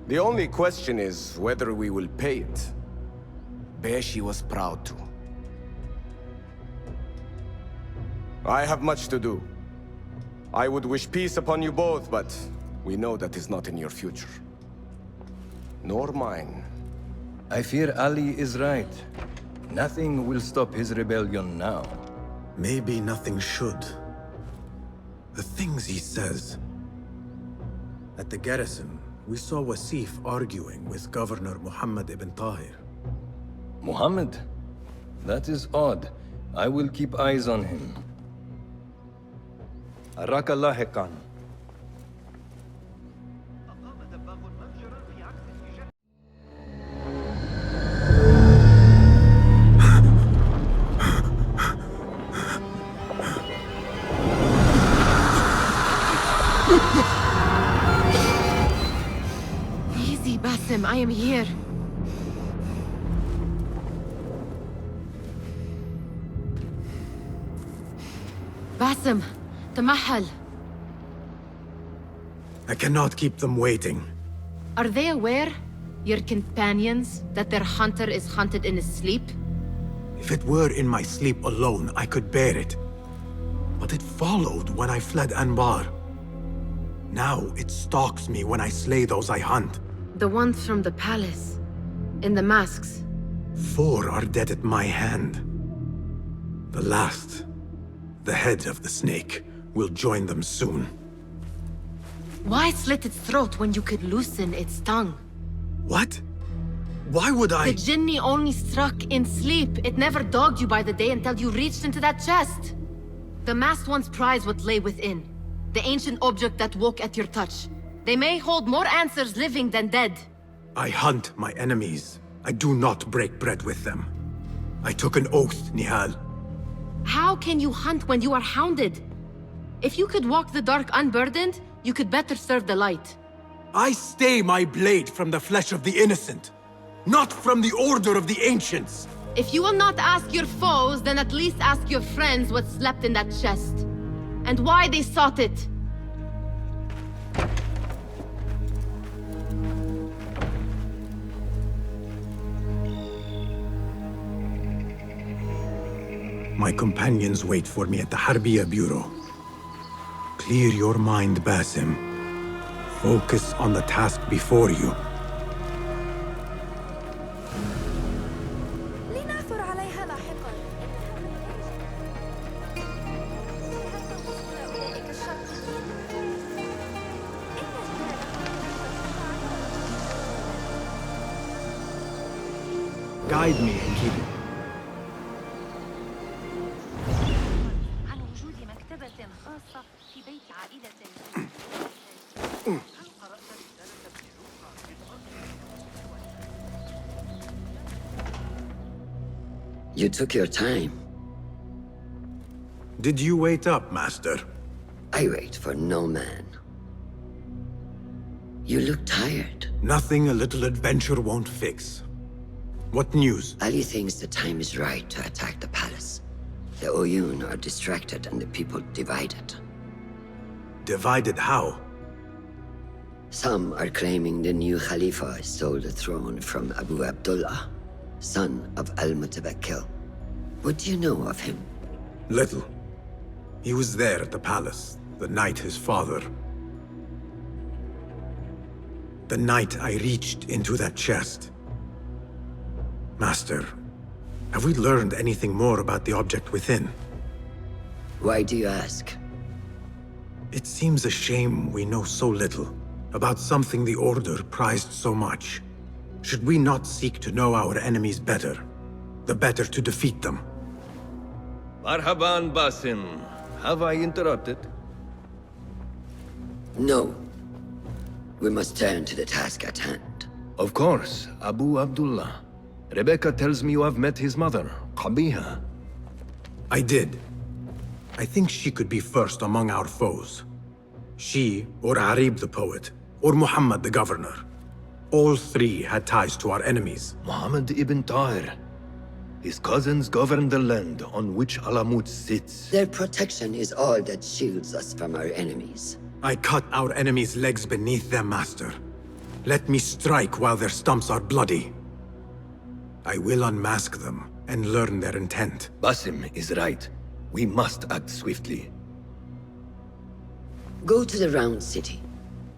The only question is whether we will pay it. Beshi was proud to. I have much to do. I would wish peace upon you both, but we know that is not in your future. Nor mine. I fear Ali is right. Nothing will stop his rebellion now. Maybe nothing should. The things he says. At the garrison, we saw Wasif arguing with Governor Muhammad ibn Tahir. Muhammad? That is odd. I will keep eyes on him. Arakallah Khan. Basim, I am here. Basim, the Mahal. I cannot keep them waiting. Are they aware, your companions, that their hunter is hunted in his sleep? If it were in my sleep alone, I could bear it. But it followed when I fled Anbar. Now it stalks me when I slay those I hunt. The ones from the palace, in the masks. 4 are dead at my hand. The last, the head of the snake, will join them soon. Why slit its throat when you could loosen its tongue? What? Why would I? The Jinni only struck in sleep. It never dogged you by the day until you reached into that chest. The masked ones prize what lay within. The ancient object that woke at your touch. They may hold more answers living than dead. I hunt my enemies. I do not break bread with them. I took an oath, Nihal. How can you hunt when you are hounded? If you could walk the dark unburdened, you could better serve the light. I stay my blade from the flesh of the innocent, not from the order of the ancients. If you will not ask your foes, then at least ask your friends what slept in that chest. And why they sought it. My companions wait for me at the Harbiya Bureau. Clear your mind, Basim. Focus on the task before you. Guide me and keep it. You took your time. Did you wait up, Master? I wait for no man. You look tired. Nothing a little adventure won't fix. What news? Ali thinks the time is right to attack the palace. The Oyun are distracted and the people divided. Divided how? Some are claiming the new Khalifa stole the throne from Abu Abdullah, son of Al-Mutawakkil. What do you know of him? Little. He was there at the palace, the night his father... The night I reached into that chest. Master, have we learned anything more about the object within? Why do you ask? It seems a shame we know so little about something the Order prized so much. Should we not seek to know our enemies better, the better to defeat them? Marhaban, Basim. Have I interrupted? No. We must turn to the task at hand. Of course, Abu Abdullah. Rebecca tells me you have met his mother, Qabiha. I did. I think she could be first among our foes. She, or Arib the poet, or Muhammad the governor. All 3 had ties to our enemies. Muhammad ibn Tahir. His cousins govern the land on which Alamut sits. Their protection is all that shields us from our enemies. I cut our enemies' legs beneath them, Master. Let me strike while their stumps are bloody. I will unmask them and learn their intent. Basim is right. We must act swiftly. Go to the Round City.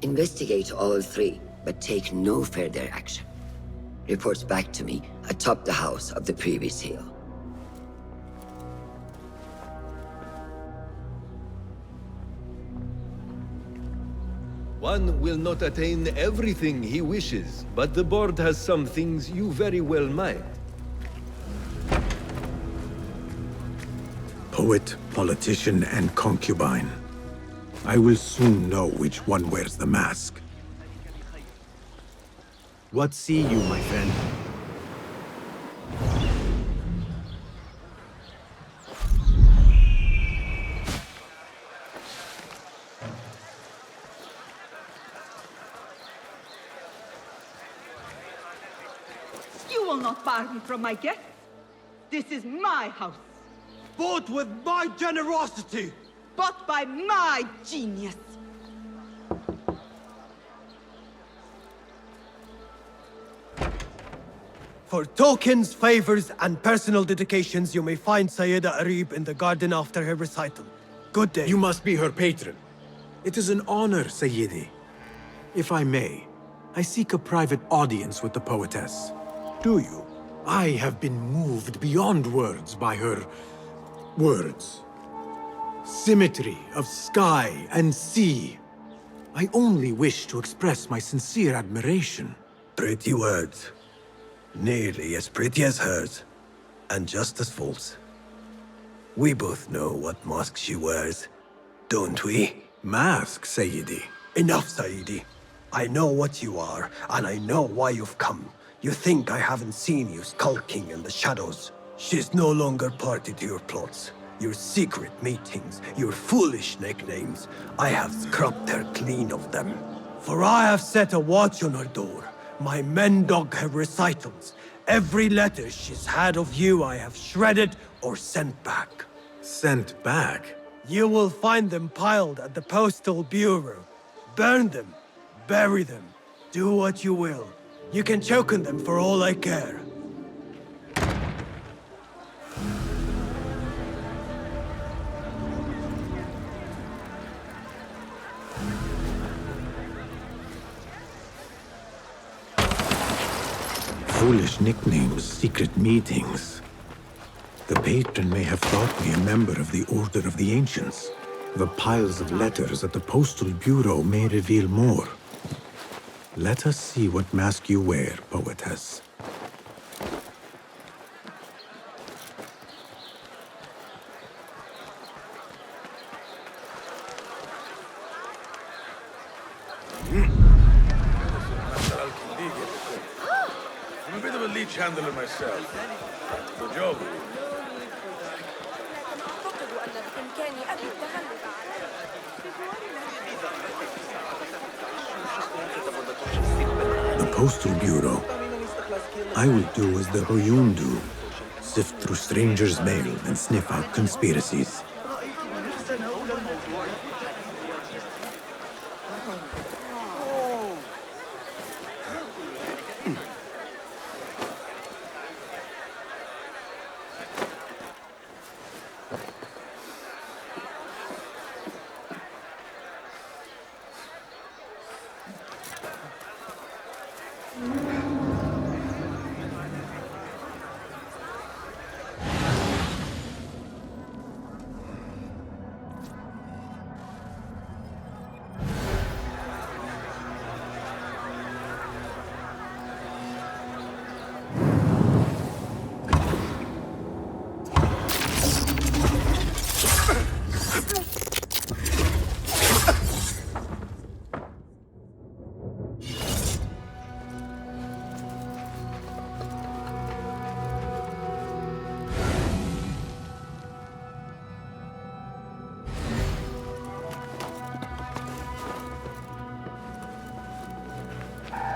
Investigate all 3, but take no further action. Reports back to me atop the house of the previous hill. One will not attain everything he wishes, but the board has some things you very well might. Poet, politician, and concubine. I will soon know which one wears the mask. What see you, my friend? will not bar me from my guests. This is my house. Bought with my generosity. Bought by my genius. For tokens, favors, and personal dedications, you may find Sayyida Arib in the garden after her recital. Good day. You must be her patron. It is an honor, Sayyidi. If I may, I seek a private audience with the poetess. Do you? I have been moved beyond words by her words. Symmetry of sky and sea. I only wish to express my sincere admiration. Pretty words. Nearly as pretty as hers, and just as false. We both know what mask she wears, don't we? Mask, Sayyidi. Enough, Sayyidi. I know what you are, and I know why you've come. You think I haven't seen you skulking in the shadows. She's no longer party to your plots, your secret meetings, your foolish nicknames. I have scrubbed her clean of them. For I have set a watch on her door. My men dog her recitals. Every letter she's had of you I have shredded or sent back. Sent back? You will find them piled at the Postal Bureau. Burn them, bury them, do what you will. You can choke on them for all I care. Foolish nicknames, secret meetings. The patron may have thought me a member of the Order of the Ancients. The piles of letters at the Postal Bureau may reveal more. Let us see what mask you wear, poetess. I'm a bit of a leech handler myself. Good job. The Postal Bureau. I will do as the Huyun do. Sift through strangers' mail and sniff out conspiracies.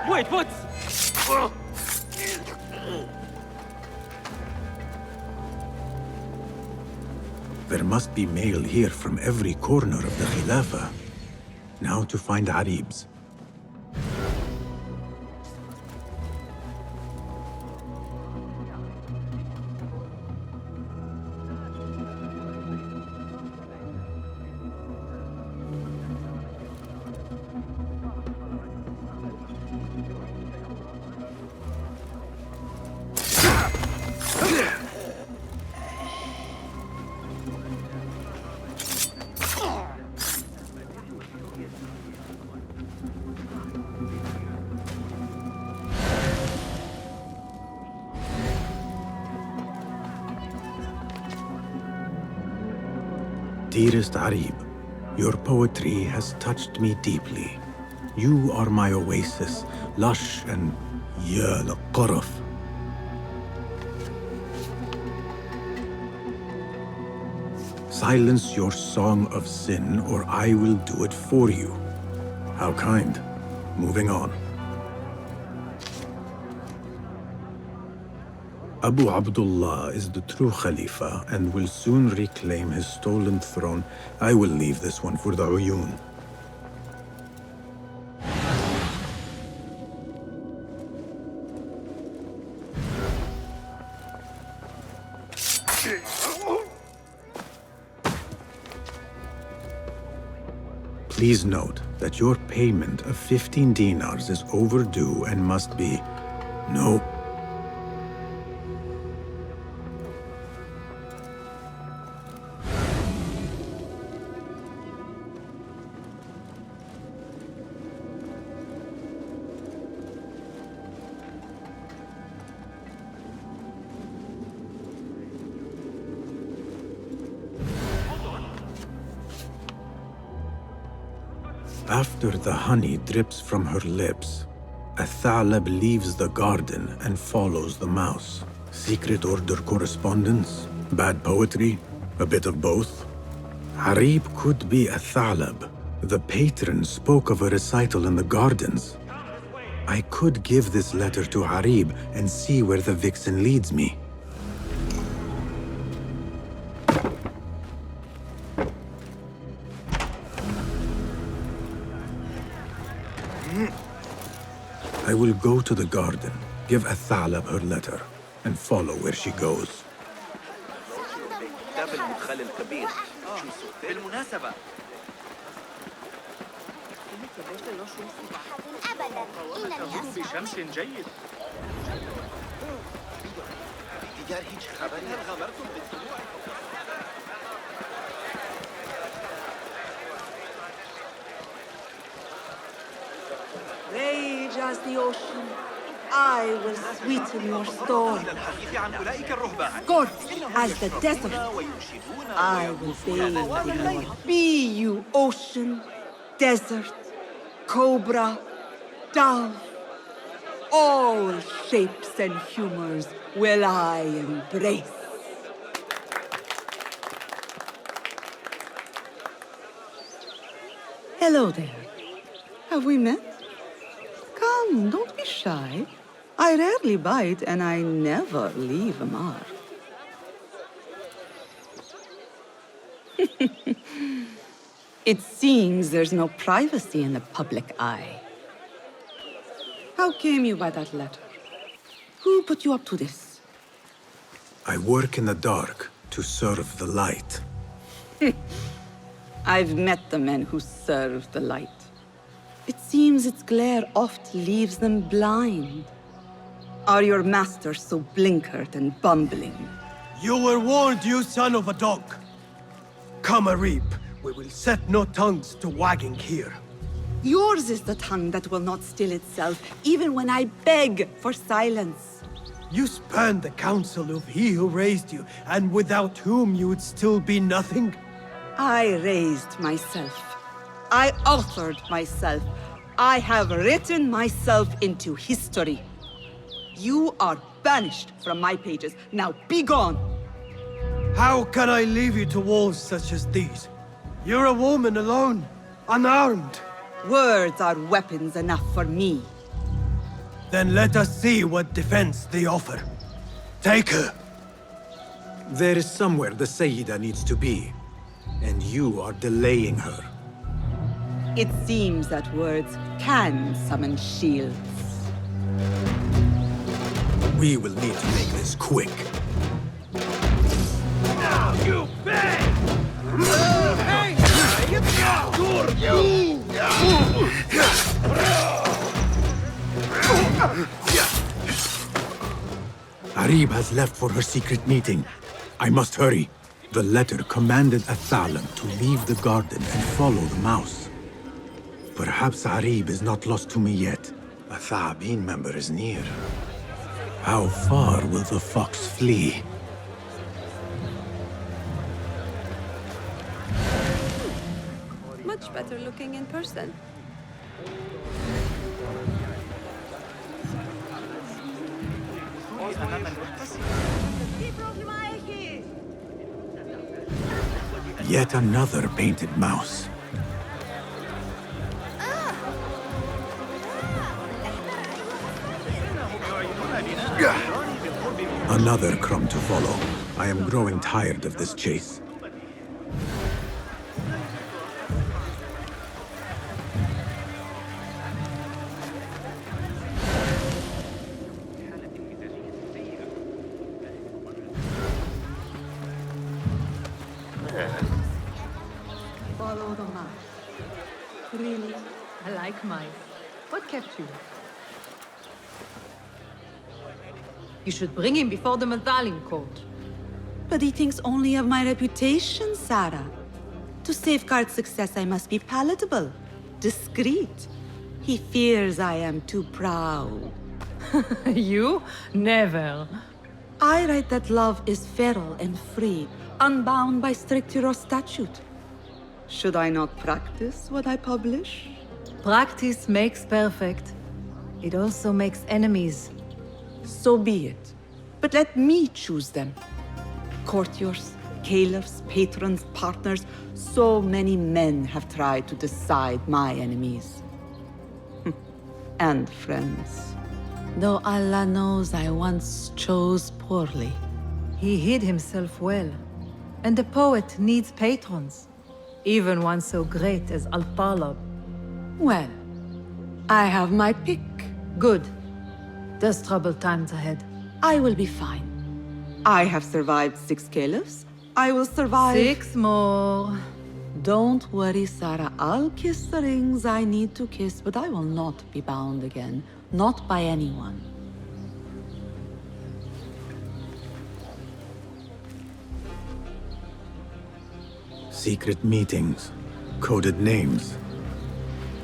Wait, what? There must be mail here from every corner of the Khilafah. Now to find Arib's. Dearest Arib, your poetry has touched me deeply. You are my oasis, lush and ya al-qaraf. Silence your song of sin, or I will do it for you. How kind. Moving on. Abu Abdullah is the true Khalifa and will soon reclaim his stolen throne. I will leave this one for the Uyun. Please note that your payment of 15 dinars is overdue and must be... No. After the honey drips from her lips, a Thalab leaves the garden and follows the mouse. Secret order correspondence? Bad poetry? A bit of both? Harib could be a Thalab. The patron spoke of a recital in the gardens. I could give this letter to Harib and see where the vixen leads me. I will go to the garden, give a Thalab her letter, and follow where she goes. Rage as the ocean, I will sweeten your storm. Scorched as the desert, I will bathe in your... Be you ocean, desert, cobra, dove, all shapes and humors will I embrace. Hello there. Have we met? Come, don't be shy. I rarely bite and I never leave a mark. It seems there's no privacy in the public eye. How came you by that letter? Who put you up to this? I work in the dark to serve the light. I've met the men who serve the light. It seems its glare oft leaves them blind. Are your masters so blinkered and bumbling? You were warned, you son of a dog. Come, Arib. We will set no tongues to wagging here. Yours is the tongue that will not still itself, even when I beg for silence. You spurned the counsel of he who raised you, and without whom you would still be nothing. I raised myself. I authored myself. I have written myself into history. You are banished from my pages. Now be gone! How can I leave you to wolves such as these? You're a woman alone, unarmed. Words are weapons enough for me. Then let us see what defense they offer. Take her. There is somewhere the Sayyida needs to be, and you are delaying her. It seems that words can summon shields. We will need to make this quick. Now, you beg! Hey! Arib has left for her secret meeting. I must hurry. The letter commanded a Thalab to leave the garden and follow the mouse. Perhaps Arib is not lost to me yet. A Thabin member is near. How far will the fox flee? Much better looking in person. Yet another painted mouse. Another crumb to follow. I am growing tired of this chase. Follow the map. Really? I like mine. What kept you? You should bring him before the Mathalim court. But he thinks only of my reputation, Sarah. To safeguard success, I must be palatable, discreet. He fears I am too proud. You? Never. I write that love is feral and free, unbound by strict Euro statute. Should I not practice what I publish? Practice makes perfect. It also makes enemies. So be it. But let me choose them. Courtiers, caliphs, patrons, partners. So many men have tried to decide my enemies. And friends. Though Allah knows I once chose poorly. He hid himself well. And the poet needs patrons. Even one so great as Al-Talab. Well, I have my pick. Good. There's troubled times ahead. I will be fine. I have survived 6 caliphs. I will survive 6 more. Don't worry, Sarah. I'll kiss the rings I need to kiss, but I will not be bound again. Not by anyone. Secret meetings, coded names.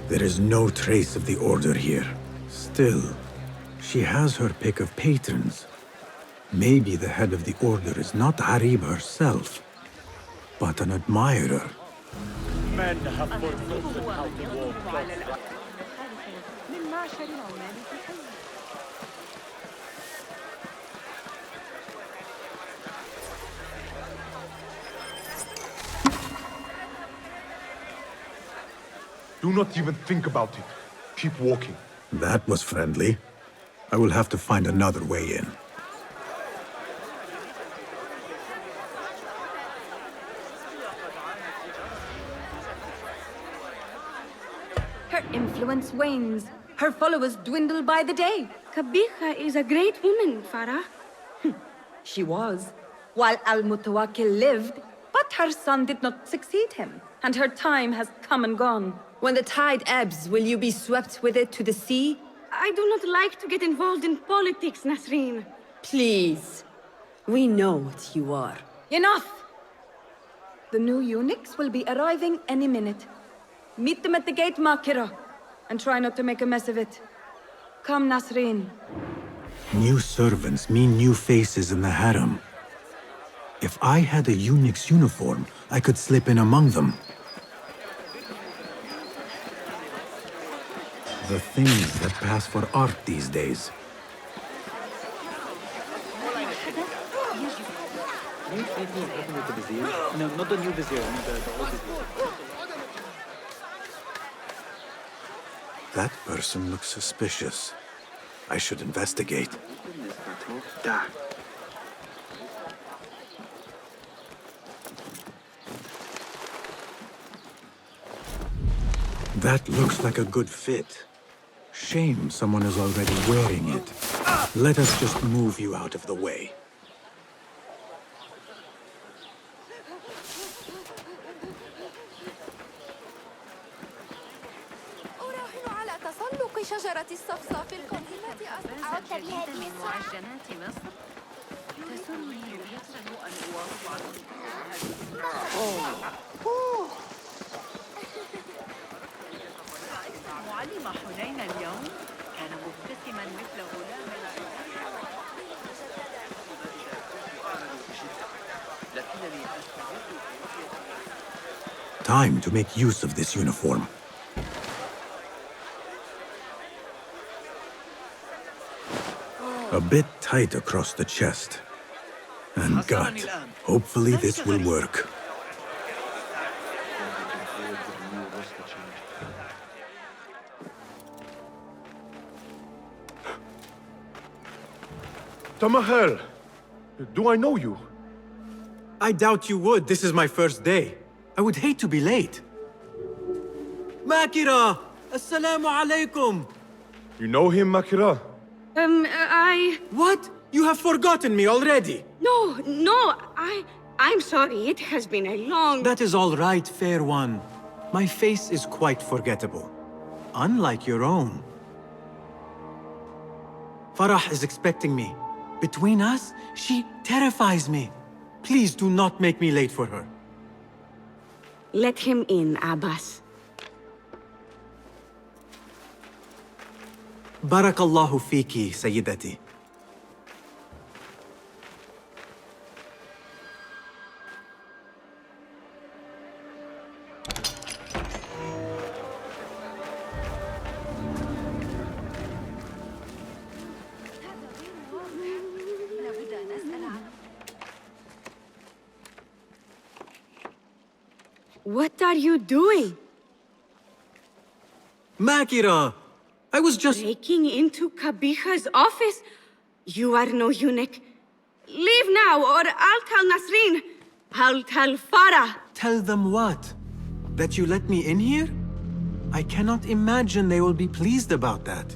There is no trace of the Order here. Still, she has her pick of patrons. Maybe the head of the Order is not Harib herself, but an admirer. Men have forgotten how to walk. Do not even think about it. Keep walking. That was friendly. I will have to find another way in. Her influence wanes. Her followers dwindle by the day. Kabiha is a great woman, Farah. She was, while Al-Mutawakkil lived, but her son did not succeed him, and her time has come and gone. When the tide ebbs, will you be swept with it to the sea? I do not like to get involved in politics, Nasreen. Please. We know what you are. Enough! The new eunuchs will be arriving any minute. Meet them at the gate, Makira, and try not to make a mess of it. Come, Nasreen. New servants mean new faces in the harem. If I had a eunuch's uniform, I could slip in among them. The things that pass for art these days. No, not the new vizier, the old vizier. That person looks suspicious. I should investigate. That looks like a good fit. Shame someone is already wearing it. Let us just move you out of the way. شجرة الصفصاف القديمة أعدت بهذه معجنات مصر تسرني يحسن أن أواصل معلم حنين اليوم كان مبتسما مثل غلام Time to make use of this uniform. A bit tight across the chest. And gut. Hopefully this will work. Tamahel! Do I know you? I doubt you would. This is my first day. I would hate to be late. Makira! Assalamu alaikum! You know him, Makira? What? You have forgotten me already! No, I'm sorry. It has been a long... That is all right, fair one. My face is quite forgettable. Unlike your own. Farah is expecting me. Between us, she terrifies me. Please do not make me late for her. Let him in, Abbas. Barakallahu fiki, Sayyidati. What are you doing? Makira! I was just... Breaking into Kabiha's office? You are no eunuch. Leave now, or I'll tell Nasreen. I'll tell Farah. Tell them what? That you let me in here? I cannot imagine they will be pleased about that.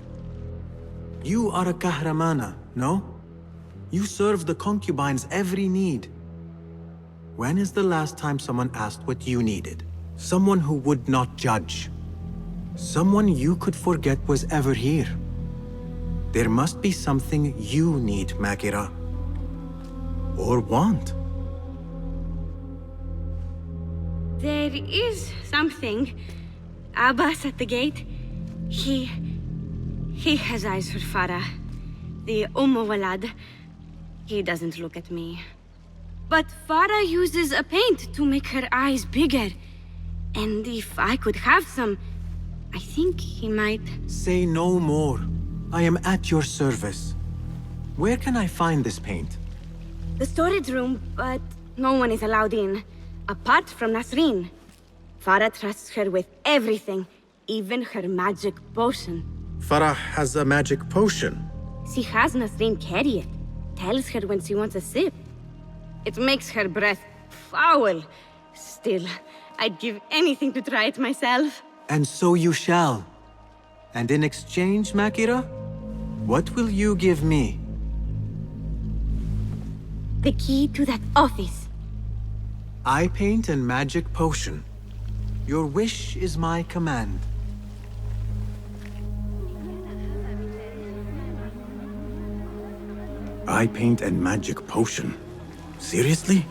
You are a kahramana, no? You serve the concubines every need. When is the last time someone asked what you needed? Someone who would not judge. Someone you could forget was ever here. There must be something you need, Makira. Or want. There is something. Abbas at the gate. He has eyes for Farah. The Walad. He doesn't look at me. But Farah uses a paint to make her eyes bigger. And if I could have some, I think he might... Say no more. I am at your service. Where can I find this paint? The storage room, but no one is allowed in. Apart from Nasreen. Farah trusts her with everything, even her magic potion. Farah has a magic potion. She has Nasreen carry it. Tells her when she wants a sip. It makes her breath foul. Still, I'd give anything to try it myself. And so you shall. And in exchange, Makira, what will you give me? The key to that office. Eye paint and magic potion. Your wish is my command. Eye paint and magic potion. Seriously?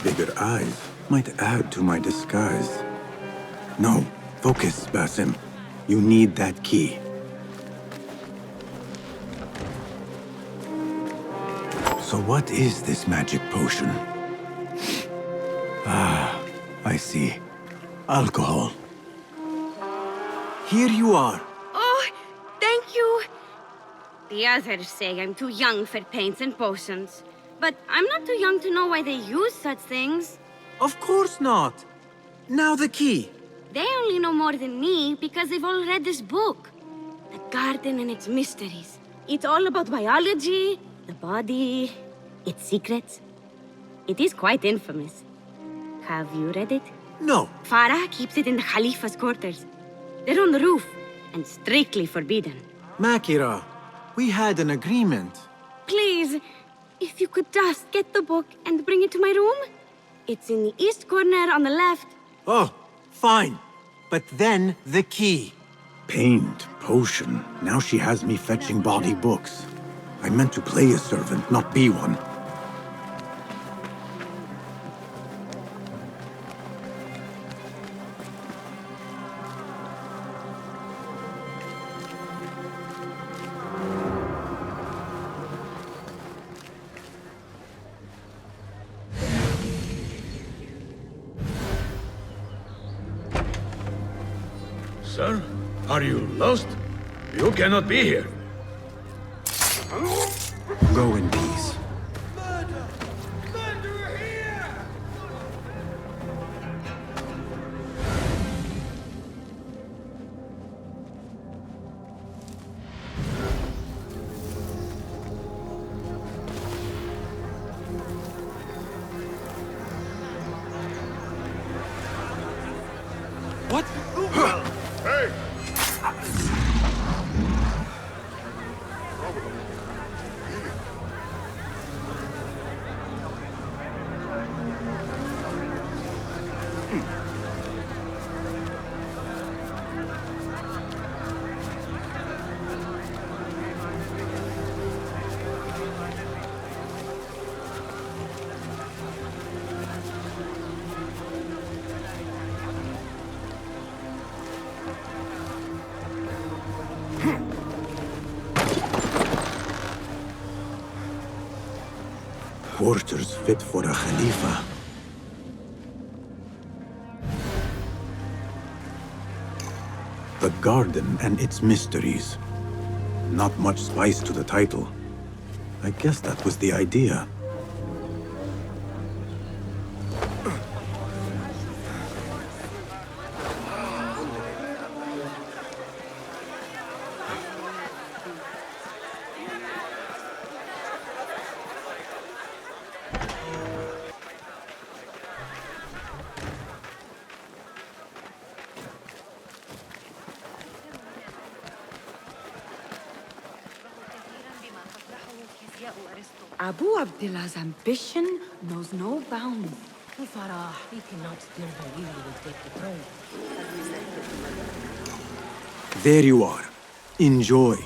Bigger eyes might add to my disguise. No, focus, Basim. You need that key. So what is this magic potion? Ah, I see. Alcohol. Here you are. Oh, thank you. The others say I'm too young for paints and potions. But I'm not too young to know why they use such things. Of course not. Now the key. They only know more than me because they've all read this book. The garden and its mysteries. It's all about biology, the body, its secrets. It is quite infamous. Have you read it? No. Farah keeps it in the Khalifa's quarters. They're on the roof, and strictly forbidden. Makira, we had an agreement. Please, if you could just get the book and bring it to my room? It's in the east corner on the left. Oh, fine. But then the key. Paint, potion. Now she has me fetching bawdy books. I meant to play a servant, not be one. Sir, are you lost? You cannot be here. Go in peace. What? Hey! Quarters fit for a Khalifa. The garden and its mysteries. Not much spice to the title. I guess that was the idea. Abu Abdullah's ambition knows no bounds. Farah, he cannot steer the wheel and take the throne. There you are. Enjoy.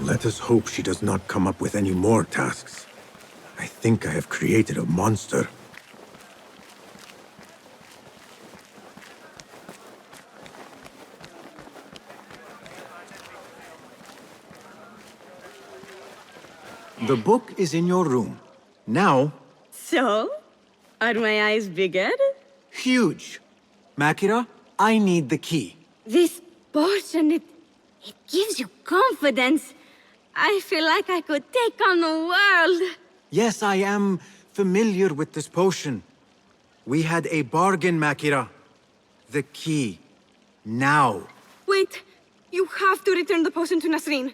Let us hope she does not come up with any more tasks. I think I have created a monster. The book is in your room. Now... So? Are my eyes bigger? Huge. Makira, I need the key. This potion, it gives you confidence. I feel like I could take on the world. Yes, I am familiar with this potion. We had a bargain, Makira. The key. Now. Wait, you have to return the potion to Nasreen.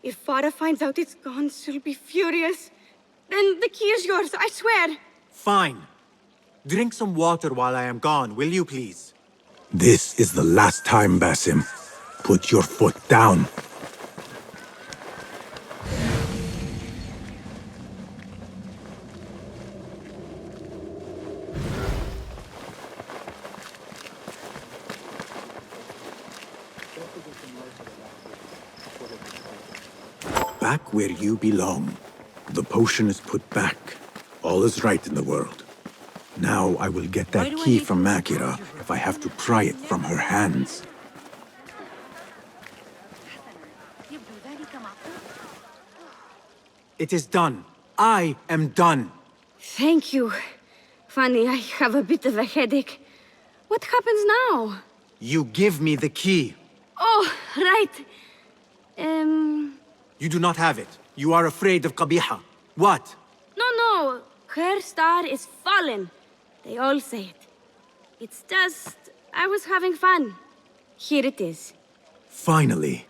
If Farah finds out it's gone, she'll be furious. Then the key is yours, I swear. Fine. Drink some water while I am gone, will you please? This is the last time, Basim. Put your foot down. Back where you belong. The potion is put back. All is right in the world. Now I will get that key from Makira if I have to pry it from her hands. It is done. I am done. Thank you. Funny, I have a bit of a headache. What happens now? You give me the key. Oh, right. You do not have it. You are afraid of Qabiha. What? No. Her star is fallen. They all say it. It's just... I was having fun. Here it is. Finally.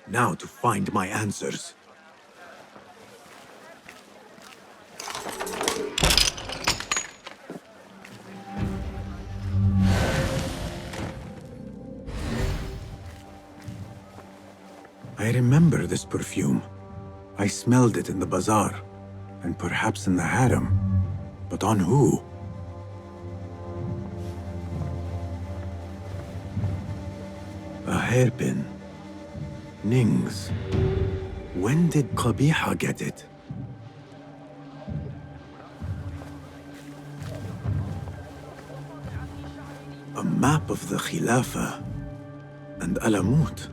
Now to find my answers. I remember this perfume. I smelled it in the bazaar, and perhaps in the harem. But on who? A hairpin. Ning's. When did Qabiha get it? A map of the Khilafah and Alamut.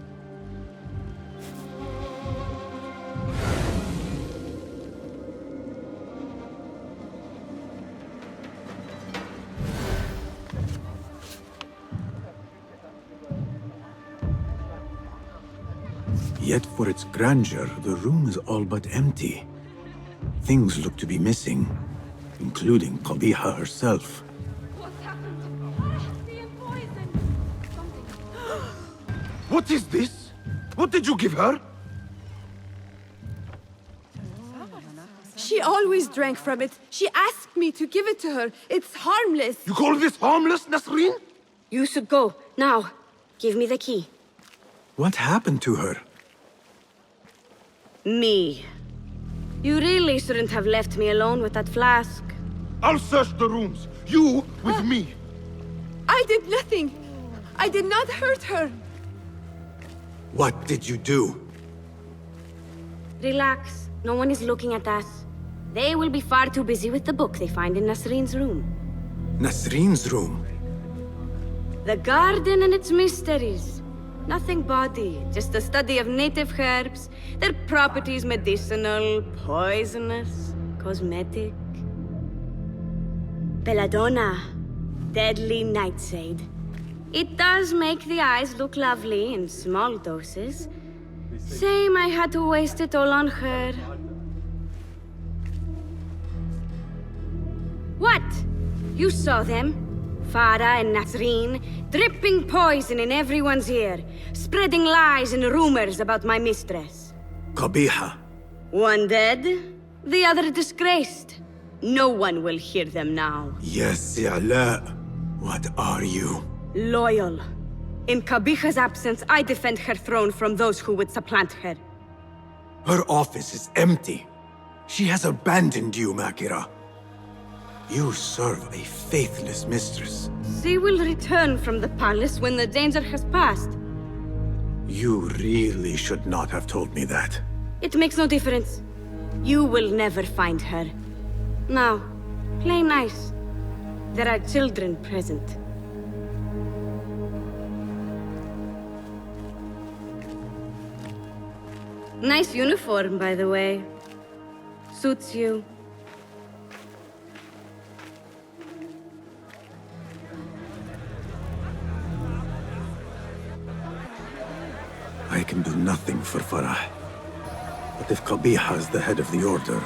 Yet for its grandeur, the room is all but empty. Things look to be missing, including Qabiha herself. What is this? What did you give her? She always drank from it. She asked me to give it to her. It's harmless. You call this harmless, Nasreen? You should go. Now, give me the key. What happened to her? Me. You really shouldn't have left me alone with that flask. I'll search the rooms. You with me. I did nothing. I did not hurt her. What did you do? Relax. No one is looking at us. They will be far too busy with the book they find in Nasreen's room. Nasreen's room? The garden and its mysteries. Nothing bawdy, just a study of native herbs, their properties medicinal, poisonous, cosmetic. Belladonna, deadly nightshade. It does make the eyes look lovely in small doses. Shame I had to waste it all on her. What? You saw them? Farah and Nasreen, dripping poison in everyone's ear, spreading lies and rumors about my mistress. Qabiha. One dead, the other disgraced. No one will hear them now. Yes, I'La. What are you? Loyal. In Qabiha's absence, I defend her throne from those who would supplant her. Her office is empty. She has abandoned you, Makira. You serve a faithless mistress. She will return from the palace when the danger has passed. You really should not have told me that. It makes no difference. You will never find her. Now, play nice. There are children present. Nice uniform, by the way. Suits you. I can do nothing for Farah. But if Qabiha is the head of the Order,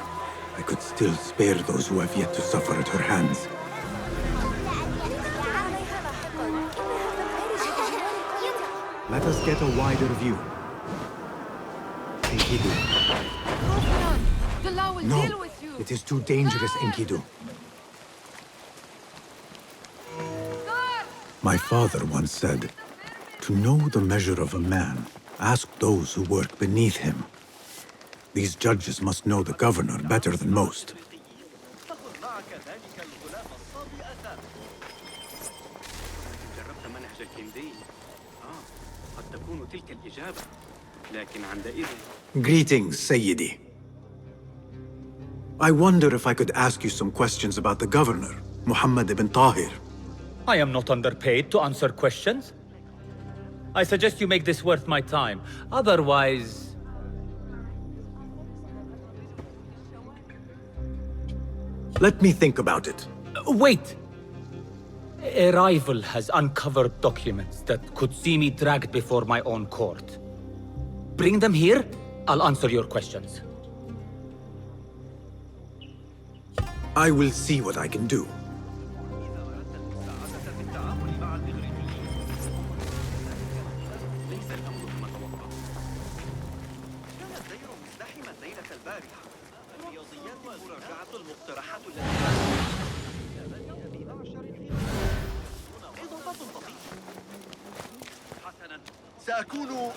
I could still spare those who have yet to suffer at her hands. Let us get a wider view. Enkidu. No, it is too dangerous, Enkidu. My father once said, to know the measure of a man, ask those who work beneath him. These judges must know the governor better than most. Greetings, Sayyidi. I wonder if I could ask you some questions about the governor, Muhammad ibn Tahir. I am not underpaid to answer questions. I suggest you make this worth my time. Otherwise... Let me think about it. Wait! A rival has uncovered documents that could see me dragged before my own court. Bring them here, I'll answer your questions. I will see what I can do. سأكون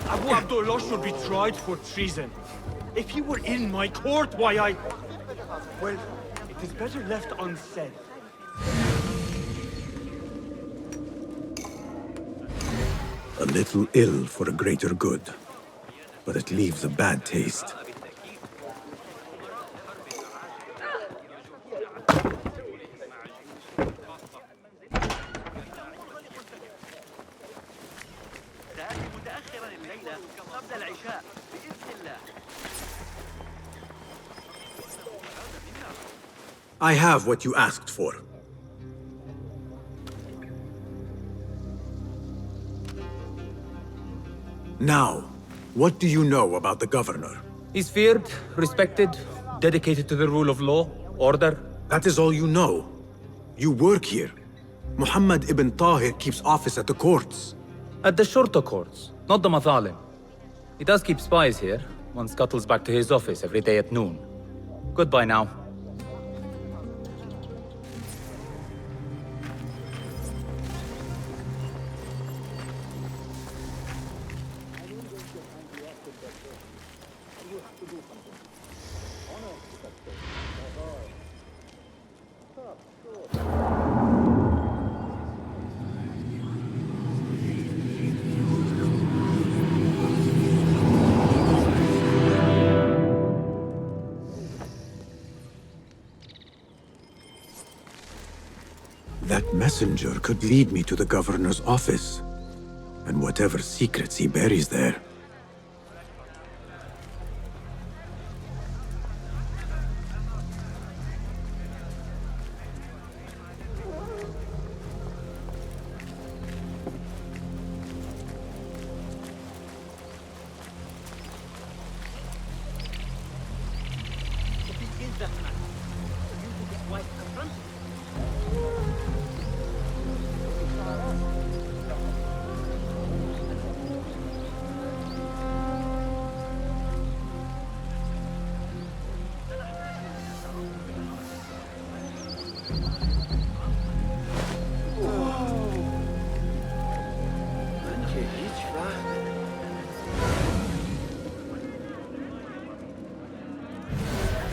Abu Abdullah should be tried for treason. If he were in my court, why well, it is better left unsaid. A little ill for a greater good, but it leaves a bad taste. الليلة قبل العشاء بإذن الله. I have what you asked for. Now, what do you know about the governor? He's feared, respected, dedicated to the rule of law, order. That is all you know. You work here. Muhammad ibn Tahir keeps office at the courts. At the shorter courts, not the Mathalim. He does keep spies here. One scuttles back to his office every day at noon. Goodbye now. That messenger could lead me to the governor's office, and whatever secrets he buries there.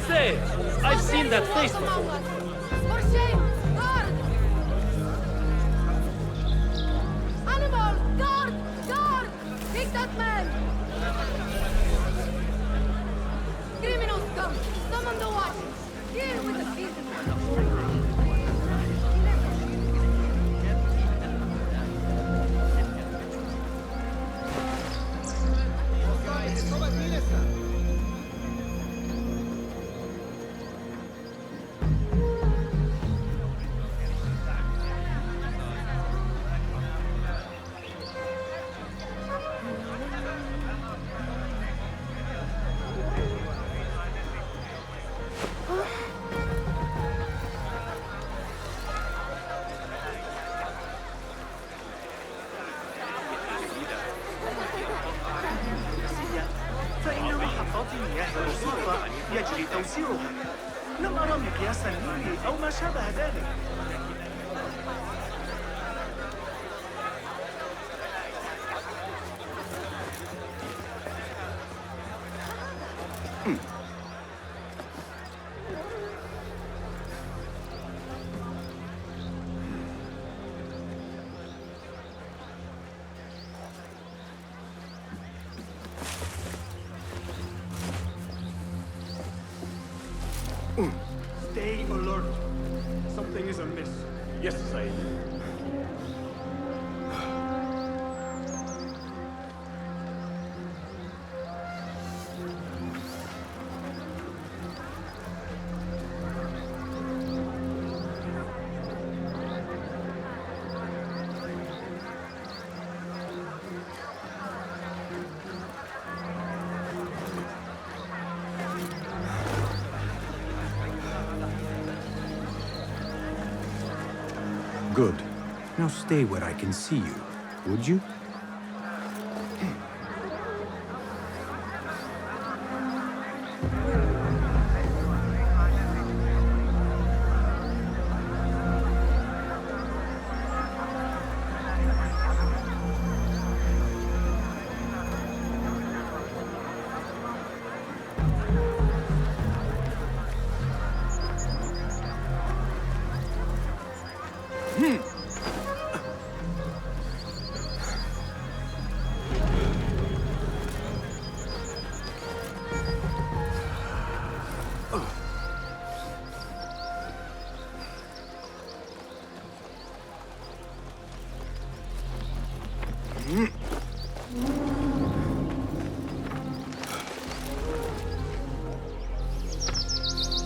Say, I've seen that face before. For shame! Guard! Animal! Guard! Guard! Take that man! Criminals come! Summon the watch! Here with the season! فإن محطات المياه المصرفة يجري توسيعها. لم أرى مقياسا لي أو ما شابه ذلك. Stay alert. Something is amiss. Yes, Said. Good. Now stay where I can see you, would you?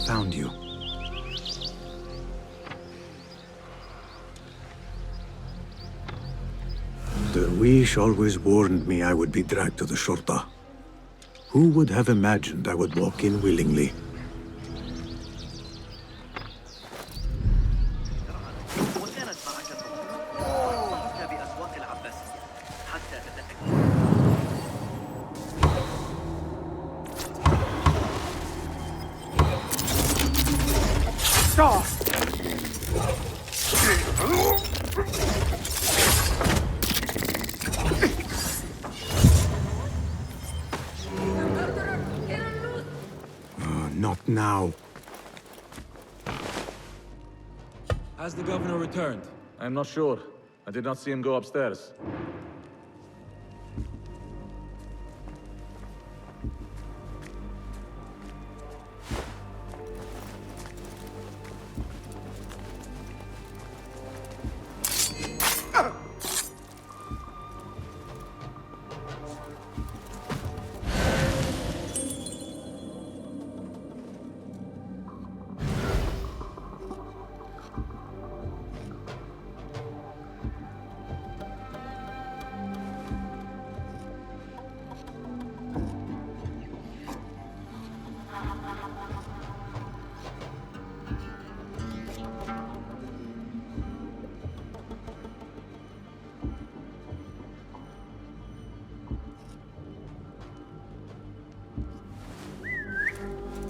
found you. Darwish always warned me I would be dragged to the Shurta. Who would have imagined I would walk in willingly? Not now. Has the governor returned? I'm not sure. I did not see him go upstairs.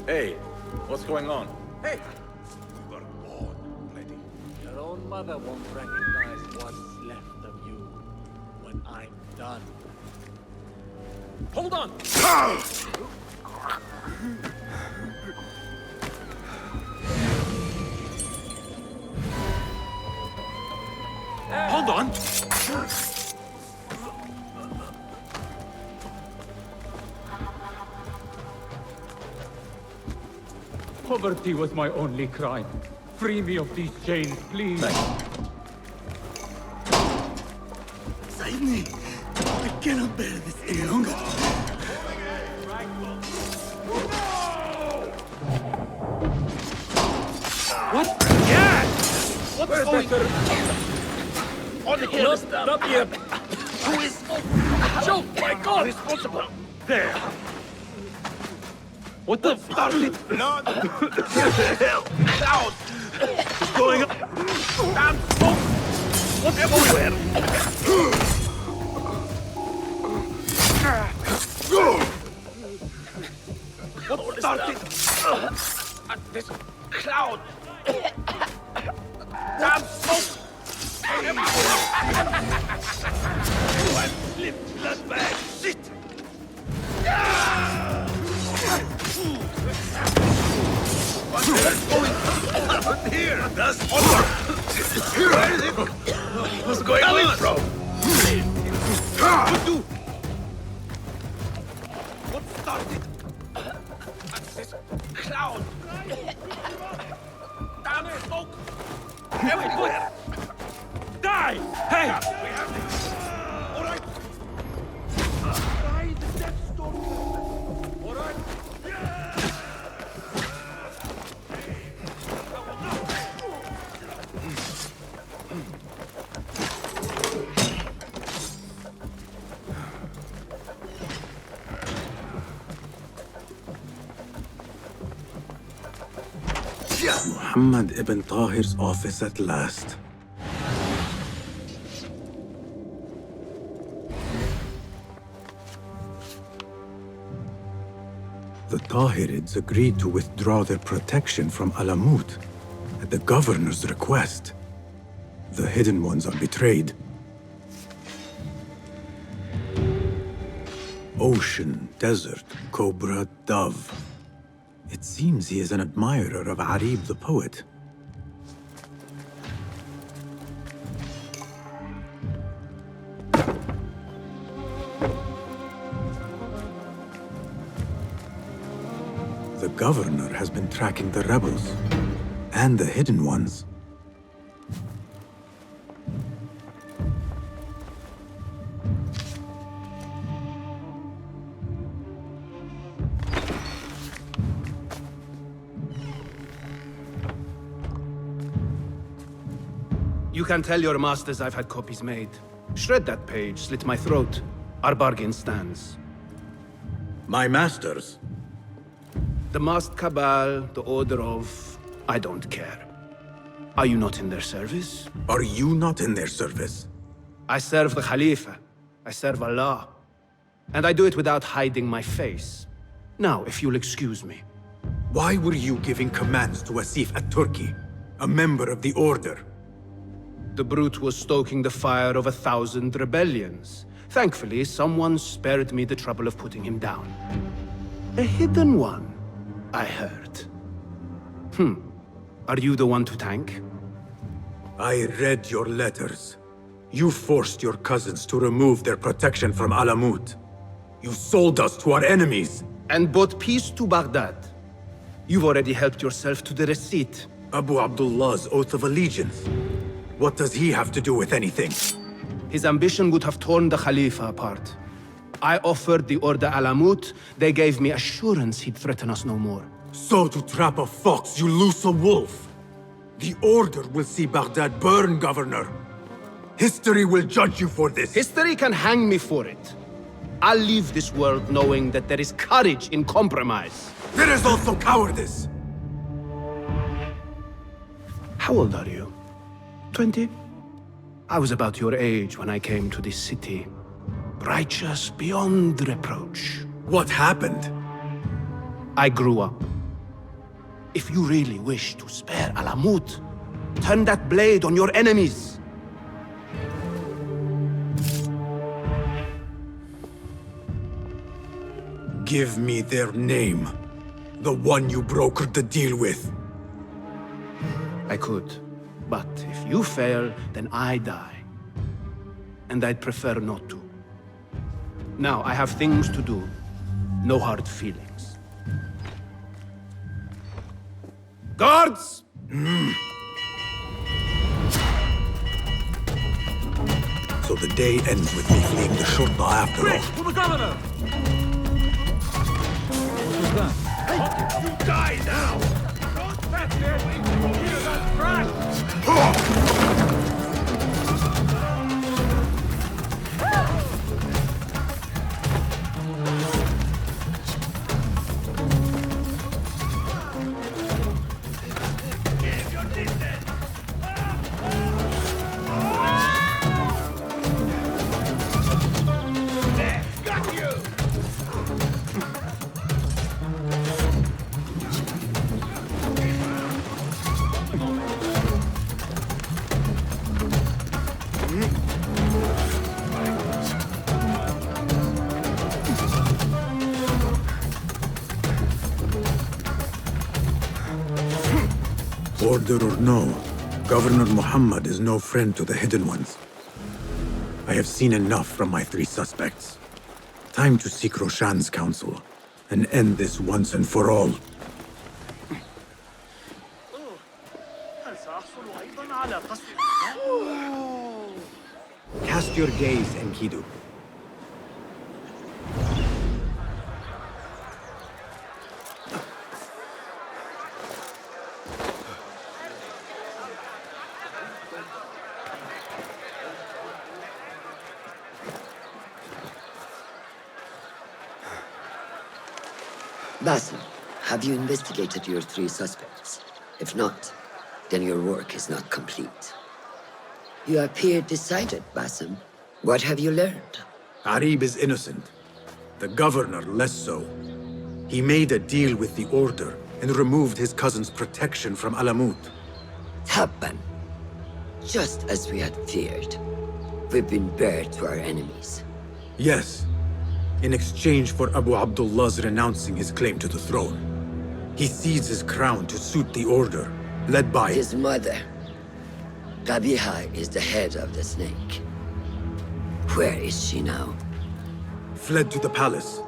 Hey, what's going on? Hey! We were born ready. Your own mother won't recognize what's left of you when I'm done. Hold on! Hold on! Poverty was my only crime. Free me of these chains, please. Save me! I cannot bear this any longer. What? Yeah! What's going on? On here! Not here! Who is... Oh my God! Responsible! There! What the fuck? No! What the hell? Out! What's going on? Damn smoke! What's everywhere? What started at this cloud? Damn smoke! Everywhere! You have slipped blood bag! Shit! What is going on here? That's Anbar! Where is it? What's going on? From? What started at this cloud? Damn smoke! Everywhere! Die! Hey! We have this. All right. Why the death storm? All right. Muhammad ibn Tahir's office at last. The Tahirids agreed to withdraw their protection from Alamut at the governor's request. The Hidden Ones are betrayed. Ocean, desert, cobra, dove. It seems he is an admirer of Arib the poet. The governor has been tracking the rebels and the Hidden Ones. You can tell your masters I've had copies made. Shred that page, slit my throat. Our bargain stands. My masters? The masked cabal, the order of... I don't care. Are you not in their service? Are you not in their service? I serve the Khalifa. I serve Allah. And I do it without hiding my face. Now, if you'll excuse me. Why were you giving commands to Asif at-Turki, a member of the Order? The brute was stoking the fire of 1,000 rebellions. Thankfully, someone spared me the trouble of putting him down. A hidden one, I heard. Are you the one to thank? I read your letters. You forced your cousins to remove their protection from Alamut. You sold us to our enemies. And brought peace to Baghdad. You've already helped yourself to the receipt. Abu Abdullah's oath of allegiance. What does he have to do with anything? His ambition would have torn the Khalifa apart. I offered the Order Alamut. They gave me assurance he'd threaten us no more. So to trap a fox, you loose a wolf. The Order will see Baghdad burn, Governor. History will judge you for this. History can hang me for it. I'll leave this world knowing that there is courage in compromise. There is also cowardice. How old are you? 20? I was about your age when I came to this city. Righteous beyond reproach. What happened? I grew up. If you really wish to spare Alamut, turn that blade on your enemies. Give me their name. The one you brokered the deal with. I could. But if you fail, then I die. And I'd prefer not to. Now, I have things to do. No hard feelings. Guards! So the day ends with me fleeing the Shurta after all. For the governor! Hey, you die now! Don't touch it! Hear that crash! Order or no, Governor Muhammad is no friend to the Hidden Ones. I have seen enough from my 3 suspects. Time to seek Roshan's counsel and end this once and for all. Cast your gaze, Enkidu. Basim, have you investigated your 3 suspects? If not, then your work is not complete. You appear decided, Basim. What have you learned? Arib is innocent. The governor less so. He made a deal with the Order and removed his cousin's protection from Alamut. Tabban. Just as we had feared. We've been bared to our enemies. Yes. In exchange for Abu Abdullah's renouncing his claim to the throne. He cedes his crown to suit the Order, led by... His mother. Qabiha is the head of the snake. Where is she now? Fled to the palace.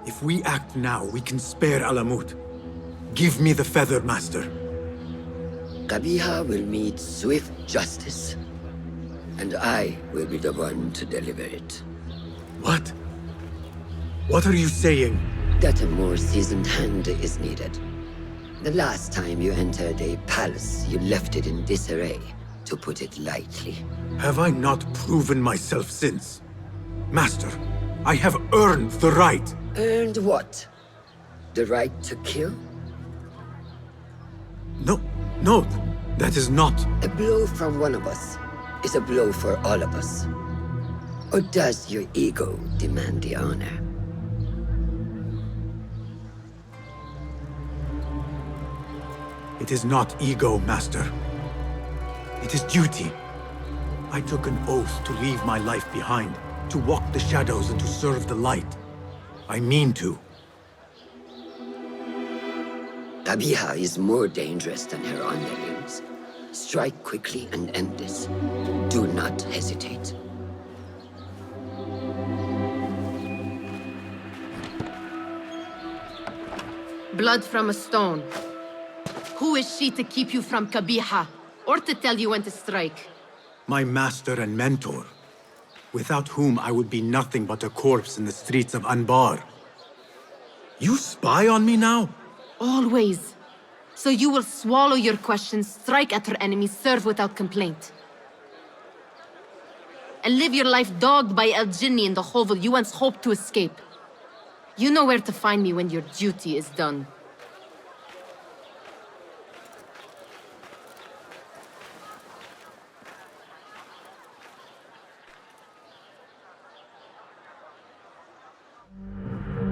If we act now, we can spare Alamut. Give me the feather, Master. Qabiha will meet swift justice. And I will be the one to deliver it. What? What are you saying? That a more seasoned hand is needed. The last time you entered a palace, you left it in disarray. to put it lightly. Have I not proven myself since? Master, I have earned the right. Earned what? The right to kill? No, that is not. A blow from one of us is a blow for all of us. Or does your ego demand the honor? It is not ego, Master. It is duty. I took an oath to leave my life behind, to walk the shadows and to serve the light. I mean to. Qabiha is more dangerous than her underlings. Strike quickly and end this. Do not hesitate. Blood from a stone. Who is she to keep you from Qabiha, or to tell you when to strike? My master and mentor, without whom I would be nothing but a corpse in the streets of Anbar. You spy on me now? Always. So you will swallow your questions, strike at her enemies, serve without complaint. And live your life dogged by El Jinni in the hovel you once hoped to escape. You know where to find me when your duty is done.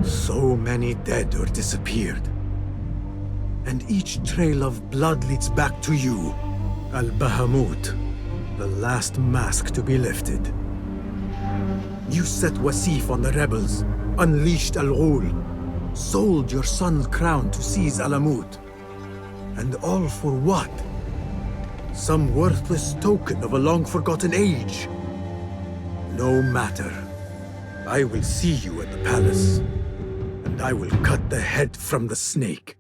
So many dead or disappeared. And each trail of blood leads back to you, Al-Bahamut, the last mask to be lifted. You set Wasif on the rebels, unleashed Al-Ghul, sold your son's crown to seize Alamut. And all for what? Some worthless token of a long-forgotten age. No matter. I will see you at the palace, and I will cut the head from the snake.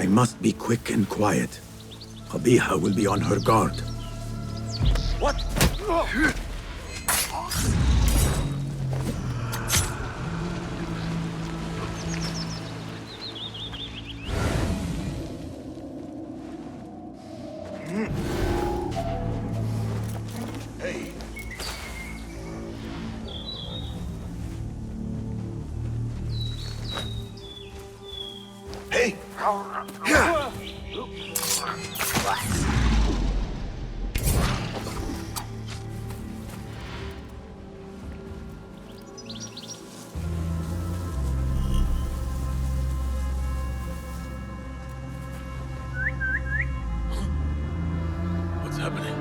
I must be quick and quiet. Qabiha will be on her guard. What? Hey. Hey! What's happening?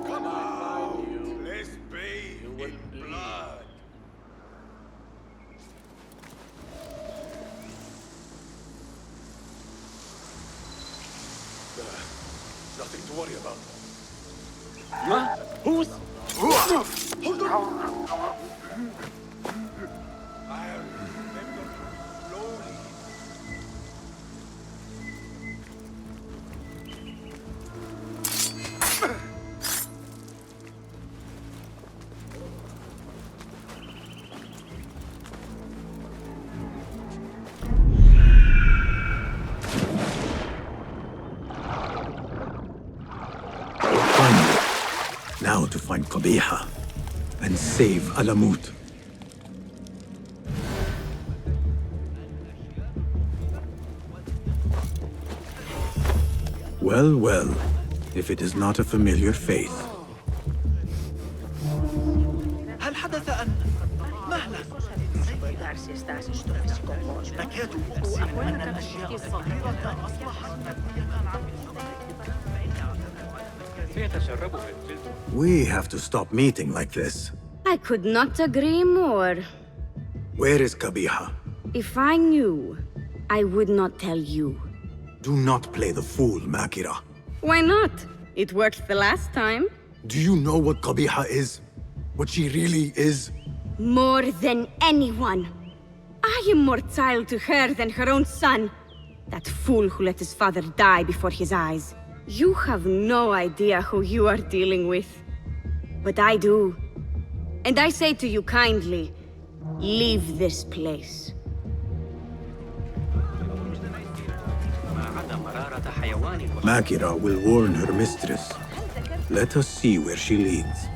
Come out! Let's bathe in blood. Nothing to worry about. Who's... Hold on! Now to find Qabiha and save Alamut. Well, well, if it is not a familiar face. هل حدث أن مهلا أكاد أجزم أن الأشياء الصغيرة أصبحت We have to stop meeting like this. I could not agree more. Where is Qabiha? If I knew, I would not tell you. Do not play the fool, Makira. Why not? It worked the last time. Do you know what Qabiha is? What she really is? More than anyone. I am more child to her than her own son. That fool who let his father die before his eyes. You have no idea who you are dealing with. But I do. And I say to you kindly, leave this place. Makira will warn her mistress. Let us see where she leads.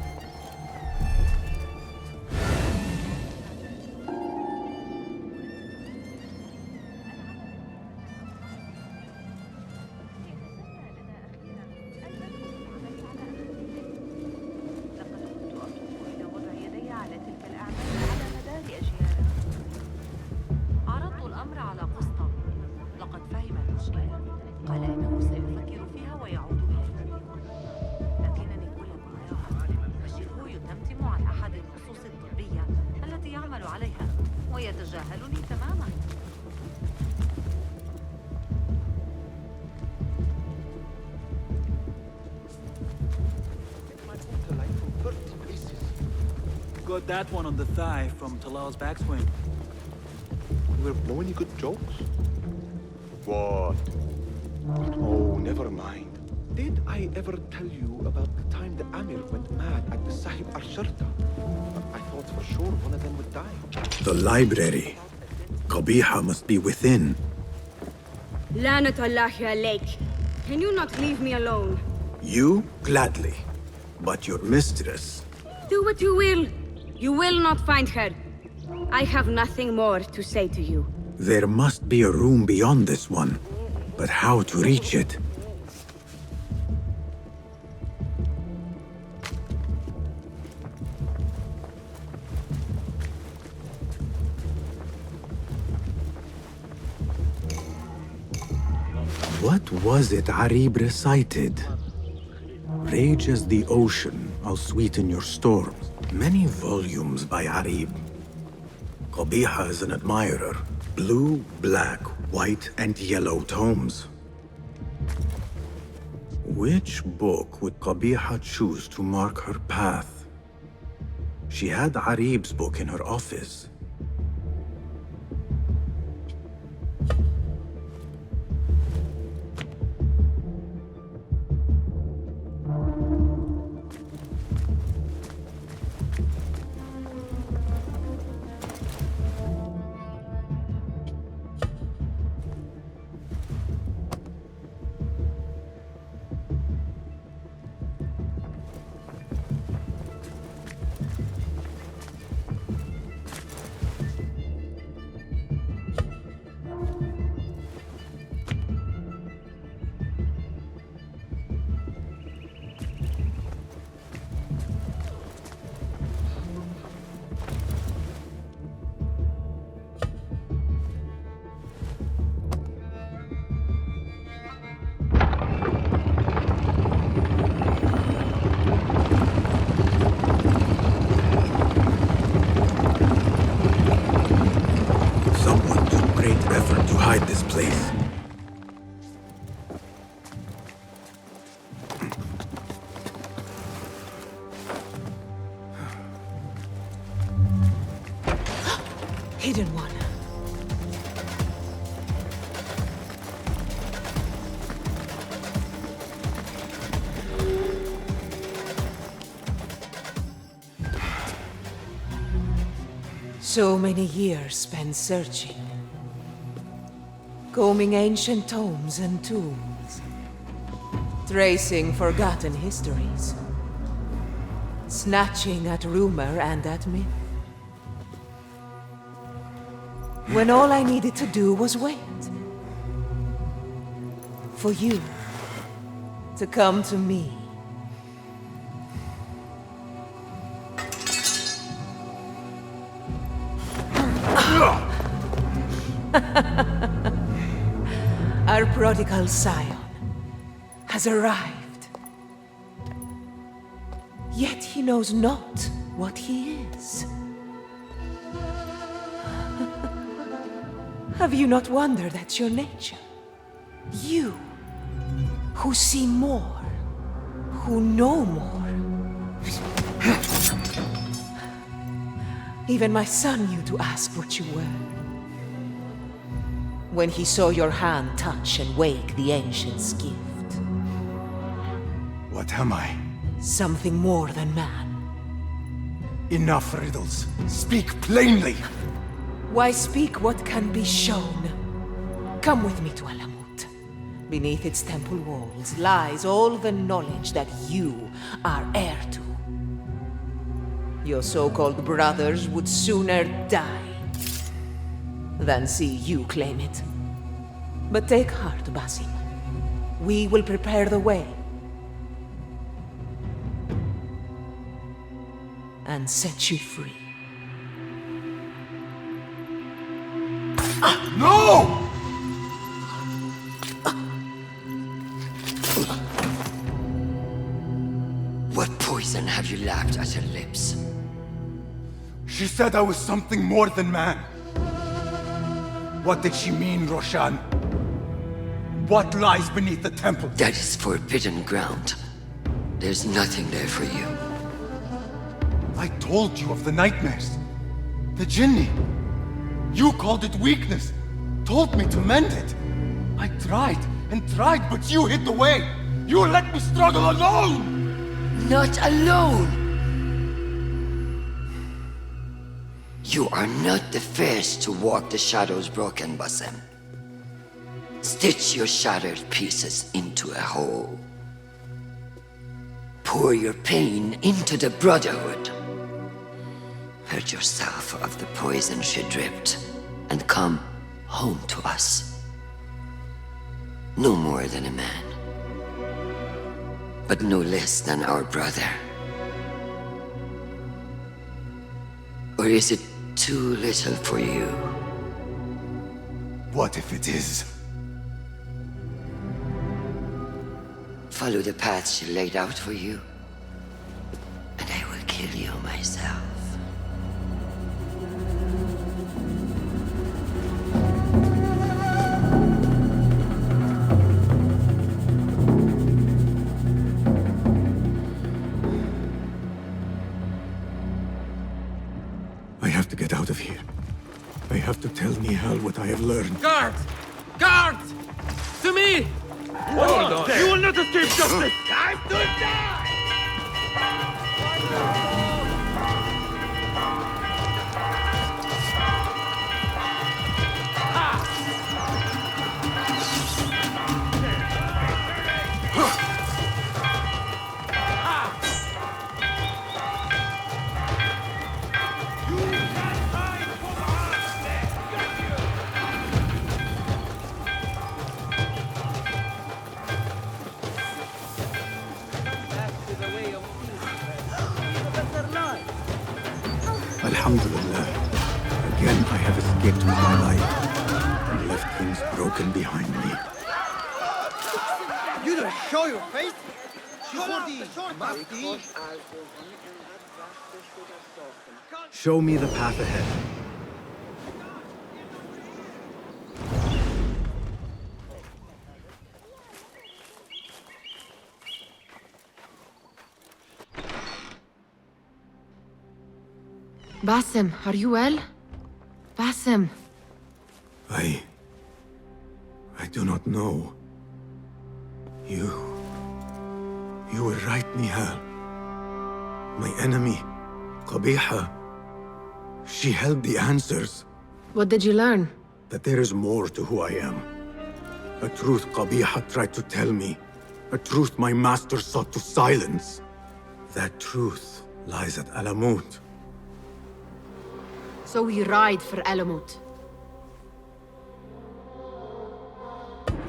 Got that one on the thigh from Talal's backswing. You have no any good jokes? What? Oh, never mind. Did I ever tell you about the time the Amir went mad at the Sahib Al-Sharta? I thought for sure one of them would die. The library. Qabiha must be within. Lanat Allahi alayk. Can you not leave me alone? You, gladly. But your mistress... Do what you will. You will not find her. I have nothing more to say to you. There must be a room beyond this one. But how to reach it? What was it Arib recited? Rage as the ocean, I'll sweeten your storms. Many volumes by Arib. Qabiha is an admirer. Blue, black, white, and yellow tomes. Which book would Qabiha choose to mark her path? She had Arib's book in her office. Hidden One. So many years spent searching. Combing ancient tomes and tombs. Tracing forgotten histories. Snatching at rumor and at myth. When all I needed to do was wait. For you to come to me. Our prodigal scion has arrived. Yet he knows not what he is. Have you not wondered at your nature? You, who see more, who know more. Even my son knew to ask what you were. When he saw your hand touch and wake the Ancient's gift. What am I? Something more than man. Enough riddles. Speak plainly! Why speak what can be shown? Come with me to Alamut. Beneath its temple walls lies all the knowledge that you are heir to. Your so-called brothers would sooner die than see you claim it. But take heart, Basim. We will prepare the way. And set you free. No! What poison have you lapped at her lips? She said I was something more than man. What did she mean, Roshan? What lies beneath the temple? That is forbidden ground. There's nothing there for you. I told you of the nightmares. The jinni. You called it weakness. Told me to mend it. I tried and tried, but you hid the way. You let me struggle alone! Not alone! You are not the first to walk the shadows broken, Basim. Stitch your shattered pieces into a whole. Pour your pain into the Brotherhood. Purge yourself of the poison she dripped, and come home to us. No more than a man, but no less than our brother. Or is it too little for you? What if it is? Follow the path she laid out for you, and I will kill you myself. I have to get out of here. I have to tell Nihal what I have learned. Guard! Guard! To me! Hold on! You will not escape justice! Time to die! Alhamdulillah. Again, I have escaped with my life and left things broken behind me. You don't show your face! Show me the path ahead. Basim, are you well? Basim. I do not know. You were right, Nihal. My enemy, Qabiha, she held the answers. What did you learn? That there is more to who I am. A truth Qabiha tried to tell me. A truth my master sought to silence. That truth lies at Alamut. So we ride for Alamut.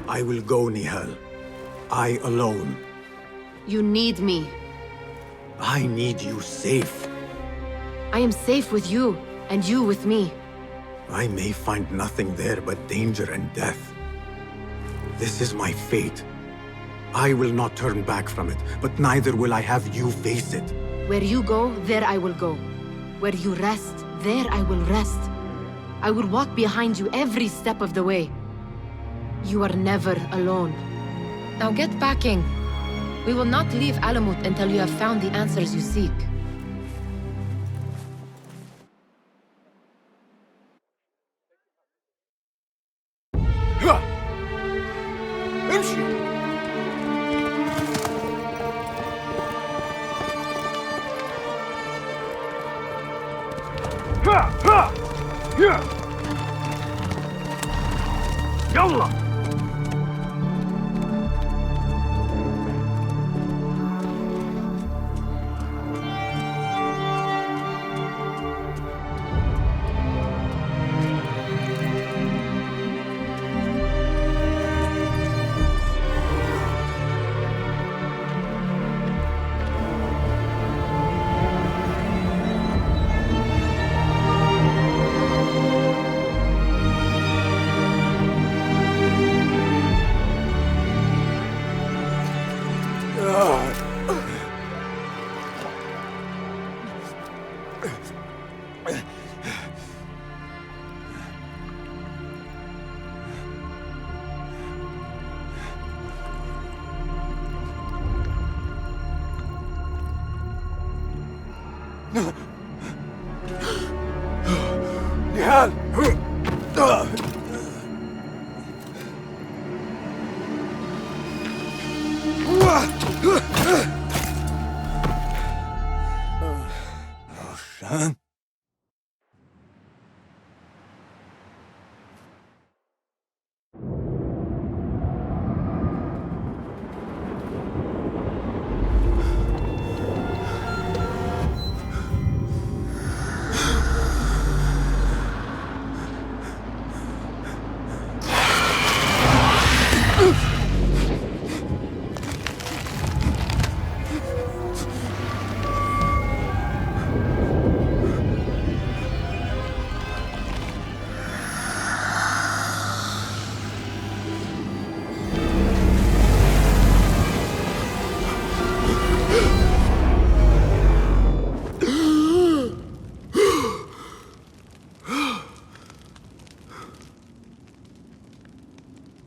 I will go, Nihal. I alone. You need me. I need you safe. I am safe with you, and you with me. I may find nothing there but danger and death. This is my fate. I will not turn back from it, but neither will I have you face it. Where you go, there I will go. Where you rest, there I will rest. I will walk behind you every step of the way. You are never alone. Now get packing. We will not leave Alamut until you have found the answers you seek. يلا نهال Roshan?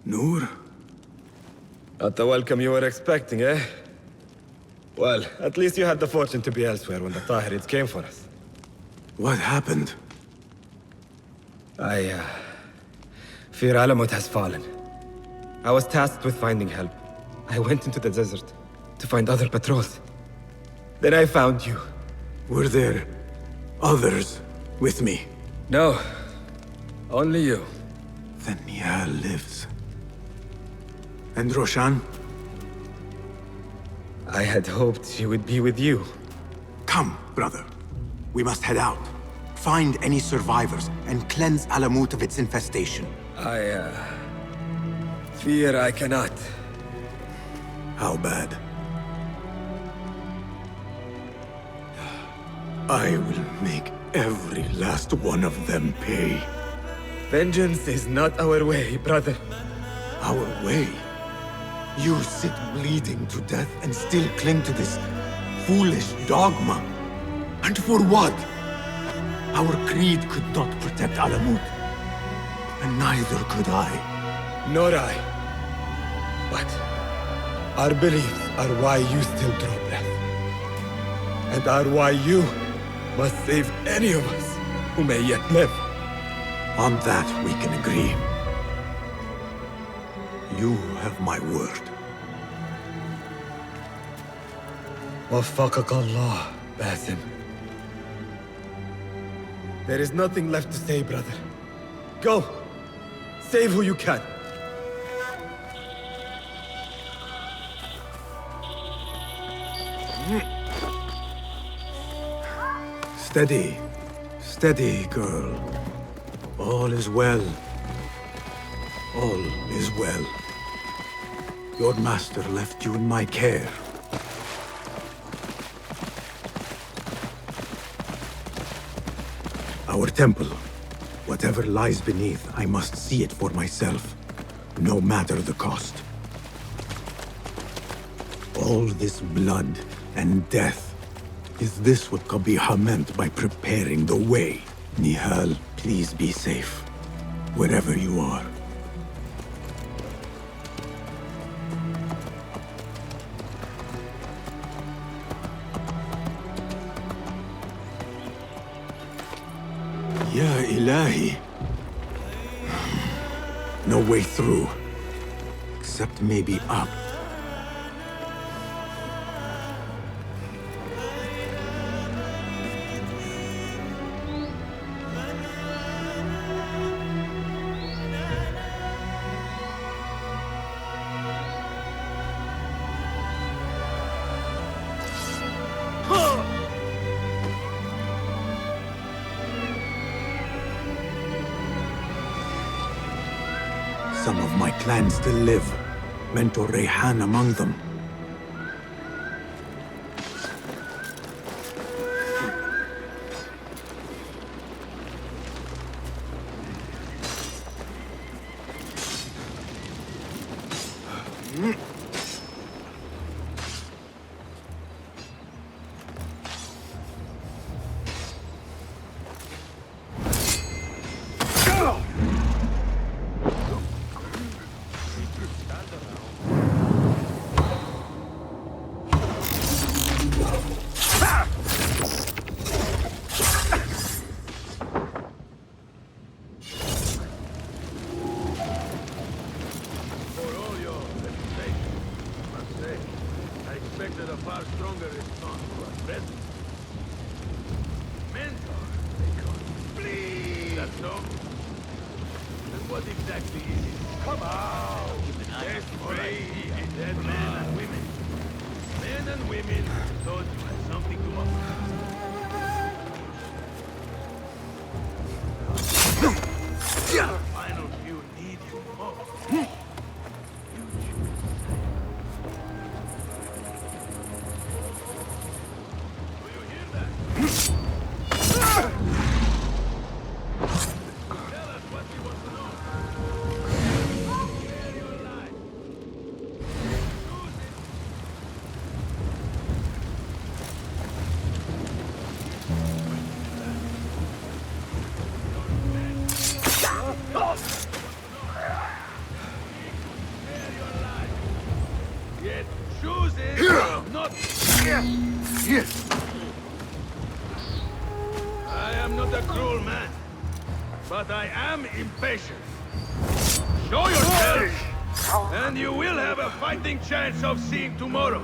Noor? Not the welcome you were expecting, eh? Well, at least you had the fortune to be elsewhere when the Tahirids came for us. What happened? I fear Alamut has fallen. I was tasked with finding help. I went into the desert to find other patrols. Then I found you. Were there others with me? No. Only you. Then Nihal lives. And Roshan? I had hoped she would be with you. Come, brother. We must head out. Find any survivors and cleanse Alamut of its infestation. I fear I cannot. How bad? I will make every last one of them pay. Vengeance is not our way, brother. Our way? You sit bleeding to death and still cling to this foolish dogma. And for what? Our creed could not protect Alamut. And neither could I. Nor I. But our beliefs are why you still draw breath. And are why you must save any of us who may yet live. On that, we can agree. You have my word. Waffaqak Allah, Basim. There is nothing left to say, brother. Go! Save who you can. Steady. Steady, girl. All is well. All is well. Your master left you in my care. Our temple. Whatever lies beneath, I must see it for myself, no matter the cost. All this blood and death, is this what Qabiha meant by preparing the way? Nihal, please be safe, wherever you are. Ya Ilahi. No way through. Except maybe up. Some of my clan still live. Mentor Rayhan among them. I am not a cruel man, but I am impatient. Show yourself, and you will have a fighting chance of seeing tomorrow.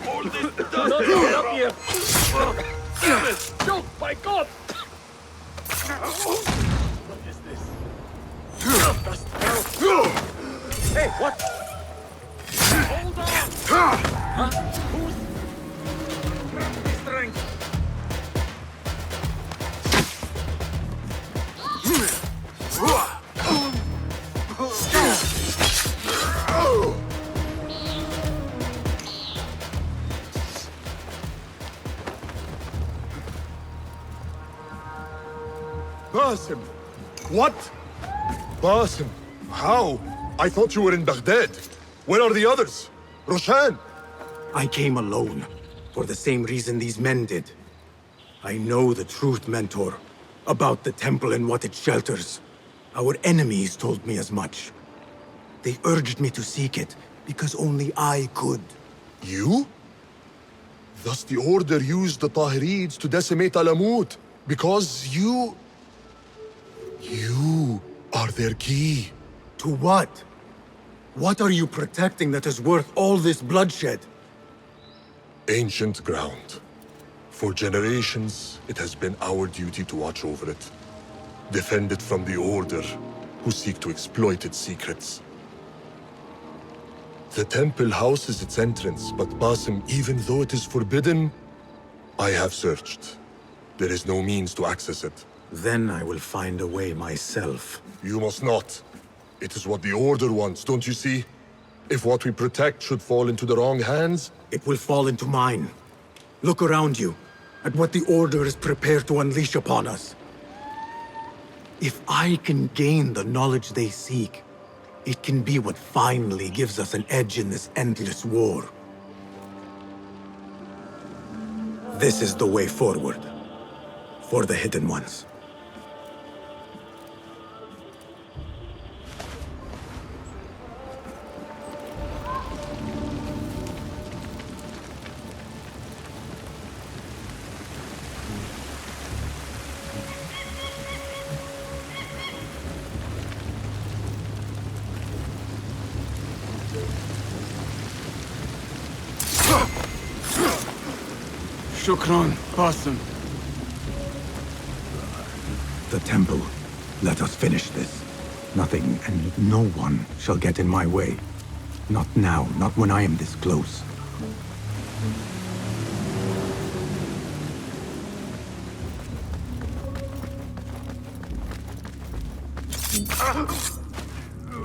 All this dust is up here. Choke, by God! What is this? Hey, what? Hold on! Huh? Who's... Strength! Basim! What? Basim, how? I thought you were in Baghdad. Where are the others? Roshan! I came alone, for the same reason these men did. I know the truth, Mentor, about the temple and what it shelters. Our enemies told me as much. They urged me to seek it, because only I could. You? Thus the Order used the Tahirids to decimate Alamut, because you are their key. To what? What are you protecting that is worth all this bloodshed? Ancient ground. For generations, it has been our duty to watch over it. Defend it from the Order, who seek to exploit its secrets. The temple houses its entrance, but Basim, even though it is forbidden, I have searched. There is no means to access it. Then I will find a way myself. You must not. It is what the Order wants, don't you see? If what we protect should fall into the wrong hands... It will fall into mine. Look around you, at what the Order is prepared to unleash upon us. If I can gain the knowledge they seek, it can be what finally gives us an edge in this endless war. This is the way forward. For the Hidden Ones. Shukran, Basim. The temple. Let us finish this. Nothing and no one shall get in my way. Not now, not when I am this close.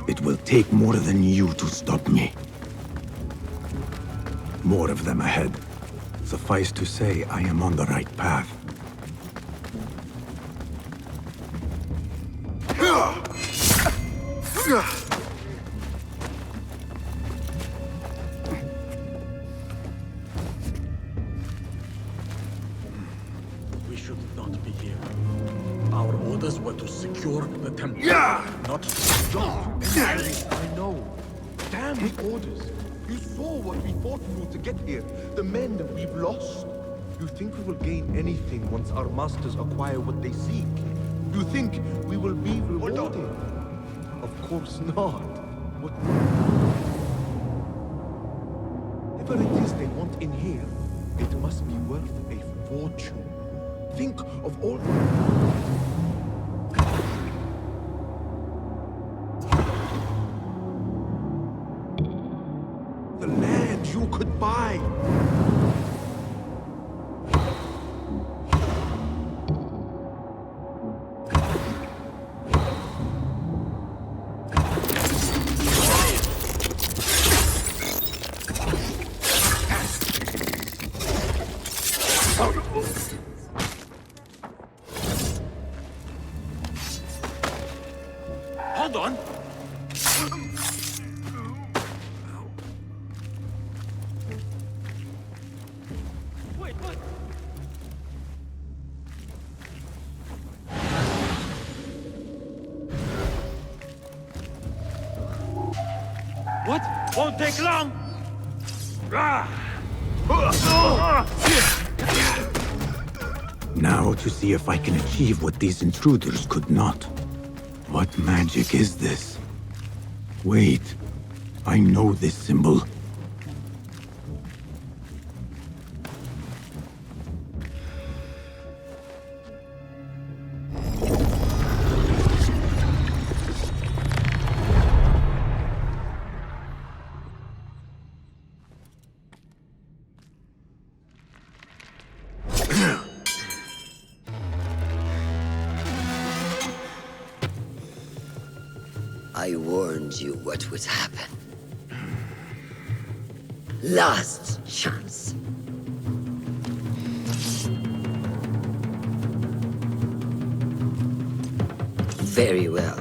It will take more than you to stop me. More of them ahead. Suffice to say, I am on the right path. We should not be here. Our orders were to secure the temple, not to stop. I know. Damn the Orders. You saw what we fought through to get here. The men that we've lost. You think we will gain anything once our masters acquire what they seek? You think we will be rewarded? Of course not. Whatever it is they want in here, it must be worth a fortune. Think of all... The land you could buy! Hold on. Wait, what? What? Won't take long. Now to see if I can achieve what these intruders could not. What magic is this? Wait, I know this symbol. I warned you what would happen. Last chance. Very well.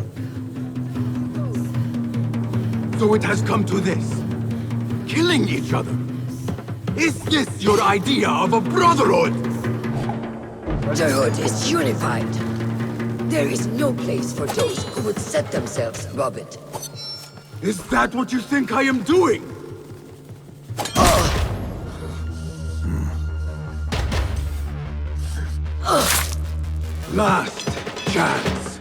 So it has come to this. Killing each other. Is this your idea of a brotherhood? Brotherhood is unified. There is no place for those who would set themselves above it. Is that what you think I am doing? Oh, Last chance.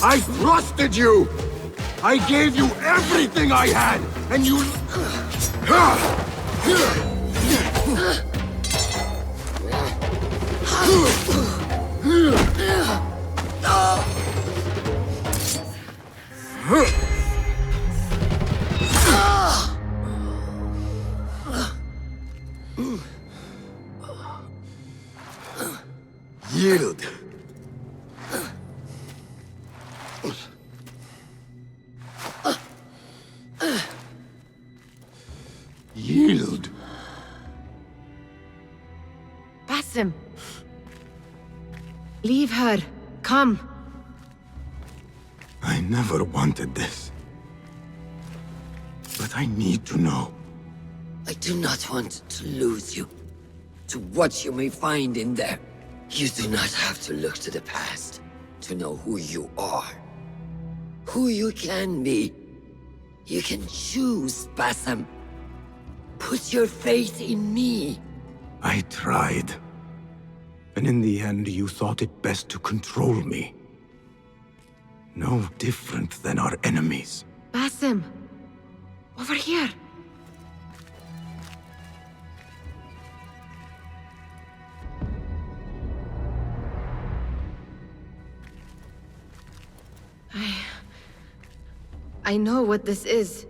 I trusted you! I gave you everything I had, and you... Yield. Yield. Basim. Leave her. Come. I never wanted this. But I need to know. I do not want to lose you to what you may find in there. You do not have to look to the past to know who you are, who you can be. You can choose, Basim. Put your faith in me. I tried. And in the end, you thought it best to control me. No different than our enemies. Basim. Over here. I know what this is.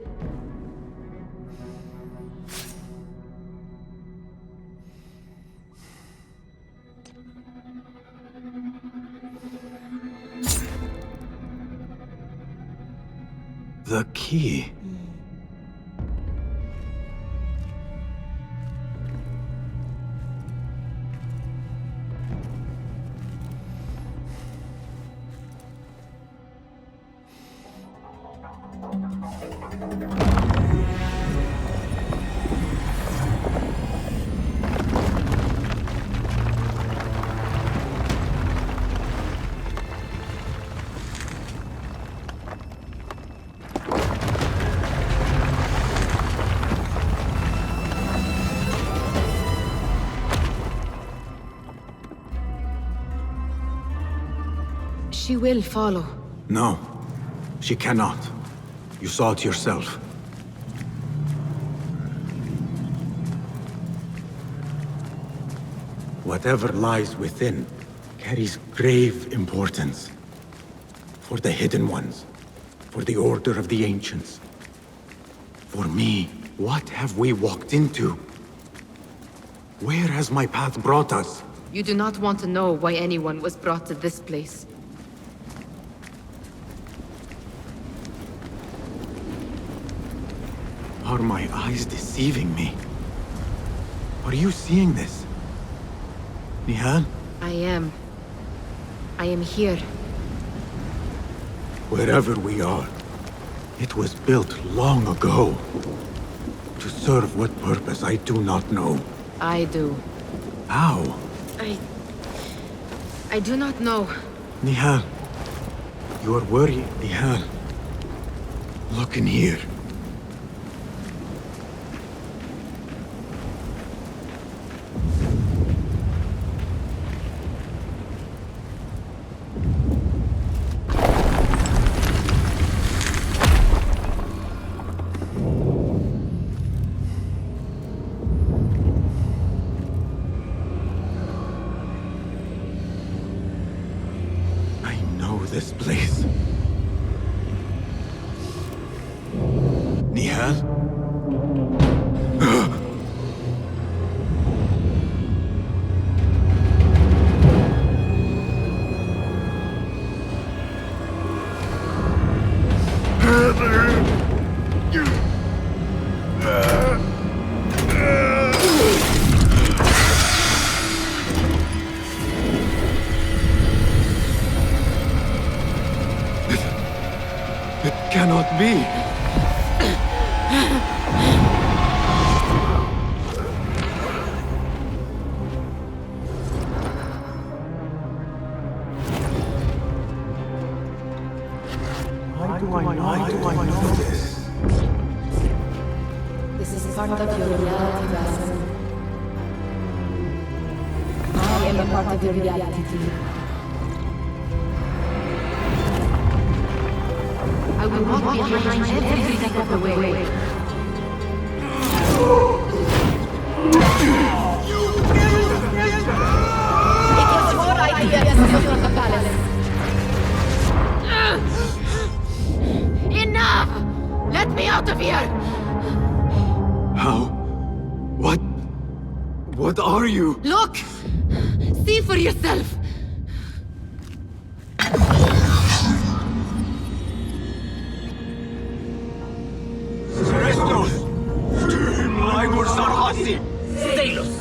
The key. She will follow. No, she cannot. You saw it yourself. Whatever lies within carries grave importance. For the hidden ones, for the order of the ancients. For me, what have we walked into? Where has my path brought us? You do not want to know why anyone was brought to this place. Are my eyes deceiving me? Are you seeing this? Nihal? I am here. Wherever we are, it was built long ago. To serve what purpose, I do not know. I do. How? I do not know. Nihal. You are worried, Nihal. Look in here. This place. Nihal? cannot be. Why do I know this? This is part of your reality, Basim. I am a part of your reality too. I will walk behind you every step of the way. It was your idea to steal from the palace. Enough! Let me out of here! How? What are you? Look! See for yourself! Sailors!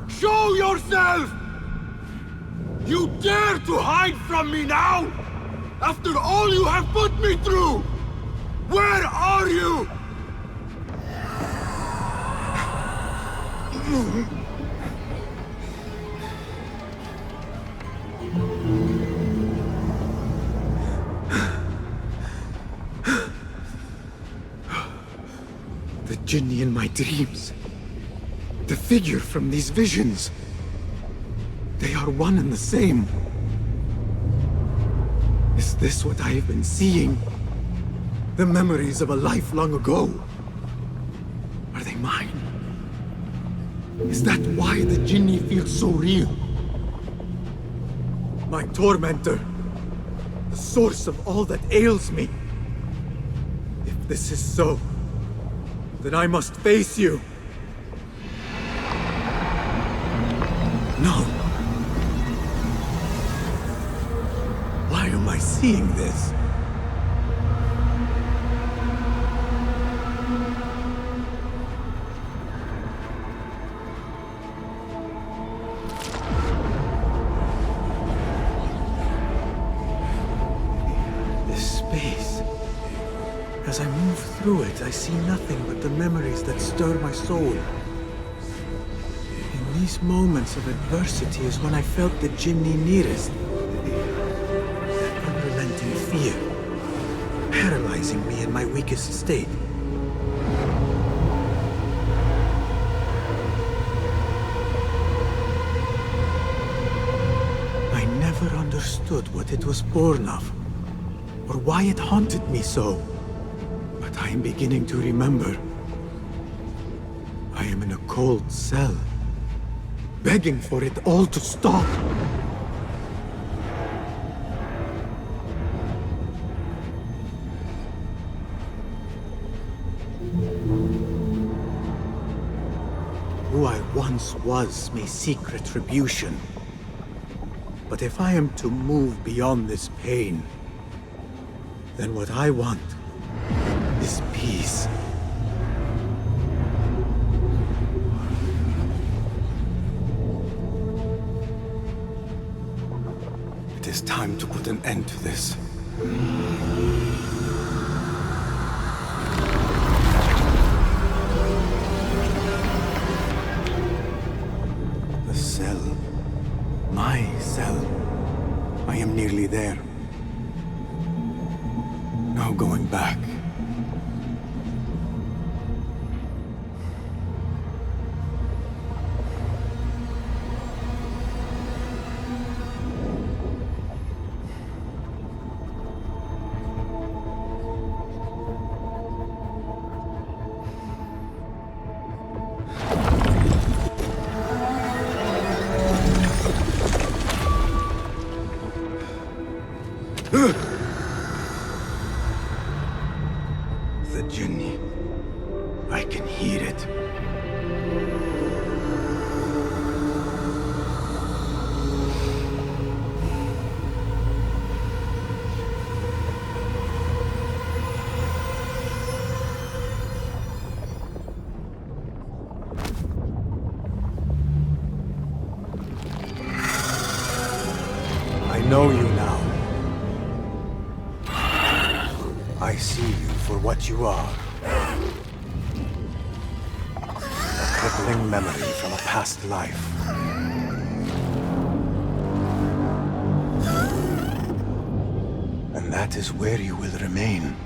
Show yourself! You dare to hide from me now? After all you have put me through? Where are you? The Jinni in my dreams. The figure from these visions. They are one and the same. Is this what I have been seeing? The memories of a life long ago? Are they mine? Is that why the Jinni feels so real? My tormentor. The source of all that ails me. If this is so, then I must face you. No. Why am I seeing this? This space. As I move through it, I see nothing but the memories that stir my soul. These moments of adversity is when I felt the Jinni nearest. That unrelenting fear, paralyzing me in my weakest state. I never understood what it was born of, or why it haunted me so. But I am beginning to remember. I am in a cold cell, begging for it all to stop. Who I once was may seek retribution. But if I am to move beyond this pain, then what I want is peace. It is time to put an end to this. The cell. My cell. I am nearly there. No going back. know you now. I see you for what you are. A crippling memory from a past life. And that is where you will remain.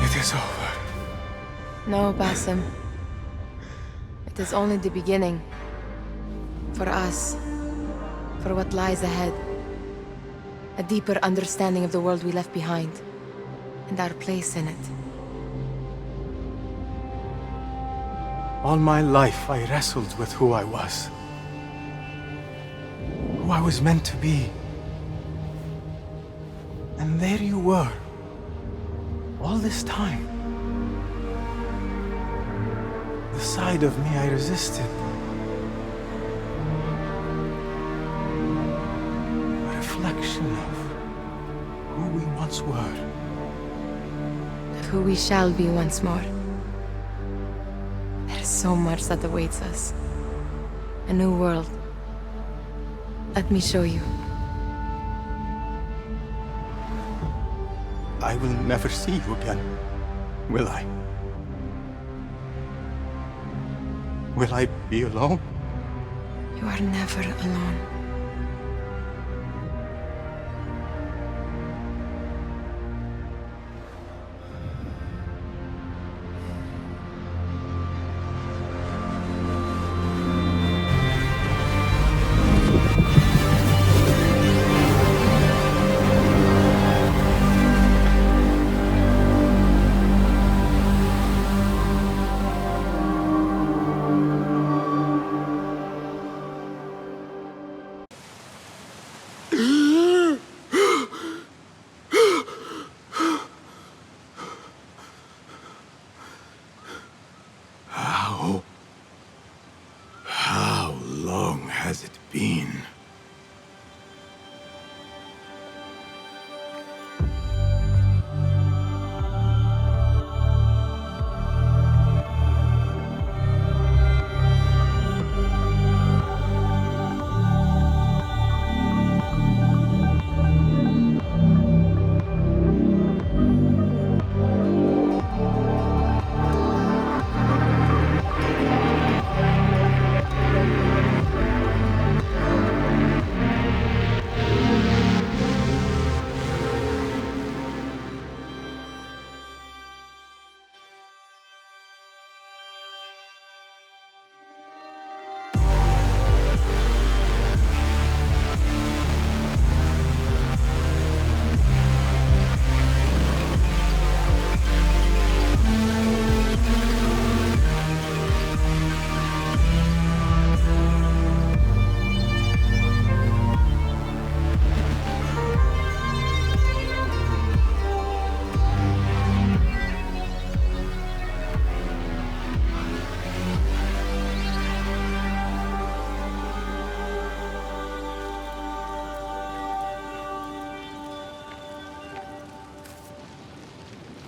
It is over. No, Basim. It is only the beginning. For us. For what lies ahead. A deeper understanding of the world we left behind. And our place in it. All my life I wrestled with who I was. Who I was meant to be. And there you were. All this time. The side of me I resisted. A reflection of who we once were. Of who we shall be once more. There is so much that awaits us. A new world. Let me show you. I will never see you again, will I? Will I be alone? You are never alone. How long has it been?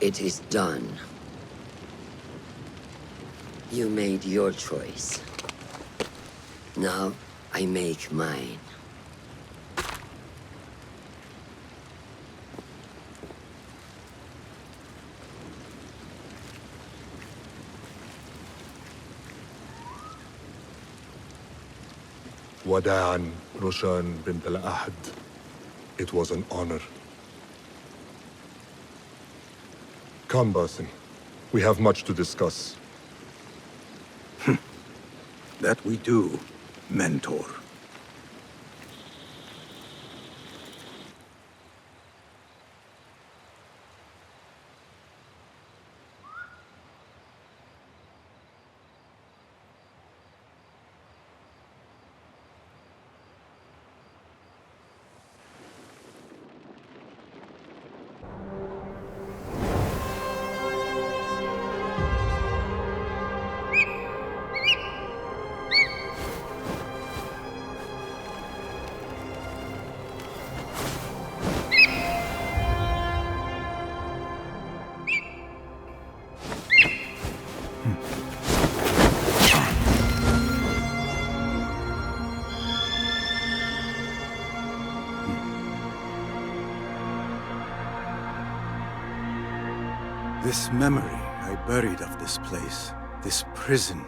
It is done. You made your choice. Now, I make mine. وداعاً روشان بنت الأحد. It was an honor. Come, Basim. We have much to discuss. That we do, Mentor. This memory I buried of this place, this prison,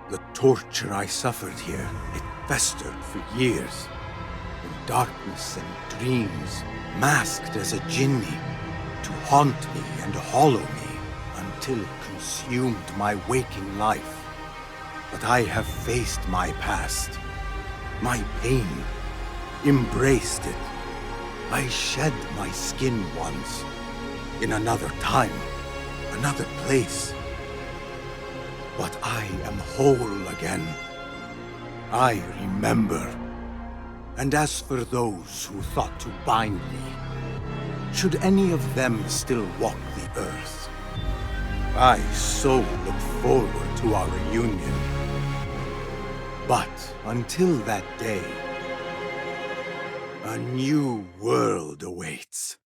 the torture I suffered here, it festered for years. In darkness and dreams, masked as a jinni, to haunt me and hollow me, until it consumed my waking life. But I have faced my past, my pain, embraced it. I shed my skin once, in another time, another place. But I am whole again. I remember. And as for those who thought to bind me, should any of them still walk the earth, I so look forward to our reunion. But until that day, a new world awaits.